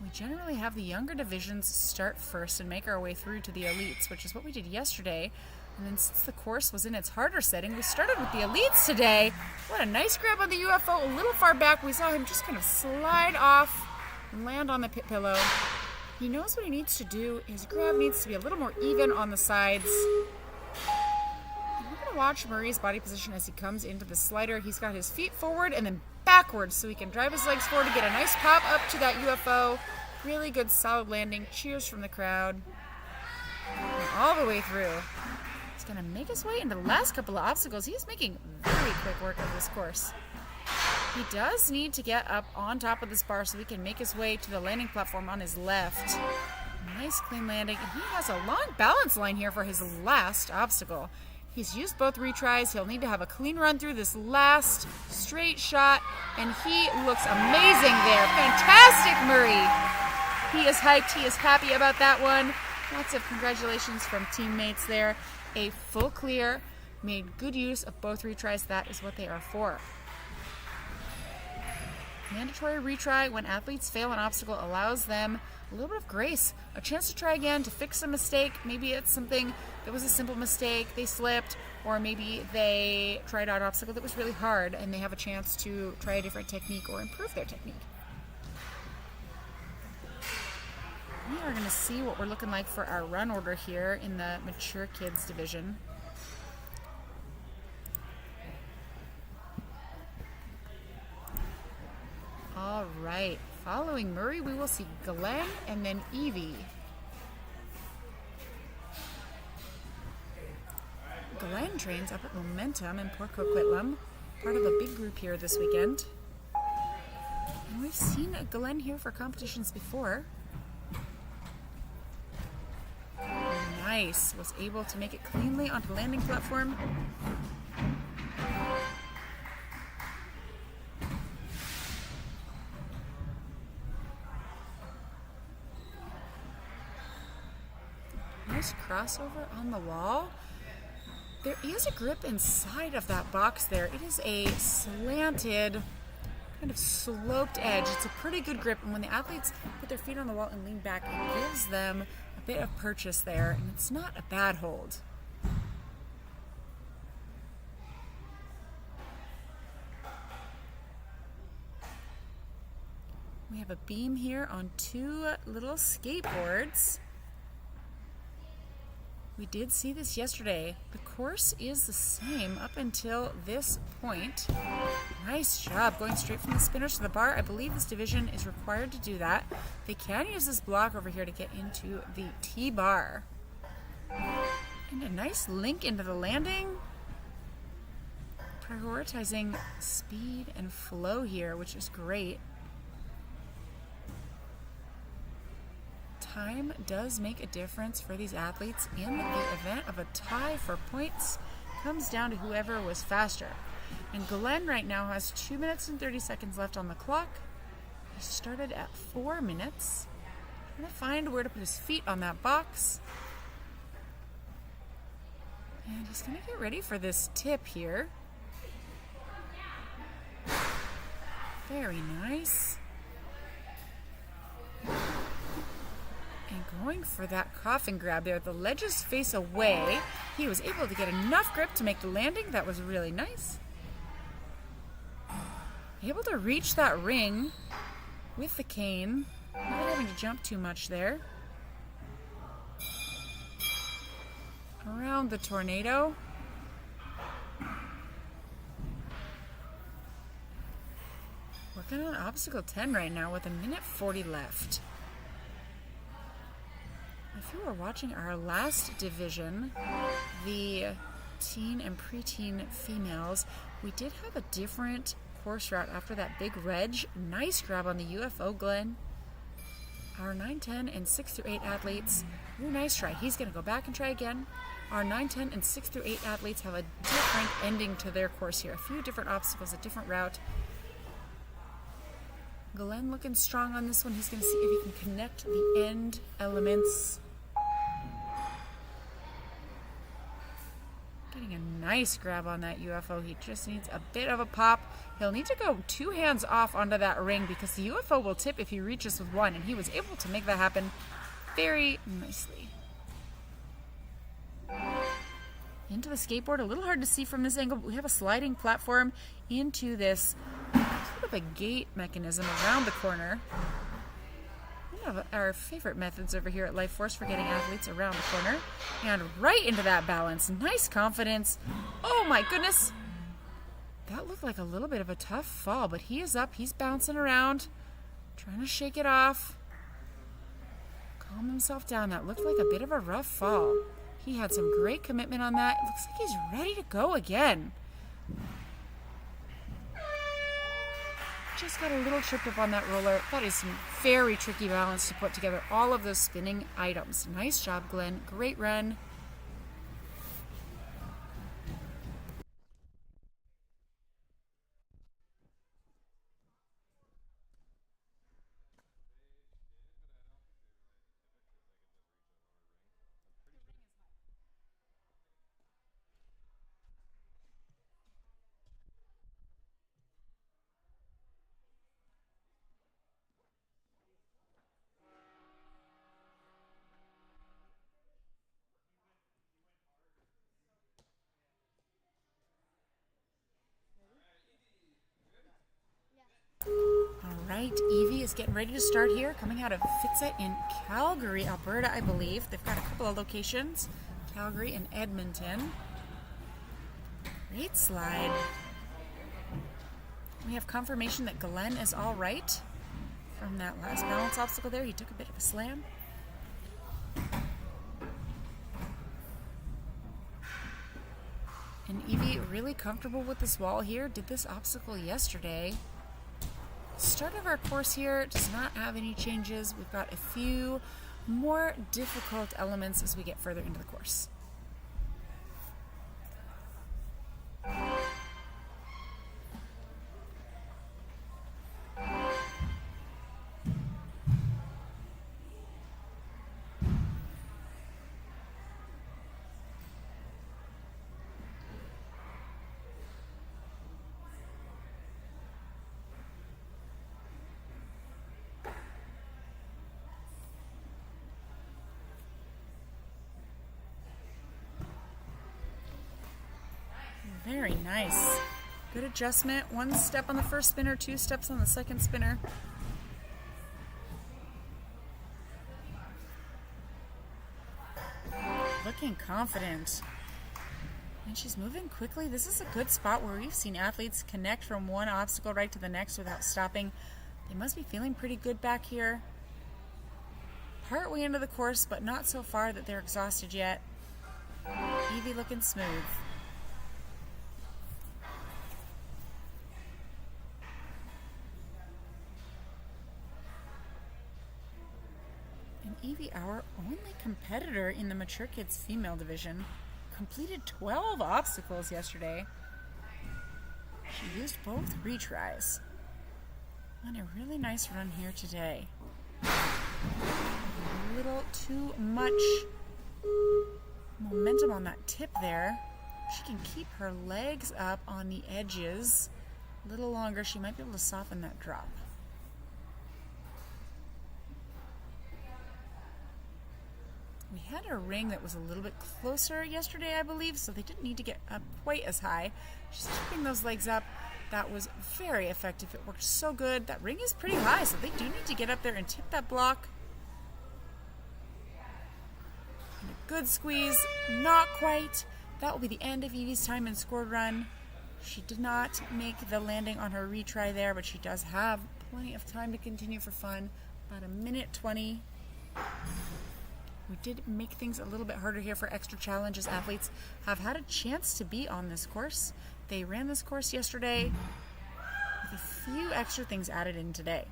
S2: We generally have the younger divisions start first and make our way through to the elites, which is what we did yesterday. And then since the course was in its harder setting, we started with the elites today. What a nice grab on the UFO, a little far back. We saw him just kind of slide off and land on the pit pillow. He knows what he needs to do. His grab needs to be a little more even on the sides. Watch Murray's body position as he comes into the slider. He's got his feet forward and then backwards so he can drive his legs forward to get a nice pop up to that UFO. Really good solid landing. Cheers from the crowd. And all the way through. He's going to make his way into the last couple of obstacles. He's making very quick work of this course. He does need to get up on top of this bar so he can make his way to the landing platform on his left. Nice clean landing. And he has a long balance line here for his last obstacle. He's used both retries. He'll need to have a clean run through this last straight shot, and he looks amazing there. Fantastic, Murray. He is hyped. He is happy about that one. Lots of congratulations from teammates there. A full clear. Made good use of both retries. That is what they are for. Mandatory retry when athletes fail an obstacle allows them a little bit of grace, a chance to try again to fix a mistake. Maybe it's something that was a simple mistake, they slipped, or maybe they tried out an obstacle that was really hard and they have a chance to try a different technique or improve their technique. We are going to see what we're looking like for our run order here in the mature kids division. All right, following Murray, we will see Glenn and then Evie. Glenn trains up at Momentum in Port Coquitlam, part of a big group here this weekend. And we've seen Glenn here for competitions before. Nice, was able to make it cleanly onto the landing platform. Nice crossover on the wall. There is a grip inside of that box there. It is a slanted, kind kind of sloped edge. It's a pretty good grip, and when the athletes put their feet on the wall and lean back, it gives them a bit of purchase there, and it's not a bad hold. We have a beam here on 2 little skateboards. We did see this yesterday. The course is the same up until this point. Nice job going straight from the spinners to the bar. I believe this division is required to do that. They can use this block over here to get into the T-bar. And a nice link into the landing. Prioritizing speed and flow here, which is great. Time does make a difference for these athletes in the event of a tie for points. Comes down to whoever was faster. And Glenn right now has 2 minutes and 30 seconds left on the clock. He started at 4 minutes. Trying to find where to put his feet on that box. And he's going to get ready for this tip here. Very nice. And going for that coffin grab there. The ledges face away. He was able to get enough grip to make the landing. That was really nice. Able to reach that ring with the cane. Not having to jump too much there. Around the tornado. Working on obstacle 10 right now with 1:40 left. If you were watching our last division, the teen and preteen females, we did have a different course route after that big reg. Nice grab on the UFO, Glenn. Our 9, 10, and 6 through 8 athletes, ooh, nice try. He's going to go back and try again. Our 9, 10, and 6 through 8 athletes have a different ending to their course here. A few different obstacles, a different route. Glenn looking strong on this one. He's going to see if he can connect the end elements. Getting a nice grab on that UFO. He just needs a bit of a pop. He'll need to go 2 hands off onto that ring because the UFO will tip if he reaches with one, and he was able to make that happen very nicely. Into the skateboard. A little hard to see from this angle, but we have a sliding platform into this sort of a gate mechanism around the corner. One of our favorite methods over here at Life Force for getting athletes around the corner. And right into that balance. Nice confidence. Oh my goodness. That looked like a little bit of a tough fall, but he is up. He's bouncing around, trying to shake it off. Calm himself down. That looked like a bit of a rough fall. He had some great commitment on that. It looks like he's ready to go again. Just got a little tripped up on that roller. That is some very tricky balance to put together all of those spinning items. Nice job, Glenn. Great run. Right, Evie is getting ready to start here, coming out of Fitset in Calgary, Alberta, I believe. They've got a couple of locations, Calgary and Edmonton. Great slide. We have confirmation that Glenn is all right from that last balance obstacle there. He took a bit of a slam. And Evie really comfortable with this wall here. Did this obstacle yesterday. Start of our course here does not have any changes. We've got a few more difficult elements as we get further into the course. Very nice. Good adjustment. 1 step on the first spinner, 2 steps on the second spinner. Looking confident. And she's moving quickly. This is a good spot where we've seen athletes connect from one obstacle right to the next without stopping. They must be feeling pretty good back here. Part way into the course, but not so far that they're exhausted yet. Evie looking smooth. And Evie, our only competitor in the Mature Kids female division, completed 12 obstacles yesterday. She used both retries. On a really nice run here today. A little too much momentum on that tip there. She can keep her legs up on the edges a little longer. She might be able to soften that drop. We had a ring that was a little bit closer yesterday, I believe, so they didn't need to get up quite as high. She's keeping those legs up. That was very effective. It worked so good. That ring is pretty high, so they do need to get up there and tip that block. And a good squeeze. Not quite. That will be the end of Evie's time and scored run. She did not make the landing on her retry there, but she does have plenty of time to continue for fun. About 1:20. We did make things a little bit harder here for extra challenges. Athletes have had a chance to be on this course. They ran this course yesterday with a few extra things added in today.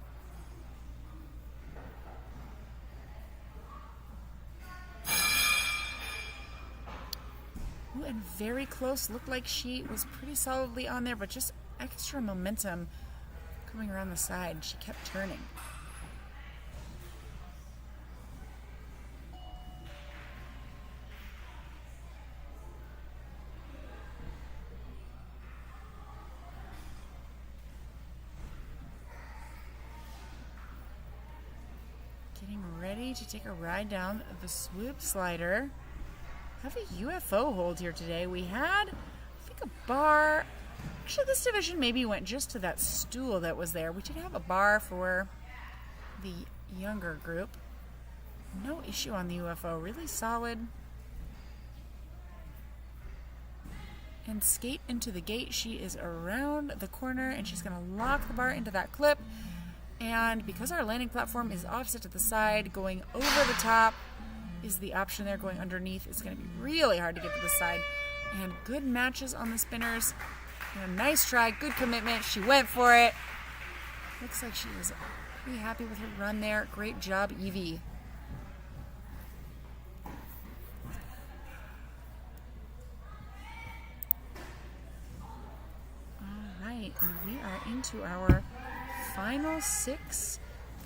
S2: Ooh, and very close. Looked like she was pretty solidly on there, but just extra momentum coming around the side. She kept turning. Getting ready to take a ride down the swoop slider. Have a UFO hold here today. We had, I think, a bar. Actually, this division maybe went just to that stool that was there. We did have a bar for the younger group. No issue on the UFO. Really solid. And skate into the gate. She is around the corner, and she's going to lock the bar into that clip. And because our landing platform is offset to the side, going over the top is the option there. Going underneath is going to be really hard to get to the side. And good matches on the spinners. And a nice try, good commitment. She went for it. Looks like she was pretty happy with her run there. Great job, Evie. All right, and we are into our final 6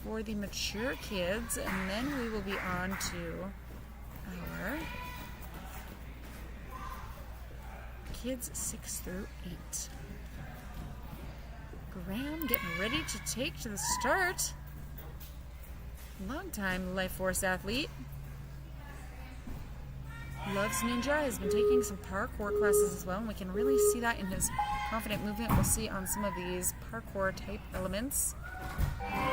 S2: for the mature kids, and then we will be on to our kids 6 through 8. Graham getting ready to take to the start. Longtime Life Force athlete. Loves Ninja, has been taking some parkour classes as well, and we can really see that in his confident movement. We'll see on some of these parkour type elements.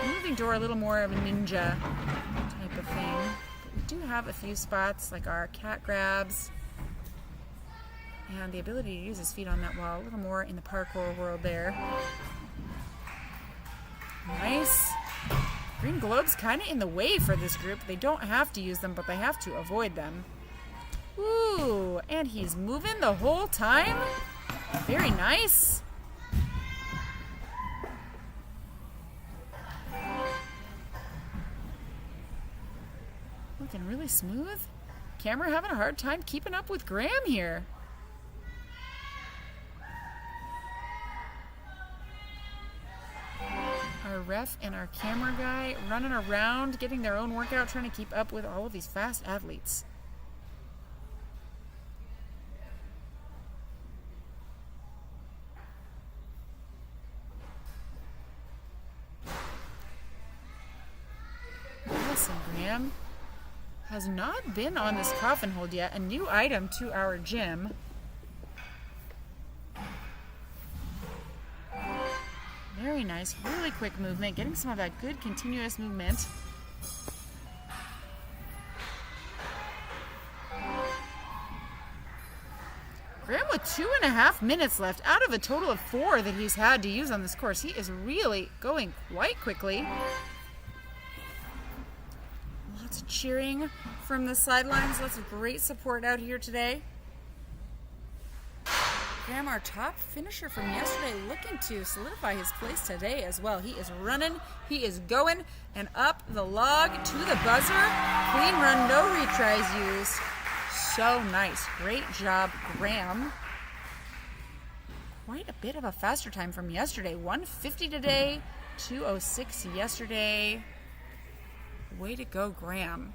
S2: Moving door, a little more of a ninja type of thing. But we do have a few spots like our cat grabs and the ability to use his feet on that wall. A little more in the parkour world there. Nice. Green globes kind of in the way for this group. They don't have to use them, but they have to avoid them. Ooh, and he's moving the whole time. Very nice. Looking really smooth. Camera having a hard time keeping up with Graham here. Our ref and our camera guy running around, getting their own workout, trying to keep up with all of these fast athletes. Listen, Graham has not been on this coffin hold yet. A new item to our gym. Very nice. Really quick movement. Getting some of that good continuous movement. Graham with 2.5 minutes left out of a total of 4 that he's had to use on this course. He is really going quite quickly. Lots of cheering from the sidelines. Lots of great support out here today. Graham, our top finisher from yesterday, looking to solidify his place today as well. He is running, he is going, and up the log to the buzzer. Clean run, no retries used. So nice. Great job, Graham. Quite a bit of a faster time from yesterday. 1:50 today, 2:06 yesterday. Way to go, Graham.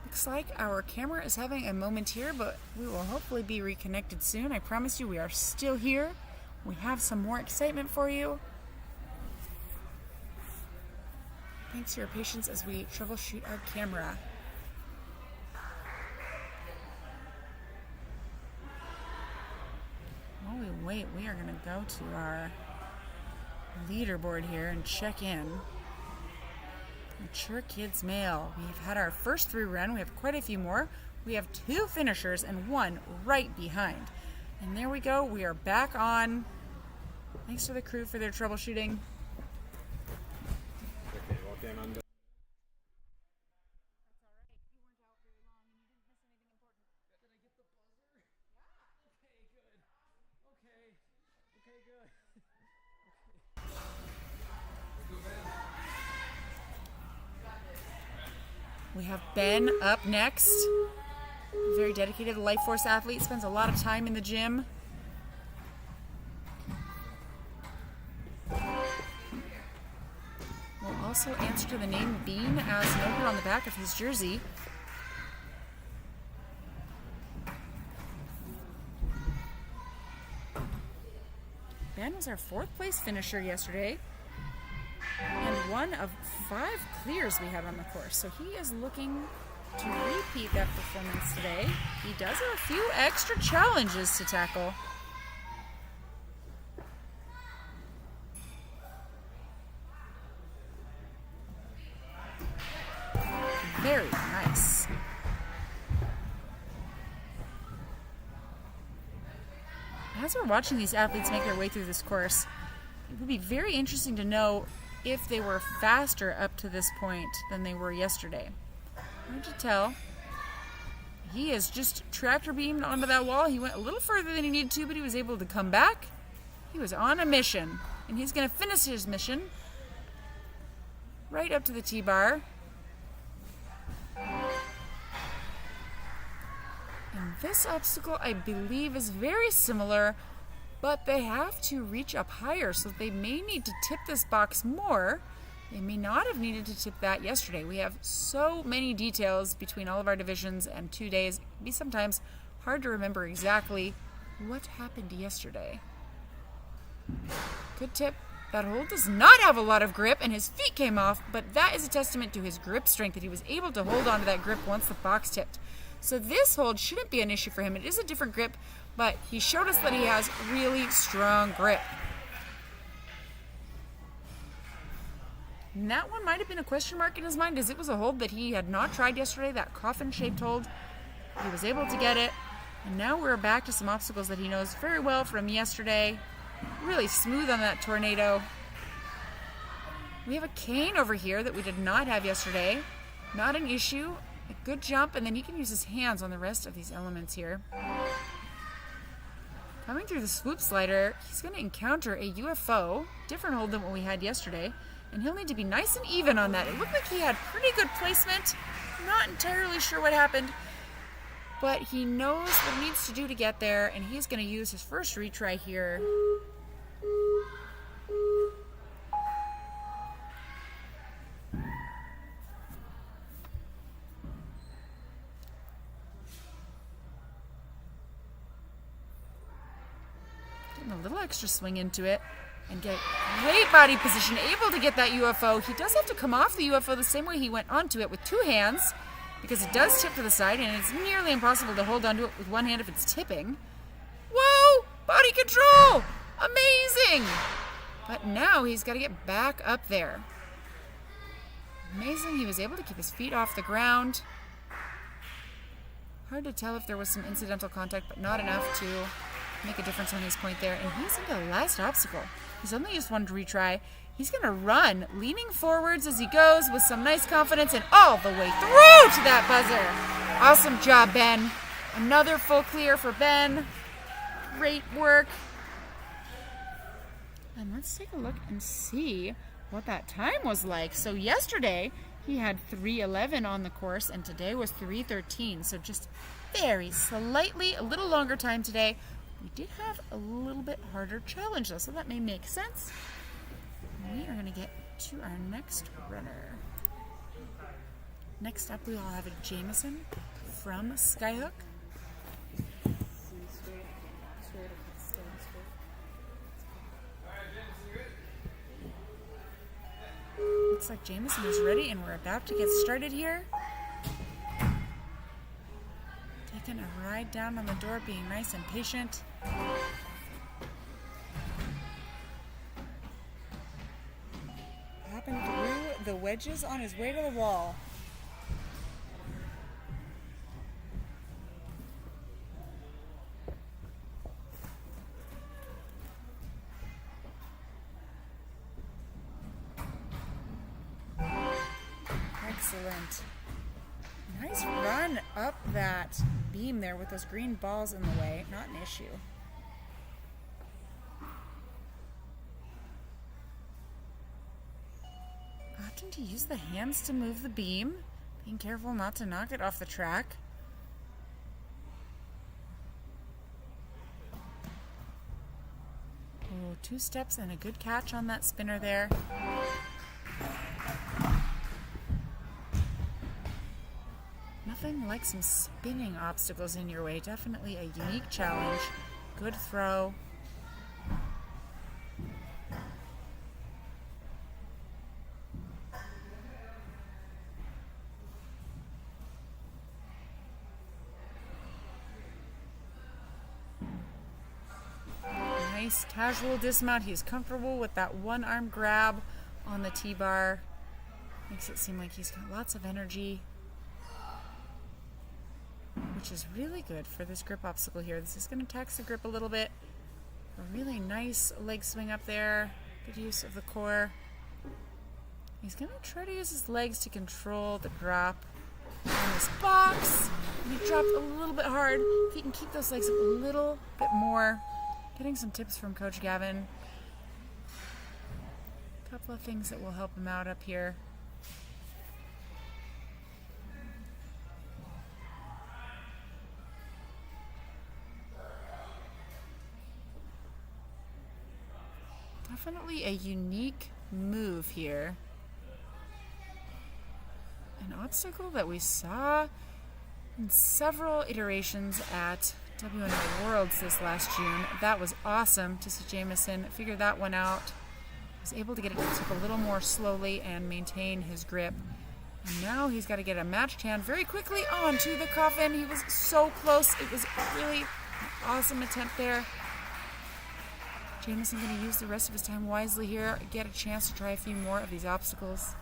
S2: Looks like our camera is having a moment here, but we will hopefully be reconnected soon. I promise you we are still here. We have some more excitement for you. Thanks for your patience as we troubleshoot our camera. While we wait, we are going to go to our leaderboard here and check in. Mature Kids Male. We've had our first 3 run. We have quite a few more. We have 2 finishers and 1 right behind. And there we go. We are back on. Thanks to the crew for their troubleshooting.
S4: Okay, well, game under.
S2: We have Ben up next. Very dedicated life force athlete, spends a lot of time in the gym. Will also answer to the name Bean as noted on the back of his jersey. Ben was our 4th place finisher yesterday. And 1 of 5 clears we had on the course. So he is looking to repeat that performance today. He does have a few extra challenges to tackle. Very nice. As we're watching these athletes make their way through this course, it would be very interesting to know if they were faster up to this point than they were yesterday. Hard to tell. He is just tractor beamed onto that wall. He went a little further than he needed to, but he was able to come back. He was on a mission, and he's going to finish his mission right up to the T-bar. And this obstacle, I believe, is very similar, but they have to reach up higher, so they may need to tip this box more. They may not have needed to tip that yesterday. We have so many details between all of our divisions and 2 days. It can be sometimes hard to remember exactly what happened yesterday. Good tip. That hold does not have a lot of grip, and his feet came off, but that is a testament to his grip strength, that he was able to hold on to that grip once the box tipped. So this hold shouldn't be an issue for him. It is a different grip, but he showed us that he has really strong grip. And that one might have been a question mark in his mind, as it was a hold that he had not tried yesterday, that coffin-shaped hold. He was able to get it, and now we're back to some obstacles that he knows very well from yesterday. Really smooth on that tornado. We have a cane over here that we did not have yesterday. Not an issue. A good jump, and then he can use his hands on the rest of these elements here. Coming through the swoop slider, he's going to encounter a UFO, different hold than what we had yesterday, and he'll need to be nice and even on that. It looked like he had pretty good placement. Not entirely sure what happened, but he knows what he needs to do to get there, and he's going to use his first retry here. Getting a little extra swing into it and get great body position, able to get that UFO. He does have to come off the UFO the same way he went onto it, with 2 hands, because it does tip to the side, and it's nearly impossible to hold onto it with 1 hand if it's tipping. Whoa! Body control! Amazing! But now he's got to get back up there. Amazing he was able to keep his feet off the ground. Hard to tell if there was some incidental contact, but not enough to make a difference on his point there. And he's in the last obstacle. He's only just one retry. He's going to run, leaning forwards as he goes with some nice confidence and all the way through to that buzzer. Awesome job, Ben. Another full clear for Ben. Great work. And let's take a look and see what that time was like. So yesterday he had 3:11 on the course and today was 3:13. So just very slightly a little longer time today. We did have a little bit harder challenge though, so that may make sense. We are going to get to our next runner. Next up we will have a Jameson from Skyhook. Looks like Jameson is ready and we're about to get started here. Taking a ride down on the door, being nice and patient. Hopping through the wedges on his way to the wall. Excellent. Nice run up that beam there with those green balls in the way. Not an issue. Opting to use the hands to move the beam. Being careful not to knock it off the track. Oh, 2 steps and a good catch on that spinner there. Nothing like some spinning obstacles in your way. Definitely a unique challenge. Good throw. Nice casual dismount. He's comfortable with that one arm grab on the T-bar. Makes it seem like he's got lots of energy, which is really good for this grip obstacle here. This is going to tax the grip a little bit. A really nice leg swing up there. Good use of the core. He's going to try to use his legs to control the drop on this box. And he dropped a little bit hard. If he can keep those legs up a little bit more. Getting some tips from Coach Gavin. A couple of things that will help him out up here. Definitely a unique move here. An obstacle that we saw in several iterations at WNL Worlds this last June. That was awesome to see Jameson figure that one out. Was able to get it to tip a little more slowly and maintain his grip. And now he's got to get a matched hand very quickly onto the coffin. He was so close. It was really an awesome attempt there. Jameson going to use the rest of his time wisely here, get a chance to try a few more of these obstacles.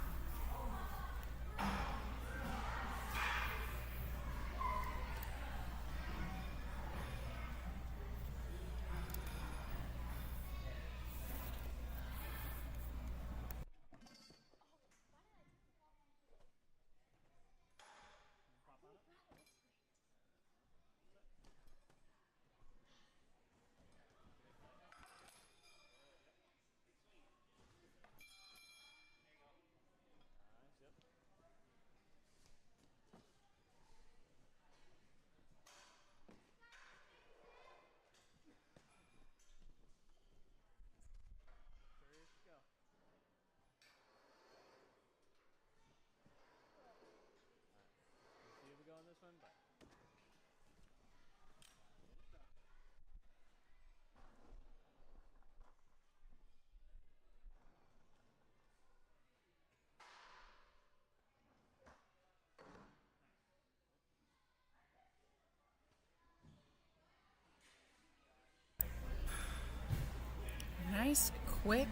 S2: Nice, quick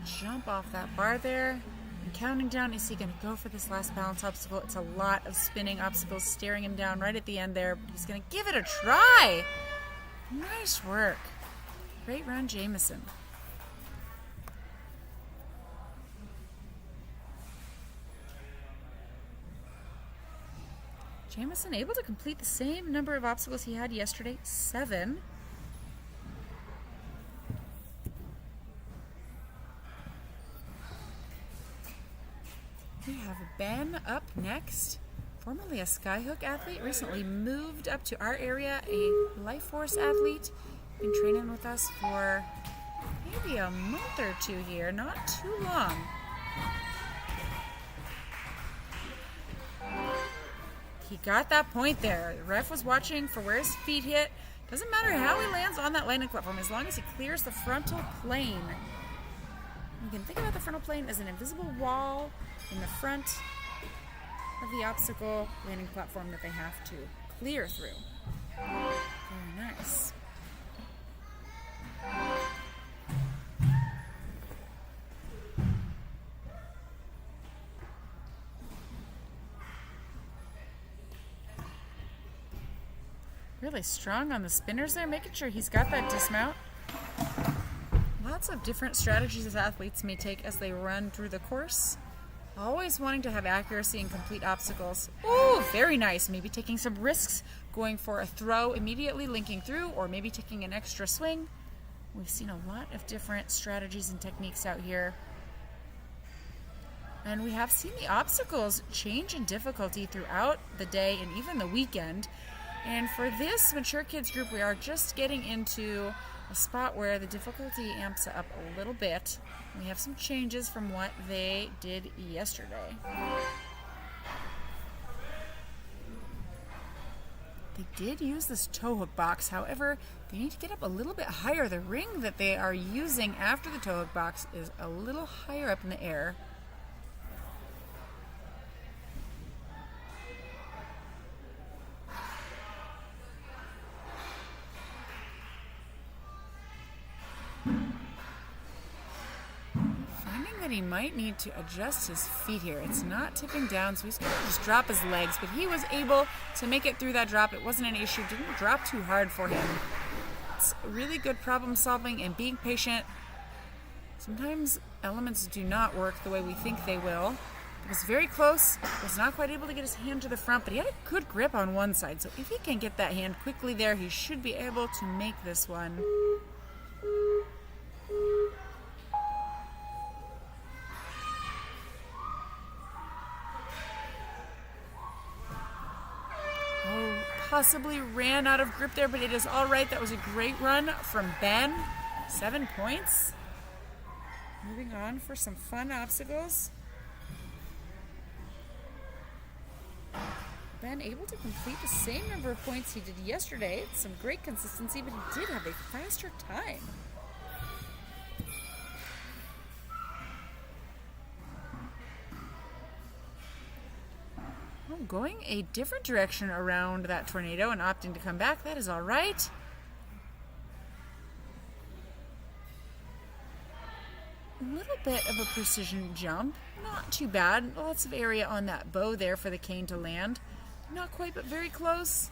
S2: jump off that bar there. And counting down, is he going to go for this last balance obstacle? It's a lot of spinning obstacles staring him down right at the end there, but he's going to give it a try. Nice work. Great run, Jameson. Jameson able to complete the same number of obstacles he had yesterday, 7. We have Ben up next. Formerly a Skyhook athlete, recently moved up to our area, a Life Force athlete. Been training with us for maybe a month or 2 here, not too long. He got that point there. The ref was watching for where his feet hit. Doesn't matter how he lands on that landing platform as long as he clears the frontal plane. You can think about the frontal plane as an invisible wall in the front of the obstacle landing platform that they have to clear through. Very nice. Really strong on the spinners there, making sure he's got that dismount. Lots of different strategies as athletes may take as they run through the course. Always wanting to have accuracy and complete obstacles. Ooh, very nice. Maybe taking some risks, going for a throw immediately linking through, or maybe taking an extra swing. We've seen a lot of different strategies and techniques out here. And we have seen the obstacles change in difficulty throughout the day and even the weekend. And for this mature kids group, we are just getting into a spot where the difficulty amps up a little bit. We have some changes from what they did yesterday. They did use this tow hook box. However, they need to get up a little bit higher. The ring that they are using after the tow hook box is a little higher up in the air. He might need to adjust his feet here. It's not tipping down, so he's going to just drop his legs, but he was able to make it through that drop. It wasn't an issue. Didn't drop too hard for him. It's really good problem solving and being patient. Sometimes elements do not work the way we think they will. It was very close. Was not quite able to get his hand to the front, but he had a good grip on one side. So if he can get that hand quickly there, he should be able to make this one. Possibly ran out of grip there, but it is all right. That was a great run from Ben. 7 points. Moving on for some fun obstacles. Ben able to complete the same number of points he did yesterday. Some great consistency, but he did have a faster time. Going a different direction around that tornado and opting to come back. That is all right. A little bit of a precision jump. Not too bad. Lots of area on that bow there for the cane to land. Not quite, but very close.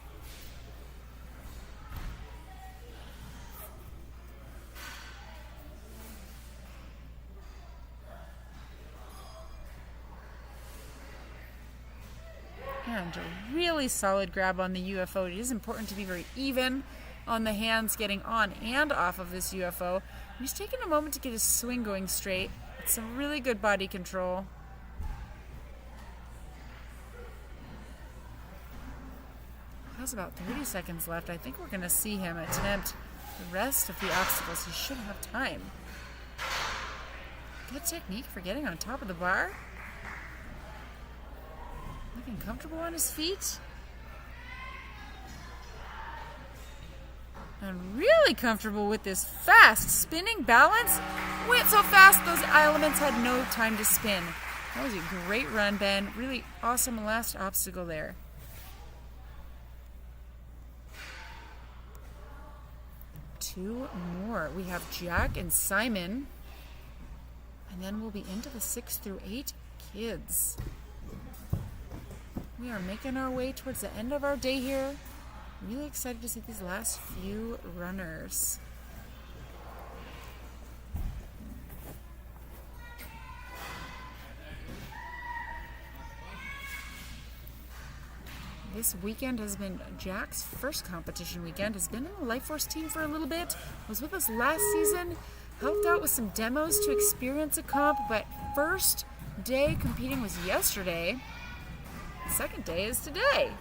S2: And a really solid grab on the UFO. It is important to be very even on the hands getting on and off of this UFO. He's taking a moment to get his swing going straight. It's some really good body control. Has about 30 seconds left. I think we're going to see him attempt the rest of the obstacles. He should have time. Good technique for getting on top of the bar. Looking comfortable on his feet. And really comfortable with this fast spinning balance. Went so fast those elements had no time to spin. That was a great run, Ben. Really awesome last obstacle there. Two more. We have Jack and Simon. And then we'll be into the 6 through 8 kids. We are making our way towards the end of our day here. Really excited to see these last few runners. This weekend has been Jack's first competition weekend. Has been in the Life Force team for a little bit. Was with us last season. Helped out with some demos to experience a comp. But first day competing was yesterday. Second day is today.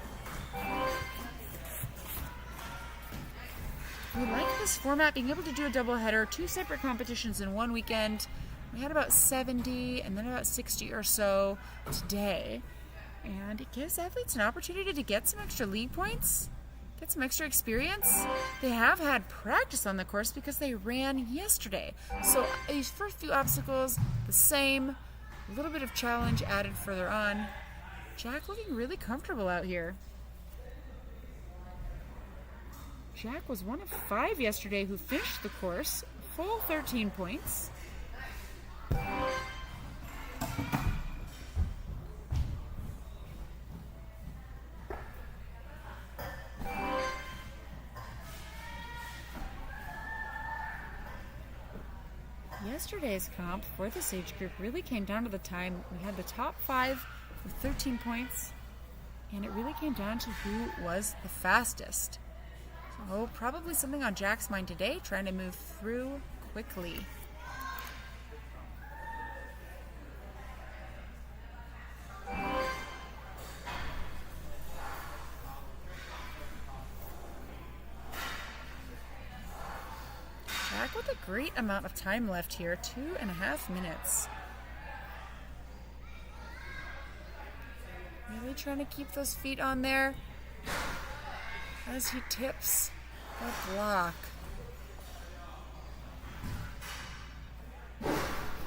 S2: We like this format, being able to do a doubleheader, 2 separate competitions in one weekend. We had about 70 and then about 60 or so today. And it gives athletes an opportunity to get some extra league points, get some extra experience. They have had practice on the course because they ran yesterday. So these first few obstacles, the same, a little bit of challenge added further on. Jack looking really comfortable out here. Jack was one of 5 yesterday who finished the course, full 13 points. Yesterday's comp for this age group really came down to the time. We had the top 5 with 13 points, and it really came down to who was the fastest. So probably something on Jack's mind today, trying to move through quickly. Jack with a great amount of time left here, 2.5 minutes. Really trying to keep those feet on there as he tips that block.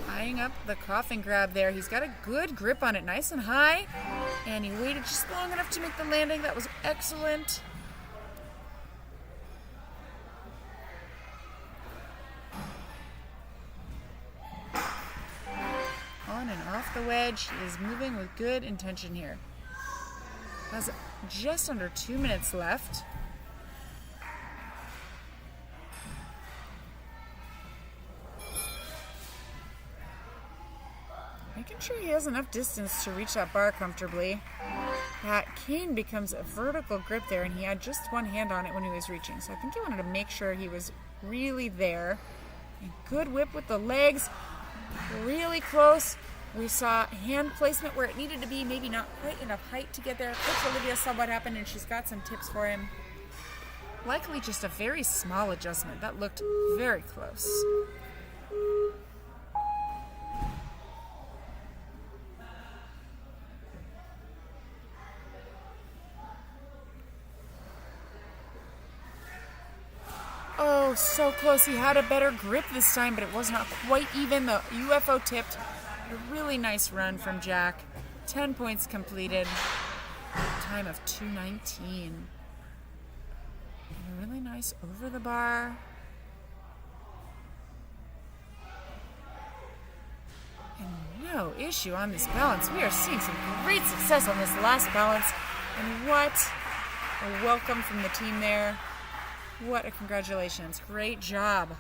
S2: Eyeing up the coffin grab there. He's got a good grip on it, nice and high. And he waited just long enough to make the landing. That was excellent. On and off the wedge. He is moving with good intention here. Has just under 2 minutes left. Making sure he has enough distance to reach that bar comfortably. That cane becomes a vertical grip there, and he had just one hand on it when he was reaching. So I think he wanted to make sure he was really there. And good whip with the legs. Really close. We saw hand placement where it needed to be, maybe not quite enough height to get there. Coach Olivia saw what happened, and she's got some tips for him. Likely just a very small adjustment. That looked very close. Oh, so close. He had a better grip this time, but it was not quite even. The UFO tipped. A really nice run from Jack. 10 points completed. Time of 2:19. A really nice over the bar. And no issue on this balance. We are seeing some great success on this last balance. And what a welcome from the team there. What a congratulations. Great job.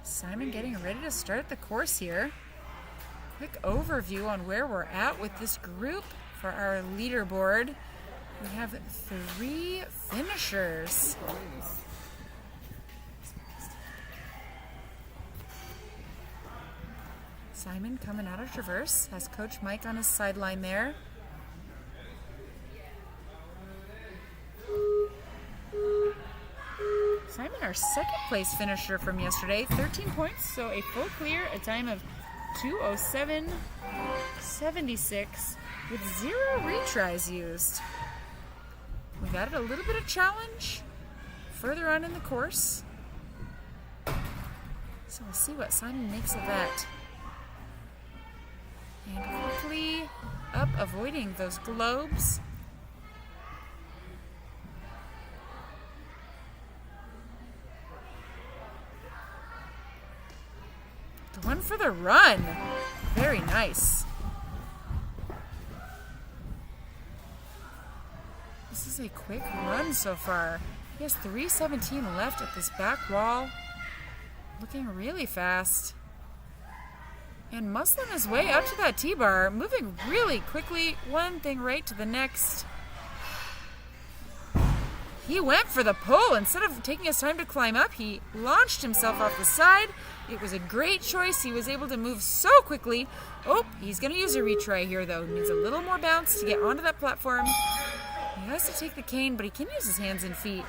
S2: Simon getting ready to start the course here. Quick overview on where we're at with this group for our leaderboard. We have 3 finishers. Simon coming out of Traverse, has Coach Mike on his sideline there. Simon, our second place finisher from yesterday, 13 points, so a full clear, a time of 2:07.76 with 0 retries used. We've added a little bit of challenge further on in the course, so we'll see what Simon makes of that. And quickly up, avoiding those globes. Going for the run. Very nice. This is a quick run so far. He has 3:17 left at this back wall. Looking really fast. And muscling his way up to that T-bar. Moving really quickly. One thing right to the next. He went for the pull. Instead of taking his time to climb up, he launched himself off the side. It was a great choice. He was able to move so quickly. Oh, he's going to use a retry here, though. He needs a little more bounce to get onto that platform. He has to take the cane, but he can use his hands and feet.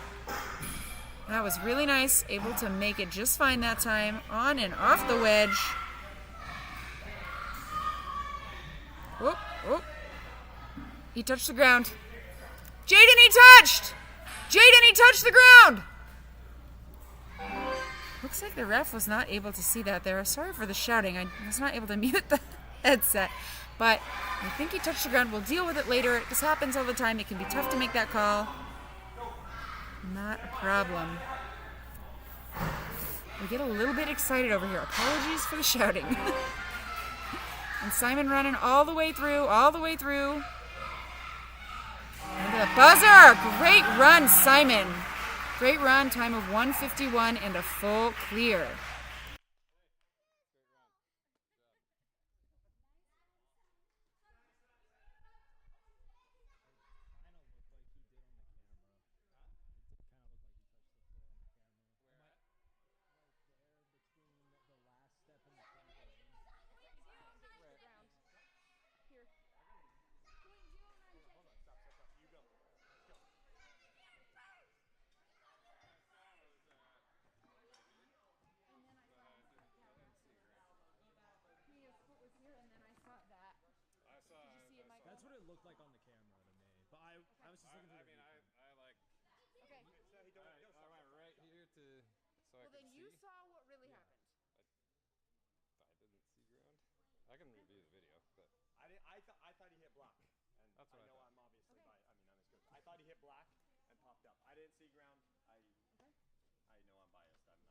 S2: That was really nice. Able to make it just fine that time. On and off the wedge. Oh, oh. He touched the ground. Jaden, he touched! Jaden, he touched the ground! Looks like the ref was not able to see that there. Sorry for the shouting. I was not able to mute the headset. But I think he touched the ground. We'll deal with it later. This happens all the time. It can be tough to make that call. Not a problem. We get a little bit excited over here. Apologies for the shouting. And Simon running all the way through, all the way through. And the buzzer! Great run, Simon. Great run, time of 1:51 and a full clear.
S5: That's what it looked like on the camera to me. But I was just looking through the video.
S4: I like.
S3: Okay.
S4: I went right here to so I
S3: Well,
S4: could
S3: then
S4: see.
S3: you saw what really happened.
S4: I didn't see ground. I can review the video, but
S6: I thought he hit black. And
S4: That's what I thought.
S6: I'm obviously I'm his coach. I thought he hit black and popped up. I didn't see ground. I know I'm biased. I'm not going to lie and say I'm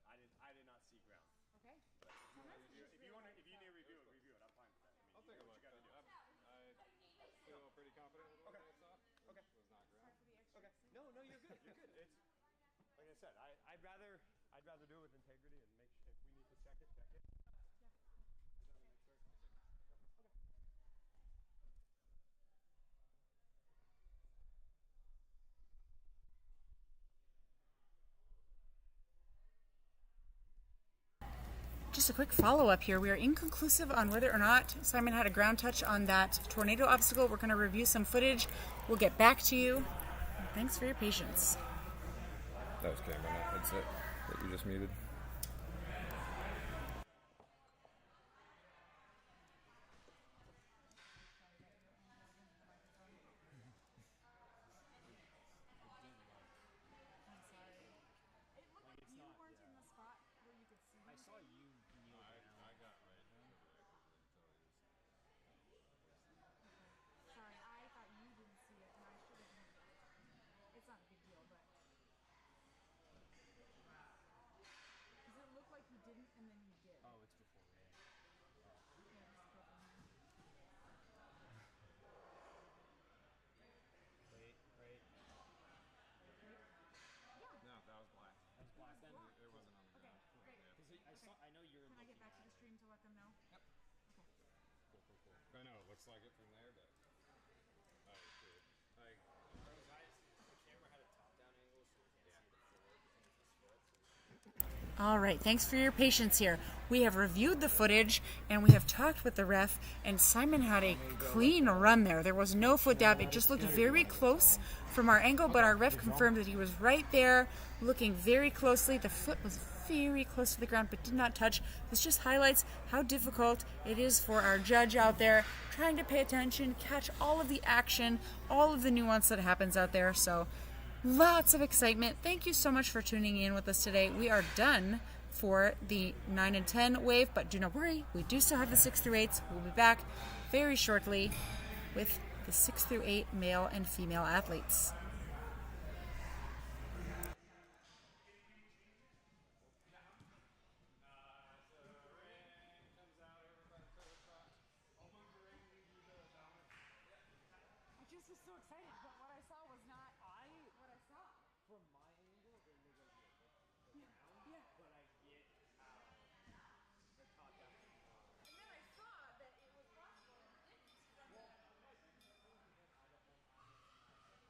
S6: not, but I did not see ground.
S3: Okay.
S6: If you need to review it. I'm fine with that. I mean,
S4: I'll take a look.
S6: What you gotta do.
S4: I feel pretty confident with what I saw.
S6: Okay.
S4: It was not ground.
S6: Okay. No, you're good. You're good. It's like I said. I'd rather do it with integrity and make if we need to check it. Check it.
S2: Just a quick follow-up here. We are inconclusive on whether or not Simon had a ground touch on that tornado obstacle. We're going to review some footage. We'll get back to you. Thanks for your patience.
S4: That was camera, not headset that you just muted.
S5: I saw you kneel down.
S4: I got right over there until he was.
S3: Sorry, I thought you didn't see it, and I should have known that. It's not a big deal, but because it looked like he didn't, and then he did.
S5: Oh, it's before me.
S3: Yeah, just put it in there.
S5: Wait.
S4: No, that was black.
S5: That was black then.
S4: It wasn't on the ground.
S3: Great.
S5: Because I know you're
S3: Can I get
S5: looking
S3: back to
S5: at
S3: the stream to let them know?
S4: Yep.
S3: Okay.
S5: Cool.
S4: I know it looks like it from there, but. I agree. Like.
S5: The camera had a top-down angle, so we can't see the floor because his foot.
S2: All right, thanks for your patience here. We have reviewed the footage and we have talked with the ref, and Simon had a clean run there. There was no foot dab. It just looked very close from our angle, but our ref confirmed that he was right there looking very closely. The foot was very close to the ground but did not touch. This just highlights how difficult it is for our judge out there trying to pay attention, catch all of the action, all of the nuance that happens out there. So lots of excitement. Thank you so much for tuning in with us today. We are done for the 9 and 10 wave, but do not worry, we do still have the 6 through 8s. We'll be back very shortly with the 6 through 8 male and female athletes. so excited, but what I saw was not
S5: I
S2: what I saw.
S5: from my angle it looked like the ground,
S2: Yeah.
S5: but I get how the top definitely more.
S2: And then I saw that it was possible and it didn't.
S5: Well, I'm like going to him out of home athlete and not like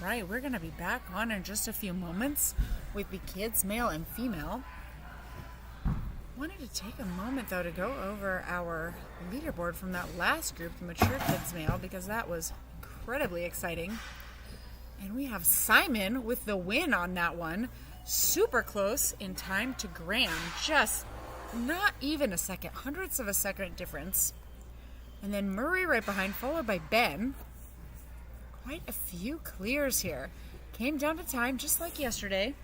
S2: right, we're going to be back on in just a few moments with the kids, male and female. Wanted to take a moment, though, to go over our leaderboard from that last group, the mature kids male, because that was incredibly exciting. And we have Simon with the win on that one. Super close in time to Graham. Just not even a second. Hundredths of a second difference. And then Murray right behind, followed by Ben. Quite a few clears here. Came down to time, just like yesterday.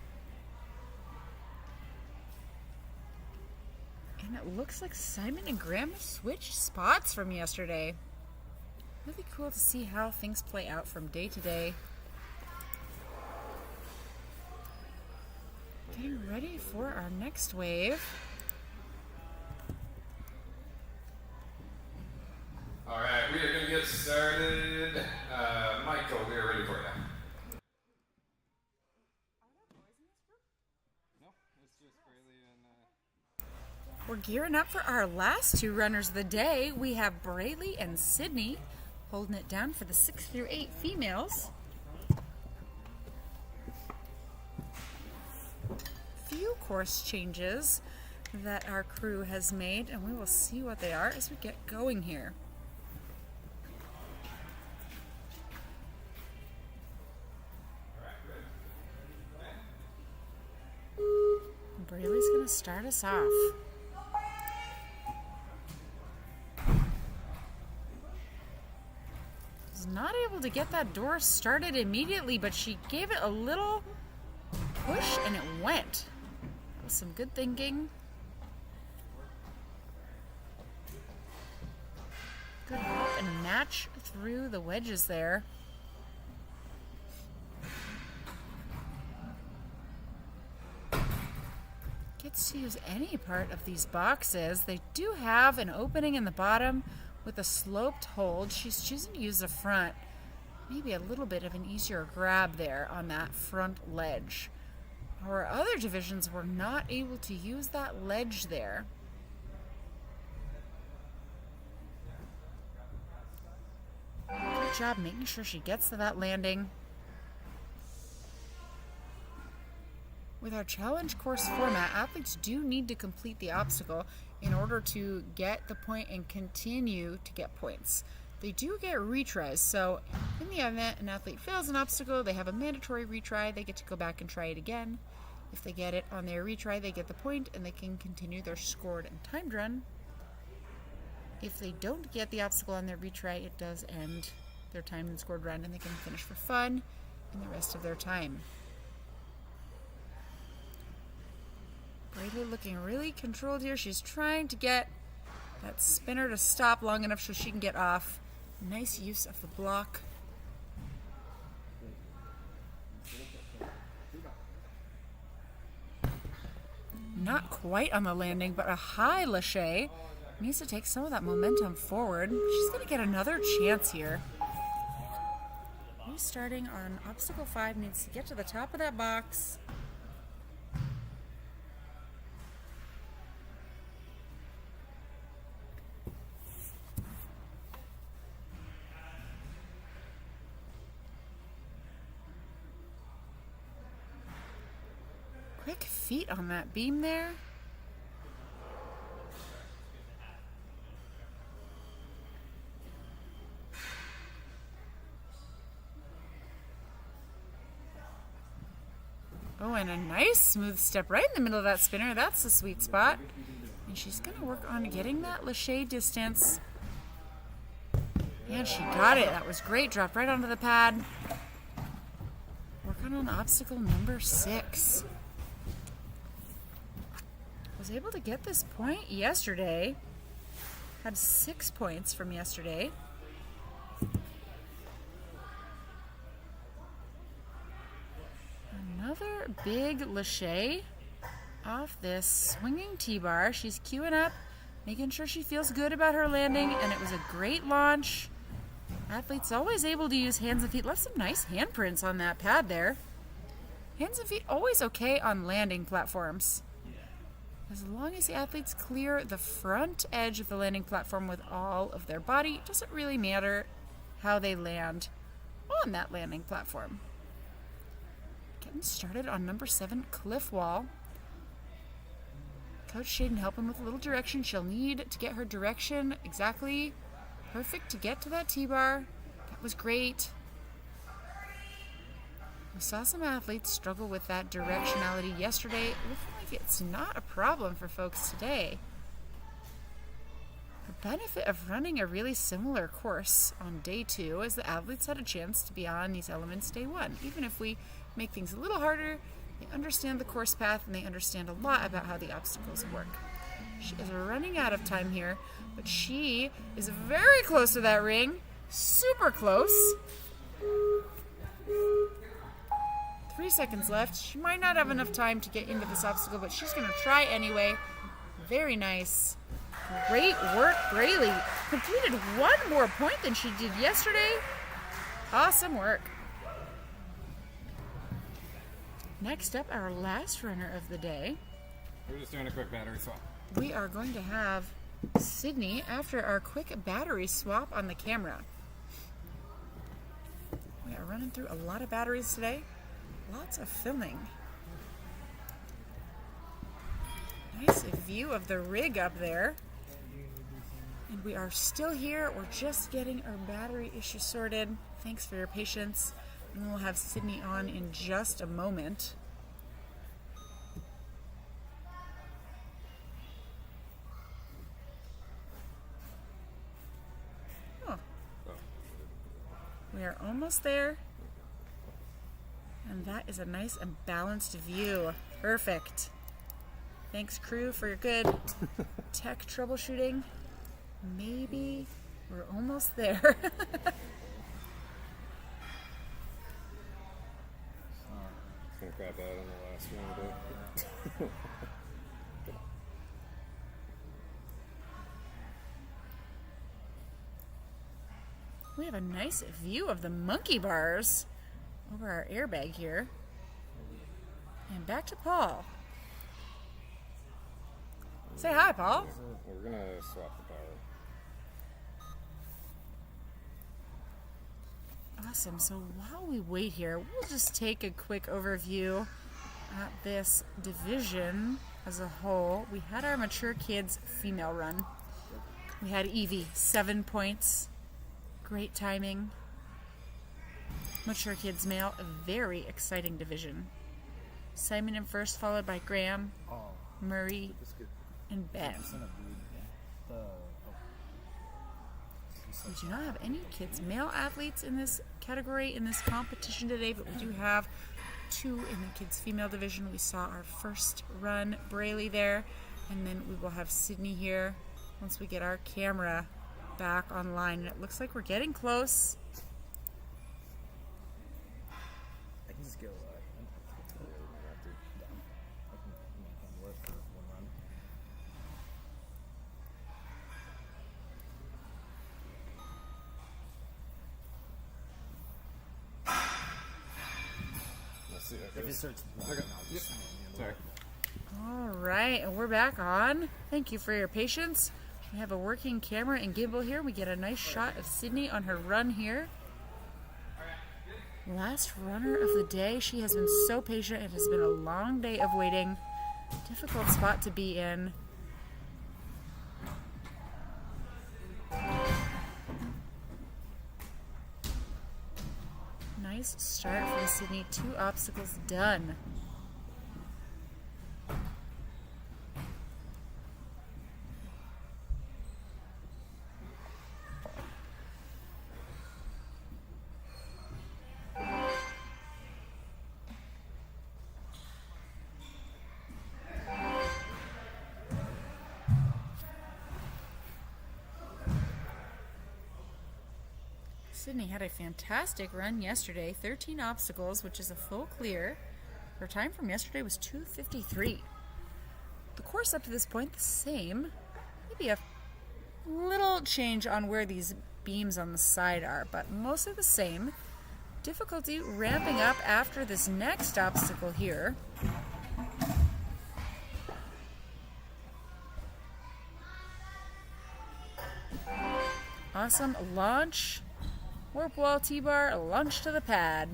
S2: And it looks like Simon and Graham have switched spots from yesterday. Really cool to see how things play out from day to day. Getting ready for our next wave.
S1: All right, we are going to get started. Michael, we are ready for you.
S4: No, it's just Braylee and
S2: We're gearing up for our last two runners of the day. We have Braylee and Sydney holding it down for the 6 through 8 females. Few course changes that our crew has made, and we will see what they are as we get going here. Braylee's going to start us off. Was not able to get that door started immediately, but she gave it a little push and it went. That was some good thinking. Good hop and match through the wedges there. Gets to use any part of these boxes. They do have an opening in the bottom with a sloped hold. She's choosing to use the front. Maybe a little bit of an easier grab there on that front ledge. Our other divisions were not able to use that ledge there. Good job making sure she gets to that landing. With our challenge course format, athletes do need to complete the obstacle in order to get the point and continue to get points. They do get retries, so in the event an athlete fails an obstacle, they have a mandatory retry. They get to go back and try it again. If they get it on their retry, they get the point and they can continue their scored and timed run. If they don't get the obstacle on their retry, it does end their timed and scored run and they can finish for fun in the rest of their time. Braylee looking really controlled here. She's trying to get that spinner to stop long enough so she can get off. Nice use of the block. Not quite on the landing, but a high lache. Needs to take some of that momentum forward. She's going to get another chance here. Restarting on obstacle 5, needs to get to the top of that box. Quick feet on that beam there. Oh, and a nice smooth step right in the middle of that spinner. That's the sweet spot. And she's going to work on getting that lache distance. And she got it. That was great. Dropped right onto the pad. Working on obstacle number 6. Was able to get this point yesterday. Had 6 points from yesterday. Another big lache off this swinging T-bar. She's queuing up, making sure she feels good about her landing, and it was a great launch. Athletes always able to use hands and feet. Left some nice handprints on that pad there. Hands and feet always okay on landing platforms. As long as the athletes clear the front edge of the landing platform with all of their body, it doesn't really matter how they land on that landing platform. Getting started on number 7, cliff wall. Coach Shaden helping with a little direction. She'll need to get her direction exactly perfect to get to that T-bar. That was great. We saw some athletes struggle with that directionality yesterday. Looking like it's not a problem for folks today. The benefit of running a really similar course on day 2 is the athletes had a chance to be on these elements day 1. Even if we make things a little harder, they understand the course path and they understand a lot about how the obstacles work. She is running out of time here, but she is very close to that ring. Super close. 3 seconds left. She might not have enough time to get into this obstacle, but she's going to try anyway. Very nice. Great work, Braley. Completed 1 more point than she did yesterday. Awesome work. Next up, our last runner of the day.
S4: We're just doing a quick battery swap.
S2: We are going to have Sydney after our quick battery swap on the camera. We are running through a lot of batteries today. Lots of filming. Nice view of the rig up there. And we are still here. We're just getting our battery issue sorted. Thanks for your patience. And we'll have Sydney on in just a moment. Oh. We are almost there. And that is a nice and balanced view. Perfect. Thanks, crew, for your good tech troubleshooting. Maybe we're almost there.
S4: Gonna crap out on the last one, but
S2: we have a nice view of the monkey bars over our airbag here. And back to Paul. Say hi, Paul.
S4: we're gonna swap the power.
S2: Awesome. So while we wait here, we'll just take a quick overview at this division as a whole. We had our mature kids female run. We had Evie, 7 points. Great timing. Mature kids male, a very exciting division. Simon in first, followed by Graham, Murray, and Ben. We do not have any kids male athletes in this category in this competition today, but we do have 2 in the kids female division. We saw our first run, Braley there, and then we will have Sydney here once we get our camera back online. And it looks like we're getting close.
S5: I can just go. Work for 1 run.
S4: Let's see.
S5: If it starts.
S4: Okay. Yep. Sorry.
S2: All right, and we're back on. Thank you for your patience. We have a working camera and gimbal here. We get a nice shot of Sydney on her run here. Last runner of the day. She has been so patient. It has been a long day of waiting. Difficult spot to be in. Nice start for Sydney. 2 obstacles done. Sydney had a fantastic run yesterday, 13 obstacles, which is a full clear. Her time from yesterday was 2:53. The course up to this point, the same. Maybe a little change on where these beams on the side are, but mostly the same. Difficulty ramping up after this next obstacle here. Awesome launch. Warp wall T-bar, launch to the pad.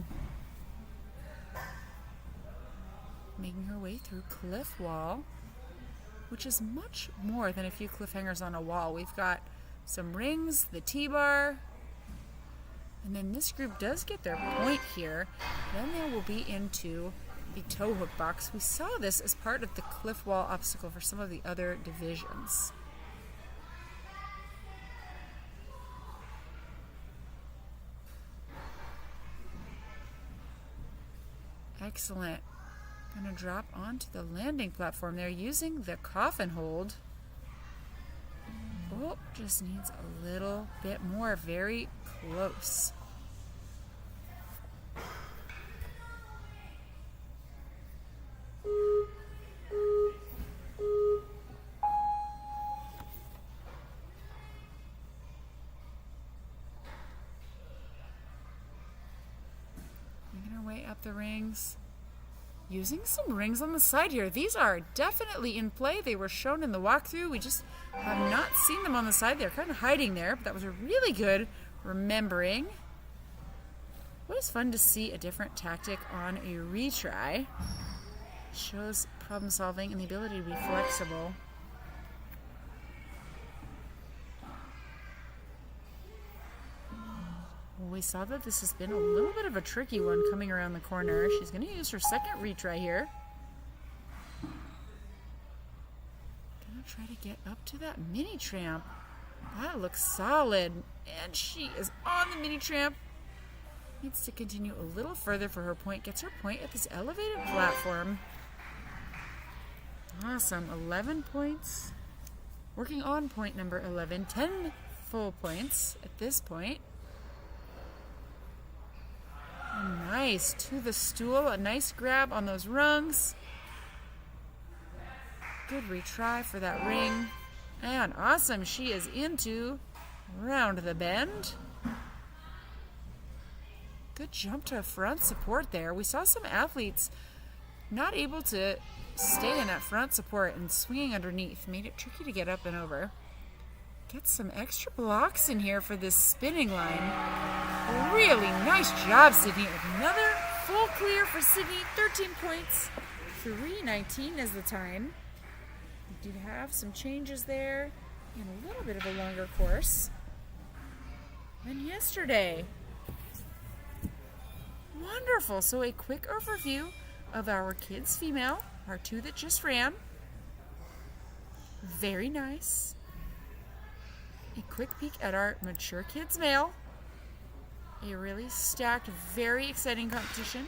S2: making her way through cliff wall, which is much more than a few cliffhangers on a wall. We've got some rings, the T-bar, and then this group does get their point here. Then they will be into the toe hook box. We saw this as part of the cliff wall obstacle for some of the other divisions. Excellent. Gonna drop onto the landing platform. They're using the coffin hold. Oh, just needs a little bit more. Very close. Making our way up the rings. Using some rings on the side here. These are definitely in play. They were shown in the walkthrough. We just have not seen them on the side. They're kind of hiding there, but that was a really good remembering. Always fun to see a different tactic on a retry. Shows problem solving and the ability to be flexible. We saw that this has been a little bit of a tricky one coming around the corner. She's going to use her second retry here. Going to try to get up to that mini tramp. That looks solid. And she is on the mini tramp. Needs to continue a little further for her point. Gets her point at this elevated platform. Awesome. 11 points. Working on point number 11. 10 full points at this point. Nice, to the stool, a nice grab on those rungs. Good retry for that ring. And awesome, she is into round the bend. Good jump to front support there. We saw some athletes not able to stay in that front support and swinging underneath. Made it tricky to get up and over. Get some extra blocks in here for this spinning line. Really nice job, Sydney. Another full clear for Sydney. 13 points. 3:19 is the time. We do have some changes there and a little bit of a longer course than yesterday. Wonderful. So a quick overview of our kids female, our two that just ran. Very nice. A quick peek at our mature kids male. A really stacked, very exciting competition.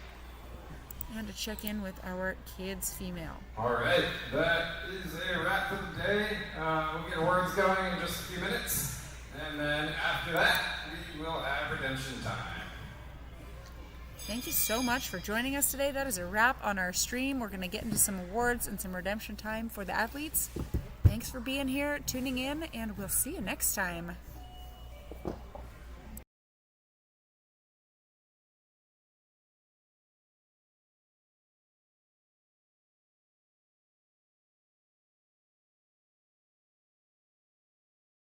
S2: And a check-in with our kids female.
S1: All right, that is a wrap for the day. We'll get awards going in just a few minutes. And then after that, we will have redemption time.
S2: Thank you so much for joining us today. That is a wrap on our stream. We're going to get into some awards and some redemption time for the athletes. Thanks for being here, tuning in, and we'll see you next time.